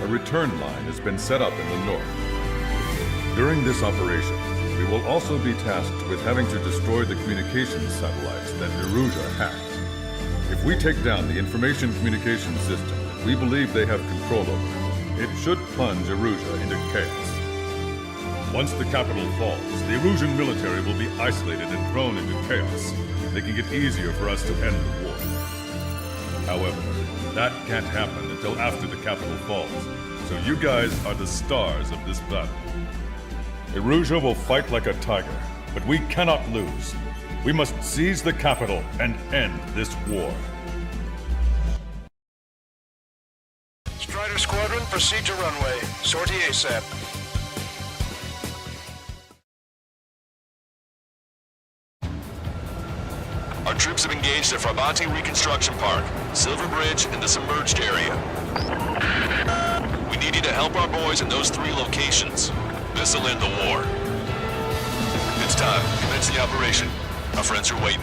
a return line has been set up in the north. During this operation, we will also be tasked with having to destroy the communications satellites that Erusia hacked. If we take down the information communication system that we believe they have control over, it should plunge Erusia into chaos. Once the capital falls, the Erusian military will be isolated and thrown into chaos, making it easier for us to end the war. However, that can't happen until after the capital falls, so you guys are the stars of this battle. Erusia will fight like a tiger, but we cannot lose. We must seize the capital and end this war. Strider Squadron, proceed to runway. Sortie ASAP. Our troops have engaged at Farbanti Reconstruction Park, Silver Bridge, and the submerged area. We need you to help our boys in those 3 locations. This'll end the war. It's time. Commence the operation. Our friends are waiting.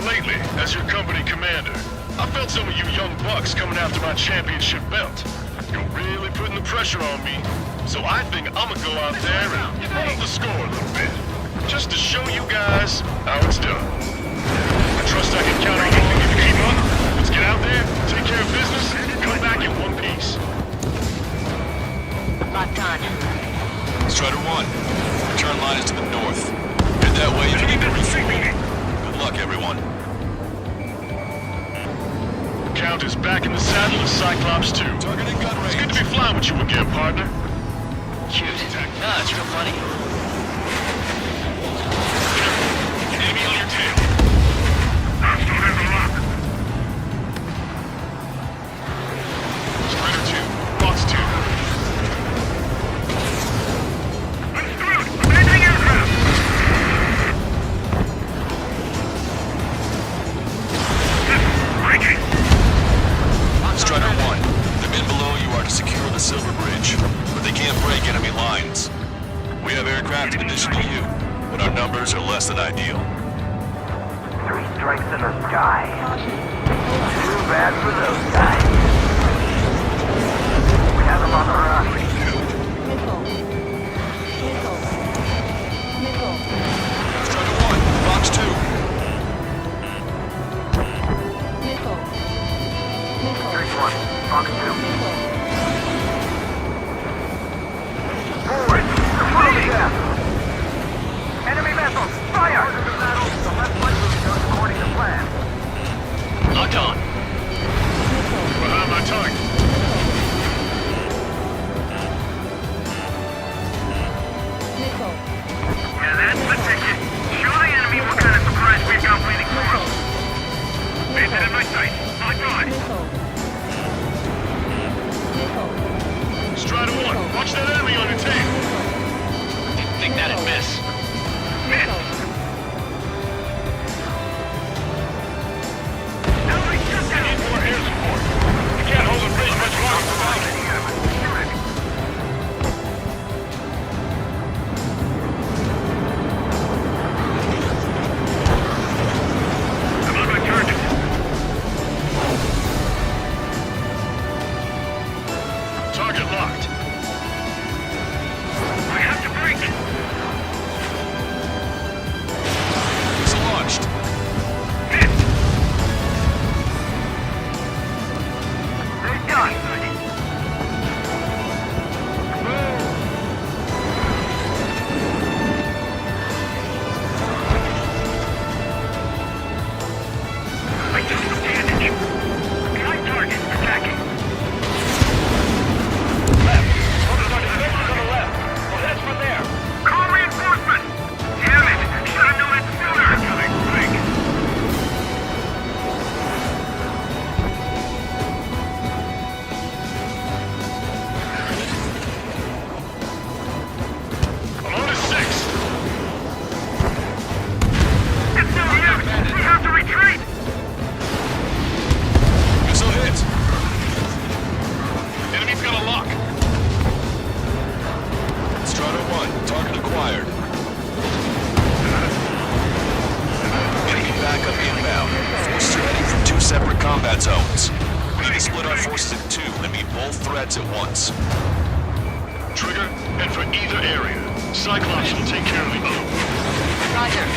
Lately, as your company commander, I felt some of you young bucks coming after my championship belt. You're really putting the pressure on me. So I think I'm gonna go out there and run up the score a little bit. Just to show you guys how it's done. I trust I can count on all of you to keep up. Let's get out there, take care of business, and come back in one piece. Locked on. Strider 1, return line is to the north. Head that way if you need to refuel. Good luck, everyone. Count is back in the saddle as Cyclops 2. Targeting gun range. It's good to be flying with you again, partner. Cute. Nah, it's real funny. Enemy on your tail. Strider 2, Fox 2. Abandoning aircraft! Breaking! Strider 1, the men below you are to secure the Silver Bridge, but they can't break enemy lines. We have aircraft in addition to you, but our numbers are less than ideal. 3 strikes in the sky. Too bad for those guys. We have them on the run. Strider 1, Fox 2. 3-1, Fox 2. Forward! Moving! Enemy vessels, fire! The left one goes according to plan. Locked on. Behind my target. Yeah, that's the ticket. Show the enemy what kind of surprise we've got waiting for us. Base it in my sight. Locked on. Strider 1, watch that enemy on your tail. Didn't think that'd miss. Miss! I need more air support. We can't hold the bridge much longer without it. I'm on my target. Target locked. I have to break. Missile launched. They're done. I took some damage. Behind target, attacking. Left. Focus on defenses on the left. We'll head for there. Call reinforcement! Damn it! Should have known it sooner! Coming, break. I'm on to 6. It's no use! We have to retreat! Missile hit. Enemy's got a lock. Strider 1, target acquired. Enemy backup inbound. Forces are heading from 2 separate combat zones. We need to split our forces in 2 and meet both threats at once. Trigger, and for either area. Cyclops will take care of the other. Roger.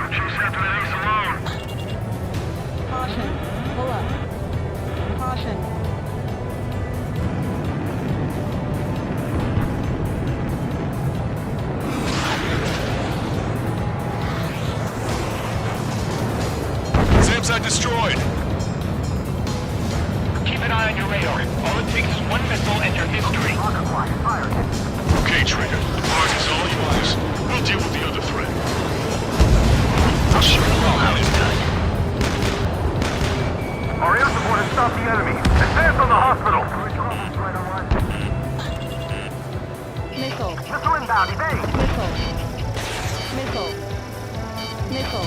Choose after the ace alone. Caution. Pull up. Caution. SAM site destroyed. Keep an eye on your radar. All it takes is one missile and your history. Fire. Okay, Okay, Trigger. The park is all yours. We'll deal with the other threat. I'll show you all how it's done. Our air support has stopped the enemy. Advance on the hospital. Missile. Missile inbound. Evade. Missile. Missile. Missile.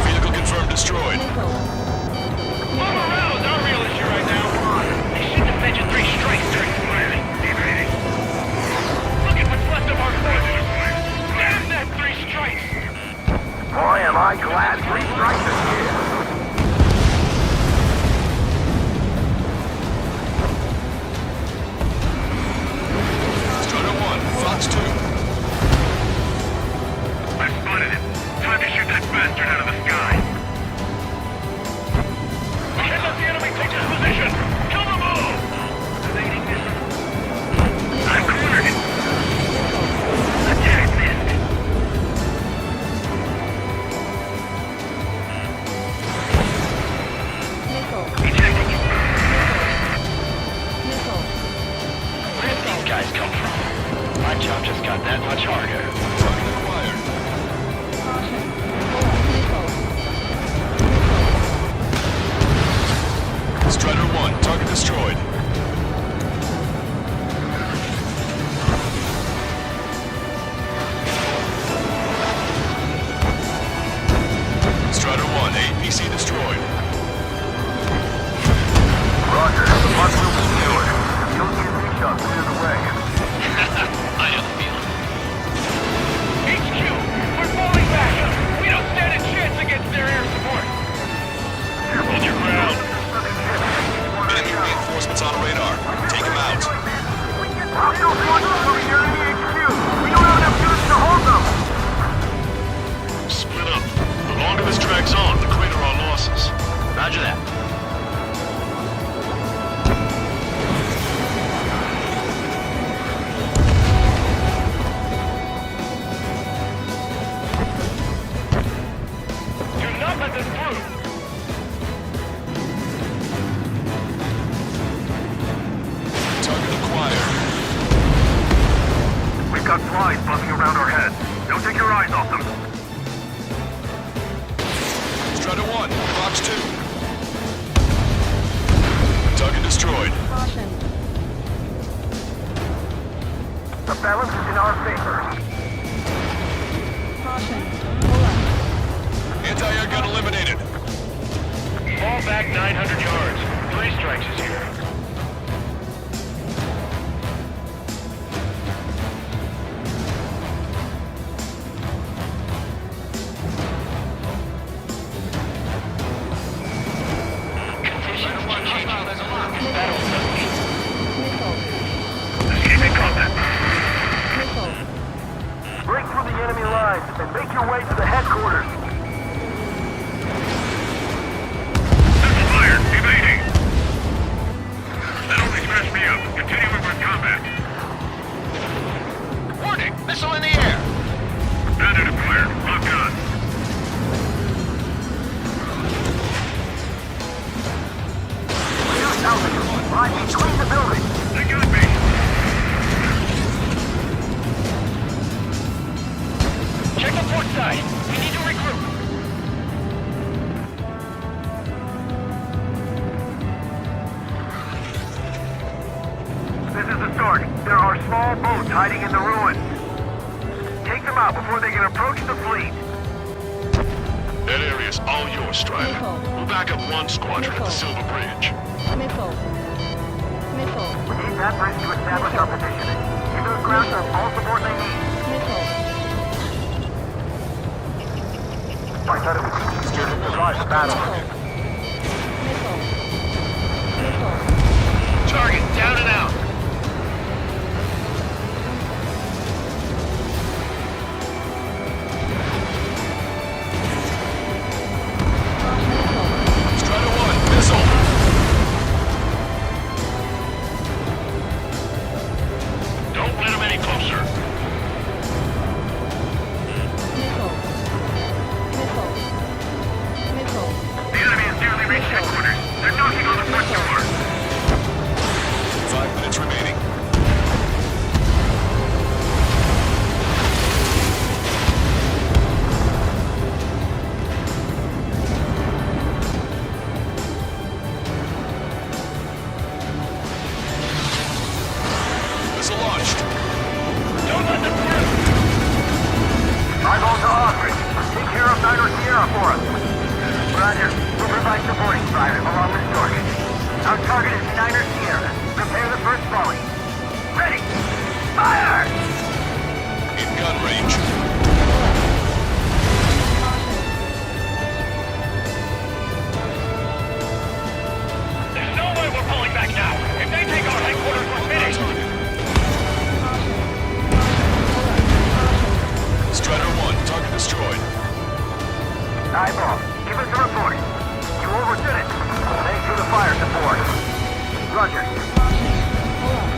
Vehicle confirmed destroyed. Bomber rounds our real issue right now. They shouldn't have mentioned 3 strikes during firing. Look at what's left of our forces. Damn that 3 strikes! Boy, am I glad 3 strikes is here. Strider 1, Fox 2. I spotted him. Time to shoot that bastard out of the sky. We can't let the enemy take this position! Kill them all! Evading missile. I'm cornered. Attack missed. Missile. Ejecting it. Missile. Where did these guys come from? My job just got that much harder. Target acquired. Caution. Missile. Strider 1, target destroyed. Strider 1, APC destroyed. Roger. The park will be secured. You'll get a shot clear the way. I know the feeling. HQ, we're falling back. We don't stand a chance against their air support. Hold your ground. Enemy reinforcements on radar. Take them out. Hostile forces moving near the HQ. We don't have enough units to hold them. Split up. The longer this drags on, the greater our losses. Roger that. Do not let this through! Target acquired. We've got flies buzzing around our heads. Don't take your eyes off them. Strider 1, Fox 2. Target destroyed. Caution. The balance is in our favor. Caution. Pull up. Anti-air gun eliminated. Fall back 900 yards. 3 strikes is here. Break through the enemy lines and make your way to the headquarters. Fired. Evading. That only scratched me up. Continuing with combat. Warning! Missile in the air! Bandit acquired. Lock on. Reduce altitude. Line between the buildings. They got me. Check the port side. We need to regroup. This is the start. There are small boats hiding in the ruins. Take them out before they can approach the fleet. That area's all yours, Strider. We'll back up 1 squadron at the Silver Bridge. Missile. Missile. We need that bridge to establish our positioning. Give those ground troops all support they need. Missile. I thought it was easier to survive the battle. Missile. Missile. Target down and out. Strider 1, missile. Don't let them any closer. Missile. Missile. Missile. The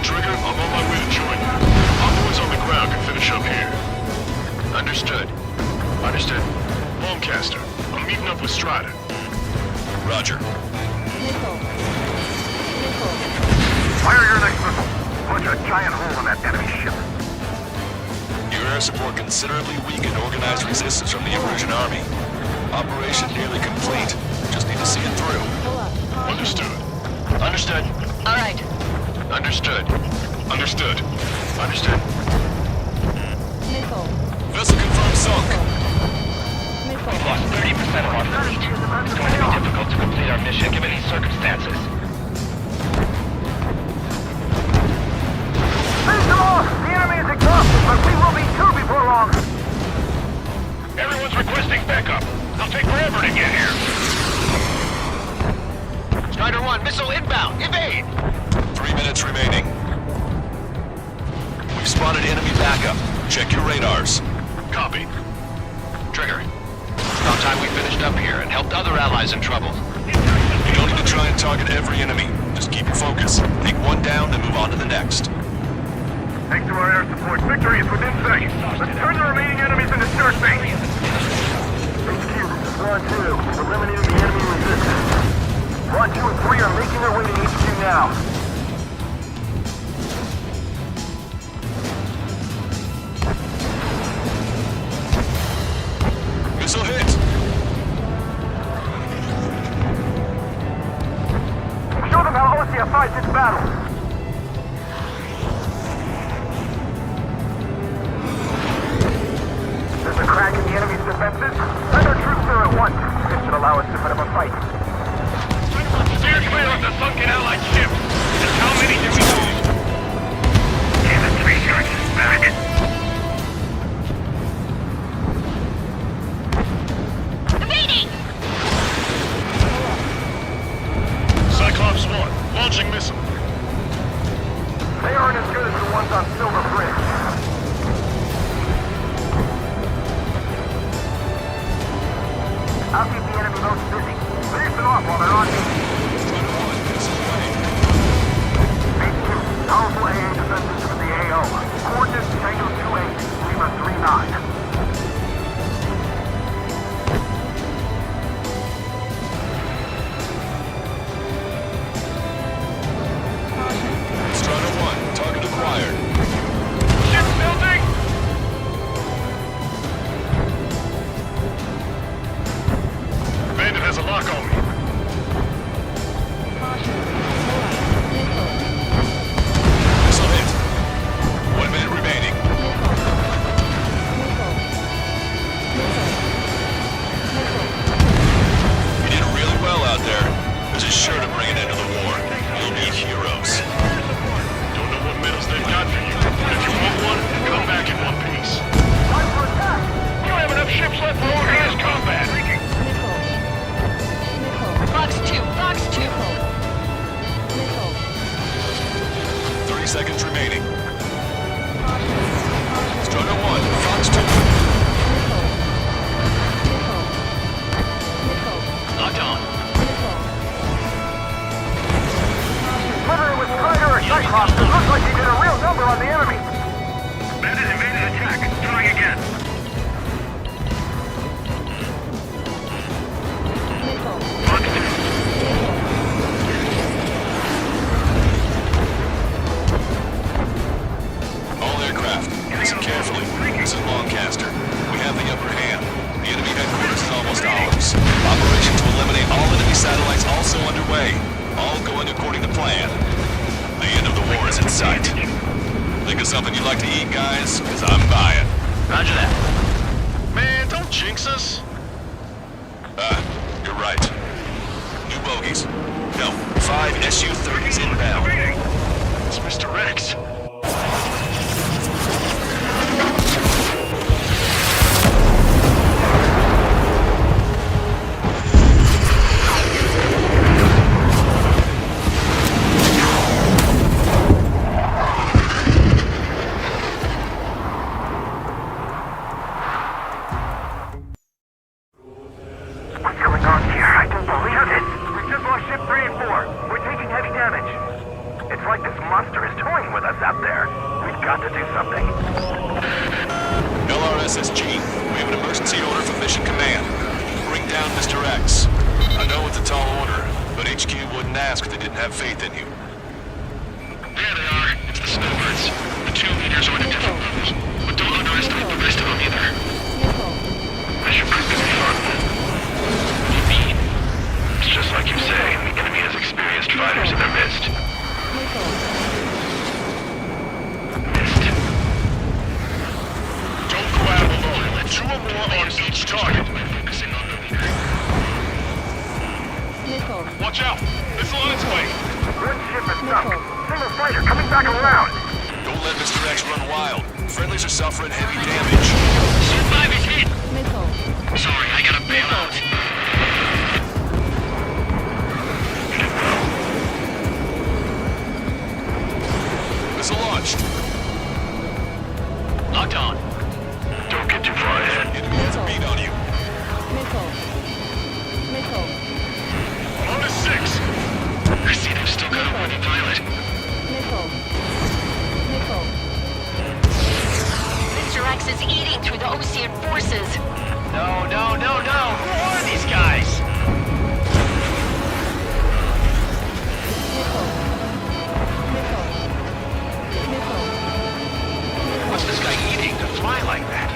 Trigger, I'm on my way to join you. Our boys on the ground can finish up here. Understood. Understood. Lancaster, I'm meeting up with Strider. Roger. Missile. Missile. Fire your next missile. Punch a giant hole in that enemy ship. Your air support considerably weakened organized resistance from the Erusian army. Operation nearly complete. Just need to see it through. Understood. Understood. All right. Understood. Understood. Understood. Missile. Vessel confirmed sunk. Missile. We've lost 30% of our fleet. It's going to be difficult to complete our mission given these circumstances. Finish them off! The enemy is exhausted, but we will be too before long. Everyone's requesting backup. I'll take forever to get here. Strider 1, missile inbound. Evade! 3 minutes remaining. We've spotted enemy backup. Check your radars. Copy. Trigger. It's about time we finished up here and helped other allies in trouble. You don't need to try and target every enemy. Just keep your focus. Take one down, then move on to the next. Thanks to our air support, victory is within sight. Let's turn the remaining enemies into start base. HQ, Squad 2, eliminating the enemy resistance. Squad 2 and 3 are making their way to HQ now. Missile hit! Show them how Ostia fights its battles. There's a crack in the enemy's defenses. Send our troops there at once. This should allow us to put up a fight. Steer clear of the sunken Allied ship. Just how many do we lose? Infantry charges back. Evading! Cyclops 1, launching missile. They aren't as good as the ones on Silver Bridge. I'll keep the enemy most busy. Finish them off while they're on me. H2, powerful AA defenses from the AO. Coordinates Tango 28, Lima 39. Strider 1, target acquired. Ship building! Bandit has a lock on me. Missile hit. 1 minute remaining. You did really well out there. This is sure to bring an end to the war. You'll be heroes. Don't know what medals they've got for you, but if you want one, come back in one piece. We don't have enough ships left for organized combat. Fox 2, Fox 2. 30 seconds remaining. Strider 1, Fox 2. Locked on. Whether it was Strider or Cyclops, it looks like he did a real number on the enemy. Bandit evaded attack. Trying again. All aircraft, listen carefully. This is Lancaster. We have the upper hand. The enemy headquarters is almost ours. Operation to eliminate all enemy satellites also underway. All going according to plan. The end of the war is in sight. Think of something you'd like to eat, guys? Because I'm buying. Roger that. Man, don't jinx us. You're right. New bogies. No, 5 Su-30s inbound. It's Mr. Rex. What's going on here? I don't believe it. We just lost ship 3 and 4. We're taking heavy damage. like this monster is toying with us out there. We've got to do something. LRSSG, we have an emergency order from Mission Command. Bring down Mr. X. I know it's a tall order, but HQ wouldn't ask if they didn't have faith in you. There they are. It's the snowbirds. The 2 leaders are in a different level. But don't underestimate the rest of them either. Mission proof can be fun. What do you mean? It's just like you say, the enemy has experienced fighters in their midst. Don't go out alone. 2 or more on each target. Focusing on the leader. Watch out! Missile on its way! Good ship is sunk. Single fighter coming back around. Don't let Mr. X run wild. Friendlies are suffering heavy damage. Ship 5 is hit! Sorry, I gotta bail out. Missile launched. Locked on. Don't get too far ahead. Enemy has a beat on you. On to 6! I see they've still got a running pilot. Mr. X is eating through the Osean forces. No, no, no, no! Who are these guys? What's this guy eating to fly like that?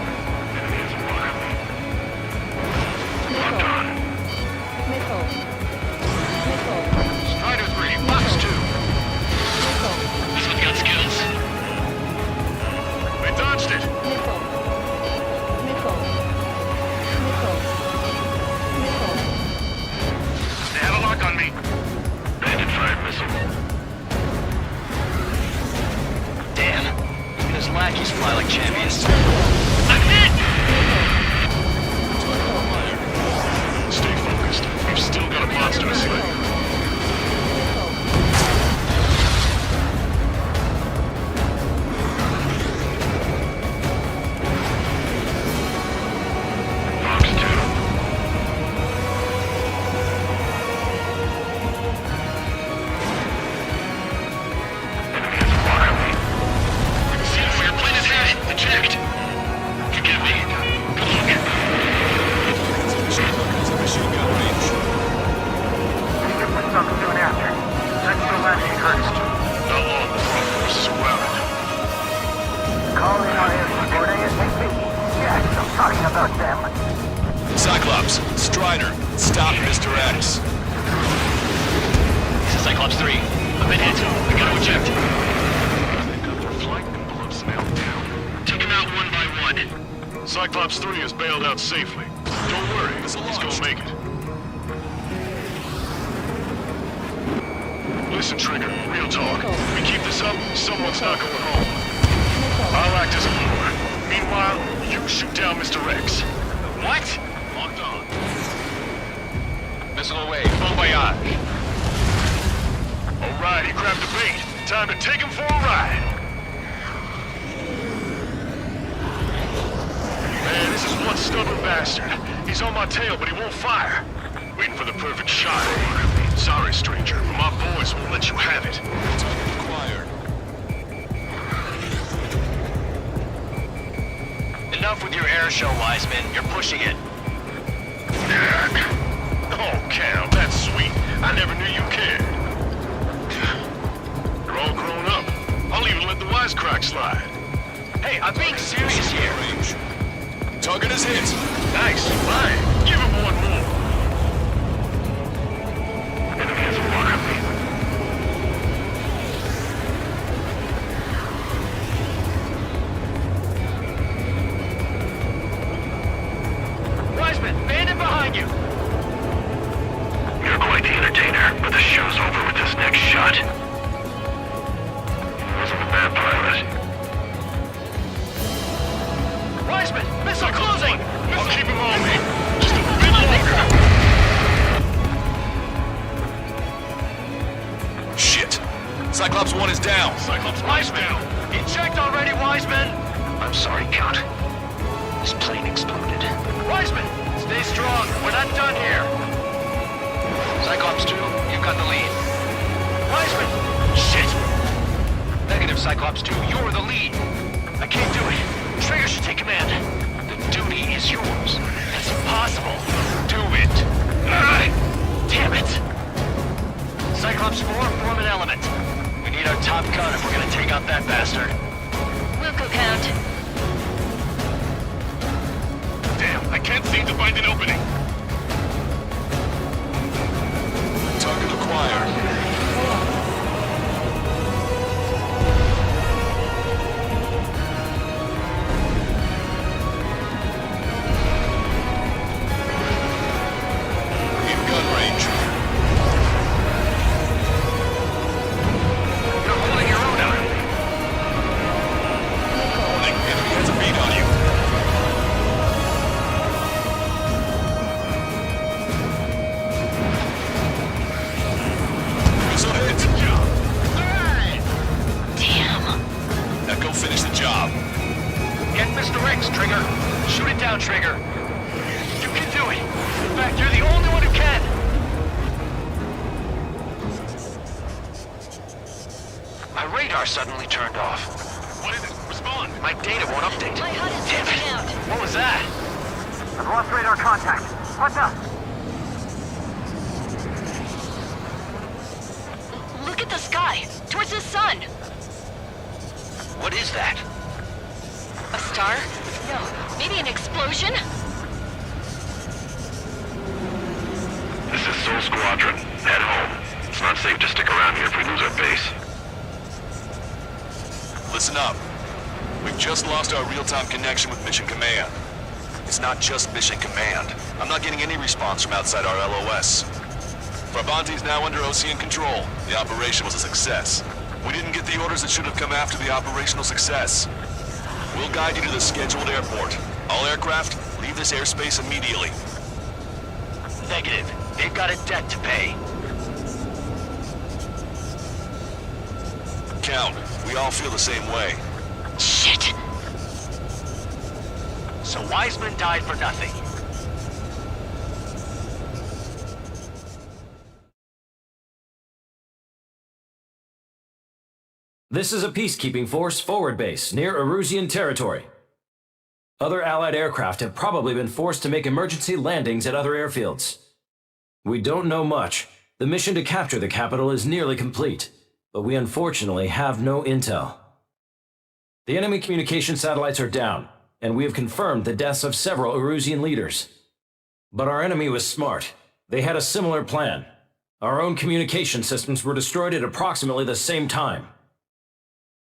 Locked on. Strider 3, Box 2. This one's got skills. They dodged it. They had a lock on me. Bandit fired missile. Damn. Even his lackeys fly like champions. I'm hit! Stay focused. We've still got a monster to slay. Box 2. Enemy has a lock on me. See where your plane is headed. Eject. Forgive me. Good luck. Machine gun range. Ship was sunk soon after. That's the last she heard. Not long before our forces are routed. Call in on air support ASAP. Yes, I'm talking about them. Cyclops, Strider, stop Mr. X. This is Cyclops 3. I've been hit. I gotta eject. They've got their flight envelopes mailed down. Take them out one by one. Cyclops 3 is bailed out safely. Don't worry, he's gonna make it. Listen, Trigger, real talk. We keep this up, someone's not going home. I'll act as a lure. Meanwhile, you shoot down Mr. X. What? Locked on. Missile away. Bon voyage. Alright, he grabbed the bait. Time to take him for a ride. Man, this is one stubborn bastard. He's on my tail, but he won't fire. Waiting for the perfect shot. Sorry, stranger, but my boys won't let you have it. Acquired. Enough with your air show, Wiseman. You're pushing it. Oh, Cal, that's sweet. I never knew you cared. You're all grown up. I'll even let the wisecrack slide. Hey, I'm being serious here. Range. Target is hit. Nice, fine. Give him one more. Enemy has a lock on me. Wiseman, bandit behind you. You're quite the entertainer, but the show's over with this next shot. Wasn't a bad pilot. Wiseman, missile closing. I'll keep him on me. Just a bit longer. Shit. Cyclops 1 is down. Cyclops 1's down. Eject already, Wiseman. I'm sorry, Count. This plane exploded. Wiseman, stay strong. We're not done here. Cyclops 2, you've got the lead. Wiseman. Shit! Cyclops 2, you're the lead. I can't do it. Trigger should take command. The duty is yours. That's impossible. Do it. Damn it. Cyclops 4, form an element. We need our top gun if we're gonna take out that bastard. Wilco count. Damn, I can't seem to find an opening. Target acquired. In gun range. You're holding your own out. Warning, enemy has a bead on you. Missile hit. Damn. Now go finish the job. Get Mr. X, Trigger. Shoot it down, Trigger. You can do it. In fact, you're the only one who can. My radar suddenly turned off. What is it? Respond. My data won't update. My HUD is Damn glitching it. out. What was that? I've lost radar contact. What's up? Look at the sky. Towards the sun. What is that? A star? No. Maybe an explosion? This is Soul Squadron. Head home. It's not safe to stick around here if we lose our base. Listen up. We've just lost our real-time connection with Mission Command. It's not just Mission Command. I'm not getting any response from outside our LOS. Brabant's now under Osean control. The operation was a success. We didn't get the orders that should have come after the operational success. We'll guide you to the scheduled airport. All aircraft, leave this airspace immediately. Negative. They've got a debt to pay. Count, we all feel the same way. Shit. So Wiseman died for nothing. This is a peacekeeping force forward base near Erusian territory. Other Allied aircraft have probably been forced to make emergency landings at other airfields. We don't know much. The mission to capture the capital is nearly complete, but we unfortunately have no intel. The enemy communication satellites are down, and we have confirmed the deaths of several Erusian leaders. But our enemy was smart. They had a similar plan. Our own communication systems were destroyed at approximately the same time.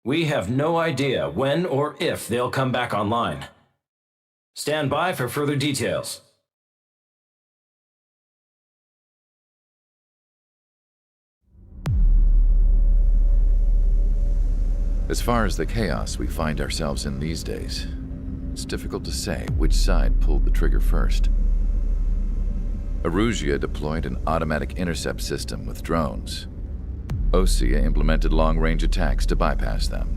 We have no idea when or if they'll come back online. Stand by for further details. As far as the chaos we find ourselves in these days, it's difficult to say which side pulled the trigger first. Erusia deployed an automatic intercept system with drones. Osea implemented long-range attacks to bypass them.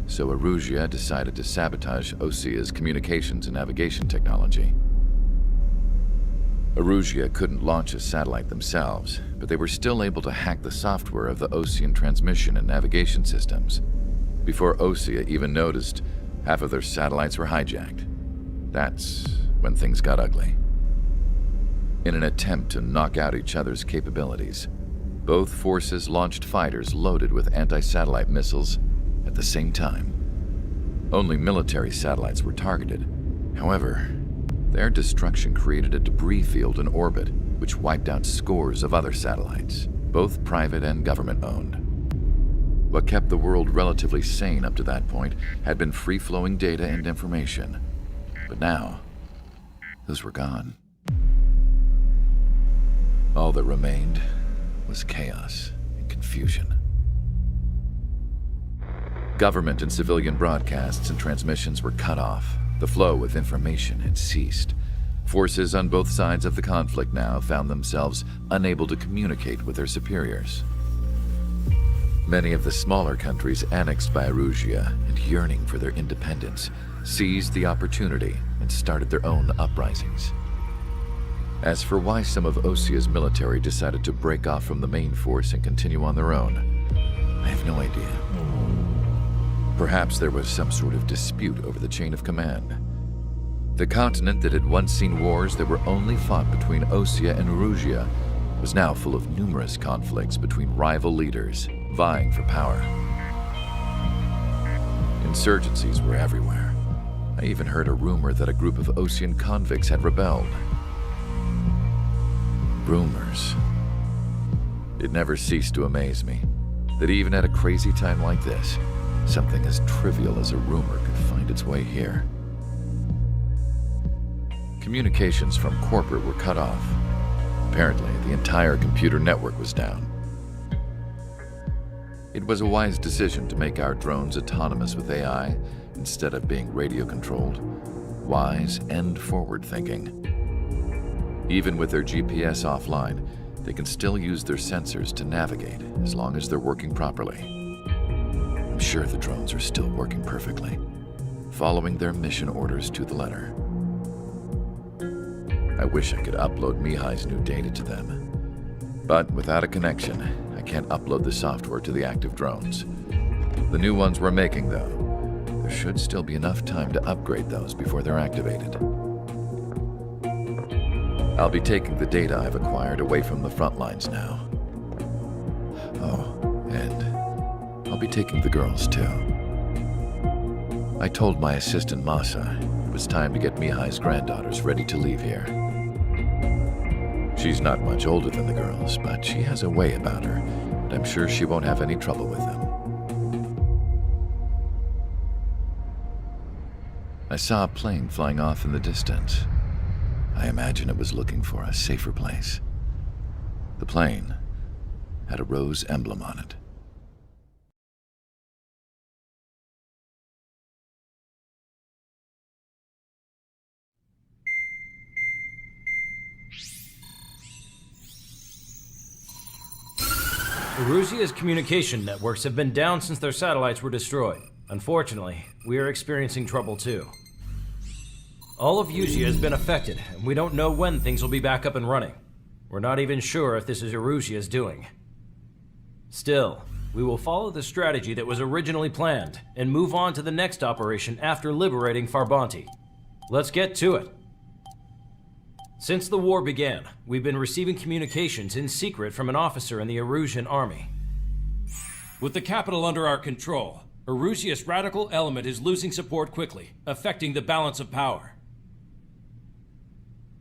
So Erusia decided to sabotage Osea's communications and navigation technology. Erusia couldn't launch a satellite themselves, but they were still able to hack the software of the Osean transmission and navigation systems. Before Osea even noticed, half of their satellites were hijacked. That's when things got ugly. In an attempt to knock out each other's capabilities, both forces launched fighters loaded with anti-satellite missiles at the same time. Only military satellites were targeted. However, their destruction created a debris field in orbit, which wiped out scores of other satellites, both private and government-owned. What kept the world relatively sane up to that point had been free-flowing data and information. But now, those were gone. All that remained was chaos and confusion. Government and civilian broadcasts and transmissions were cut off. The flow of information had ceased. Forces on both sides of the conflict now found themselves unable to communicate with their superiors. Many of the smaller countries annexed by Erusia and yearning for their independence seized the opportunity and started their own uprisings. As for why some of Osea's military decided to break off from the main force and continue on their own, I have no idea. Perhaps there was some sort of dispute over the chain of command. The continent that had once seen wars that were only fought between Osea and Erusia was now full of numerous conflicts between rival leaders vying for power. Insurgencies were everywhere. I even heard a rumor that a group of Osean convicts had rebelled. Rumors. It never ceased to amaze me that even at a crazy time like this, something as trivial as a rumor could find its way here. Communications from corporate were cut off. Apparently, the entire computer network was down. It was a wise decision to make our drones autonomous with AI instead of being radio-controlled. Wise and forward-thinking. Even with their GPS offline, they can still use their sensors to navigate as long as they're working properly. I'm sure the drones are still working perfectly, following their mission orders to the letter. I wish I could upload Mihai's new data to them. But without a connection, I can't upload the software to the active drones. The new ones we're making, though, there should still be enough time to upgrade those before they're activated. I'll be taking the data I've acquired away from the front lines now. Oh, and I'll be taking the girls, too. I told my assistant Masa it was time to get Mihai's granddaughters ready to leave here. She's not much older than the girls, but she has a way about her, and I'm sure she won't have any trouble with them. I saw a plane flying off in the distance. I imagine it was looking for a safer place. The plane had a rose emblem on it. Erusia's communication networks have been down since their satellites were destroyed. Unfortunately, we are experiencing trouble too. All of Erusia has been affected, and we don't know when things will be back up and running. We're not even sure if this is Erusia's doing. Still, we will follow the strategy that was originally planned, and move on to the next operation after liberating Farbanti. Let's get to it. Since the war began, we've been receiving communications in secret from an officer in the Erusian army. With the capital under our control, Erusia's radical element is losing support quickly, affecting the balance of power.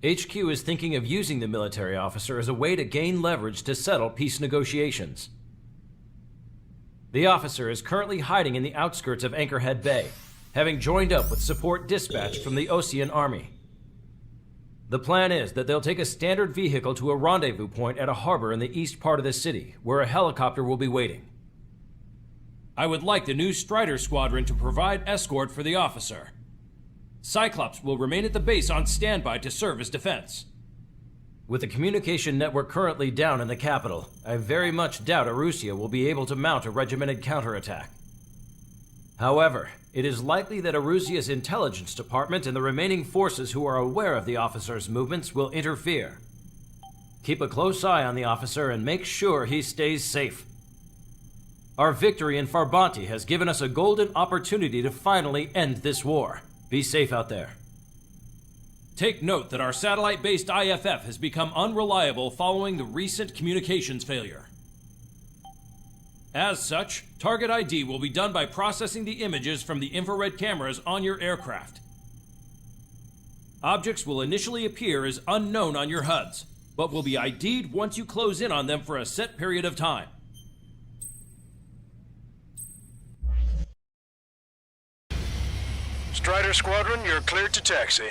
HQ is thinking of using the military officer as a way to gain leverage to settle peace negotiations. The officer is currently hiding in the outskirts of Anchorhead Bay, having joined up with support dispatched from the Osean army. The plan is that they'll take a standard vehicle to a rendezvous point at a harbor in the east part of the city, where a helicopter will be waiting. I would like the new Strider Squadron to provide escort for the officer. Cyclops will remain at the base on standby to serve as defense. With the communication network currently down in the capital, I very much doubt Erusia will be able to mount a regimented counterattack. However, it is likely that Erusia's intelligence department and the remaining forces who are aware of the officer's movements will interfere. Keep a close eye on the officer and make sure he stays safe. Our victory in Farbanti has given us a golden opportunity to finally end this war. Be safe out there. Take note that our satellite-based IFF has become unreliable following the recent communications failure. As such, target ID will be done by processing the images from the infrared cameras on your aircraft. Objects will initially appear as unknown on your HUDs, but will be ID'd once you close in on them for a set period of time. Strider Squadron, you're cleared to taxi.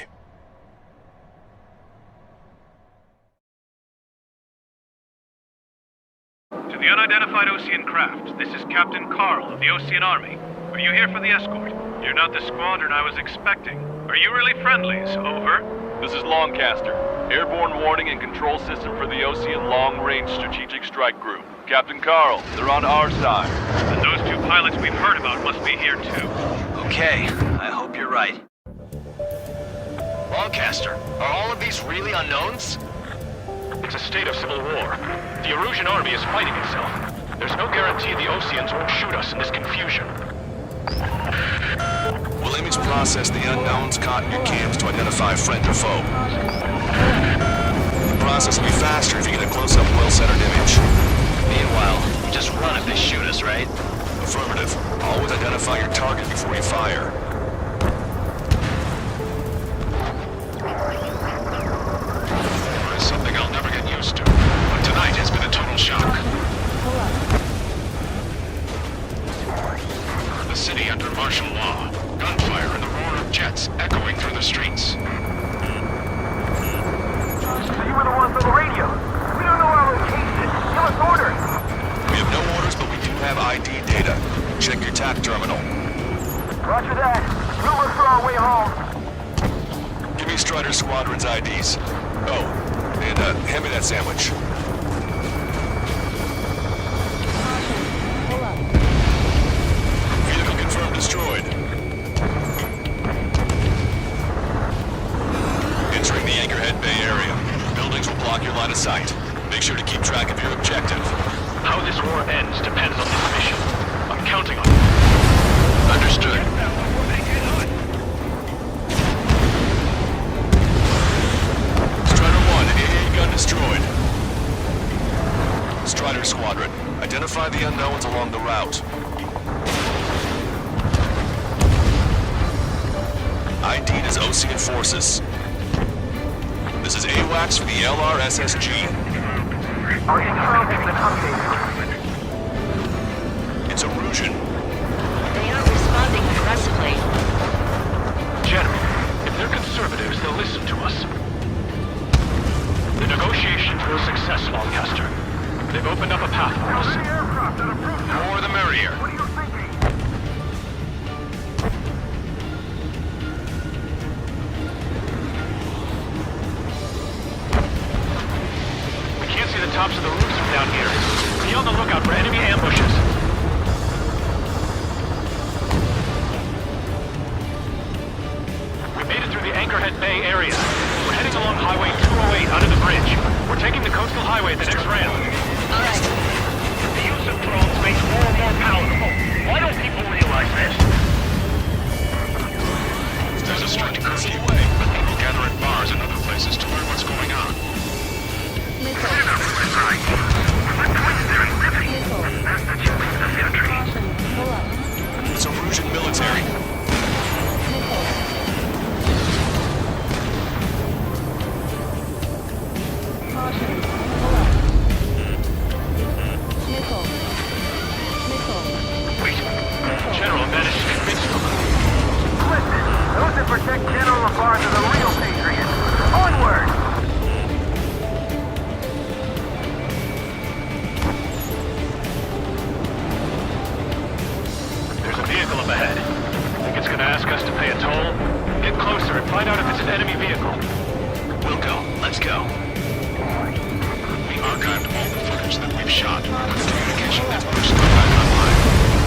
To the unidentified Osean craft, this is Captain Carl of the Osean Army. Are you here for the escort? You're not the squadron I was expecting. Are you really friendlies? Over. This is Longcaster. Airborne warning and control system for the Osean Long-Range Strategic Strike Group. Captain Carl, they're on our side. And those two pilots we've heard about must be here too. Okay, I hope you're right. Longcaster, are all of these really unknowns? It's a state of civil war. The Erusian army is fighting itself. There's no guarantee the Oseans won't shoot us in this confusion. We'll image process the unknowns caught in your cams to identify friend or foe. The process will be faster if you get a close-up, well-centered image. Meanwhile, we just run if they shoot us, right? Affirmative. Always identify your target before you fire. There is something I'll never get used to, but tonight has been a total shock. The city under martial law. Gunfire and the roar of jets echoing through the streets. So you were the ones on the radio. We don't know our location. Give us orders. We have no orders, but we do have ID data. Check your TAC terminal. Roger that. We'll look for our way home. Give me Strider Squadron's IDs. Oh, and hand me that sandwich. Vehicle confirmed destroyed. Entering the Anchorhead Bay area. Buildings will block your line of sight. Make sure to keep track of your objective. How this war ends depends on this mission. I'm counting on it. Understood. Strider 1, AA gun destroyed. Strider Squadron, identify the unknowns along the route. ID'd as Ocean Forces. This is AWACS for the LRSSG. Our intel has been updated. It's Erusian. They aren't responding aggressively. General, if they're conservatives, they'll listen to us. The negotiations were a success, Lancaster. They've opened up a path for us. The more the merrier. What are you thinking? We can't see the tops of the roofs from down here. Be on the lookout for enemy ambushes. We made it through the Anchorhead Bay area. We're heading along Highway 208 under the bridge. We're taking the coastal highway at the next ramp. All right. The use of drones makes war more palatable. Why don't people realize this? There's a strict curfew way, but people gather at bars and other places to learn what's going on. It's Erusian military. Wait. General managed to convince them. Listen, those that protect General LaBarge are the real patriots. Onward! There's a vehicle up ahead. Think it's gonna ask us to pay a toll? Get closer and find out if it's an enemy vehicle. We'll go. Let's go. We archived all the footage that we've shot. With communication that's pushed back online.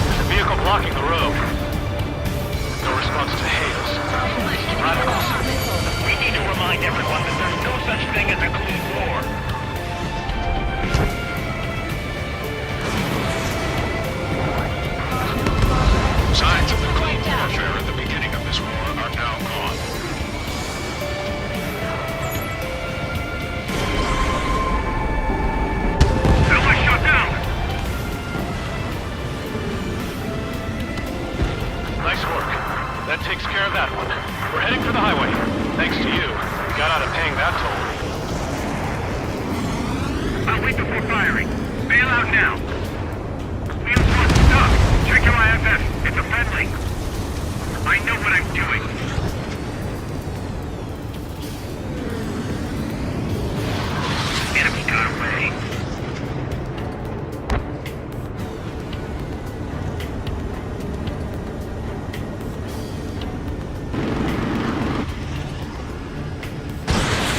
There's a vehicle blocking the road. No response to hails. Radicals. We need to remind everyone that there's no such thing as a clean war. Signs of the Cold Warfare at the beginning of this war are now gone. Ally shot down! Nice work. That takes care of that one. We're heading for the highway. Thanks to you, we got out of paying that toll. I'll wait before firing. Bail out now. Wheels one, stop. Check your IFF. It's a friendly. I know what I'm doing. Enemy got away.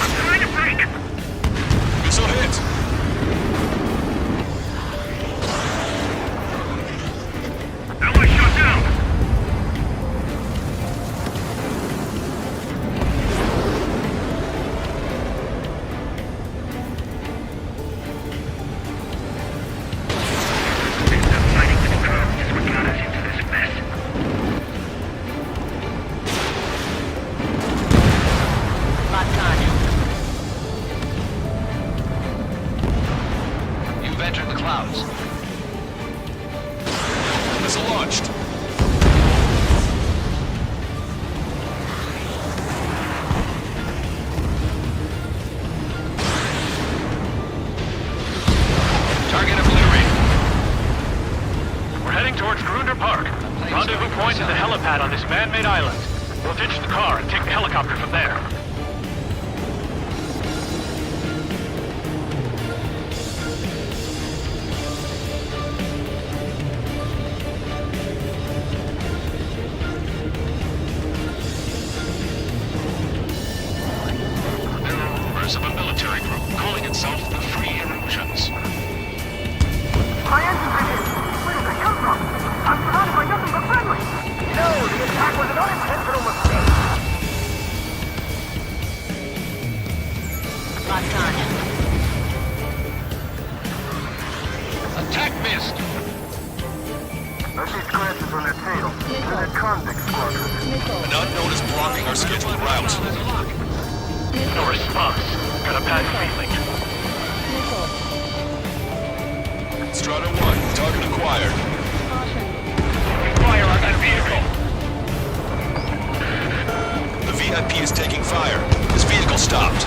I'm trying to break. Missile hit. Ally Rendezvous point is the helipad on this man-made island. We'll ditch the car and take the helicopter from there. There are rumors of a military group calling itself the Free Erusians. My engine grenade! Where did they come from? I'm surrounded by nothing but friendly! No, the attack was an unintentional mistake! Locked on. Attack missed! I see scratches on their tail. They're the convict squadron. An unknown is blocking our scheduled route. No response. Got a bad feeling. Strata 1, target acquired. Fire on that vehicle! The VIP is taking fire. His vehicle stopped.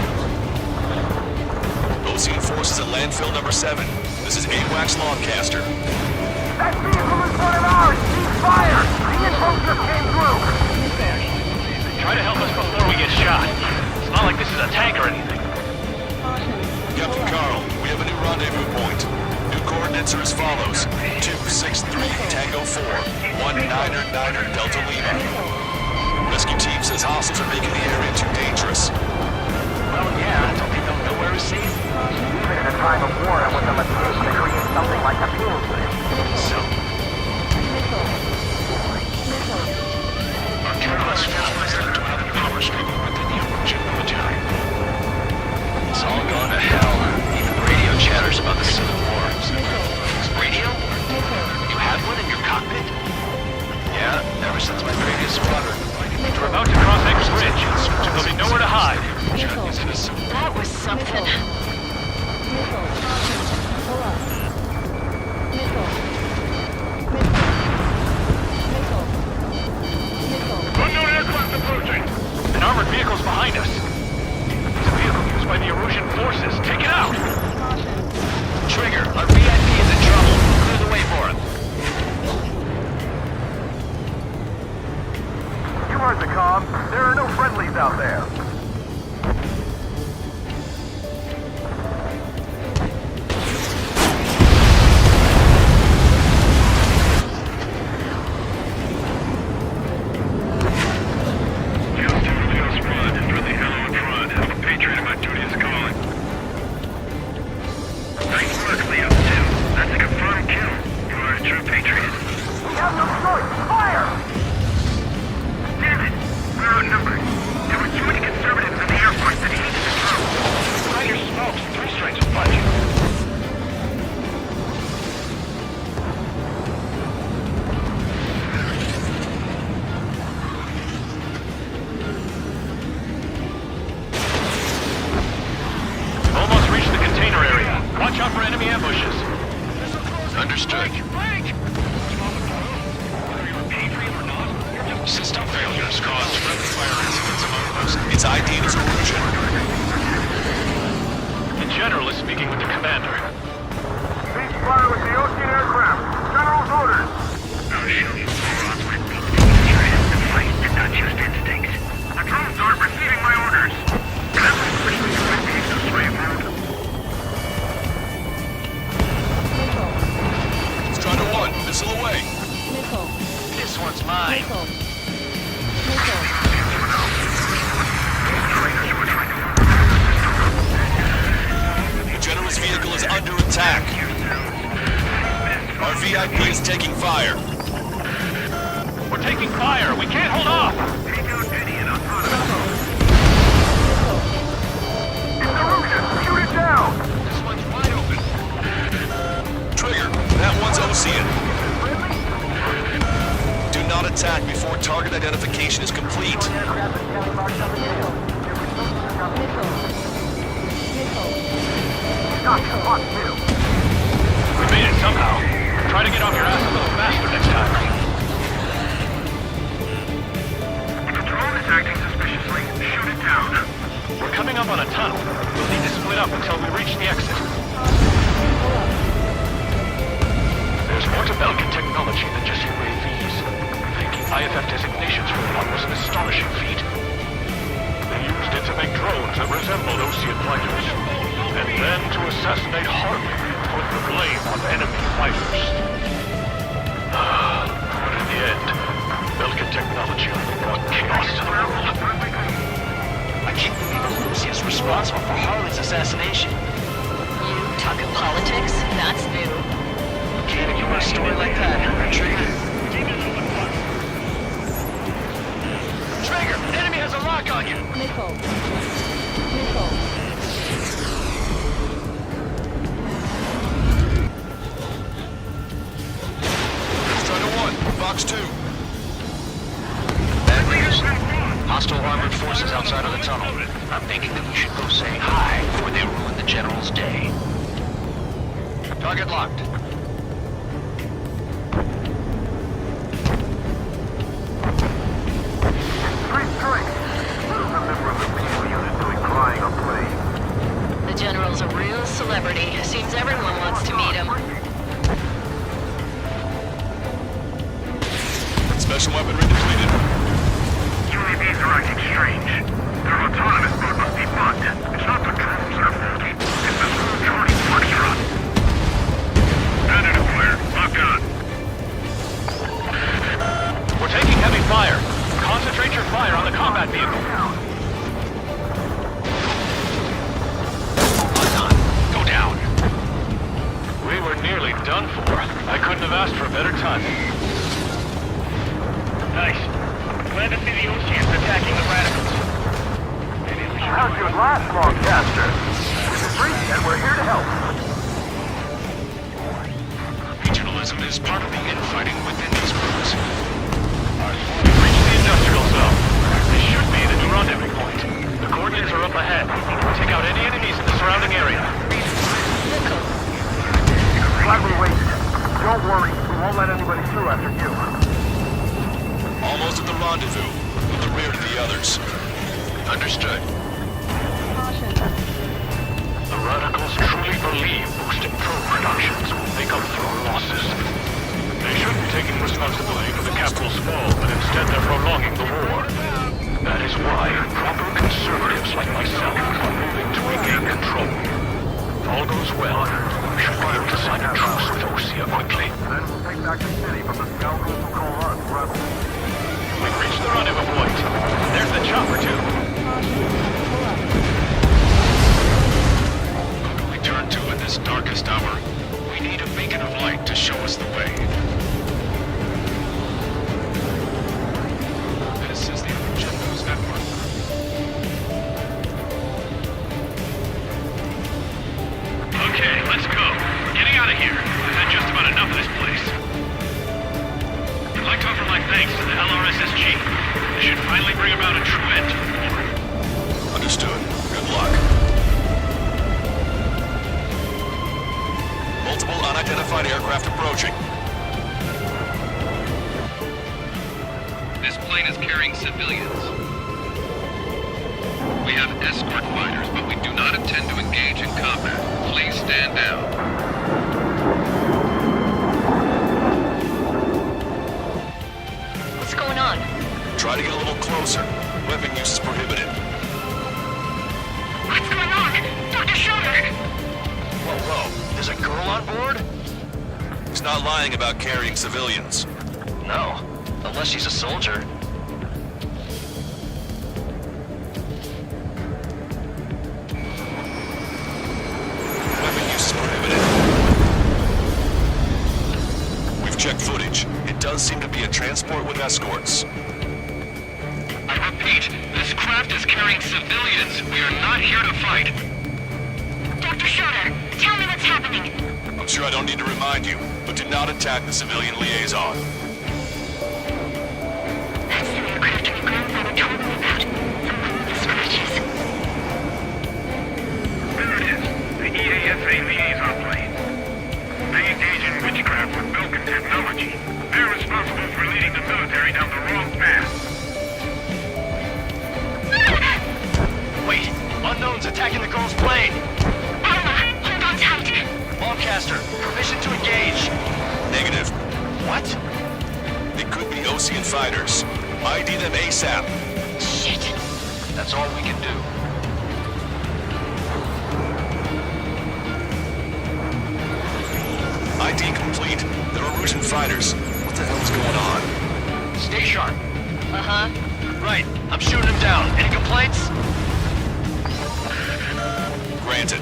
Ocean forces at landfill number 7. This is AWACS Longcaster. That vehicle is one of ours! Cease fire! The info just came through! Try to help us before we get shot. It's not like this is a tank or anything. Captain Carl, we have a new rendezvous point. New coordinates are as follows. 263 Tango 4, 1999 Delta Lima. Rescue team says hostiles are making the area too dangerous. Well, yeah, don't they know where is safe? Even in a time of war, I want them to create something like a field. So? Our careless families led to another power struggle within the Erusian military. It's all gone to hell. Even radio chatters about the Civil War. Radio? You have one in your cockpit? Yeah, ever since my previous squadron. We're about to cross X Ridge. There'll be nowhere to hide. That was something. Unknown aircraft approaching. An armored vehicle's behind us. It's a vehicle used by the Erusian forces. Take it out! Trigger, our VIP is in trouble. Clear the way for him. You heard the comm. There are no friendlies out there. Understood. System failures caused friendly fire incidents among those. It's ID'd as Erusian. The general is speaking with the commander. Cease fire with the Ocean aircraft. General's orders. No shooting morons like me. The fight, not just instinct. The drones aren't receiving my orders. That was quickly repeat this way around. Strata 1, missile away. This one's mine. The general's vehicle is under attack. Our VIP is taking fire. We're taking fire! We can't hold off! It's Erusian! Shoot it down! This one's wide open. Trigger, that one's Ocean. Do not attack before target identification is complete. We made it somehow. Try to get off your ass a little faster next time. If a drone is acting suspiciously, shoot it down. We're coming up on a tunnel. We'll need to split up until we reach the exit. There's more to Belkin technology than just UAVs. IFF designations for one was an astonishing feat. They used it to make drones that resembled Osean fighters. And then to assassinate Harley, put the blame on enemy fighters. But in the end, Belkin technology only brought chaos to the world. I can't believe Arusi is responsible for Harley's assassination. You talking politics? That's new. Can't ignore a story like that, Trigger. Trigger, enemy has a lock on you! Missile. Missile. Strider 1, Box 2. Bad news. Hostile armored forces outside of the tunnel. I'm thinking that we should go say hi before they ruin the General's day. Target locked. Three strikes. What is a member of the PO unit doing flying a plane? The General's a real celebrity. Seems everyone wants to meet him. Special weaponry depleted. UAVs are acting strange. Their autonomous mode must be bugged. It's not the drones that are faulty. It's the small Charlie Foxtrot. Standard clear. Lock on. We're taking heavy fire. Concentrate your fire on the combat vehicle. Go down. We were nearly done for. I couldn't have asked for a better timing. Nice. Glad to see the Oseans attacking the radicals. How's your last Longcaster? This is Reed, and we're here to help. Regionalism is part of the infighting within these groups. Reach the industrial zone. This should be the new rendezvous point. The coordinates are up ahead. Take out any enemies in the surrounding area. Slightly wasted. Don't worry, we won't let anybody through after you. Almost at the rendezvous, with the rear to the others. Understood. Caution. The radicals truly believe boosting probe productions will make up for our losses. They should be taking responsibility for the capital's fall, but instead they're prolonging the war. That is why proper conservatives like myself are moving to regain control. If all goes well, we should be able to sign a truce with Osea quickly. Then we'll take back the city from the scoundrels who call us rebels. We've reached the rendezvous point. There's the chopper, too. Who do we turn to in this darkest hour? We need a beacon of light to show us the way. This is the Evolution News Network. Okay, let's go. We're getting out of here. I've had just about enough of this place. I'd like to offer my thanks to the LRSSG. This should finally bring about a true end to the war. Understood. Good luck. Multiple unidentified aircraft approaching. This plane is carrying civilians. We have escort fighters, but we do not intend to engage in combat. Please stand down. What's going on? Try to get a little closer. Weapon use is prohibited. What's going on? Dr. Schroeder! Whoa. There's a girl on board? He's not lying about carrying civilians. No. Unless she's a soldier. Weapon use is prohibited. We've checked footage. It does seem to be a transport with escorts. I repeat, this craft is carrying civilians. We are not here to fight. Dr. Schroeder, tell me what's happening. I'm sure I don't need to remind you, but do not attack the civilian liaison. That's the aircraft my grandfather told me about. The one with the scratches. There it is. The EASA liaison plane. They engage in witchcraft with Belkin technology. They're responsible for leading the military down the wrong path. Wait. Unknown's attacking the girl's plane. Alma, hold on tight. Longcaster, permission to engage. Negative. What? Erusian fighters. ID them ASAP. Shit. That's all we can do. ID complete. They're Erusian fighters. What the hell is going on? Stay sharp. Uh-huh. Right. I'm shooting him down. Any complaints? Granted.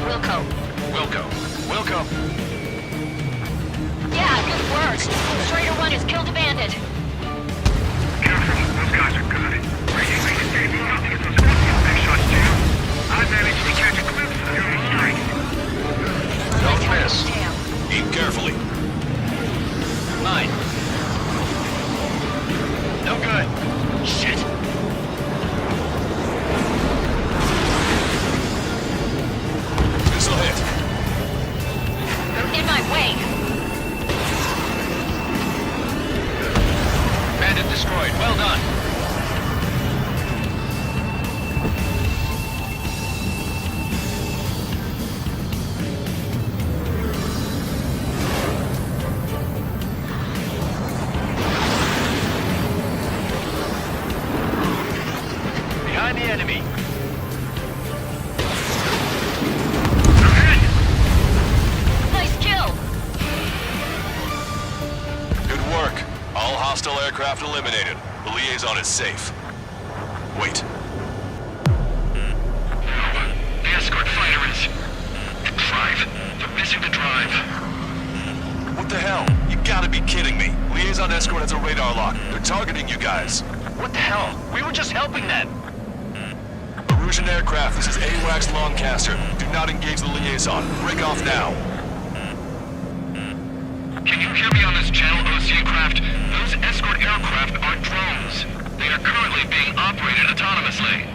Wilco. Wilco. Yeah, good work. Strider 1 has killed a bandit. Careful, those guys are good. Radiation gave me nothing as those Scorpion big shots too. I managed to catch a glimpse of your strike. Don't miss. Aim carefully. 9. No good. Shit. Missile hit. They're in my way. Bandit destroyed. Well done. Behind the enemy. Nice kill. Good work. All hostile aircraft eliminated. The liaison is safe. Wait. The escort fighter is... drive. They're missing the drive. What the hell? You gotta be kidding me. Liaison escort has a radar lock. They're targeting you guys. What the hell? We were just helping them. Erusian aircraft, this is AWACS Longcaster. Do not engage the liaison. Break off now. Can you hear me on this channel, Ocean Craft? Those escort aircraft are drones. They are currently being operated autonomously.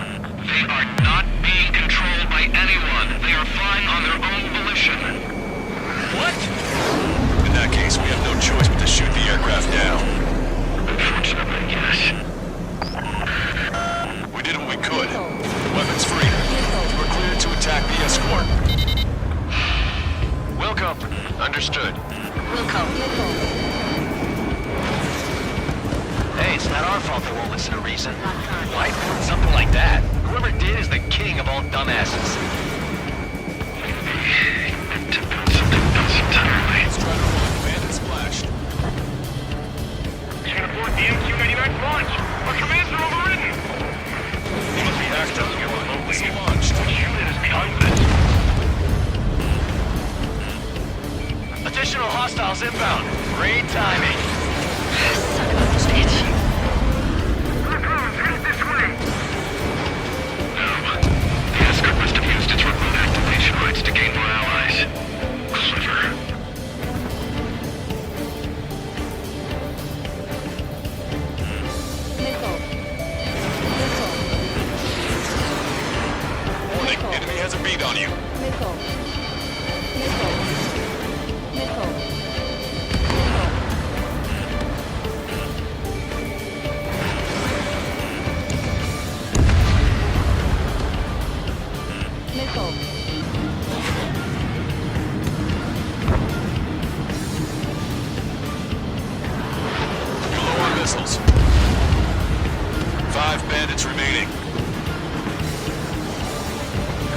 They are not being controlled by anyone. They are flying on their own volition. What? In that case, we have no choice but to shoot the aircraft down. Unfortunately, yes. We did what we could. Weapons free. We're cleared to attack the escort. Wilco. Understood. Wilco. Hey, it's not our fault they won't listen to reason. Why do something like that? Whoever did is the king of all dumbasses. Bandit splashed. You can afford the MQ-99 launch. Our commands are overridden. They must be active. It's launched. What unit is behind this? Additional hostiles inbound. Great timing. Son of a bitch. Our drones headed this way. No. The escort must have used its remote activation rights to gain more allies. Clever. Warning, enemy has a beat on you. You're low on missiles. 5 bandits remaining.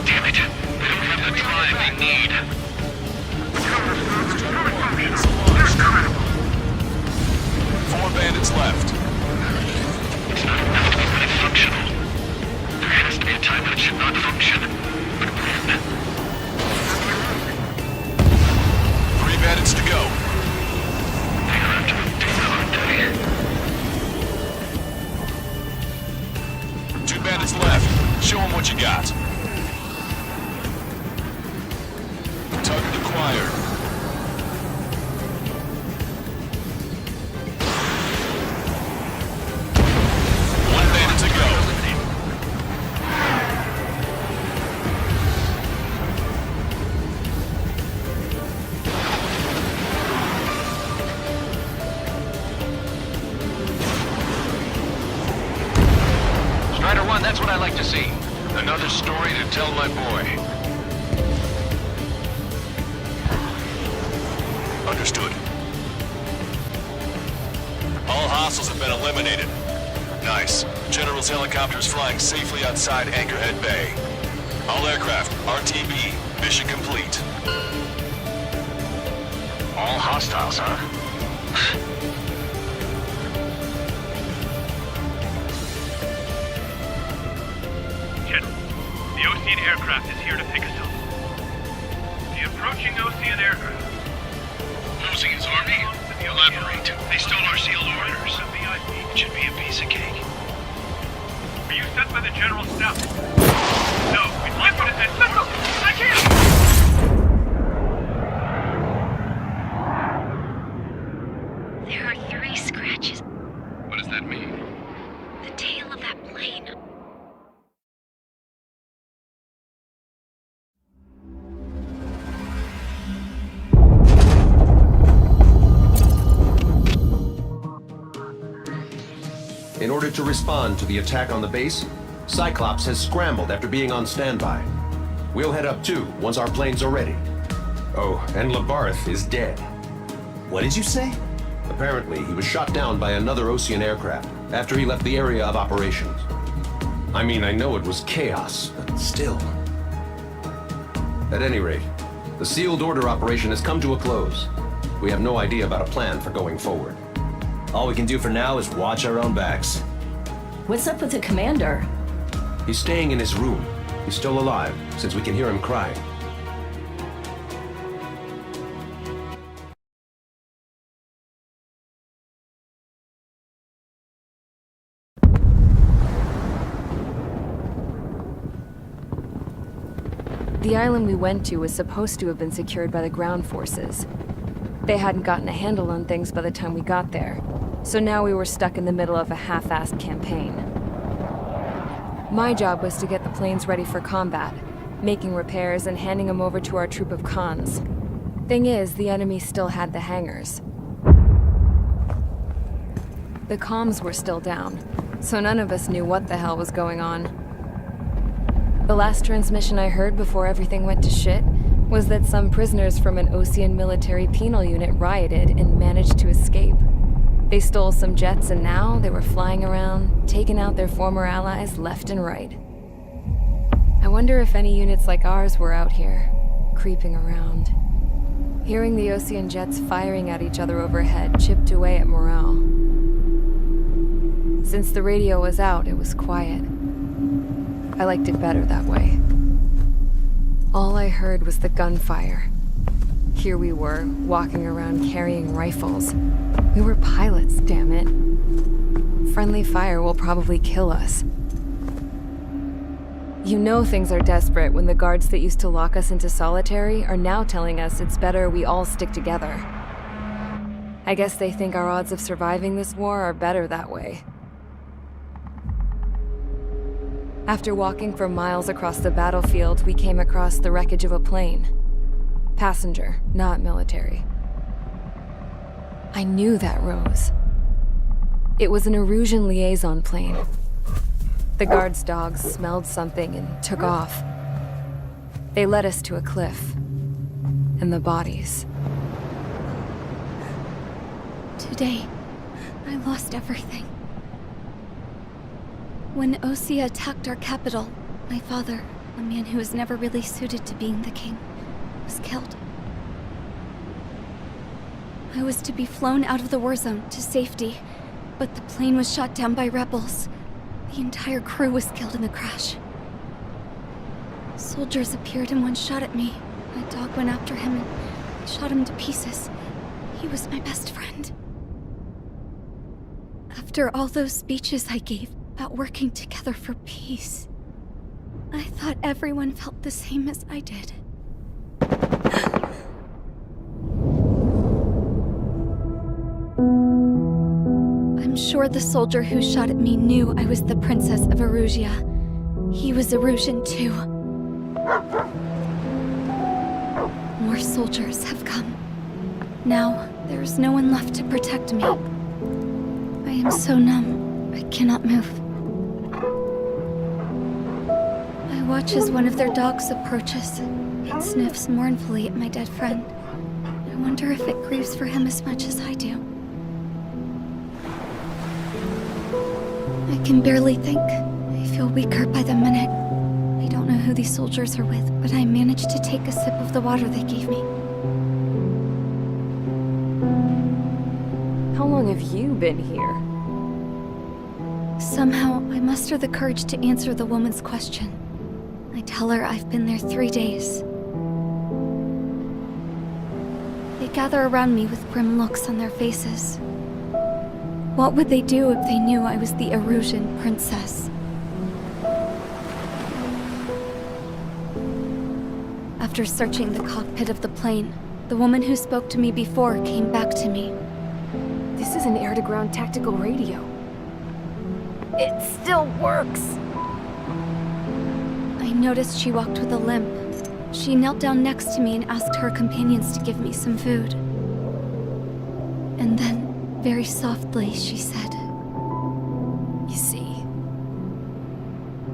Damn it. They don't have the drive they need. Launched. 4 bandits left. It's not enough to be fully functional. There has to be a time when it should not function. But when? 3 bandits to go. They are after the data, aren't they? 2 bandits left. Show them what you got. Target acquired. One bandit to go. Strider 1, that's what I like to see. Another story to tell my boy. Understood. All hostiles have been eliminated. Nice. General's helicopter is flying safely outside Anchorhead Bay. All aircraft, RTB, mission complete. All hostiles, huh? General, the Osean aircraft is here to pick us up. The approaching Osean aircraft. Losing his army? Elaborate. They stole our sealed orders. It should be a piece of cake. Were you sent by the General's staff? No, we'd like you to send Central. I can't! There are 3 scratches. What does that mean? The tail of that plane. In order to respond to the attack on the base, Cyclops has scrambled after being on standby. We'll head up too, once our planes are ready. Oh, and Labarth is dead. What did you say? Apparently, he was shot down by another Osean aircraft after he left the area of operations. I mean, I know it was chaos, but still. At any rate, the sealed order operation has come to a close. We have no idea about a plan for going forward. All we can do for now is watch our own backs. What's up with the commander? He's staying in his room. He's still alive, since we can hear him crying. The island we went to was supposed to have been secured by the ground forces. They hadn't gotten a handle on things by the time we got there, so now we were stuck in the middle of a half-assed campaign. My job was to get the planes ready for combat, making repairs and handing them over to our troop of cons. Thing is, the enemy still had the hangars. The comms were still down, so none of us knew what the hell was going on. The last transmission I heard before everything went to shit was that some prisoners from an Osean military penal unit rioted and managed to escape. They stole some jets and now they were flying around, taking out their former allies left and right. I wonder if any units like ours were out here, creeping around. Hearing the Osean jets firing at each other overhead chipped away at morale. Since the radio was out, it was quiet. I liked it better that way. All I heard was the gunfire. Here we were, walking around carrying rifles. We were pilots, damn it. Friendly fire will probably kill us. You know things are desperate when the guards that used to lock us into solitary are now telling us it's better we all stick together. I guess they think our odds of surviving this war are better that way. After walking for miles across the battlefield, we came across the wreckage of a plane. Passenger, not military. I knew that rose. It was an Erusian liaison plane. The guard's dogs smelled something and took off. They led us to a cliff. And the bodies. Today, I lost everything. When Osea attacked our capital, my father, a man who was never really suited to being the king, was killed. I was to be flown out of the war zone to safety, but the plane was shot down by rebels. The entire crew was killed in the crash. Soldiers appeared and one shot at me. My dog went after him and shot him to pieces. He was my best friend. After all those speeches I gave about working together for peace, I thought everyone felt the same as I did. I'm sure the soldier who shot at me knew I was the Princess of Erusia. He was Erusian too. More soldiers have come. Now, there's no one left to protect me. I am so numb, I cannot move. I watch as one of their dogs approaches. It sniffs mournfully at my dead friend. I wonder if it grieves for him as much as I do. can barely think. I feel weaker by the minute. I don't know who these soldiers are with, but I managed to take a sip of the water they gave me. How long have you been here? Somehow, I muster the courage to answer the woman's question. I tell her I've been there 3 days. They gather around me with grim looks on their faces. What would they do if they knew I was the Erusian princess? After searching the cockpit of the plane, the woman who spoke to me before came back to me. This is an air-to-ground tactical radio. It still works! I noticed she walked with a limp. She knelt down next to me and asked her companions to give me some food. And then, very softly, she said, You see,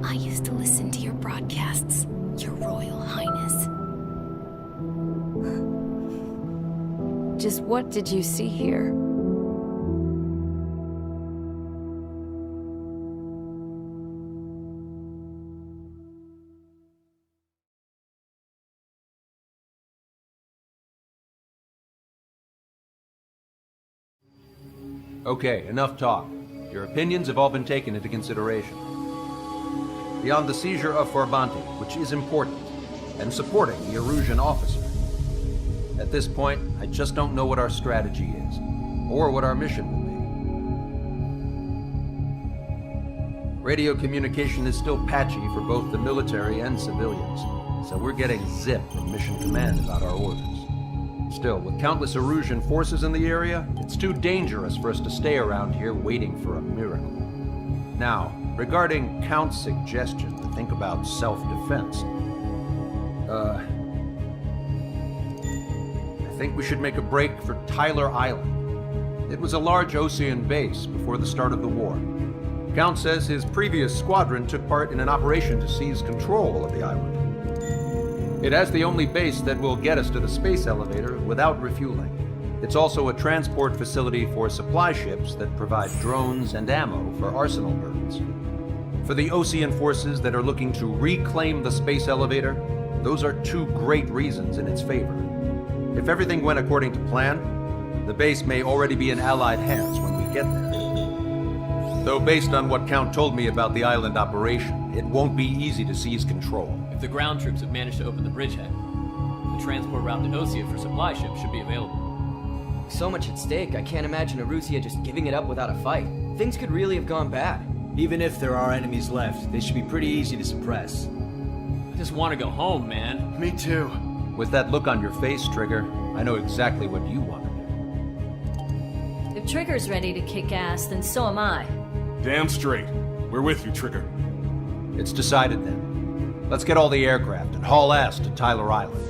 I used to listen to your broadcasts, Your Royal Highness. Just what did you see here? Okay, enough talk. Your opinions have all been taken into consideration. Beyond the seizure of Forbanti, which is important, and supporting the Erusian officer. At this point, I just don't know what our strategy is, or what our mission will be. Radio communication is still patchy for both the military and civilians, so we're getting zip from Mission Command about our orders. Still, with countless Erusian forces in the area, it's too dangerous for us to stay around here waiting for a miracle. Now, regarding Count's suggestion to think about self-defense, I think we should make a break for Tyler Island. It was a large Osean base before the start of the war. Count says his previous squadron took part in an operation to seize control of the island. It has the only base that will get us to the space elevator without refueling. It's also a transport facility for supply ships that provide drones and ammo for arsenal birds. For the Osean forces that are looking to reclaim the space elevator, those are two great reasons in its favor. If everything went according to plan, the base may already be in Allied hands when we get there. Though based on what Count told me about the island operation, it won't be easy to seize control. If the ground troops have managed to open the bridgehead, the transport route to Osea for supply ships should be available. So much at stake, I can't imagine Erusia just giving it up without a fight. Things could really have gone bad. Even if there are enemies left, they should be pretty easy to suppress. I just want to go home, man. Me too. With that look on your face, Trigger, I know exactly what you want to do. If Trigger's ready to kick ass, then so am I. Damn straight. We're with you, Trigger. It's decided then. Let's get all the aircraft and haul ass to Tyler Island.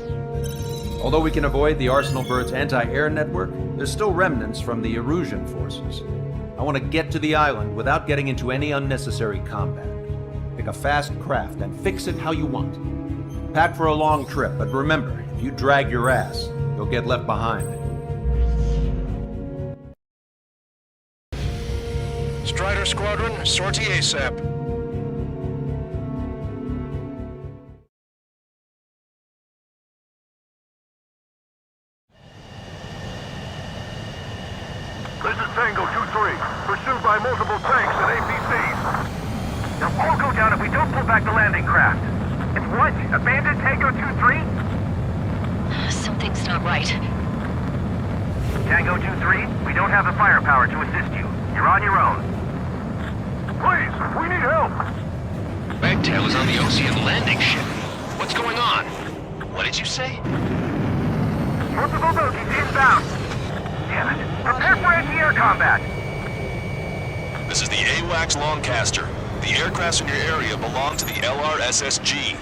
Although we can avoid the Arsenal Bird's anti-air network, there's still remnants from the Erusian forces. I want to get to the island without getting into any unnecessary combat. Pick a fast craft and fix it how you want. Pack for a long trip, but remember, if you drag your ass, you'll get left behind. Strider Squadron, sortie ASAP. This is Tango 2-3, pursued by multiple tanks and APCs. They'll all go down if we don't pull back the landing craft. It's what? Abandoned Tango 2-3? Something's not right. Tango 2-3, we don't have the firepower to assist you. You're on your own. Please, we need help. Wagtail is on the Osean landing ship. What's going on? What did you say? Multiple bogies inbound. Damn it. Prepare for anti-air combat. This is the AWACS Longcaster. The aircrafts in your area belong to the LRSSG.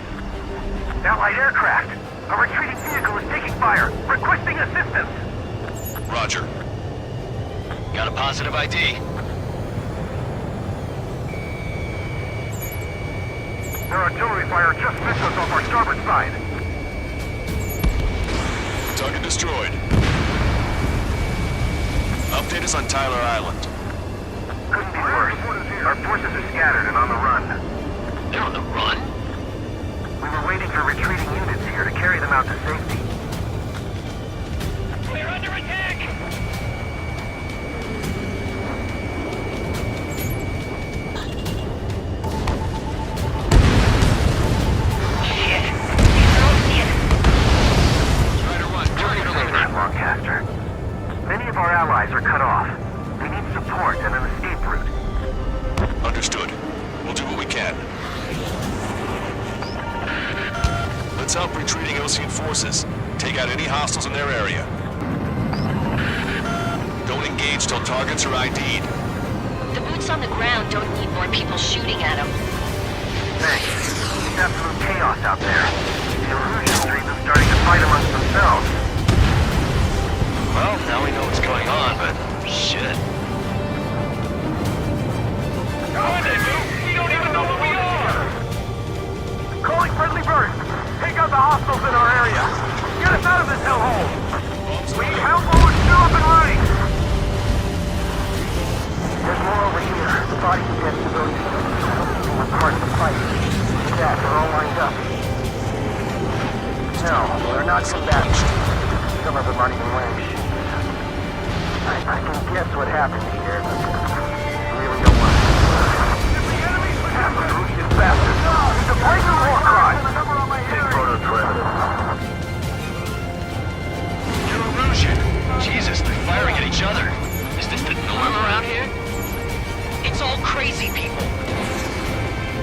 Allied aircraft. A retreating vehicle is taking fire. Requesting assistance. Roger. Got a positive ID. Their artillery fire just missed us off our starboard side. Target destroyed. Update us on Tyler Island. Couldn't be worse. Our forces escaped Ocean forces. Take out any hostiles in their area. Don't engage till targets are ID'd. The boots on the ground don't need more people shooting at them. Thanks. It's absolute chaos out there. The Illusions are even starting to fight amongst themselves. Well, now we know what's going on, but shit. Go on, we don't even know who we are! Calling friendly burst! Take out the hostiles in our area! Get us out of this hellhole! We need help while we're still up and running! There's more over here. The bodies of dead civilians. We're part of the fight. Stats are all lined up. No, they're not combatants. Some of them aren't even wearing shoes. I can guess what happened here. Really don't want to. Half of the Russian bastards. It's a blatant war crime. Take photo trail. You're Illusion. Jesus, they're firing at each other. Is this the norm around here? It's all crazy people.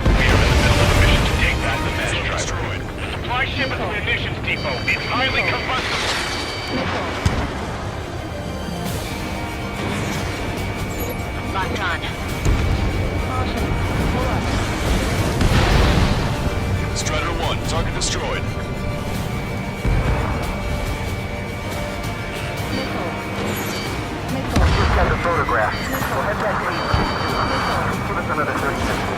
We are in the middle of a mission to take back the mass driver. The supply ship is a munitions depot. It's highly combustible. Locked on. Strider 1, target destroyed. Just got the photograph. We'll head back to East. Give us another 30 minutes.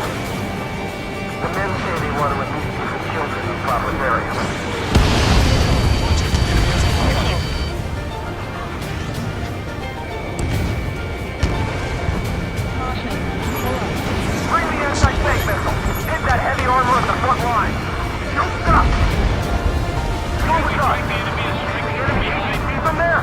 The men say they want to release the children in proper areas. Bring the anti-tank missile. Hit that heavy armor at the front line. Don't stop. Go with us. The enemy is striking from behind. See them there.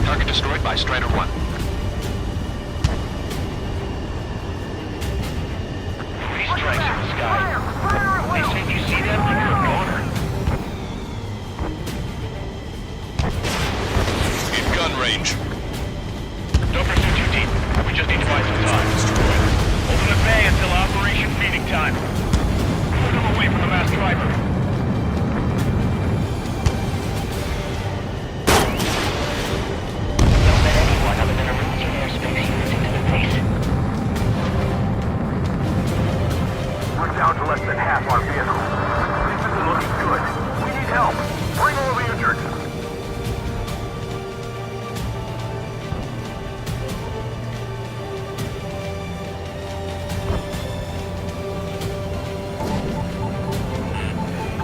Target destroyed by Strider 1. Three strikes in the sky. They said you see them, you're a goner. In gun range. Don't pursue too deep. We just need to buy some time. Open the bay until Operation Feeding Time. Put them away from the mass driver. Don't let anyone other than a routine airspace use into the base. We're down to less than half our vehicle. This isn't looking good. We need help. Bring all the injured.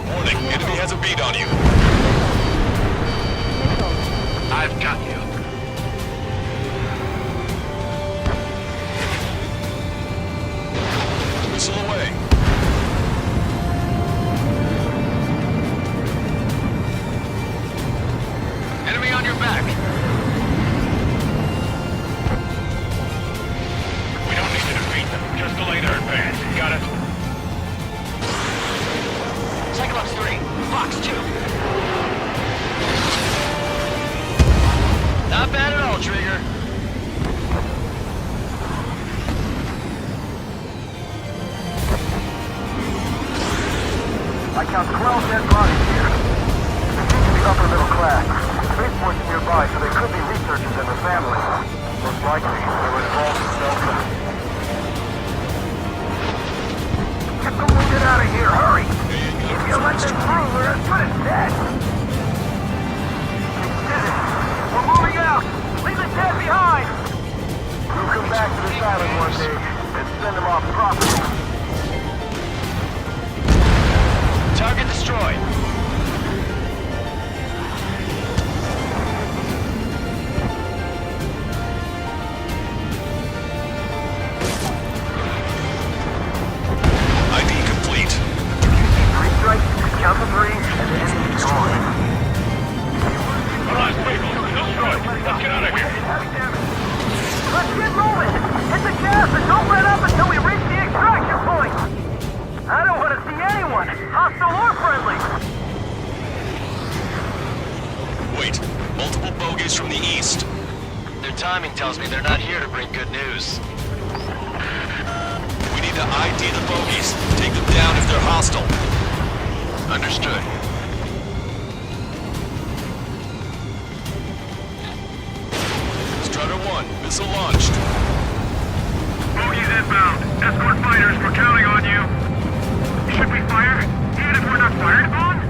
Warning, enemy has a bead on you. I've got you. Missile away. Enemy on your back. We don't need to defeat them. Just delay their advance. Got it? Cyclops 3, Fox 2. Not bad at all, Trigger. I count 12 dead bodies here. They seem to be upper middle class. Spaceport's nearby, so they could be researchers and their families. Most likely, they were involved in Delta. Get the wounded out of here, hurry! If you let them through, we're as good as dead! We did it! We're moving out! Leave the dead behind! We'll come back to this island one day and send them off properly. Target destroyed. ID complete. Three strikes, count to three, and the enemy's gone. Come on, people. Destroyed. Let's get out of here. Let's get moving! Hit the gas and don't let up until we reach the extraction point! I don't want to see anyone, hostile or friendly! bombers from the east. Their timing tells me they're not here to bring good news. We need to ID the bogies. Take them down if they're hostile. Understood. Strutter 1, missile launched. Bogies inbound. Escort fighters, we're counting on you. Should we fire? Even if we're not fired upon?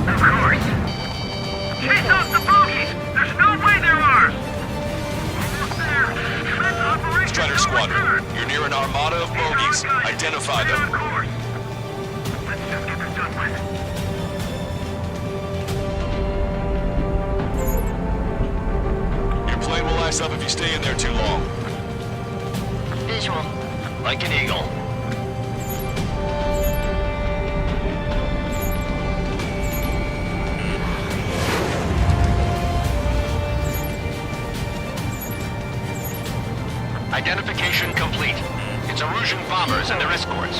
Of course. Chase off the bogies! There's no way they're ours! Almost there. Commence operation. Strider Squadron, you're near an armada of bogies. Identify them. Of course. Let's just get this done with. Your plane will ice up if you stay in there too long. Visual. Like an eagle. Identification complete. It's Erusian bombers and their escorts.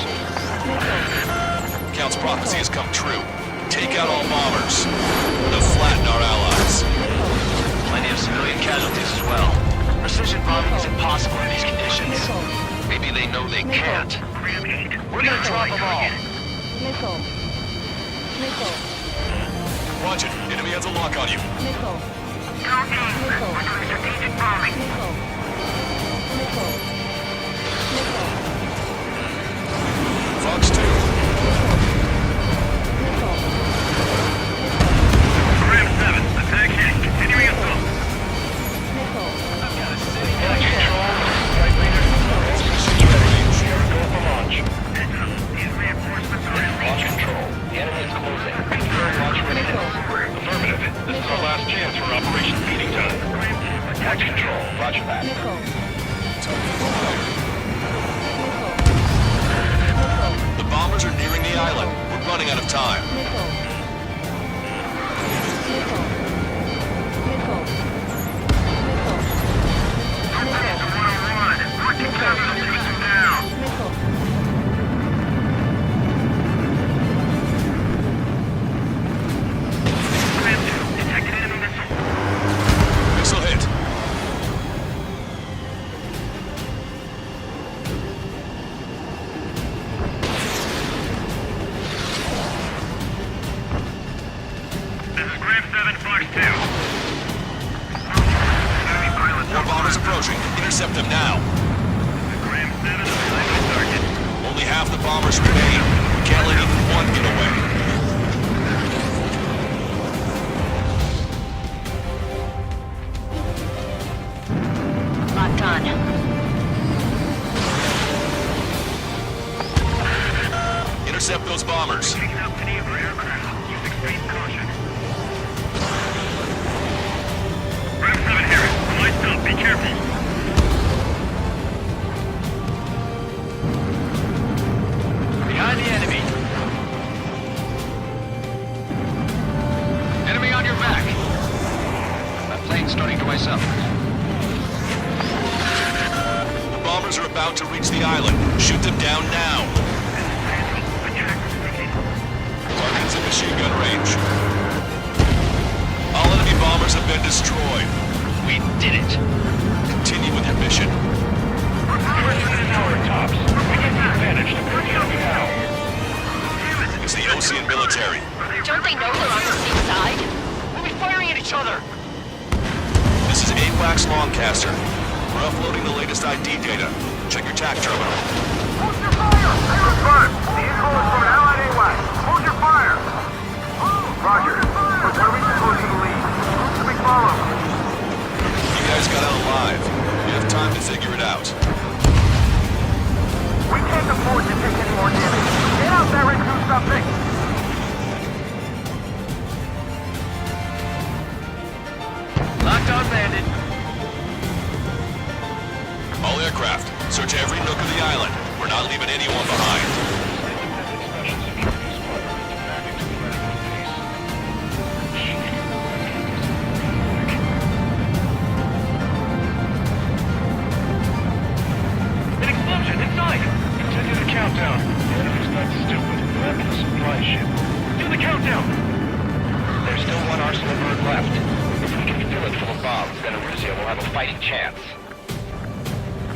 Count's prophecy has come true. Take out all bombers. They'll flatten our allies. Plenty of civilian casualties as well. Precision bombing is impossible in these conditions. Maybe they know they can't. We're gonna drop them all. Missile. Missile. Watch it. Enemy has a lock on you. Missile. Missile. We're doing strategic bombing. Missile. Missile. Missile. Fox 2. Missile. Ram 7, attack hit. Continuing assault. Missile. These reinforcements are in Launch control. The enemy is closing. Confirm launch readiness. Affirmative. This is our last chance for Operation Feeding Time. Launch control. Roger that. Missile. The bombers are nearing the island. We're running out of time. Missile. Missile. Missile. Missile hit. This is Graham 7, Fox 2. More bombers approaching. Intercept them now. Graham 7, I'm the target. Only half the bombers remain. We can't let even one get away. Locked on. Intercept those bombers. Taking out any of our aircraft. Use extreme caution. Graham 7, Harris. Lights up. Be careful. Behind the enemy. Enemy on your back. That plane's starting to ice up. The bombers are about to reach the island. Shoot them down now. Target's in machine gun range. All enemy bombers have been destroyed. We did it. Continue with your mission. Tops. We get the advantage to bring the enemy now. It's the Osean military. Don't they know they're on the same side? We'll be firing at each other. This is AWACS Longcaster. We're uploading the latest ID data. Check your TAC terminal. Hold your fire! Confirmed. The info is from an allied AWACS. Hold your fire! Roger. What are we supposed to believe? Should we follow? You guys got out alive. You have time to figure it out. We can't afford to take any more damage. Get out there and do something! Locked on bandit. All aircraft, search every nook of the island. We're not leaving anyone behind. An explosion inside! Continue the countdown. The enemy's not stupid. Grab the supply ship. Do the countdown! There's still one arsenal bird left. If we can fill it full of bombs, then Erusea will have a fighting chance.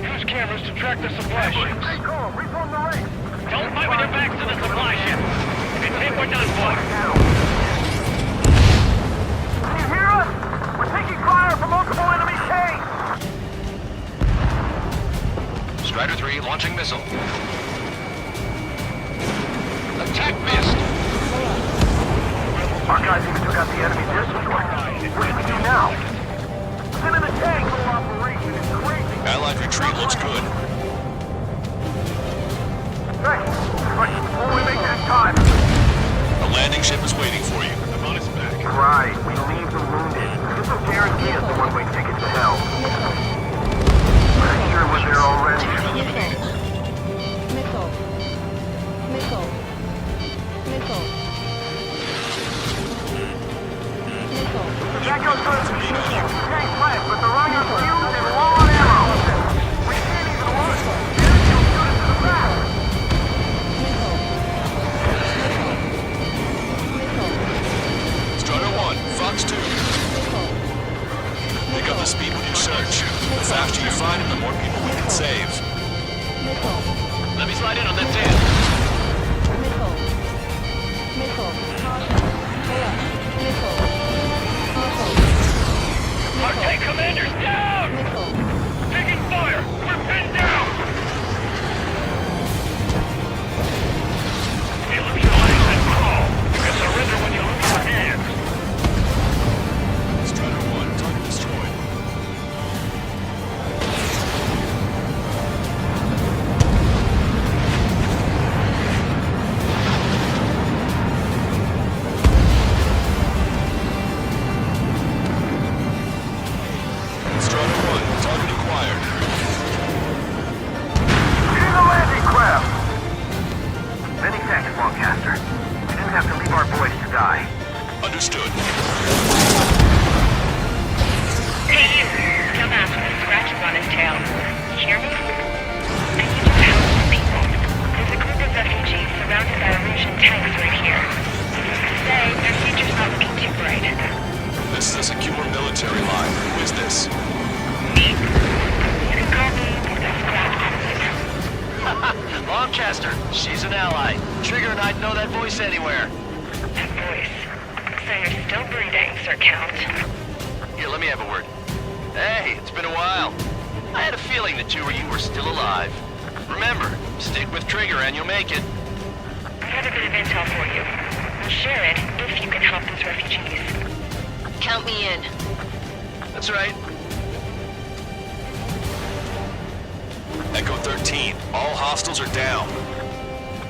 Use cameras to track the supply ships. Hey, Cole, reform the ranks. Don't fight with your backs to the supply ship. If it's hit, we're done for. Can you hear us? We're taking fire from multiple enemy tanks. Strider 3 launching missile. Attack missed! Our guys even took out the enemy distance weapons. What do we do now? Send in the tank! The whole operation is crazy. Allied retreat looks good. Hey, but before we make that time... A landing ship is waiting for you. I'm on its back. Right, we leave the wounded. This will guarantee us the one-way ticket to hell. Pretty sure we're there already. Missile. Missile. Missile. Missile. That goes for the tank left, but they're running on fumes and low on ammo. We can't even launch them. They'll shoot us to the back. Strider 1, Fox 2. Pick up the speed with your search. The faster you find them, the more people we can save. Let me slide in on that tail. Missile. Missile. Caution. Clear. Missile. Caution. Our tank commander's down! Missile. Taking fire! We're pinned down! Neutralize that call! You can surrender when you lose your hands! Strider 1, target destroyed. Strider 1, target acquired. Getting the landing craft! Many thanks, Lancaster. We didn't have to leave our boys to die. Understood. Hey, you. Dumbass with a scratches on his tail. You hear me? I need your help with people. There's a group of refugees surrounded by Erusian tanks right here. Needless to say, their future's not looking too bright. This is a secure military line. Who is this? Me? You can call me the Scrap Queen. Lancaster, she's an ally. Trigger and I'd know that voice anywhere. That voice. So you're still breathing, Sir Count. Here, let me have a word. Hey, it's been a while. I had a feeling the two of you were still alive. Remember, stick with Trigger and you'll make it. I have a bit of intel for you. I'll share it if you can help those refugees. Count me in. That's right. Echo 13, all hostiles are down.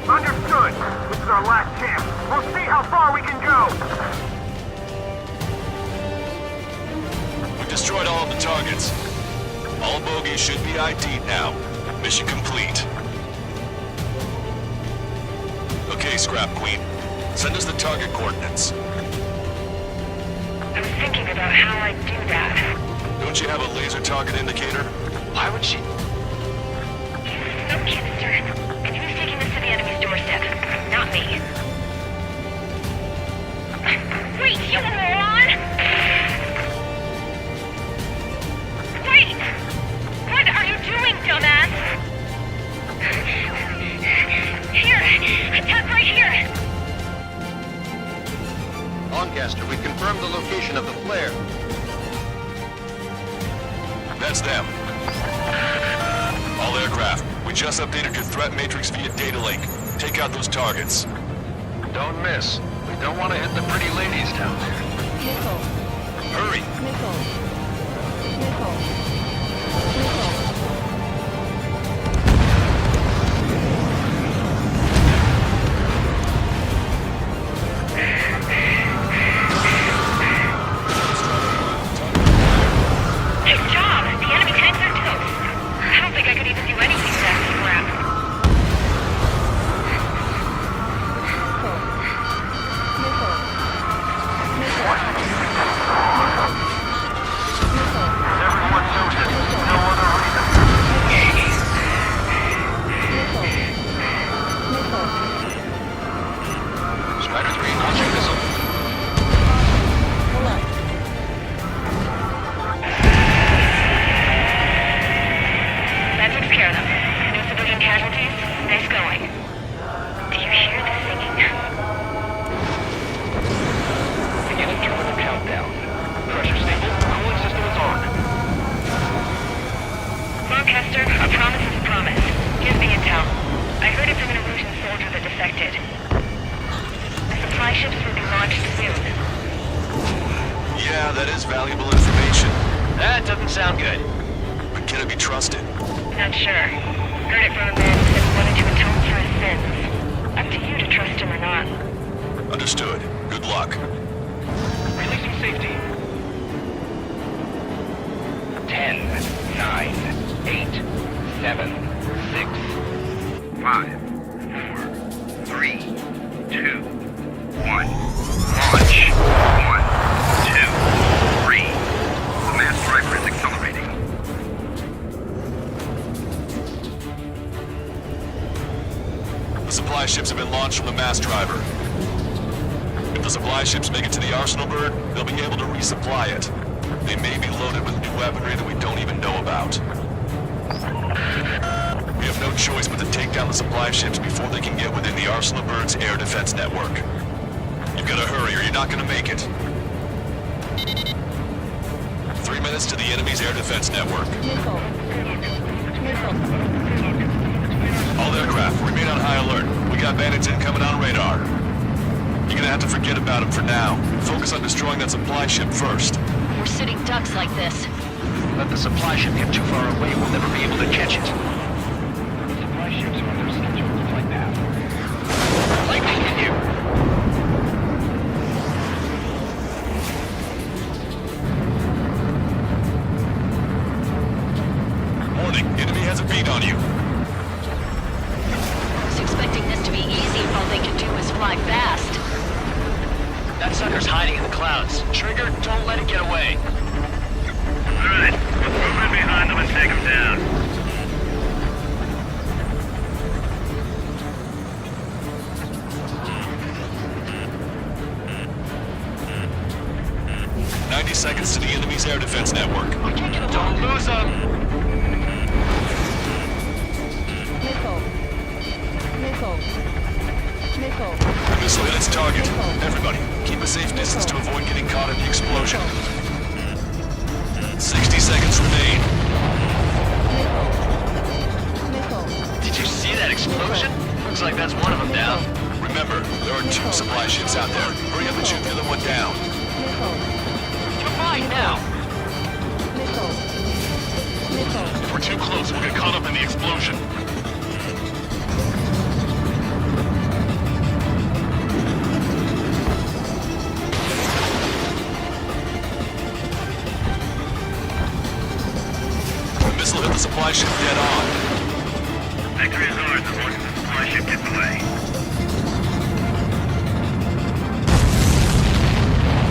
Understood. This is our last chance. We'll see how far we can go. We destroyed all of the targets. All bogies should be ID'd now. Mission complete. Okay, Scrap Queen. Send us the target coordinates. I was thinking about how I'd do that. Don't you have a laser target indicator? Why would she? No kidding, sir. And who's taking this to the enemy's doorstep? Not me. Wait, you moron! Wait! What are you doing, dumbass? Here! Attack right here! Lancaster, we've confirmed the location of the flare. That's them. All aircraft, we just updated your threat matrix via data link. Take out those targets. Don't miss. We don't want to hit the pretty ladies down there. Missile. Hurry! Missile. Missile. Missile. Nice job! The enemy tanks are toast. I don't think I could even do anything to that scrap. Everyone knows it. No other reason valuable information. That doesn't sound good. But can it be trusted? Not sure. Heard it from a man who said he wanted to atone for his sins. Up to you to trust him or not. Understood. Good luck. Releasing safety. 10, 9, 8, 7, 6, 5, 4, 3, 2, 1. Launch. 1, 2, 3. The mass driver is accelerating. The supply ships have been launched from the mass driver. If the supply ships make it to the Arsenal bird, they'll be able to resupply it. They may be loaded with new weaponry that we don't even know about. We have no choice but to take down the supply ships before they can get within the Arsenal bird's air defense network. You've got to hurry or you're not going to make it. 3 minutes to the enemy's air defense network. Missile. Missile. All aircraft, remain on high alert. We got bandits incoming on radar. You're gonna have to forget about them for now. Focus on destroying that supply ship first. We're sitting ducks like this. Let the supply ship get too far away, we'll never be able to catch it. Supply ships are on their scheduled flight path. Flight continue. Warning, enemy has a beat on you. I was expecting this to be easy if all they can do is fly fast. That sucker's hiding in the clouds. Trigger, don't let it get away. Alright, let's move in behind them and take them down. Seconds to the enemy's air defense network. I can't get them. Don't lose them. Missile. Missile. Missile. Missile hit its target. Everybody, keep a safe distance to avoid getting caught in the explosion. 60 seconds remain. Did you see that explosion? Looks like that's one of them down. Remember, there are 2 supply ships out there. Hurry up and shoot the other one down. You're fine now. If we're too close, we'll get caught up in the explosion. The missile hit the supply ship dead on. Victory is ours as long as the supply ship gets away.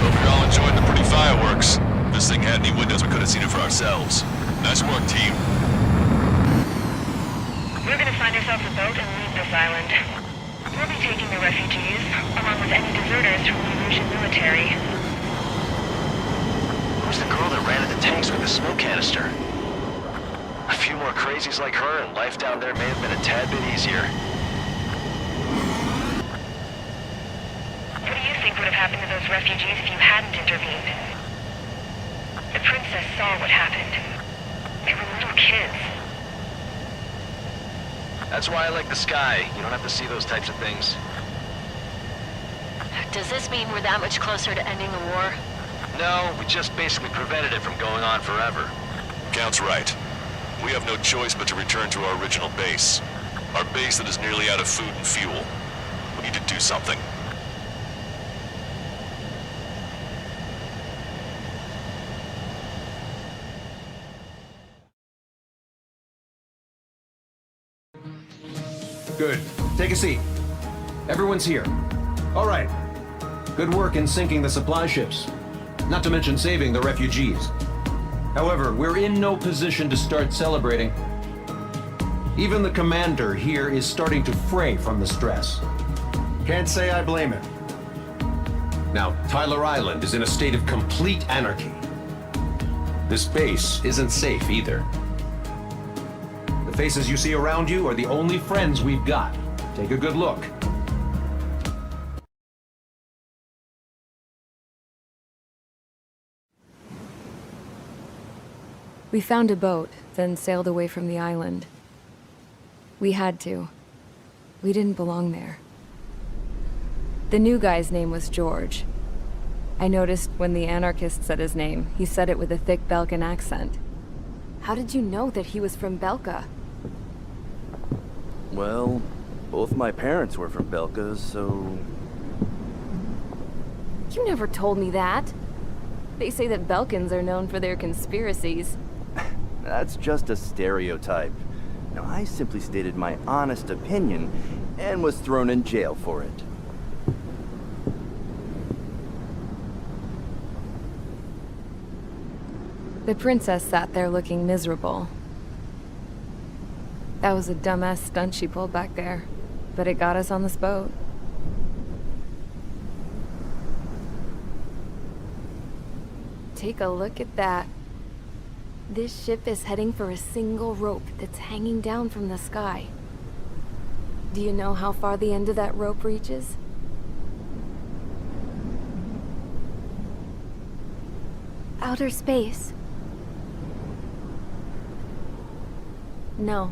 Hope you're all enjoying the pretty fireworks. If this thing had any windows, we could have seen it for ourselves. Nice work, team. We're gonna find ourselves a boat and leave this island. We'll be taking the refugees, along with any deserters from the Russian military. Who's the girl that ran at the tanks with the smoke canister? A few more crazies like her, and life down there may have been a tad bit easier. What do you think would have happened to those refugees if you hadn't intervened? The princess saw what happened. They were little kids. That's why I like the sky. You don't have to see those types of things. Does this mean we're that much closer to ending the war? No, we just basically prevented it from going on forever. Count's right. We have no choice but to return to our original base. Our base that is nearly out of food and fuel. We need to do something. Good. Take a seat. Everyone's here. All right. Good work in sinking the supply ships. Not to mention saving the refugees. However, we're in no position to start celebrating. Even the commander here is starting to fray from the stress. Can't say I blame him. Now, Tyler Island is in a state of complete anarchy. This base isn't safe either. The faces you see around you are the only friends we've got. Take a good look. We found a boat, then sailed away from the island. We had to. We didn't belong there. The new guy's name was George. I noticed when the anarchist said his name, he said it with a thick Belkan accent. How did you know that he was from Belka? Well, both my parents were from Belka, so... You never told me that. They say that Belkans are known for their conspiracies. That's just a stereotype. Now, I simply stated my honest opinion and was thrown in jail for it. The princess sat there looking miserable. That was a dumbass stunt she pulled back there, but it got us on this boat. Take a look at that. This ship is heading for a single rope that's hanging down from the sky. Do you know how far the end of that rope reaches? Outer space. No.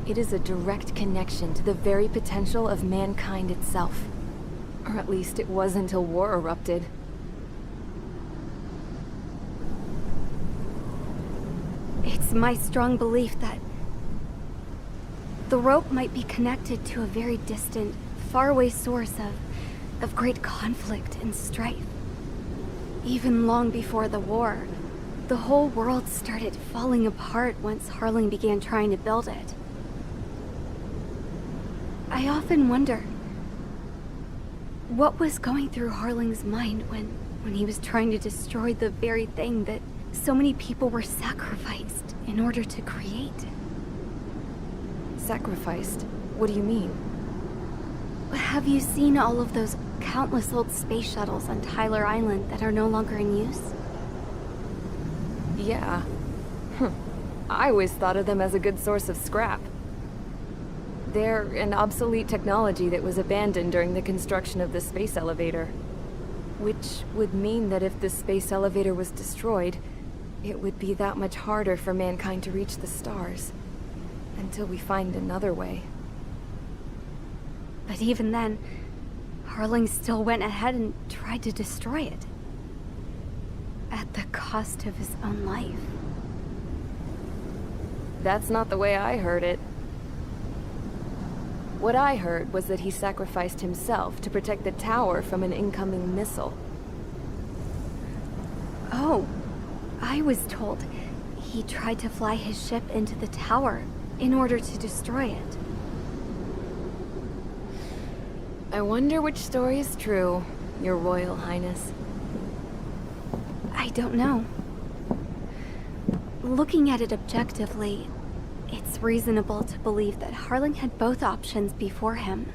It is a direct connection to the very potential of mankind itself. Or at least it was until war erupted. It's my strong belief that the rope might be connected to a very distant, faraway source of great conflict and strife. Even long before the war, the whole world started falling apart once Harling began trying to build it. I often wonder what was going through Harling's mind when he was trying to destroy the very thing that so many people were sacrificed in order to create. Sacrificed? What do you mean? Have you seen all of those countless old space shuttles on Tyler Island that are no longer in use? Yeah. I always thought of them as a good source of scrap. They're an obsolete technology that was abandoned during the construction of the space elevator. Which would mean that if the space elevator was destroyed, it would be that much harder for mankind to reach the stars. Until we find another way. But even then, Harling still went ahead and tried to destroy it. At the cost of his own life. That's not the way I heard it. What I heard was that he sacrificed himself to protect the tower from an incoming missile. Oh, I was told he tried to fly his ship into the tower in order to destroy it. I wonder which story is true, Your Royal Highness. I don't know. Looking at it objectively, it's reasonable to believe that Harling had both options before him.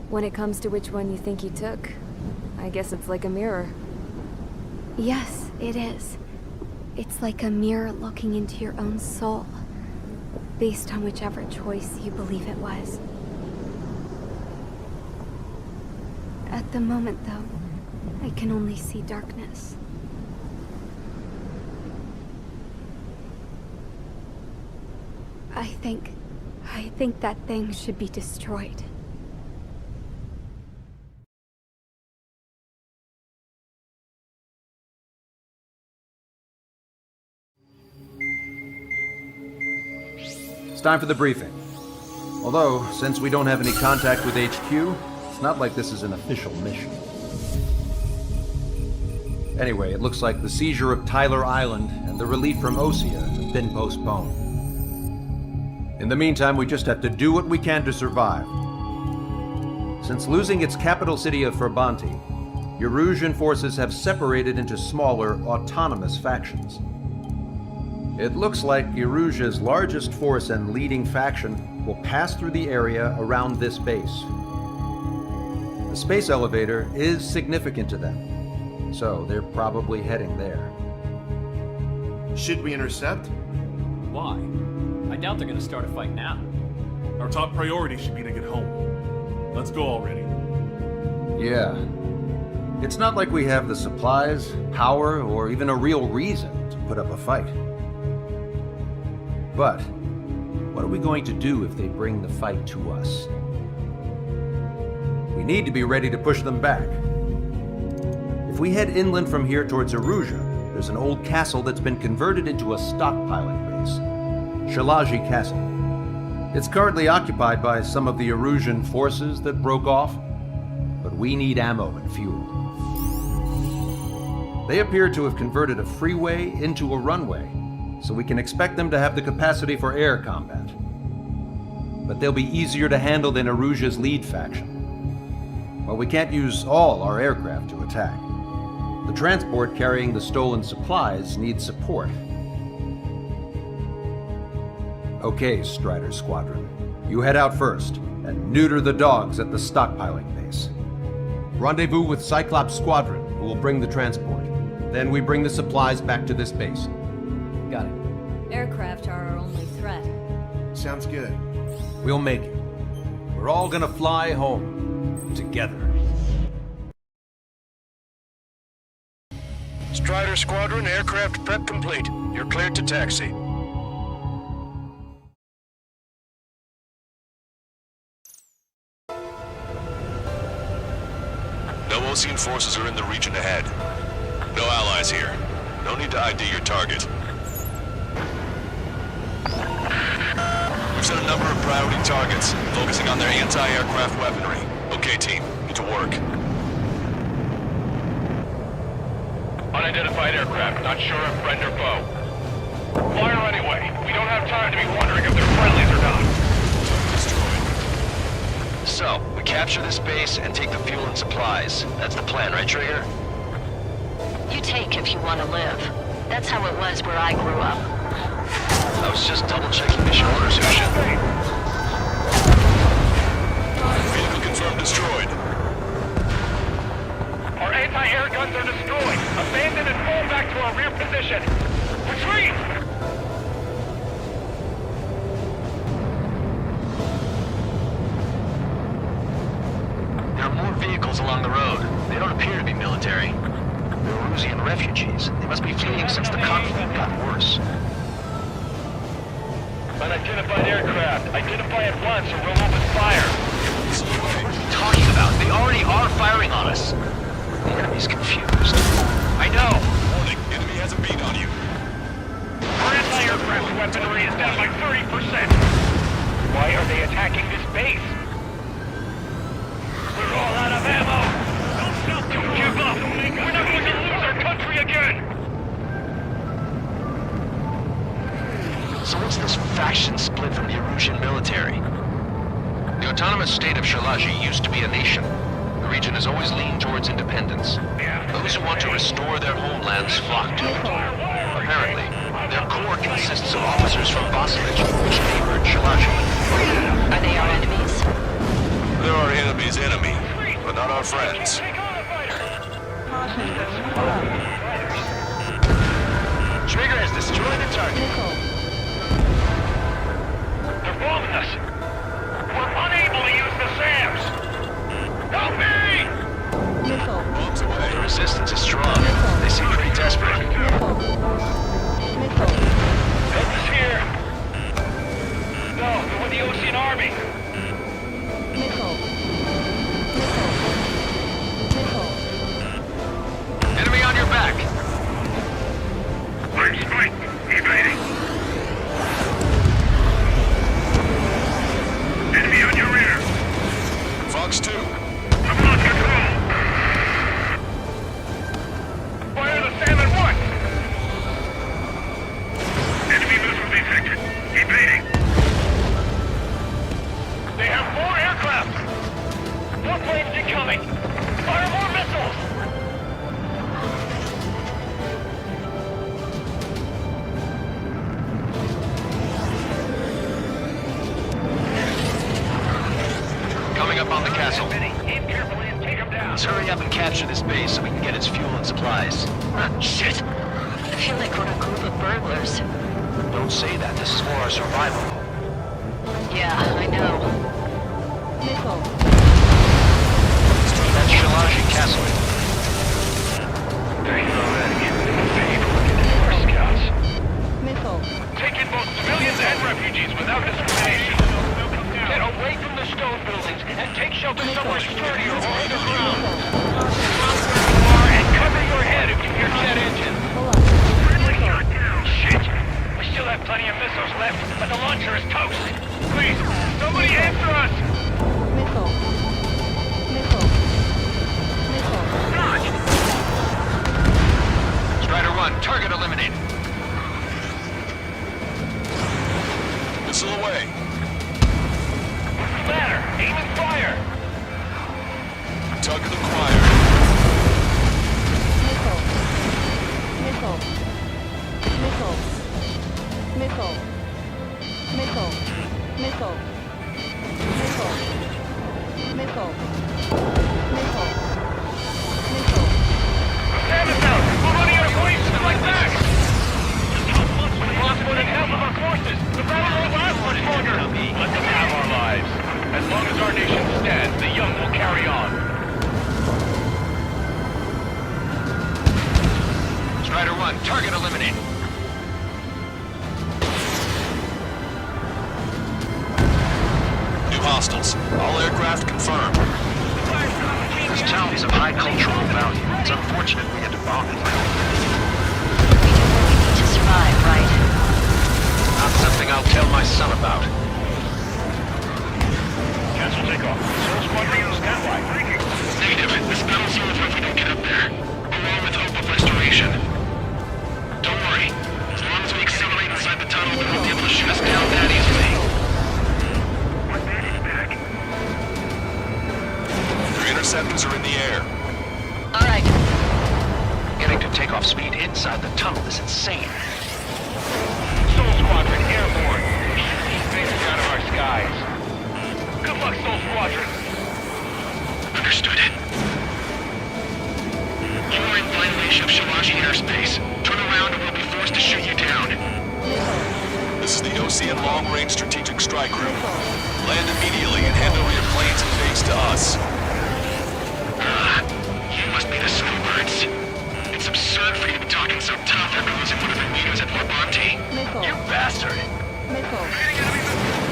When it comes to which one you think he took, I guess it's like a mirror. Yes, it is. It's like a mirror looking into your own soul, based on whichever choice you believe it was. At the moment, though, I can only see darkness. I think that thing should be destroyed. It's time for the briefing. Although, since we don't have any contact with HQ, it's not like this is an official mission. Anyway, it looks like the seizure of Tyler Island and the relief from Osea have been postponed. In the meantime, we just have to do what we can to survive. Since losing its capital city of Ferbanti, Erusian forces have separated into smaller, autonomous factions. It looks like Erusia's largest force and leading faction will pass through the area around this base. The space elevator is significant to them, so they're probably heading there. Should we intercept? Why? I doubt they're gonna start a fight now. Our top priority should be to get home. Let's go already. Yeah. It's not like we have the supplies, power, or even a real reason to put up a fight. But what are we going to do if they bring the fight to us? We need to be ready to push them back. If we head inland from here towards Aruja, there's an old castle that's been converted into a stockpiling base. Shalaji Castle. It's currently occupied by some of the Arujan forces that broke off, but we need ammo and fuel. They appear to have converted a freeway into a runway, so we can expect them to have the capacity for air combat. But they'll be easier to handle than Aruja's lead faction. While we can't use all our aircraft to attack, the transport carrying the stolen supplies needs support. Okay, Strider Squadron. You head out first and neuter the dogs at the stockpiling base. Rendezvous with Cyclops Squadron, who will bring the transport. Then we bring the supplies back to this base. Got it. Aircraft are our only threat. Sounds good. We'll make it. We're all gonna fly home. Together. Strider Squadron, aircraft prep complete. You're cleared to taxi. No Osean forces are in the region ahead. No allies here. No need to ID your target. We've set a number of priority targets, focusing on their anti-aircraft weaponry. Okay, team. Get to work. Unidentified aircraft, not sure if friend or foe. Fire anyway. We don't have time to be wondering if they're friendlies or not. So, we capture this base and take the fuel and supplies. That's the plan, right, Trigger? You take if you want to live. That's how it was where I grew up. I was just double-checking mission orders, who should be? Vehicle confirmed destroyed. Our anti-air guns are destroyed. Abandon and fall back to our rear position. Retreat! There are more vehicles along the road. They don't appear to be military. They're Erusian refugees. They must be fleeing since the conflict got worse. Unidentified aircraft. Identify at once or we'll open fire. What are you talking about? They already are firing on us. The enemy's confused. I know. Warning, enemy has a beat on you. Our anti-aircraft weaponry is down by 30%. Why are they attacking this base? We're all out of ammo. Don't give up. We're not going to lose our country again. So what's this faction split from the Erusian military? The autonomous state of Shalaji used to be a nation. The region has always leaned towards independence. Those who want to restore their homelands flock to it. Apparently, their core consists of officers from Vasevich, which neighbored Shalaji. Are they our enemies? They're our enemy's enemy, but not our friends. Trigger has destroyed the target. They're bombing us. We're unable to use the SAMs. Help me! Bombs away. The resistance is strong. They seem pretty desperate. Help is here. No, they're with the Osean Army. Enemy on your back. Line strike. Evading. Enemy on your rear. Fox 2. I'm on control. Fire the SAM at once. Enemy missile detected. Evading. They have 4 aircraft. 4 planes incoming. Fire more missiles. Coming up on the castle. Aim carefully and take them down. Let's hurry up and capture this base so we can get its fuel and supplies. Shit! I feel like we're a group of burglars. Don't say that. This is for our survival. Yeah, I know. That's Shalaji Castle. Thank you already. Paid for looking for scouts. Taking both civilians and refugees without discrimination. Get away from the stone buildings and take shelter somewhere sturdier or underground. Drop where you are and cover Missile away. What's the matter? Aim and fire! Target acquired. Missile. Missile. Missile. Missile. Missile. Missile. Missile. Missile. Missile. Missile. Stand us out! We're running out of police to fight back! We lost more than half of our forces! The battle won't last much longer! Let them have our lives. As long as our nation stands, the young will carry on. Strider 1, target eliminated. New hostiles. All aircraft confirmed. This town is of high cultural value. It's unfortunate we had to bomb it. We do what we need to survive, right? Not something I'll tell my son about. Cancel takeoff. Soul Squadron on standby. Negative. This battle's over if we don't get up there. Along with hope of restoration. Don't worry. As long as we accelerate inside the tunnel, they won't be able to shoot us down that easily. Your interceptors are in the air. All right. Getting to takeoff speed inside the tunnel is insane. Soul Squadron airborne. Shoot these things out of our skies. Good luck, Soul Squadron. Understood. You are in violation of Shiraji airspace. Turn around or we'll be forced to shoot you down. This is the Ocean Long Range Strategic Strike Group. Land immediately and hand over your planes and base to us. You must be the snowbirds. It's absurd for you to be talking so tough after losing one of your leaders at Fort Monty. Missile. You bastard! Missile.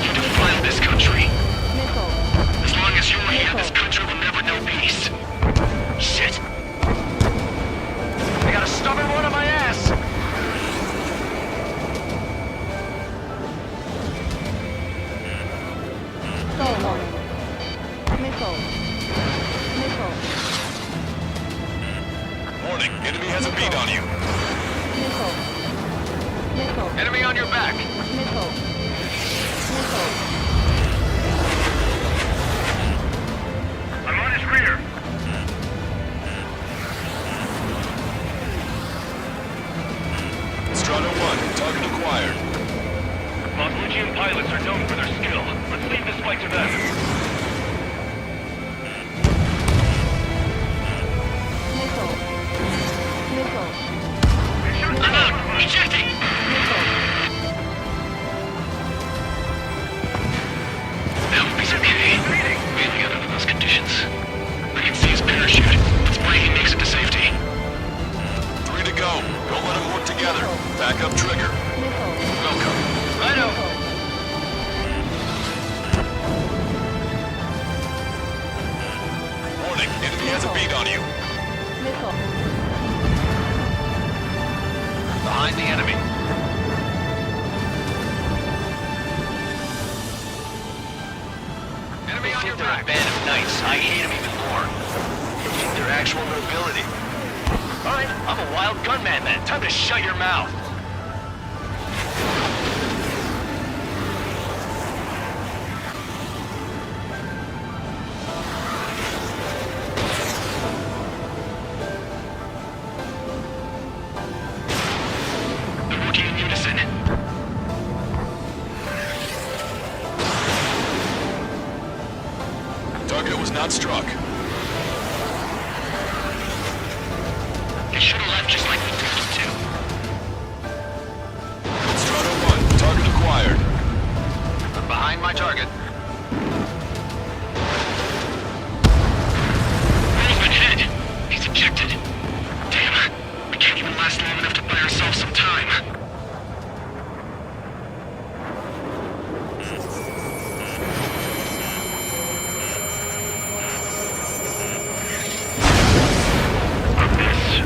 You defiled this country. Missile. As long as you're here, this country will never know peace. Shit! I got a stubborn one on my ass. Soul warning. Missile. Missile. Warning, enemy has a beat on you. Missile. Missile. Enemy on your back. Missile. Missile. I'm on his rear. Strata 1, target acquired. Montlucian pilots are known for their skill. Let's leave this fight to them. Missile. Missile. I'm out! Ejecting! Missile. That will be okay. Bailing out under those conditions. I can see his parachute. Let's pray he makes it to safety. 3 to go. Don't let them work together. Back up trigger. Missile. Welcome. Righto. Warning, enemy has a beat on you. Missile. Behind the enemy. Enemy on your back. They're a band of knights. I hate them even more. They think they're actual nobility. All right, I'm a wild gunman then. Time to shut your mouth. They're working in unison. Target was not struck. They should have left just like we told them to. Strata 1, target acquired. I'm behind my target. Roseman hit. He's ejected. Damn. We can't even last long enough to buy ourselves some time.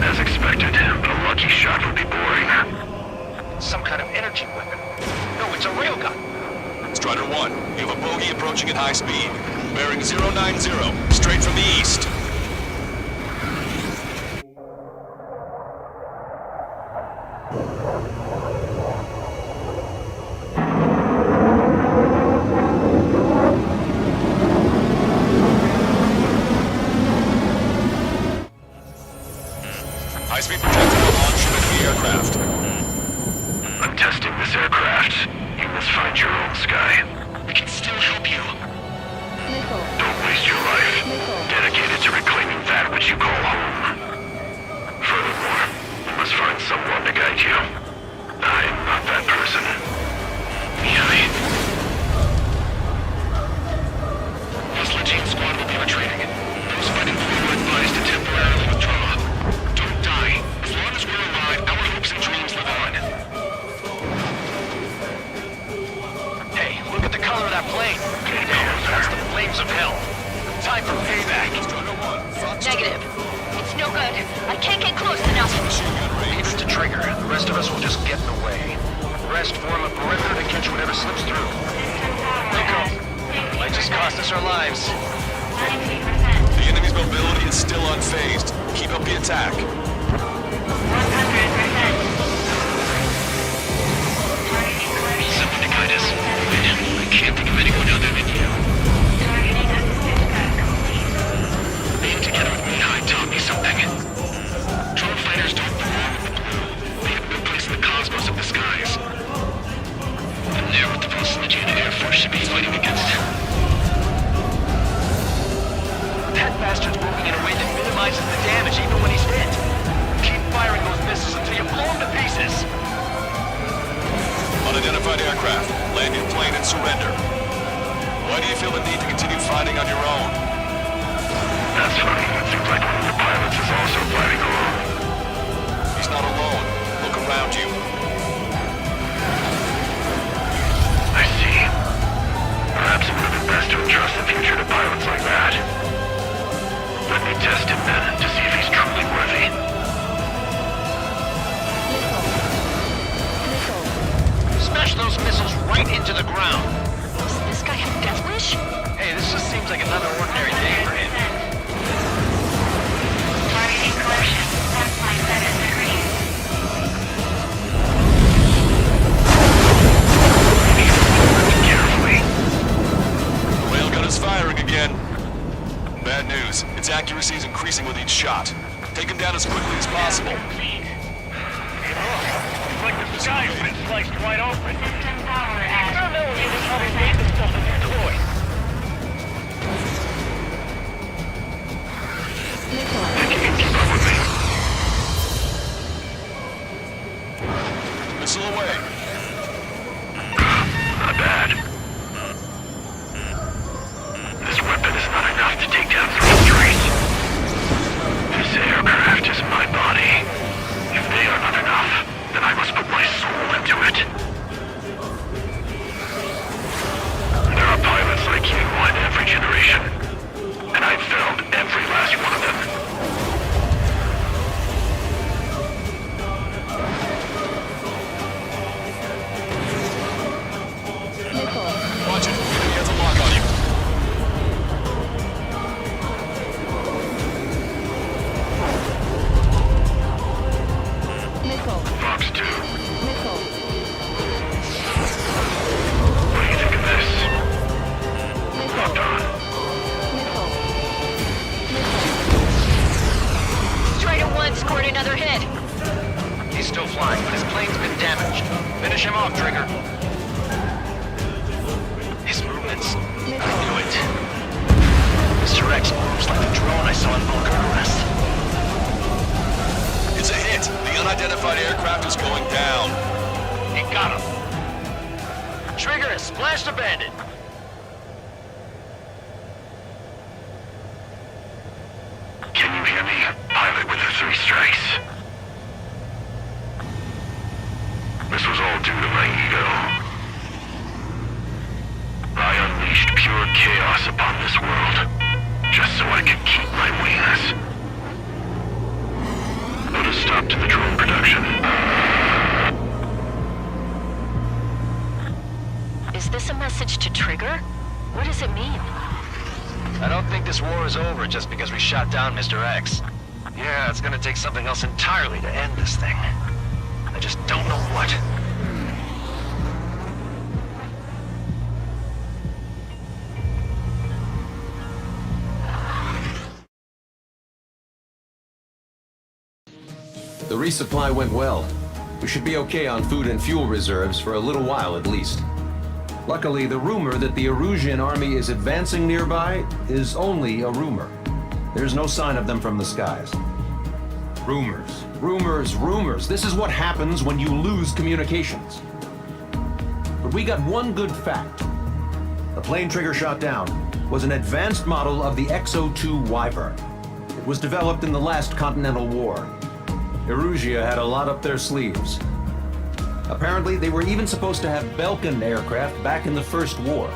As expected, but a lucky shot would be boring. Some kind of energy weapon. No, it's a railgun. Strider 1, you have a bogey approaching at high speed. Bearing 090, straight from the east. plane. That's the flames of hell. Time for payback. Negative. It's no good. I can't get close enough. Leave it to Trigger. The rest of us will just get in the way. The rest form a perimeter to catch whatever slips through. Nico, might just cost us our lives. The enemy's mobility is still unfazed. Keep up the attack. 100%. Sympathitis. I can't think of anyone other than you. Being together with Mihai taught me something. Drone fighters don't belong with the blue. They have no place in the cosmos of the skies. And they're what the Volsinian Air Force should be fighting against. That bastard's moving in a way that minimizes the damage even when he's hit. Keep firing those missiles until you blow him to pieces. Unidentified aircraft. Land your plane and surrender. Why do you feel the need to continue fighting on your own? That's funny. It seems like one of the pilots is also fighting alone. He's not alone. Look around you. I see. Perhaps it would have been best to entrust the future to pilots like that. Let me test him then, to see if he's truly worthy. Smash those missiles right into the ground. Is this guy from Death Wish? Hey, this just seems like another ordinary day for him. Targeting collision. That's my 7 degrees. Carefully. Whale gun is firing again. Bad news. Its accuracy is increasing with each shot. Take him down as quickly as possible. Hey, look. It's like the sky's been sliced wide open. I don't know if you can probably made this stuff in your toy. Missile away. Not bad. This weapon is not enough to take down 3 trees. This aircraft is my body. If they are not enough, then I must put my soul into it. There are pilots like you in every generation, and I've failed every last one of them. Watch it. He has a lock on you. Missile. Fox 2. Missile. What do you think of this? Locked on. Missile. Strider 1 scored another hit. He's still flying, but his plane's been damaged. Finish him off, Trigger. His movements. I knew it. Mr. X moves like the drone I saw in Vulgaris. It's a hit. The unidentified aircraft is going down. He got him. Trigger, splash the bandit. Can you hear me? Pilot with the 3 strikes. This was all due to my ego. I unleashed pure chaos upon this world, just so I could keep my wings. Put a stop to the drone production. Is this a message to Trigger? What does it mean? I don't think this war is over just because we shot down Mr. X. Yeah, it's gonna take something else entirely to end this thing. I just don't know what. The resupply went well. We should be okay on food and fuel reserves for a little while at least. Luckily, the rumor that the Erusian army is advancing nearby is only a rumor. There's no sign of them from the skies. Rumors, rumors, rumors. This is what happens when you lose communications. But we got one good fact. The plane Trigger shot down was an advanced model of the X-02 Wyvern. It was developed in the last Continental War. Erusia had a lot up their sleeves. Apparently, they were even supposed to have Belkin aircraft back in the First War.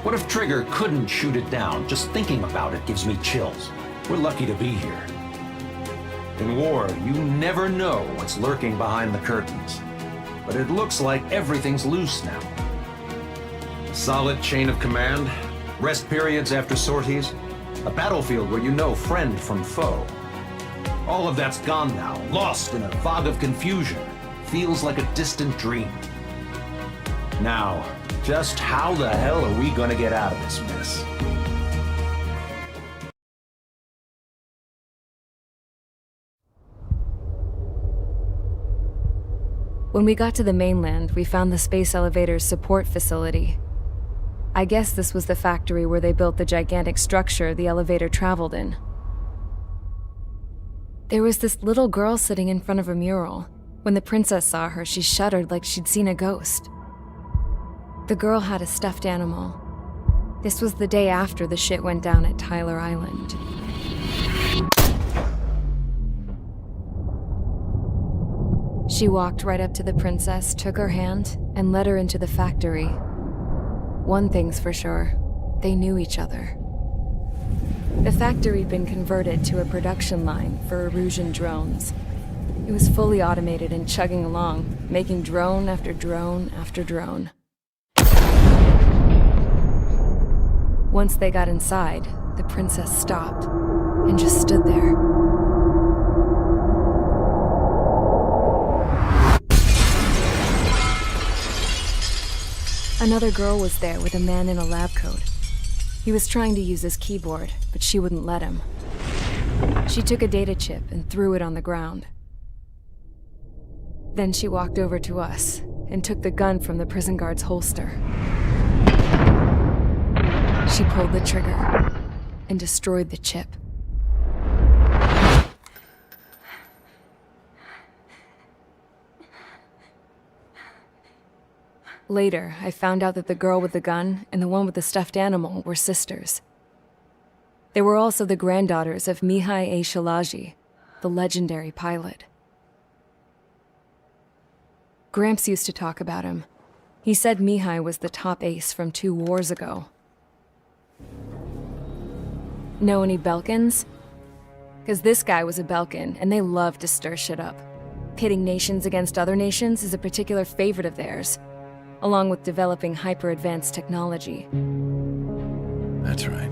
What if Trigger couldn't shoot it down? Just thinking about it gives me chills. We're lucky to be here. In war, you never know what's lurking behind the curtains. But it looks like everything's loose now. A solid chain of command, rest periods after sorties, a battlefield where you know friend from foe. All of that's gone now, lost in a fog of confusion. Feels like a distant dream. Now, just how the hell are we gonna get out of this mess? When we got to the mainland, we found the space elevator's support facility. I guess this was the factory where they built the gigantic structure the elevator traveled in. There was this little girl sitting in front of a mural. When the princess saw her, she shuddered like she'd seen a ghost. The girl had a stuffed animal. This was the day after the shit went down at Tyler Island. She walked right up to the princess, took her hand, and led her into the factory. One thing's for sure, they knew each other. The factory'd been converted to a production line for Erusian drones. It was fully automated and chugging along, making drone after drone after drone. Once they got inside, the princess stopped and just stood there. Another girl was there with a man in a lab coat. He was trying to use his keyboard, but she wouldn't let him. She took a data chip and threw it on the ground. Then she walked over to us and took the gun from the prison guard's holster. She pulled the trigger and destroyed the chip. Later, I found out that the girl with the gun and the one with the stuffed animal were sisters. They were also the granddaughters of Mihai A. Shalaji, the legendary pilot. Gramps used to talk about him. He said Mihai was the top ace from 2 wars ago. Know any Belkans? Because this guy was a Belkan, and they love to stir shit up. Pitting nations against other nations is a particular favorite of theirs, along with developing hyper-advanced technology. That's right.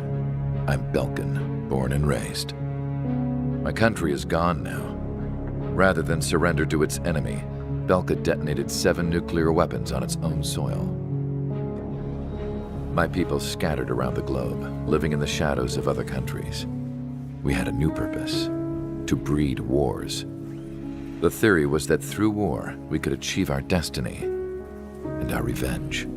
I'm Belkan, born and raised. My country is gone now. Rather than surrender to its enemy, Belka detonated 7 nuclear weapons on its own soil. My people scattered around the globe, living in the shadows of other countries. We had a new purpose: to breed wars. The theory was that through war, we could achieve our destiny and our revenge.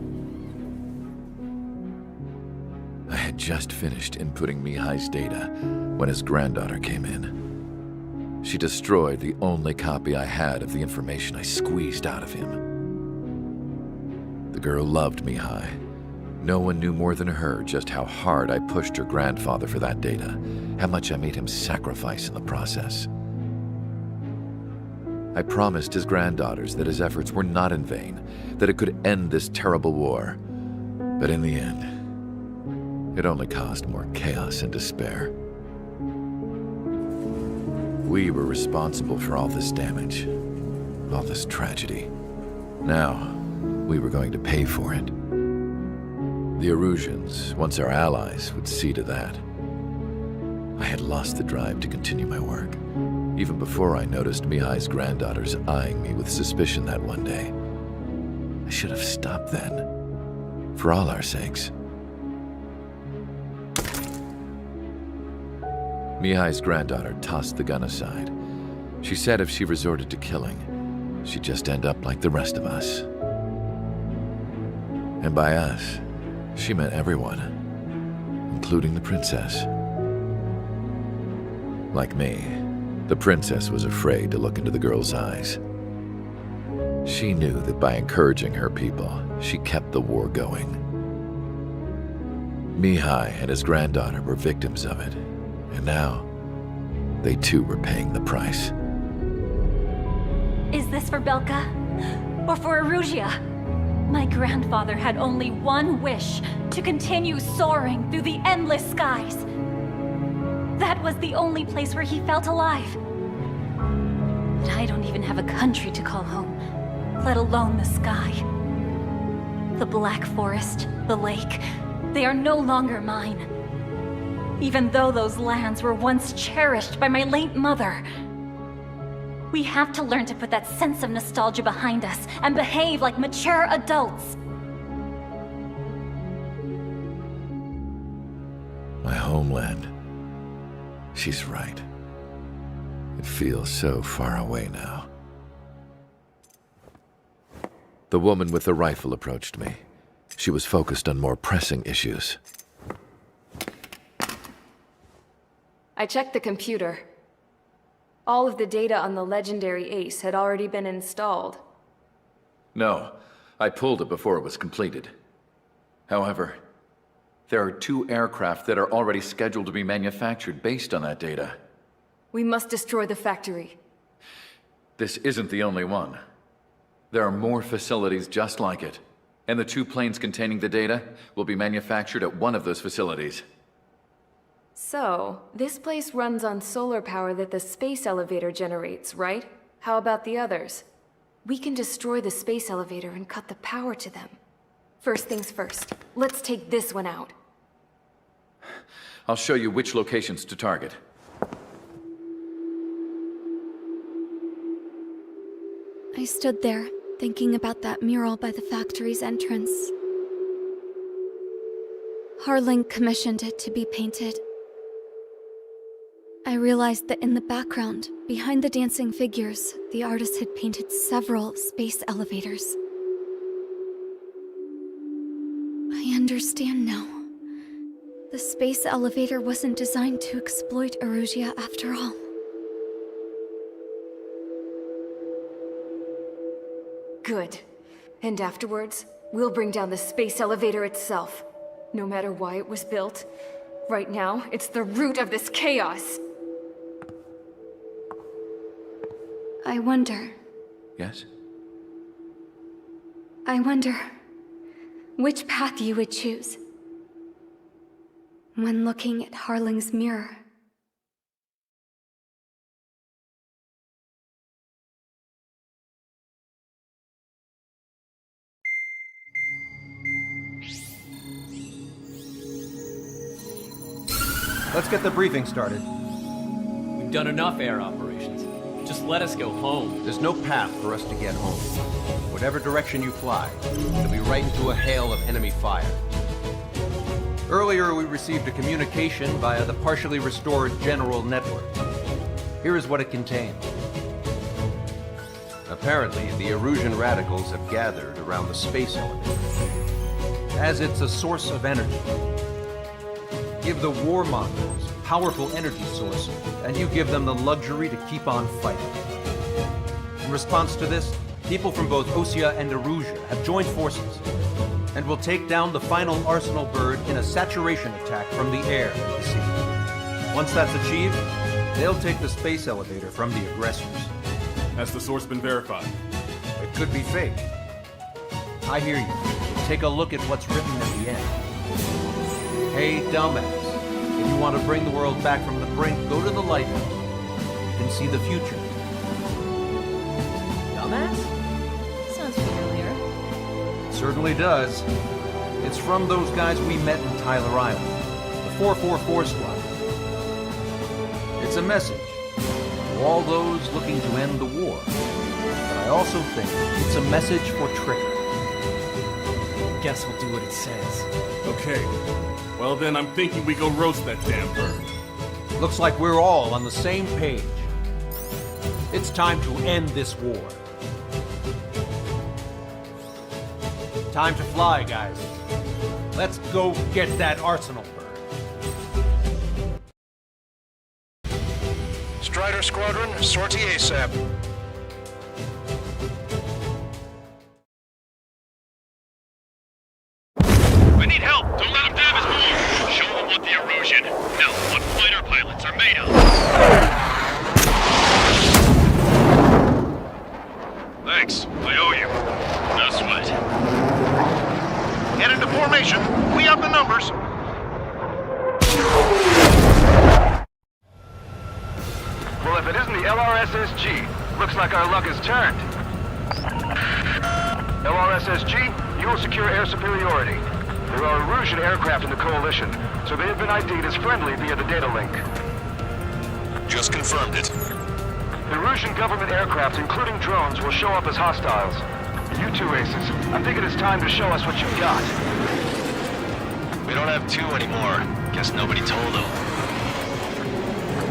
I had just finished inputting Mihai's data when his granddaughter came in. She destroyed the only copy I had of the information I squeezed out of him. The girl loved Mihai. No one knew more than her just how hard I pushed her grandfather for that data, how much I made him sacrifice in the process. I promised his granddaughters that his efforts were not in vain, that it could end this terrible war. But in the end, it only caused more chaos and despair. We were responsible for all this damage, all this tragedy. Now, we were going to pay for it. The Erusians, once our allies, would see to that. I had lost the drive to continue my work, even before I noticed Mihai's granddaughters eyeing me with suspicion that one day. I should have stopped then, for all our sakes. Mihai's granddaughter tossed the gun aside. She said if she resorted to killing, she'd just end up like the rest of us. And by us, she meant everyone, including the princess. Like me, the princess was afraid to look into the girl's eyes. She knew that by encouraging her people, she kept the war going. Mihai and his granddaughter were victims of it, and now they too were paying the price. Is this for Belka? Or for Erusea? My grandfather had only one wish, to continue soaring through the endless skies. That was the only place where he felt alive. But I don't even have a country to call home, let alone the sky. The Black Forest, the lake, they are no longer mine. Even though those lands were once cherished by my late mother. We have to learn to put that sense of nostalgia behind us and behave like mature adults. My homeland. She's right. It feels so far away now. The woman with the rifle approached me. She was focused on more pressing issues. I checked the computer. All of the data on the legendary Ace had already been installed. No, I pulled it before it was completed. However, there are 2 aircraft that are already scheduled to be manufactured based on that data. We must destroy the factory. This isn't the only one. There are more facilities just like it, and the 2 planes containing the data will be manufactured at one of those facilities. So, this place runs on solar power that the space elevator generates, right? How about the others? We can destroy the space elevator and cut the power to them. First things first, let's take this one out. I'll show you which locations to target. I stood there, thinking about that mural by the factory's entrance. Harling commissioned it to be painted. I realized that in the background, behind the dancing figures, the artist had painted several space elevators. I understand now. The space elevator wasn't designed to exploit Erusia after all. Good. And afterwards, we'll bring down the space elevator itself. No matter why it was built. Right now, it's the root of this chaos. I wonder Yes? which path you would choose when looking at Harling's mirror. Let's get the briefing started. We've done enough air operations. Just let us go home. There's no path for us to get home. Whatever direction you fly, it'll be right into a hail of enemy fire. Earlier, we received a communication via the partially restored General Network. Here is what it contained. Apparently, the Erusian radicals have gathered around the space elevator, as it's a source of energy. Give the warmongers a powerful energy source, and you give them the luxury to keep on fighting. In response to this, people from both Osea and Erusia have joined forces, and will take down the final Arsenal bird in a saturation attack from the air to the sea. Once that's achieved, they'll take the space elevator from the aggressors. Has the source been verified? It could be fake. I hear you. Take a look at what's written at the end. Hey, dumbass. If you want to bring the world back from the brink, go to the lighthouse. You can see the future. Dumbass? Sounds familiar. It certainly does. It's from those guys we met in Tyler Island. The 444 Squad. It's a message to all those looking to end the war. But I also think it's a message for Trigger. Guess we'll do what it says. Okay. Well then, I'm thinking we go roast that damn bird. Looks like we're all on the same page. It's time to end this war. Time to fly, guys. Let's go get that Arsenal bird. Strider Squadron, sortie ASAP. I need help! Don't let him dab his more! Show them what the Erusian, no, what fighter pilots are made of! Thanks, I owe you. No sweat. orders? Well, if it isn't the LRSSG, looks like our luck has turned. LRSSG, you will secure air superiority. There are Erusian aircraft in the Coalition, so they have been ID'd as friendly via the data link. Just confirmed it. The Erusian government aircraft, including drones, will show up as hostiles. You two aces, I think it is time to show us what you've got. We don't have two anymore. Guess nobody told them.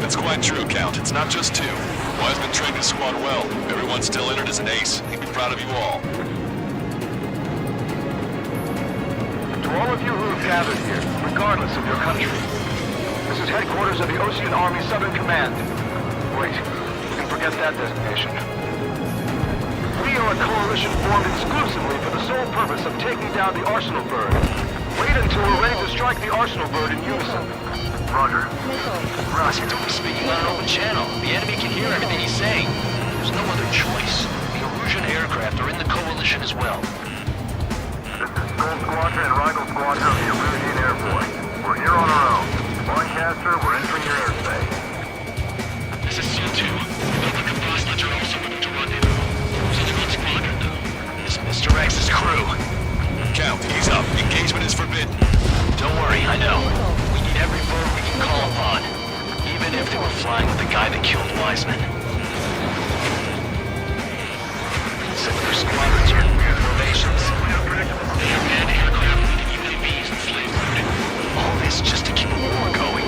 That's quite true, Count. It's not just two. Wiseman trained his squad well. Everyone still entered as an ace. He'd be proud of you all. To all of you who have gathered here, regardless of your country, this is headquarters of the Osean Army Southern Command. Wait, you can forget that designation. We are a coalition formed exclusively for the sole purpose of taking down the Arsenal Bird. Wait until we're ready to strike the Arsenal Bird in unison. Roger. Ross, you're speaking on an open channel. The enemy can hear everything he's saying. There's no other choice. The Erusian aircraft are in the Coalition as well. This is Gold Squadron and Rigel Squadron of the Erusian Air Force. We're here on our own. Lancaster, we're entering your airspace. This is C2. The composites are also moving to rendezvous. So the Gold Squadron, though. It's Mr. X's crew. Count, ease up. Engagement is forbidden. Don't worry, I know. We need every bird we can call upon. Even if they were flying with the guy that killed Wiseman. Some of their squadrons are in weird formations. They are manned aircraft with UAVs and slave loading. All this just to keep a war going.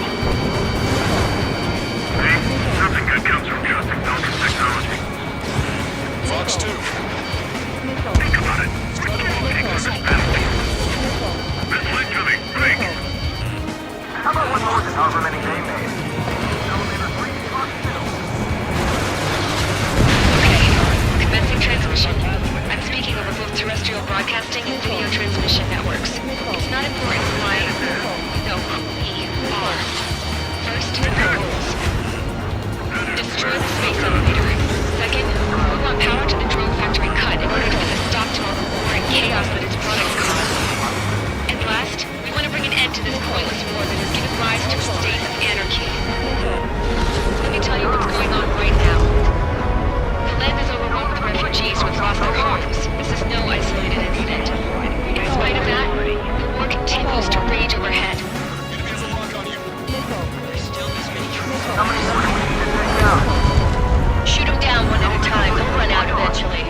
Hey, nothing good comes from trusting Falcon technology. Fox 2. Think about it. We're taking on this battlefield. Missile incoming. Break. How about one more than however many they made? Elevator 3, Fox 2. Commencing transmission. I'm speaking over both terrestrial broadcasting and video transmission networks. It's not important why... No, we are. First, the goals. Destroy the space elevator. Second, we want power to the drone factory cut in order to put a stop to all the war and chaos that its products cause. And last, we want to bring an end to this pointless war that has given rise to a state of anarchy. Let me tell you what's going on right now. The land is overrun with refugees who have lost their homes. This is no isolated incident. In spite of that, the war continues to rage overhead. How many more do we need to take down? Shoot them down one at a time. They'll run out eventually.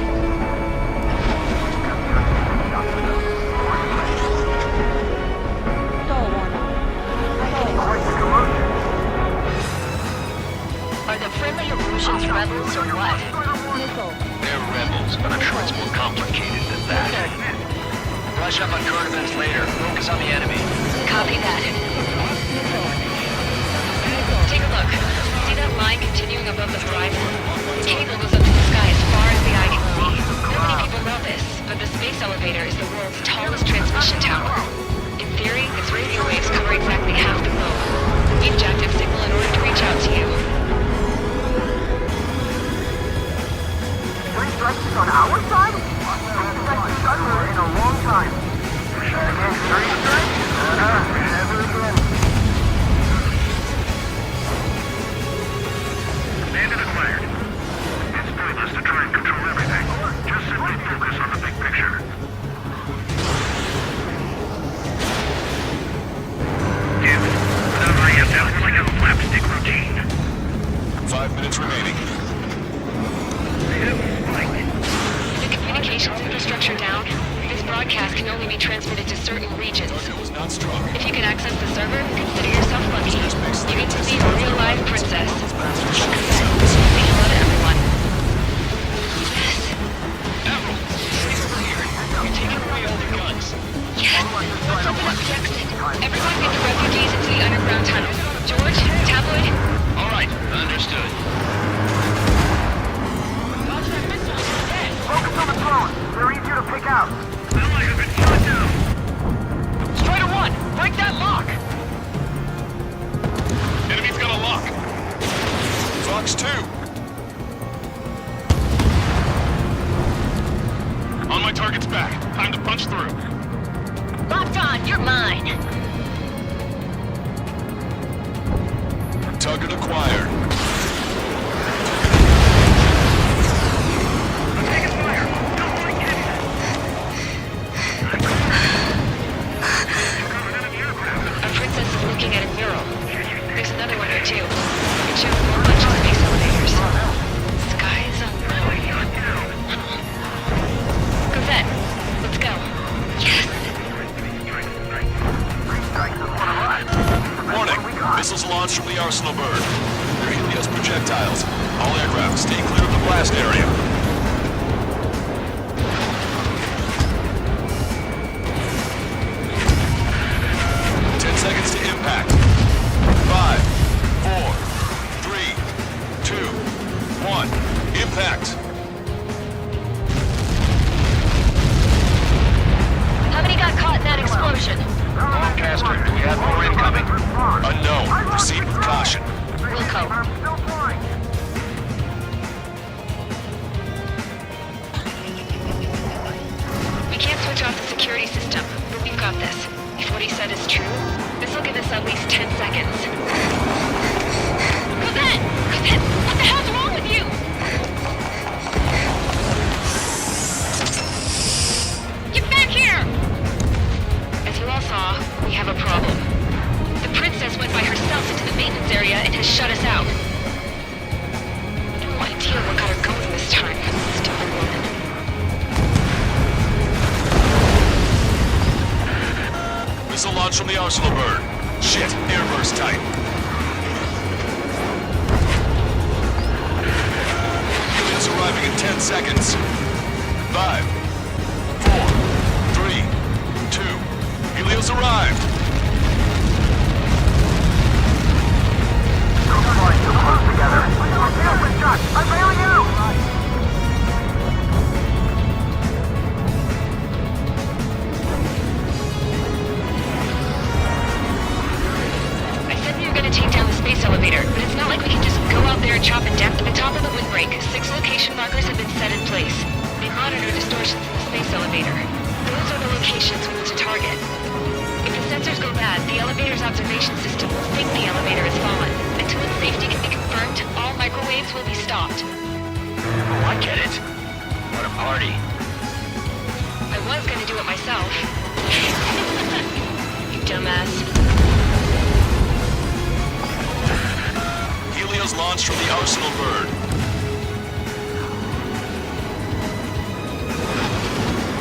Are the friendly Erusians rebels or what? They're rebels, but I'm sure it's more complicated than that. Brush up on current events later. Focus on the enemy. Copy that. Take a look. See that line continuing above the horizon? The cable goes up to the sky as far as the eye can see. Not many people know this, but the space elevator is the world's tallest transmission tower. In theory, its radio waves cover exactly half the globe. We've jacked its signal in order to reach out to you. 3 strikes on our side? In a long time. Again, 3 strikes? Never again. Command acquired. It's pointless to try and control everything. Just simply focus on the big picture. Damn it. Without my help, that was like a slapstick routine. 5 minutes remaining. The communications infrastructure down. This broadcast can only be transmitted to certain regions. If you can access the server, consider yourself lucky. You get to see a real live princess. Say hello to everyone. Admiral, stay over here. You're taking away all the guns. Yes! Let's open up the exit. Everyone get the refugees into the underground tunnel. George, Tabloid. All right, understood. Focus on the drone. They're easier to pick out. Ally has been shot down. Strider 1, break that lock! Enemy's got a lock. Fox 2. On my target's back. Time to punch through. Locked on, you're mine. Missiles launched from the Arsenal bird. They're Helios projectiles. All aircraft, stay clear of the blast area. Seconds to impact. 5, 4, 3, 2, 1. Impact. How many got caught in that explosion? Lancaster, do we have more incoming? Unknown. Proceed with caution. Wilco. We can't switch off the security system, but we've got this. If what he said is true, this will give us at least 10 seconds. Cosette! Cosette! What the hell's wrong with you? Get back here! As you all saw, we have a problem. The princess went by herself into the maintenance area and has shut us out. No idea what got her going this time. Stupid woman. Missile launch from the Arsenal bird. Shit, airburst tight. Helios arriving in 10 seconds. 5, 4, 3, 2. Helios arrived. Don't fly too close together. I'm bailing out! Take down the space elevator, but it's not like we can just go out there and chop it down. At the top of the windbreak, 6 location markers have been set in place. They monitor distortions in the space elevator. Those are the locations we need to target. If the sensors go bad, the elevator's observation system will think the elevator has fallen. Until its safety can be confirmed, all microwaves will be stopped. Oh, I get it. What a party. I was gonna do it myself. You dumbass. Helios launched from the Arsenal bird.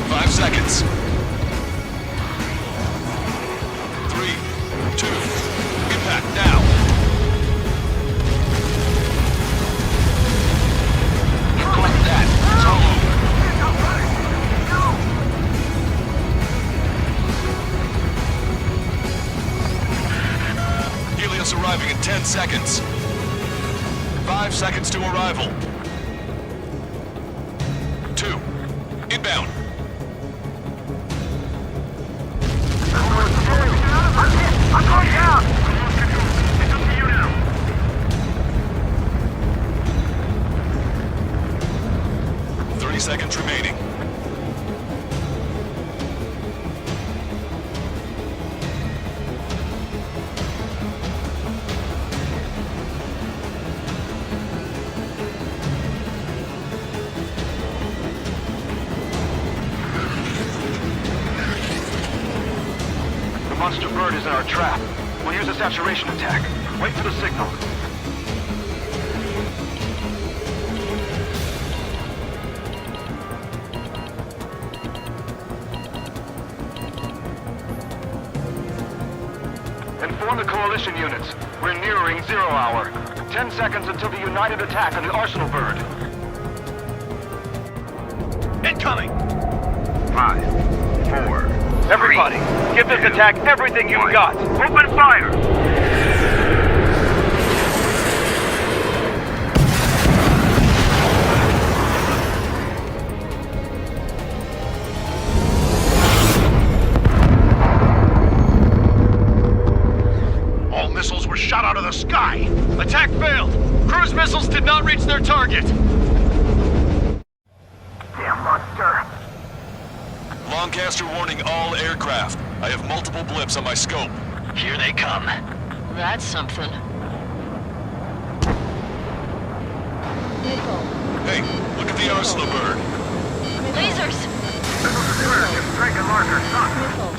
5 seconds. 3, 2, impact now. Collect that. It's all over. Helios arriving in 10 seconds. 5 seconds to arrival. 2. Inbound. I'm going down! It's up to you now. 30 seconds remaining. Monster bird is in our trap. We'll use a saturation attack. Wait for the signal. Inform the coalition units. We're nearing 0 hour. 10 seconds until the united attack on the Arsenal bird. Incoming! 5, 4, everybody, give this attack everything you've got. Open fire! All missiles were shot out of the sky. Attack failed. Cruise missiles did not reach their target. Damn monster. Lancaster warning all aircraft. I have multiple blips on my scope. Here they come. That's something. Hey, look at the Arsenal bird. Lasers! Striking larger sun.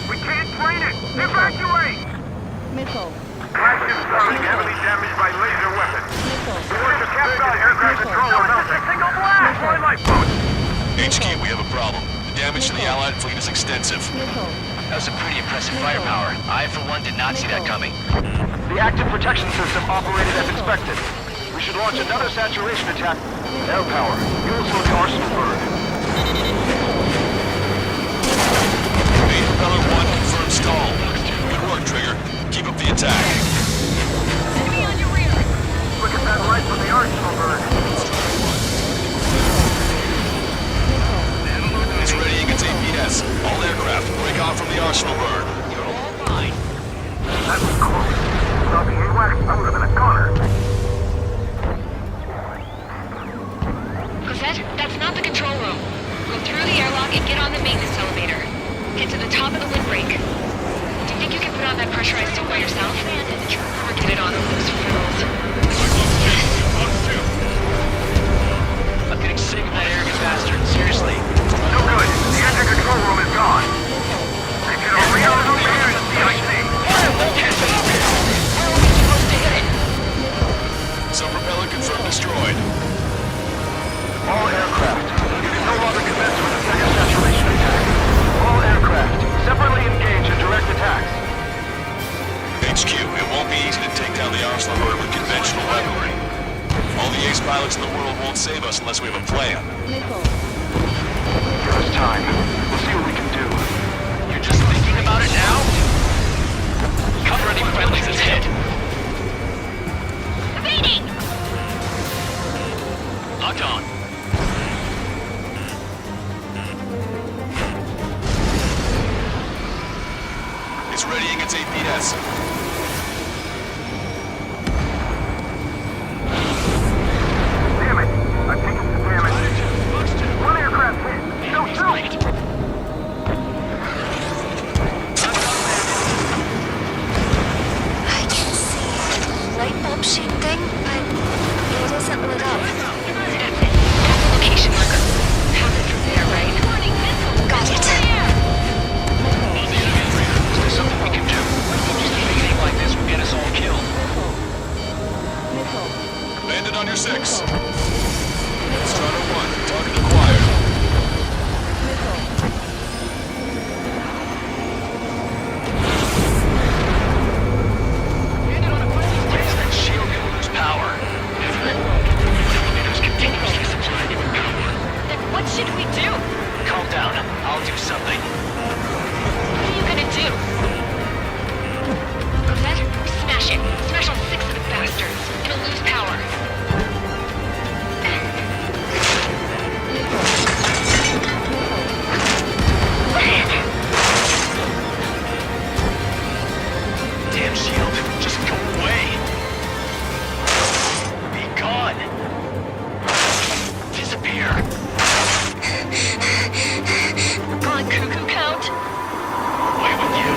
We can't train it! Evacuate! Missile. Flagship Starling heavily damaged by laser weapons. We want to capture aircraft controller melted. Single blast! Deploy lifeboat! HQ, we have a problem. The damage to the Allied fleet is extensive. That was some pretty impressive firepower. I, for one, did not see that coming. The The active protection system operated as expected. We should launch another saturation attack. Air power. Fuel slow the arsenal burn. Main propeller 1 confirmed stall. Good work, Trigger. Keep up the attack. Enemy on your rear! Look at that light from the arsenal burn. It's readying its APS. All aircraft, break off from the arsenal burn. You're all fine. That was close. Without the AWACS, I would have been a goner. Cosette, that's not the control room. Go through the airlock and get on the maintenance elevator. Get to the top of the windbreak. Do you think you can put on that pressurized suit by yourself? Or get it on with those frills? I'm getting sick of that arrogant bastard. Seriously. No good. The engine control room is gone. They can only get on the air in the CIC. Sub-propeller confirmed destroyed. All aircraft. You can no longer commence with a second saturation attack. All aircraft, separately engage in direct attacks. HQ, it won't be easy to take down the arsenal burn with conventional weaponry. All the ace pilots in the world won't save us unless we have a plan. Give us time. We'll see what we can do. You're just thinking about it now? Cover any friendlies ahead. Evading! Locked on. It's readying its APS. Damn it! I've taken some damage. One aircraft hit. No shoot! I can see light bulb shaped thing, but it isn't lit up. That's the location marker. Have it from there, right? Got it. Is there something we can do? Just anything like this will get us all killed. Bandit on your 6. Strider 1, target acquired. Raise that shield and lose power. Elevators continuously supplying you with power. Then what should we do? Calm down. I'll do something. What are you gonna do? Cosette, smash it. Smash all 6 of the bastards. It'll lose power. Damn shield. Just go away. Be gone. Disappear. Gone cuckoo count? Away with you.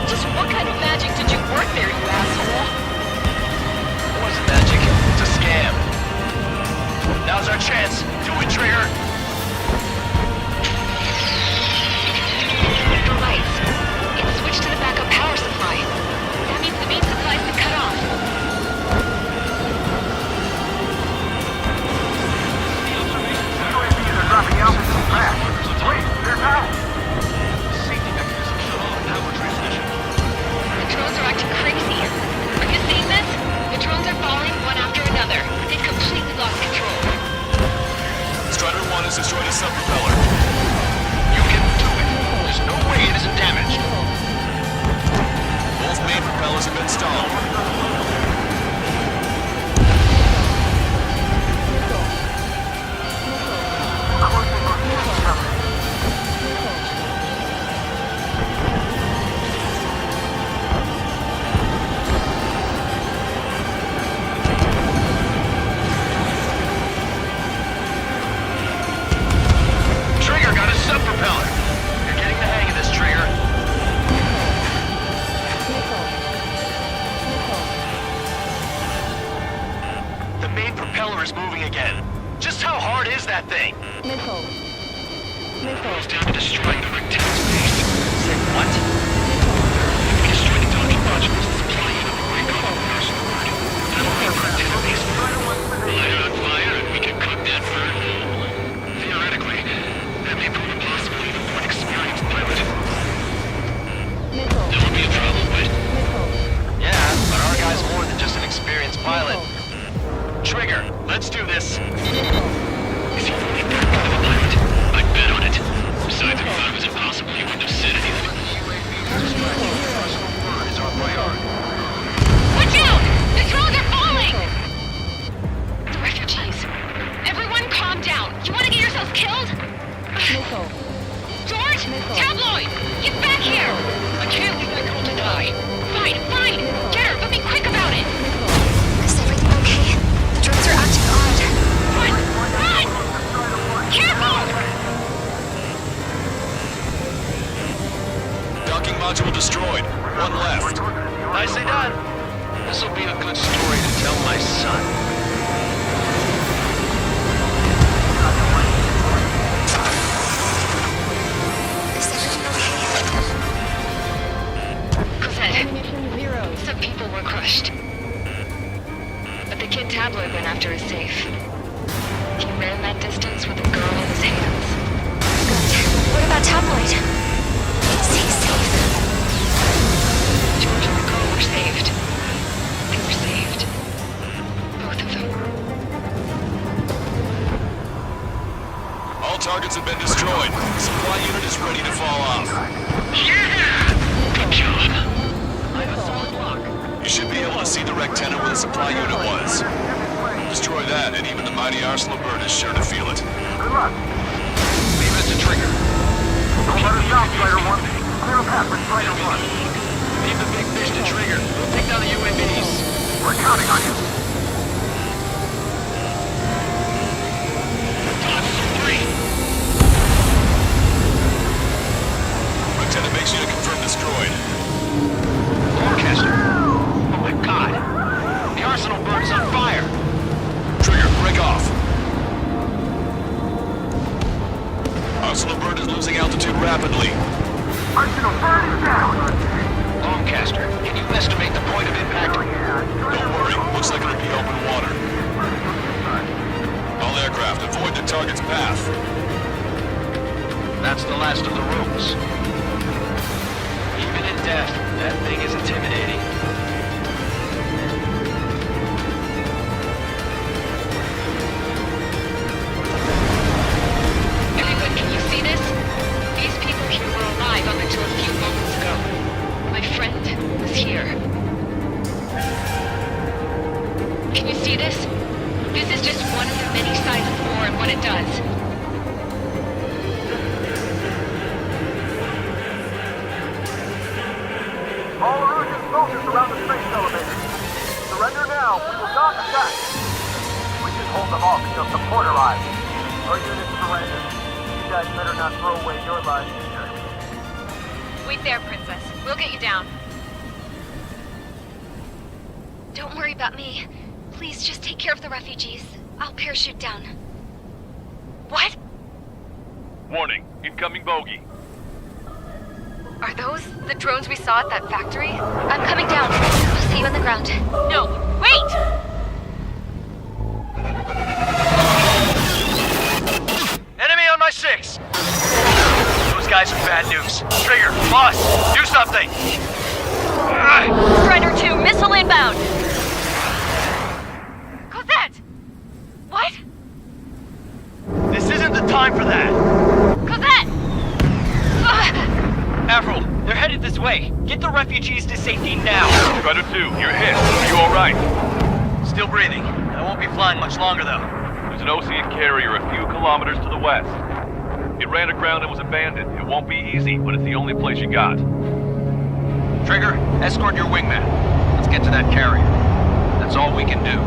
Just what kind of magic did you work there, you asshole? It wasn't magic. It's a scam. Now's our chance. Do it, Trigger. The lights. It's switched to the backup power supply. That means the main supply's been cut off. UAVs are dropping out fast. Wait, they're out! Safety mechanism shut off power transmission. The drones are acting crazy. Are you seeing this? The drones are falling one after another. They've completely lost control. Strider 1 has destroyed a sub-propeller. You can do it. There's no way it isn't damaged. Both main propellers have been stalled. Trigger got a sub-propeller. You're getting the hang of this, Trigger. The main propeller is moving again. Just how hard is that thing? Missile. Goes down to destroying the rectangle space. Say what? If we destroy the docking modules, the supply unit will break off the arsenal. Nicely done. This'll be a good story to tell my son. Cosette, some people were crushed. But the kid Tabloid went after his safe. He ran that distance with a girl in his hands. Good. What about Tabloid? Is he safe? George and the girl were saved. They were saved. Both of them. All targets have been destroyed. The supply unit is ready to fall off. Yeah! Good job. I have a solid block. You should be able to see the rectenna where the supply unit was. Destroy that, and even the mighty Arsenal bird is sure to feel it. Good luck. Leave it to Trigger. Don't let us down, Spider 1. Clear a path for Spider 1. Leave the big fish to Trigger. We'll take down the UAVs. We're counting on you. Lieutenant makes unit confirmed destroyed. Orchestra. Oh my god. The Arsenal bird is on fire. Trigger, break off. Arsenal bird is losing altitude rapidly. Arsenal bird is down. Longcaster, can you estimate the point of impact? Don't worry, looks like it'll be open water. All aircraft, avoid the target's path. That's the last of the rooms. Even in death, that thing is intimidating. Everyone, can you see this? These people here were alive up until a few moments ago. My friend was here. Can you see this? This is just one of the many sides of war and what it does. All Erusian soldiers around the space elevator. Surrender now. We will not attack. We can hold them off until support arrives. Our units surrender. You guys better not throw away your lives either. Wait there, Princess. We'll get you down. Don't worry about me. Please just take care of the refugees. I'll parachute down. What? Warning, incoming bogey. Are those the drones we saw at that factory? I'm coming down. I'll see you on the ground. No, wait! Enemy on my 6! Those guys are bad news. Trigger, boss, do something! Strider 2, missile inbound! Cosette! What? This isn't the time for that! Cosette! Avril, they're headed this way. Get the refugees to safety now. Strider 2, you're hit. Are you alright? Still breathing. I won't be flying much longer, though. There's an Osean carrier a few kilometers to the west. It ran aground and was abandoned. It won't be easy, but it's the only place you got. Trigger, escort your wingman. Let's get to that carrier. That's all we can do.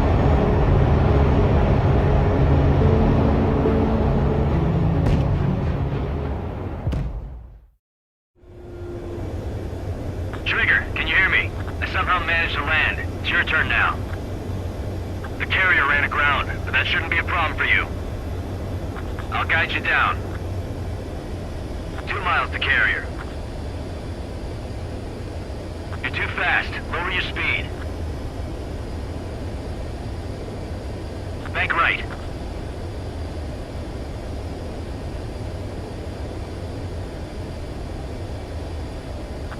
Trigger, can you hear me? I somehow managed to land. It's your turn now. The carrier ran aground, but that shouldn't be a problem for you. I'll guide you down. 2 miles to carrier. You're too fast. Lower your speed. Bank right.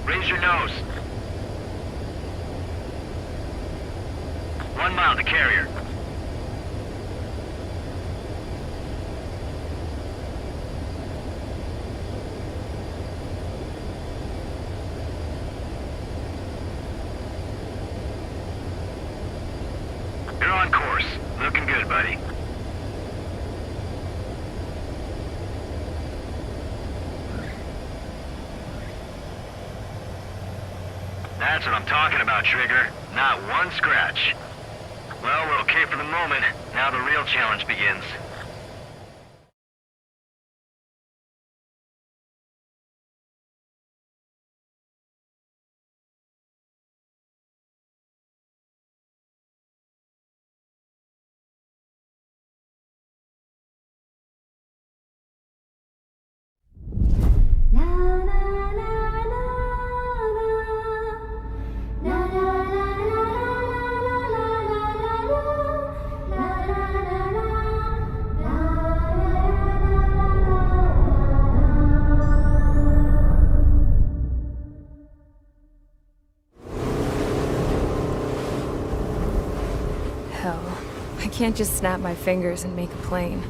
Raise your nose. 1 mile to carrier. You're on course. Looking good, buddy. That's what I'm talking about, Trigger. Not one scratch. Well, we're okay for the moment. Now the real challenge begins. hell. I can't just snap my fingers and make a plane.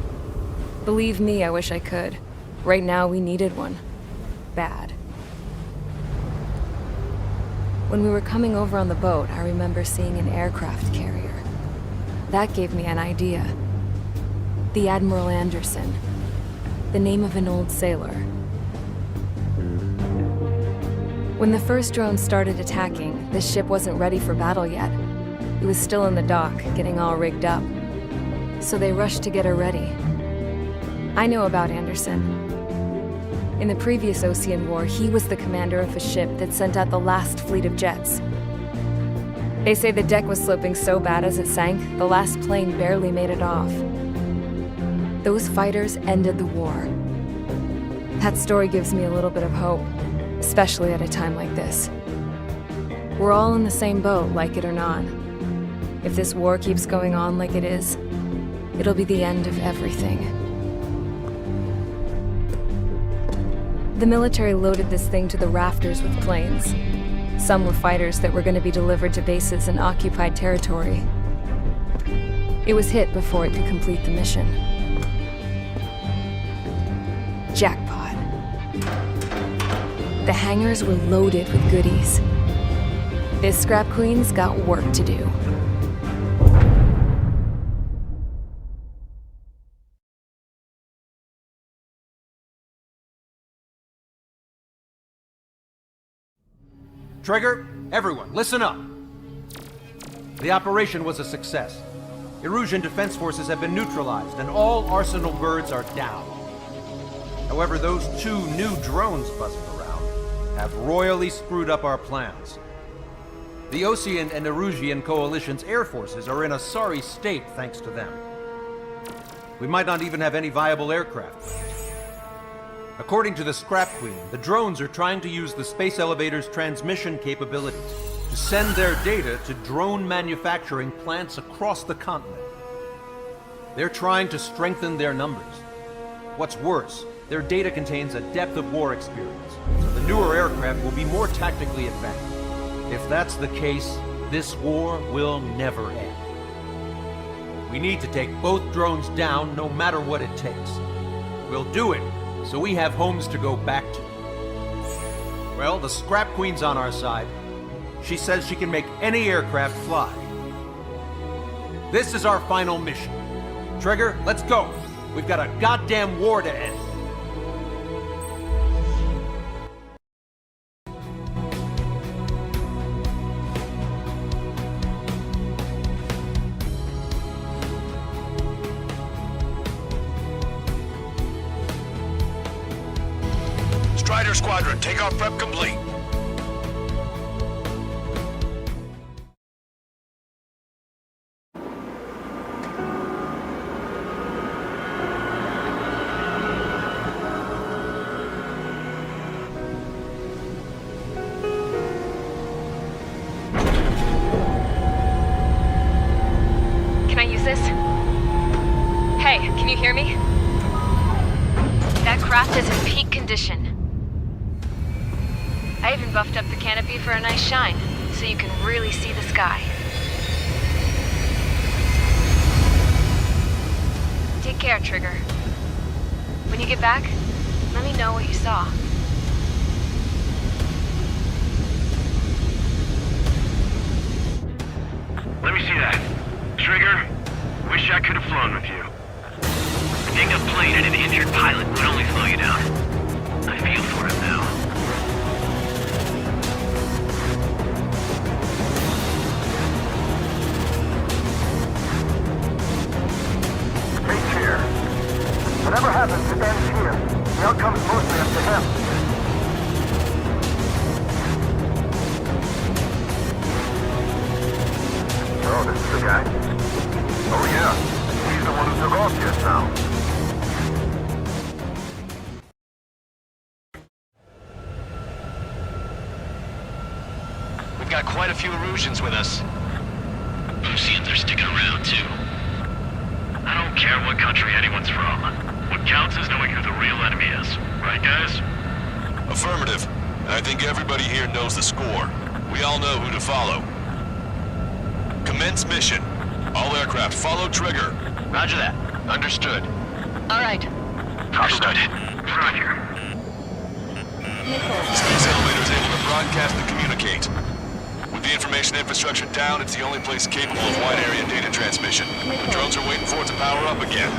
Believe me, I wish I could. Right now, we needed one. Bad. When we were coming over on the boat, I remember seeing an aircraft carrier. That gave me an idea. The Admiral Anderson. The name of an old sailor. When the first drone started attacking, the ship wasn't ready for battle yet. It was still in the dock, getting all rigged up. So they rushed to get her ready. I know about Anderson. In the previous Osean War, he was the commander of a ship that sent out the last fleet of jets. They say the deck was sloping so bad as it sank, the last plane barely made it off. Those fighters ended the war. That story gives me a little bit of hope, especially at a time like this. We're all in the same boat, like it or not. If this war keeps going on like it is, it'll be the end of everything. The military loaded this thing to the rafters with planes. Some were fighters that were going to be delivered to bases in occupied territory. It was hit before it could complete the mission. Jackpot. The hangars were loaded with goodies. This Scrap Queen's got work to do. Trigger, everyone, listen up. The operation was a success. Erusian defense forces have been neutralized, and all Arsenal birds are down. However, those 2 new drones buzzing around have royally screwed up our plans. The Osean and Erusian coalition's air forces are in a sorry state thanks to them. We might not even have any viable aircraft. According to the Scrap Queen, the drones are trying to use the space elevator's transmission capabilities to send their data to drone manufacturing plants across the continent. They're trying to strengthen their numbers. What's worse, their data contains a depth of war experience, so the newer aircraft will be more tactically advanced. If that's the case, this war will never end. We need to take both drones down no matter what it takes. We'll do it so we have homes to go back to. Well, the Scrap Queen's on our side. She says she can make any aircraft fly. This is our final mission. Trigger, let's go. We've got a goddamn war to end. Strider Squadron, takeoff prep complete. Can I use this? Hey, can you hear me? That craft is in peak condition. I even buffed up the canopy for a nice shine, so you can really see the sky. Take care, Trigger. When you get back, let me know what you saw. Let me see that. Trigger, wish I could have flown with you. A dinged-up plane and an injured pilot would only slow you down. I feel for him now. Whatever happens, it ends here. The outcome's mostly up to him. Oh, this is the guy? Oh, yeah. He's the one who took off just now. We've got quite a few Erusians with us. Oseans are sticking around, too. I don't care what country anyone's from. What counts is knowing who the real enemy is. Right, guys? Affirmative. I think everybody here knows the score. We all know who to follow. Commence mission. All aircraft, follow trigger. Roger that. Understood. All right. Understood. Roger. Space elevator is able to broadcast and communicate. With the information infrastructure down, it's the only place capable of wide area data transmission. The drones are waiting for it to power up again.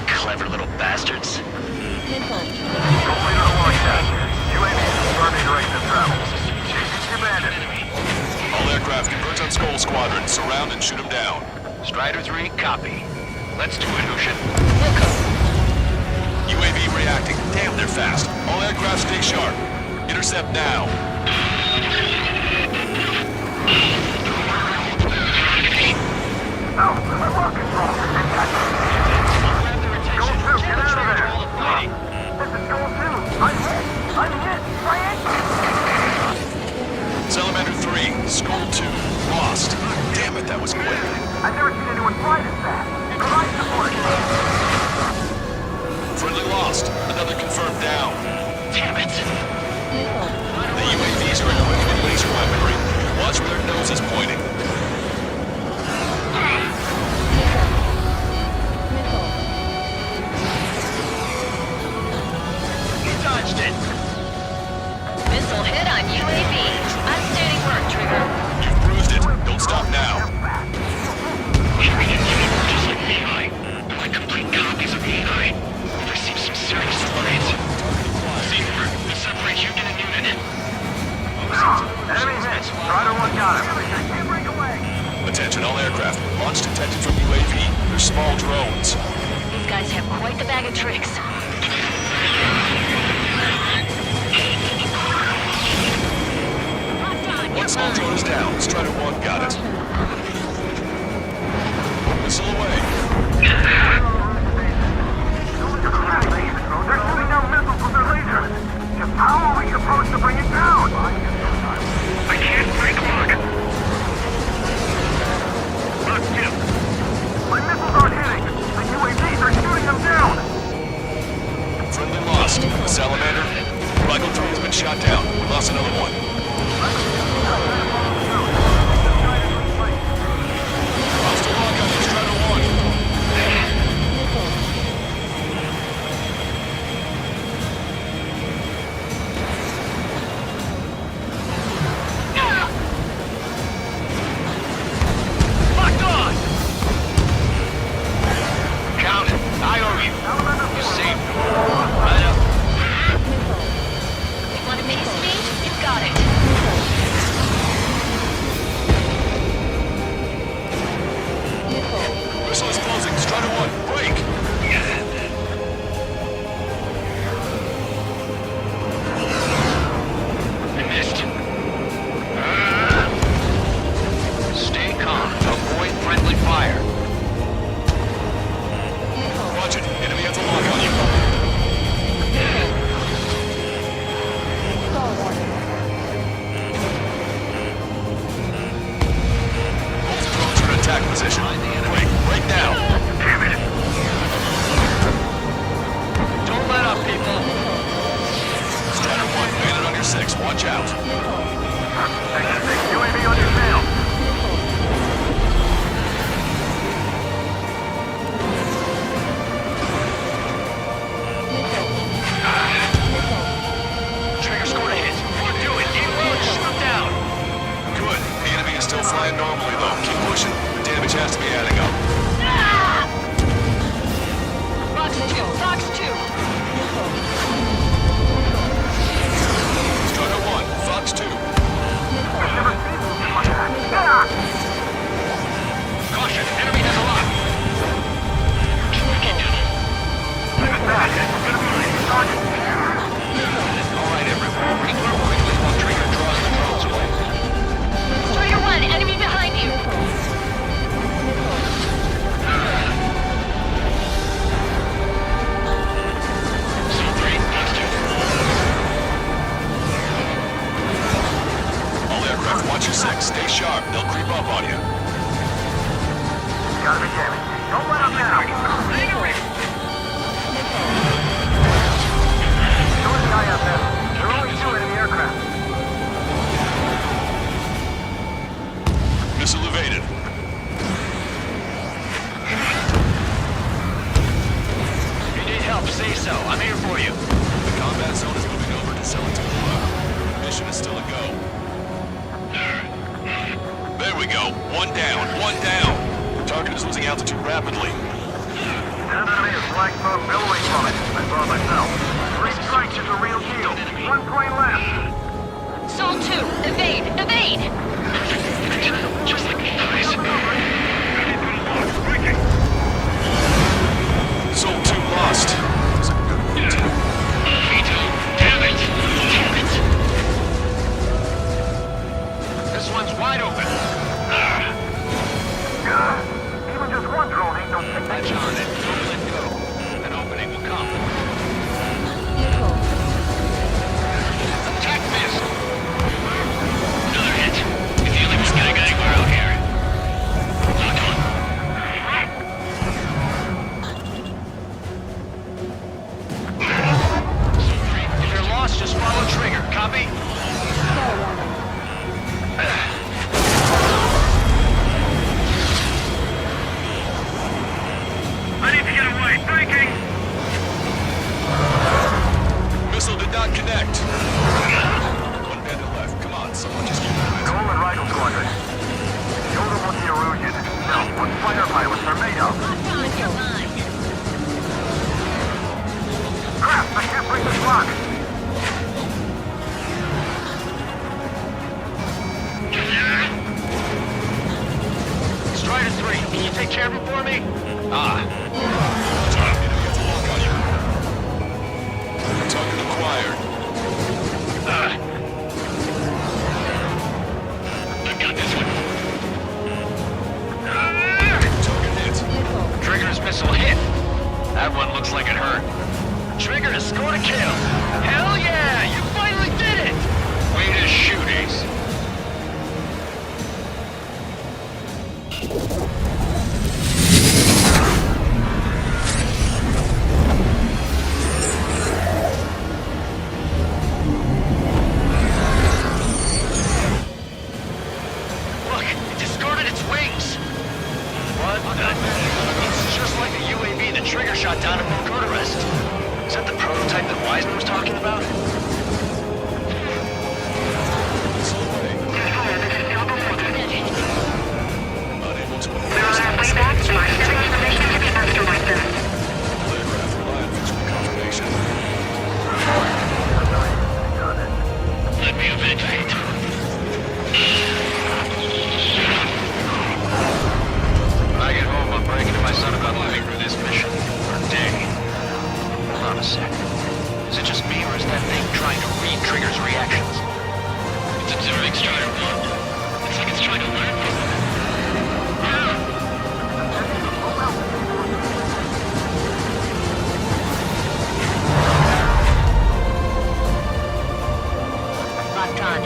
Clever little bastards. Completed a launch test. UAV confirming direction of travel. Chasing the bandit. All aircraft converge on Skull Squadron. Surround and shoot them down. Strider 3, copy. Let's do it, Lucian. UAV reacting. Damn, they're fast. All aircraft stay sharp. Intercept now. Salamander 3, Skull 2, lost. Damn it, that was quick. I've never seen anyone fly this fast. Provide support. Friendly lost. Another confirmed down. Damn it. The UAVs are equipped with laser weaponry. Watch where their nose is pointing. He dodged it. Missile hit on UAV. Outstanding work, Trigger. You've bruised it. Don't stop now. Just like AI. My complete copies of AI. We've received some serious threats. Seymour, we'll separate you and a unit. Enemy hit. Strider 1 got him. Can't break away. Attention all aircraft. Launch detected from UAV. They're small drones. These guys have quite the bag of tricks. One small drone is down. Strider 1 got it. Missile away. They're shooting down missiles with their lasers. Just how are we supposed to bring it down? I can't break lock. Lock 2. My missiles aren't hitting. The UAVs are shooting them down. Friendly lost. Salamander. Rifle 3 has been shot down. We lost another one. Hostile lockout to Strider 1. Locked on! Count it. I owe you. You saved me. Right up. You want to mace me? You've got it. Missile is closing. Strider 1, break! I missed. Stay calm. Avoid friendly fire. Watch it. Enemy has a lock on you. Both drones are in attack position. Break now. Damn it. Don't let up, people. Strider 1, bandit on your 6. Watch out. UAV on your tail. Trigger scored a hit. You do it. Keep low. Shoot him down. Good. The enemy is still flying normally, though. Keep pushing. The damage has to be adding up. Fox 2. Fox 2. Strider 1, Fox 2. Caution. Enemy has a lock. All right, everyone. Regroup quickly while Trigger draws the drones away. Strider 1. Enemy behind you. All aircraft, watch your 6. Stay sharp. They'll creep up on you. Gotta be damaged. Don't let them down. Show us the IFF. There are only 2 in the aircraft. Missile evaded. so. I'm here for you. The combat zone is moving over to Selatukula. Mission is still a go. There we go. One down, one down. Target is losing altitude rapidly. Enemy is flank mode billowing from it. I saw it myself. 3 strikes is a real deal. 1 point left. Sol 2, evade! Evade! Just like flies. Soul 2 lost. V2, damn it! Damn it! This one's wide open. Even just one drone ain't no thing. That's on it. Don't let go. An opening will come. Vehicle. Attack missile. Another hit. You're the only one getting anywhere out here. Lock on. If you're lost, just follow trigger. Copy? I need to get away. Breaking. Missile did not connect. One bandit left. Come on, someone just keep moving. Nolan Rifle Squadron. Show them what the Erusian. Now, what fighter pilots are made of. Crap, I can't break this lock. Strider 3, can you take care of him for me? Target acquired. I've got this one. Target hit. Trigger's missile hit. That one looks like it hurt. Trigger has scored a kill. Hell yeah! You finally did it! Way to shoot, Ace. Look, it discarded its wings. What the? It's just like the UAV that Trigger shot down at Bucharest. Is that the prototype that Wiseman was talking about? Unable to Way back to our information to be afterwards. aircraft relied visual confirmation. Let me evacuate. When I get home, I'm bragging to my son about living through this mission. For a day. Hold on a sec. Is it just me, or is that thing trying to read Trigger's reactions? It's observing Strider 1. It's like it's trying to learn from it. Locked on.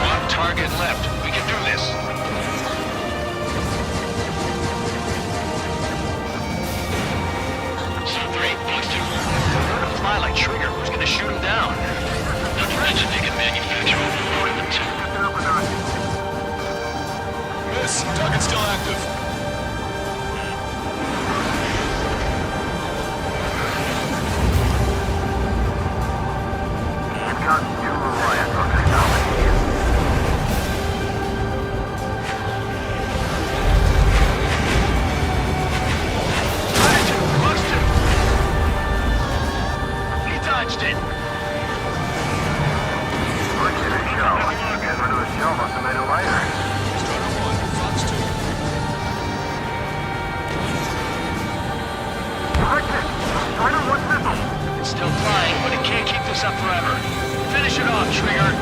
One target left. We can do this. Sol 3, Fox 2. They're gonna fly like Trigger. Who's gonna shoot him down? Not to mention they can manufacture equipment too. Miss, target still active. You've got new Ryan technology. He dodged it. Look at it show. Getting rid of the show must have made it lighter. Strider 1, Fox 2. Correct it. Strider 1 missile. It's still flying, but it can't keep this up forever. Finish it off, Trigger.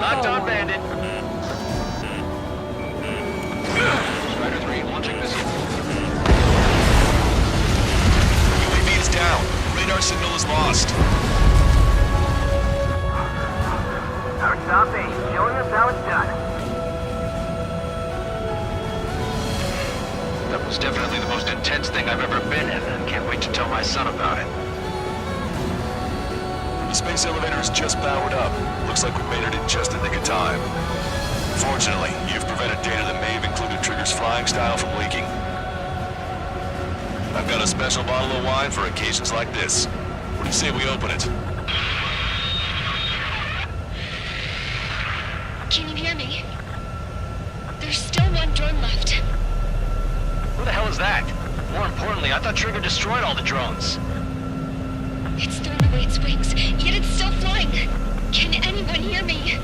Locked on Bandit. Strider 3 launching missile. signal is lost. Our top 8, showing us how it's done. That was definitely the most intense thing I've ever been in, and can't wait to tell my son about it. The space elevator is just powered up. Looks like we made it in just the nick of time. Fortunately, you've prevented data that may have included Trigger's flying style from leaking. I've got a special bottle of wine for occasions like this. What do you say we open it? Can you hear me? There's still one drone left. Who the hell is that? More importantly, I thought Trigger destroyed all the drones. It's thrown away its wings, yet it's still flying. Can anyone hear me?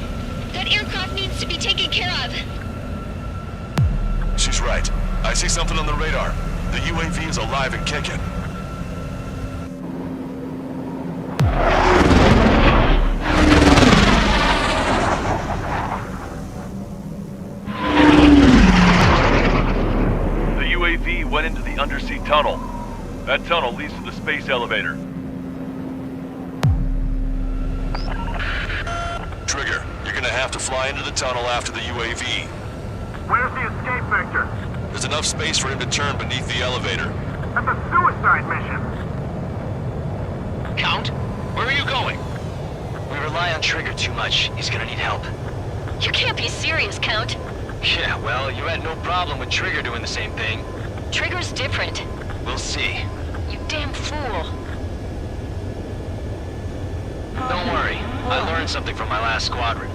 That aircraft needs to be taken care of. She's right. I see something on the radar. The UAV is alive and kicking. The UAV went into the undersea tunnel. That tunnel leads to the space elevator. Trigger, you're gonna have to fly into the tunnel after the UAV. Where's the escape vector? There's enough space for him to turn beneath the elevator. That's a suicide mission. Count, where are you going? We rely on Trigger too much. He's gonna need help. You can't be serious, Count. Yeah, well, you had no problem with Trigger doing the same thing. Trigger's different. We'll see. You damn fool. Don't worry, I learned something from my last squadron.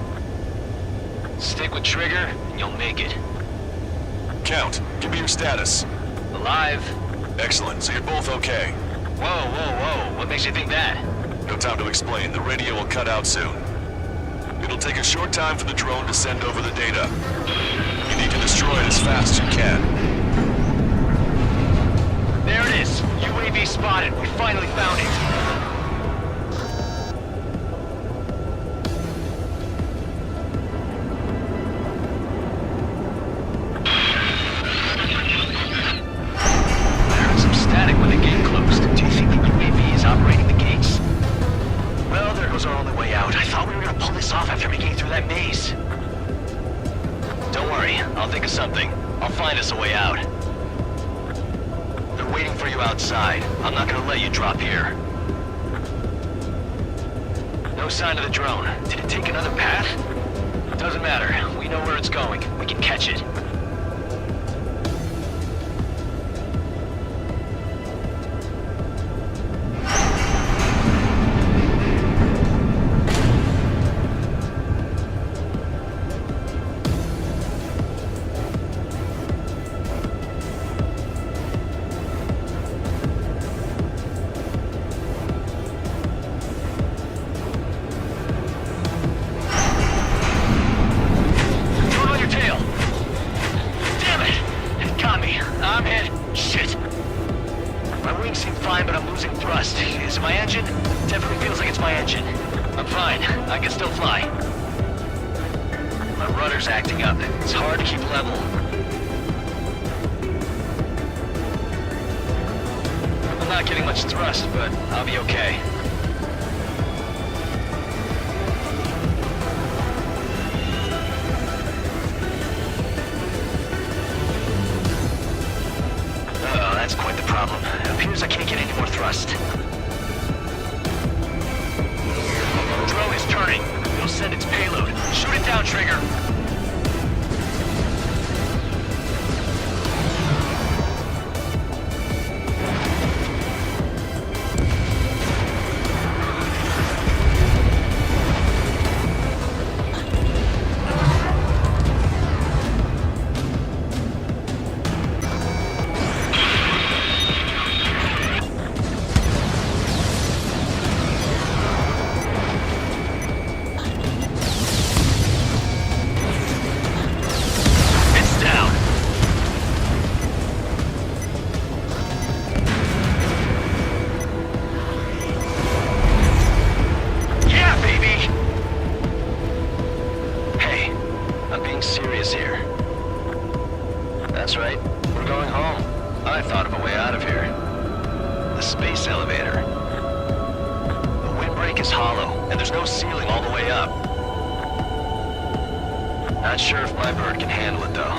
Stick with Trigger, and you'll make it. Count, give me your status. Alive. Excellent, so you're both okay. Whoa, whoa, whoa, what makes you think that? No time to explain, the radio will cut out soon. It'll take a short time for the drone to send over the data. You need to destroy it as fast as you can. There it is! UAV spotted, we finally found it! I'll think of something. I'll find us a way out. They're waiting for you outside. I'm not gonna let you drop here. No sign of the drone. Did it take another path? Doesn't matter. We know where it's going. We can catch it. tank is hollow, and there's no ceiling all the way up. Not sure if my bird can handle it, though.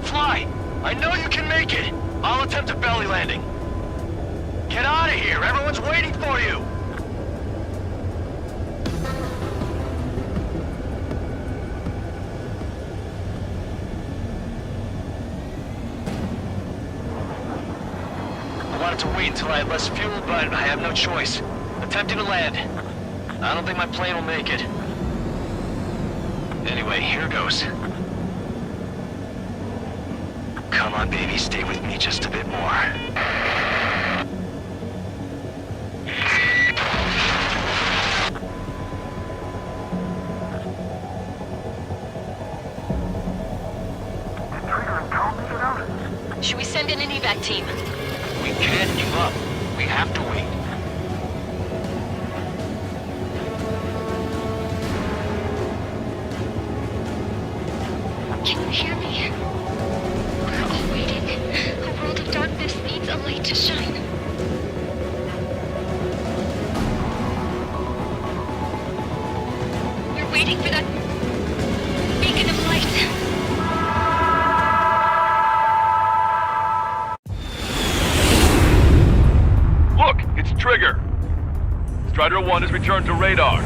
Fly! I know you can make it! I'll attempt a belly landing. Get out of here! Everyone's waiting for you! I wanted to wait until I had less fuel, but I have no choice. Attempting to land. I don't think my plane will make it. Anyway, here goes. Come on, baby, stay with me just a bit more. Should we send in an evac team? We can't give up. We have to wait. Can you hear me? We're all waiting. A world of darkness needs a light to shine. We're waiting for that beacon of light. Look, it's Trigger. Strider 1 has returned to radar.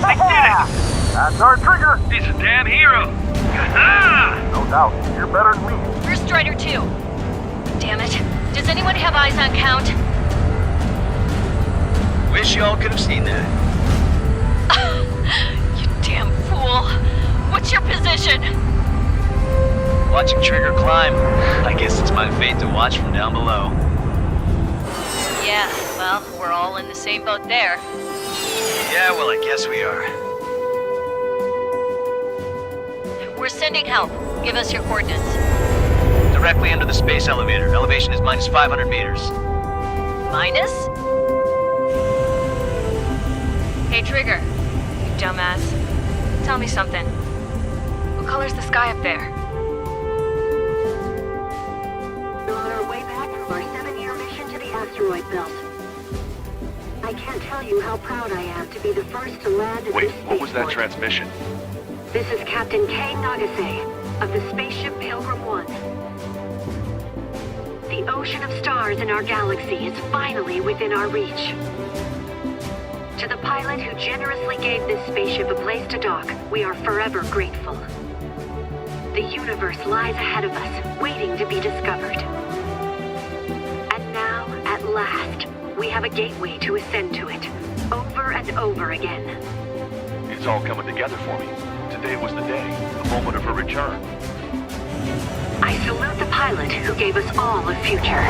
I did it! That's our Trigger! He's a damn hero! No doubt, you're better than me. Where's Strider 2? Damn it. Does anyone have eyes on Count? Wish y'all could have seen that. You damn fool. What's your position? Watching Trigger climb. I guess it's my fate to watch from down below. Yeah, well, we're all in the same boat there. Yeah, well, I guess we are. We're sending help. Give us your coordinates. Directly under the space elevator. Elevation is minus 500 meters. Minus? Hey, Trigger. You dumbass. Tell me something. What color's the sky up there? We're on our way back from our 7-year mission to the asteroid belt. I can't tell you how proud I am to be the first to land at Wait, this what was that spaceport. transmission? This is Captain Kay Nagase of the spaceship Pilgrim 1. The ocean of stars in our galaxy is finally within our reach. To the pilot who generously gave this spaceship a place to dock, we are forever grateful. The universe lies ahead of us, waiting to be discovered. And now, at last, we have a gateway to ascend to it, over and over again. It's all coming together for me. Today was the day, the moment of her return. I salute the pilot who gave us all a future.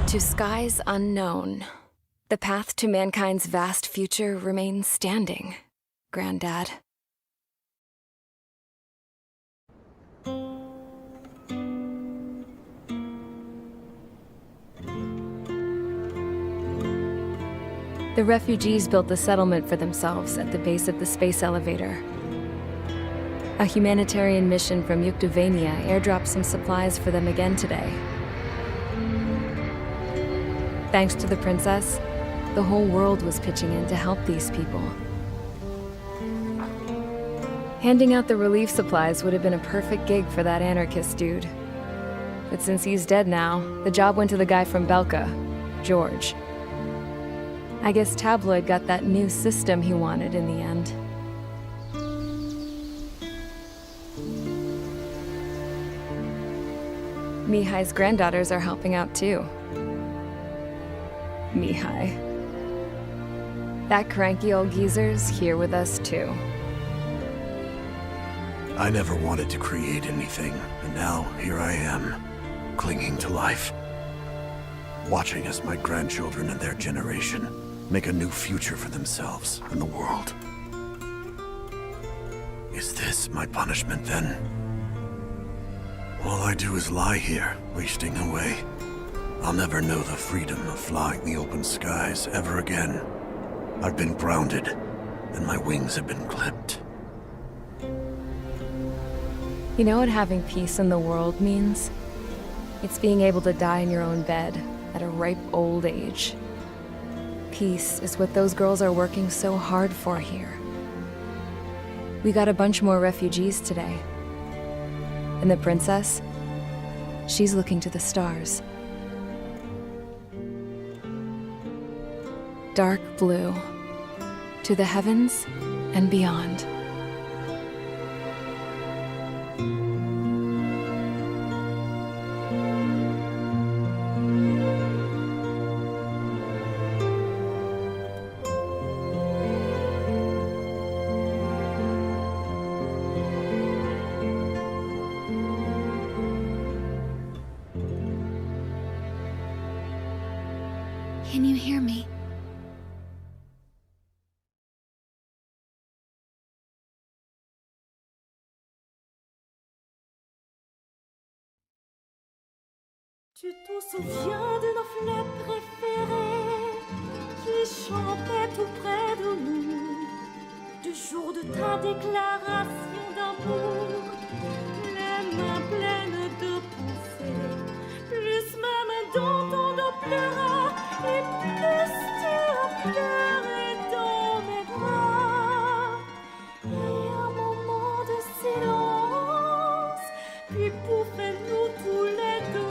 To skies unknown, the path to mankind's vast future remains standing, Granddad. The refugees built the settlement for themselves at the base of the space elevator. A humanitarian mission from Yuktovania airdropped some supplies for them again today. Thanks to the princess, the whole world was pitching in to help these people. Handing out the relief supplies would have been a perfect gig for that anarchist dude. But since he's dead now, the job went to the guy from Belka, George. I guess Tabloid got that new system he wanted in the end. Mihai's granddaughters are helping out too. Mihai. That cranky old geezer's here with us too. I never wanted to create anything, and now here I am, clinging to life. Watching as my grandchildren and their generation make a new future for themselves and the world. Is this my punishment then? All I do is lie here, wasting away. I'll never know the freedom of flying the open skies ever again. I've been grounded, and my wings have been clipped. You know what having peace in the world means? It's being able to die in your own bed at a ripe old age. Peace is what those girls are working so hard for here. We got a bunch more refugees today. And the princess, she's looking to the stars. Dark blue, to the heavens and beyond. Can you hear me? Tu te souviens de nos fleurs préférées qui chantaient tout près de nous, du jour de ta déclaration d'amour, les mains pleines de pensées, plus même dans ton dos pleura, et plus tu as pleuré dans mes bras. Et un moment de silence, puis pouffez-nous tous les deux.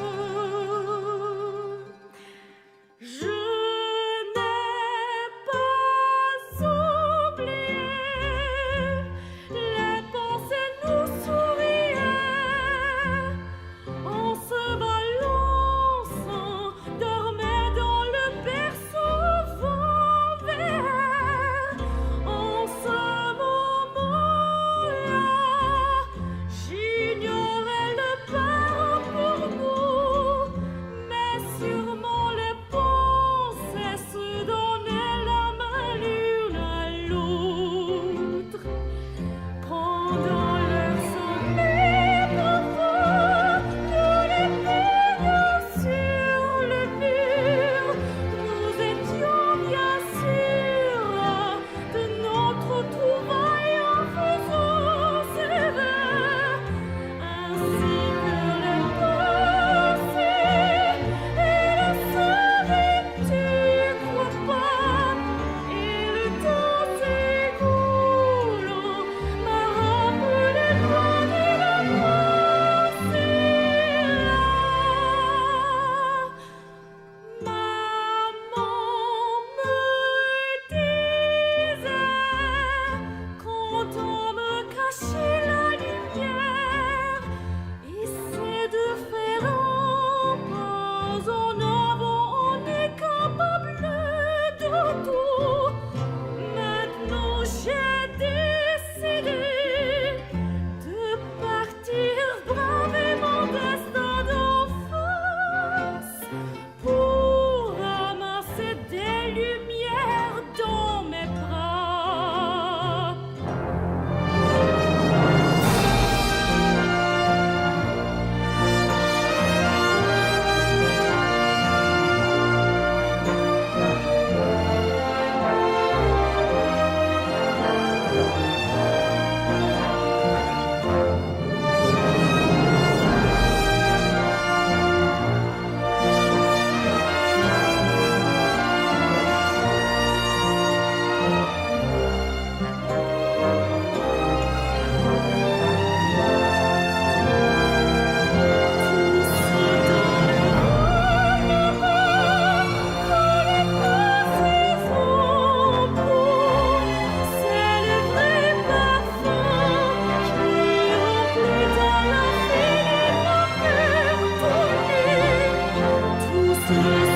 Yes.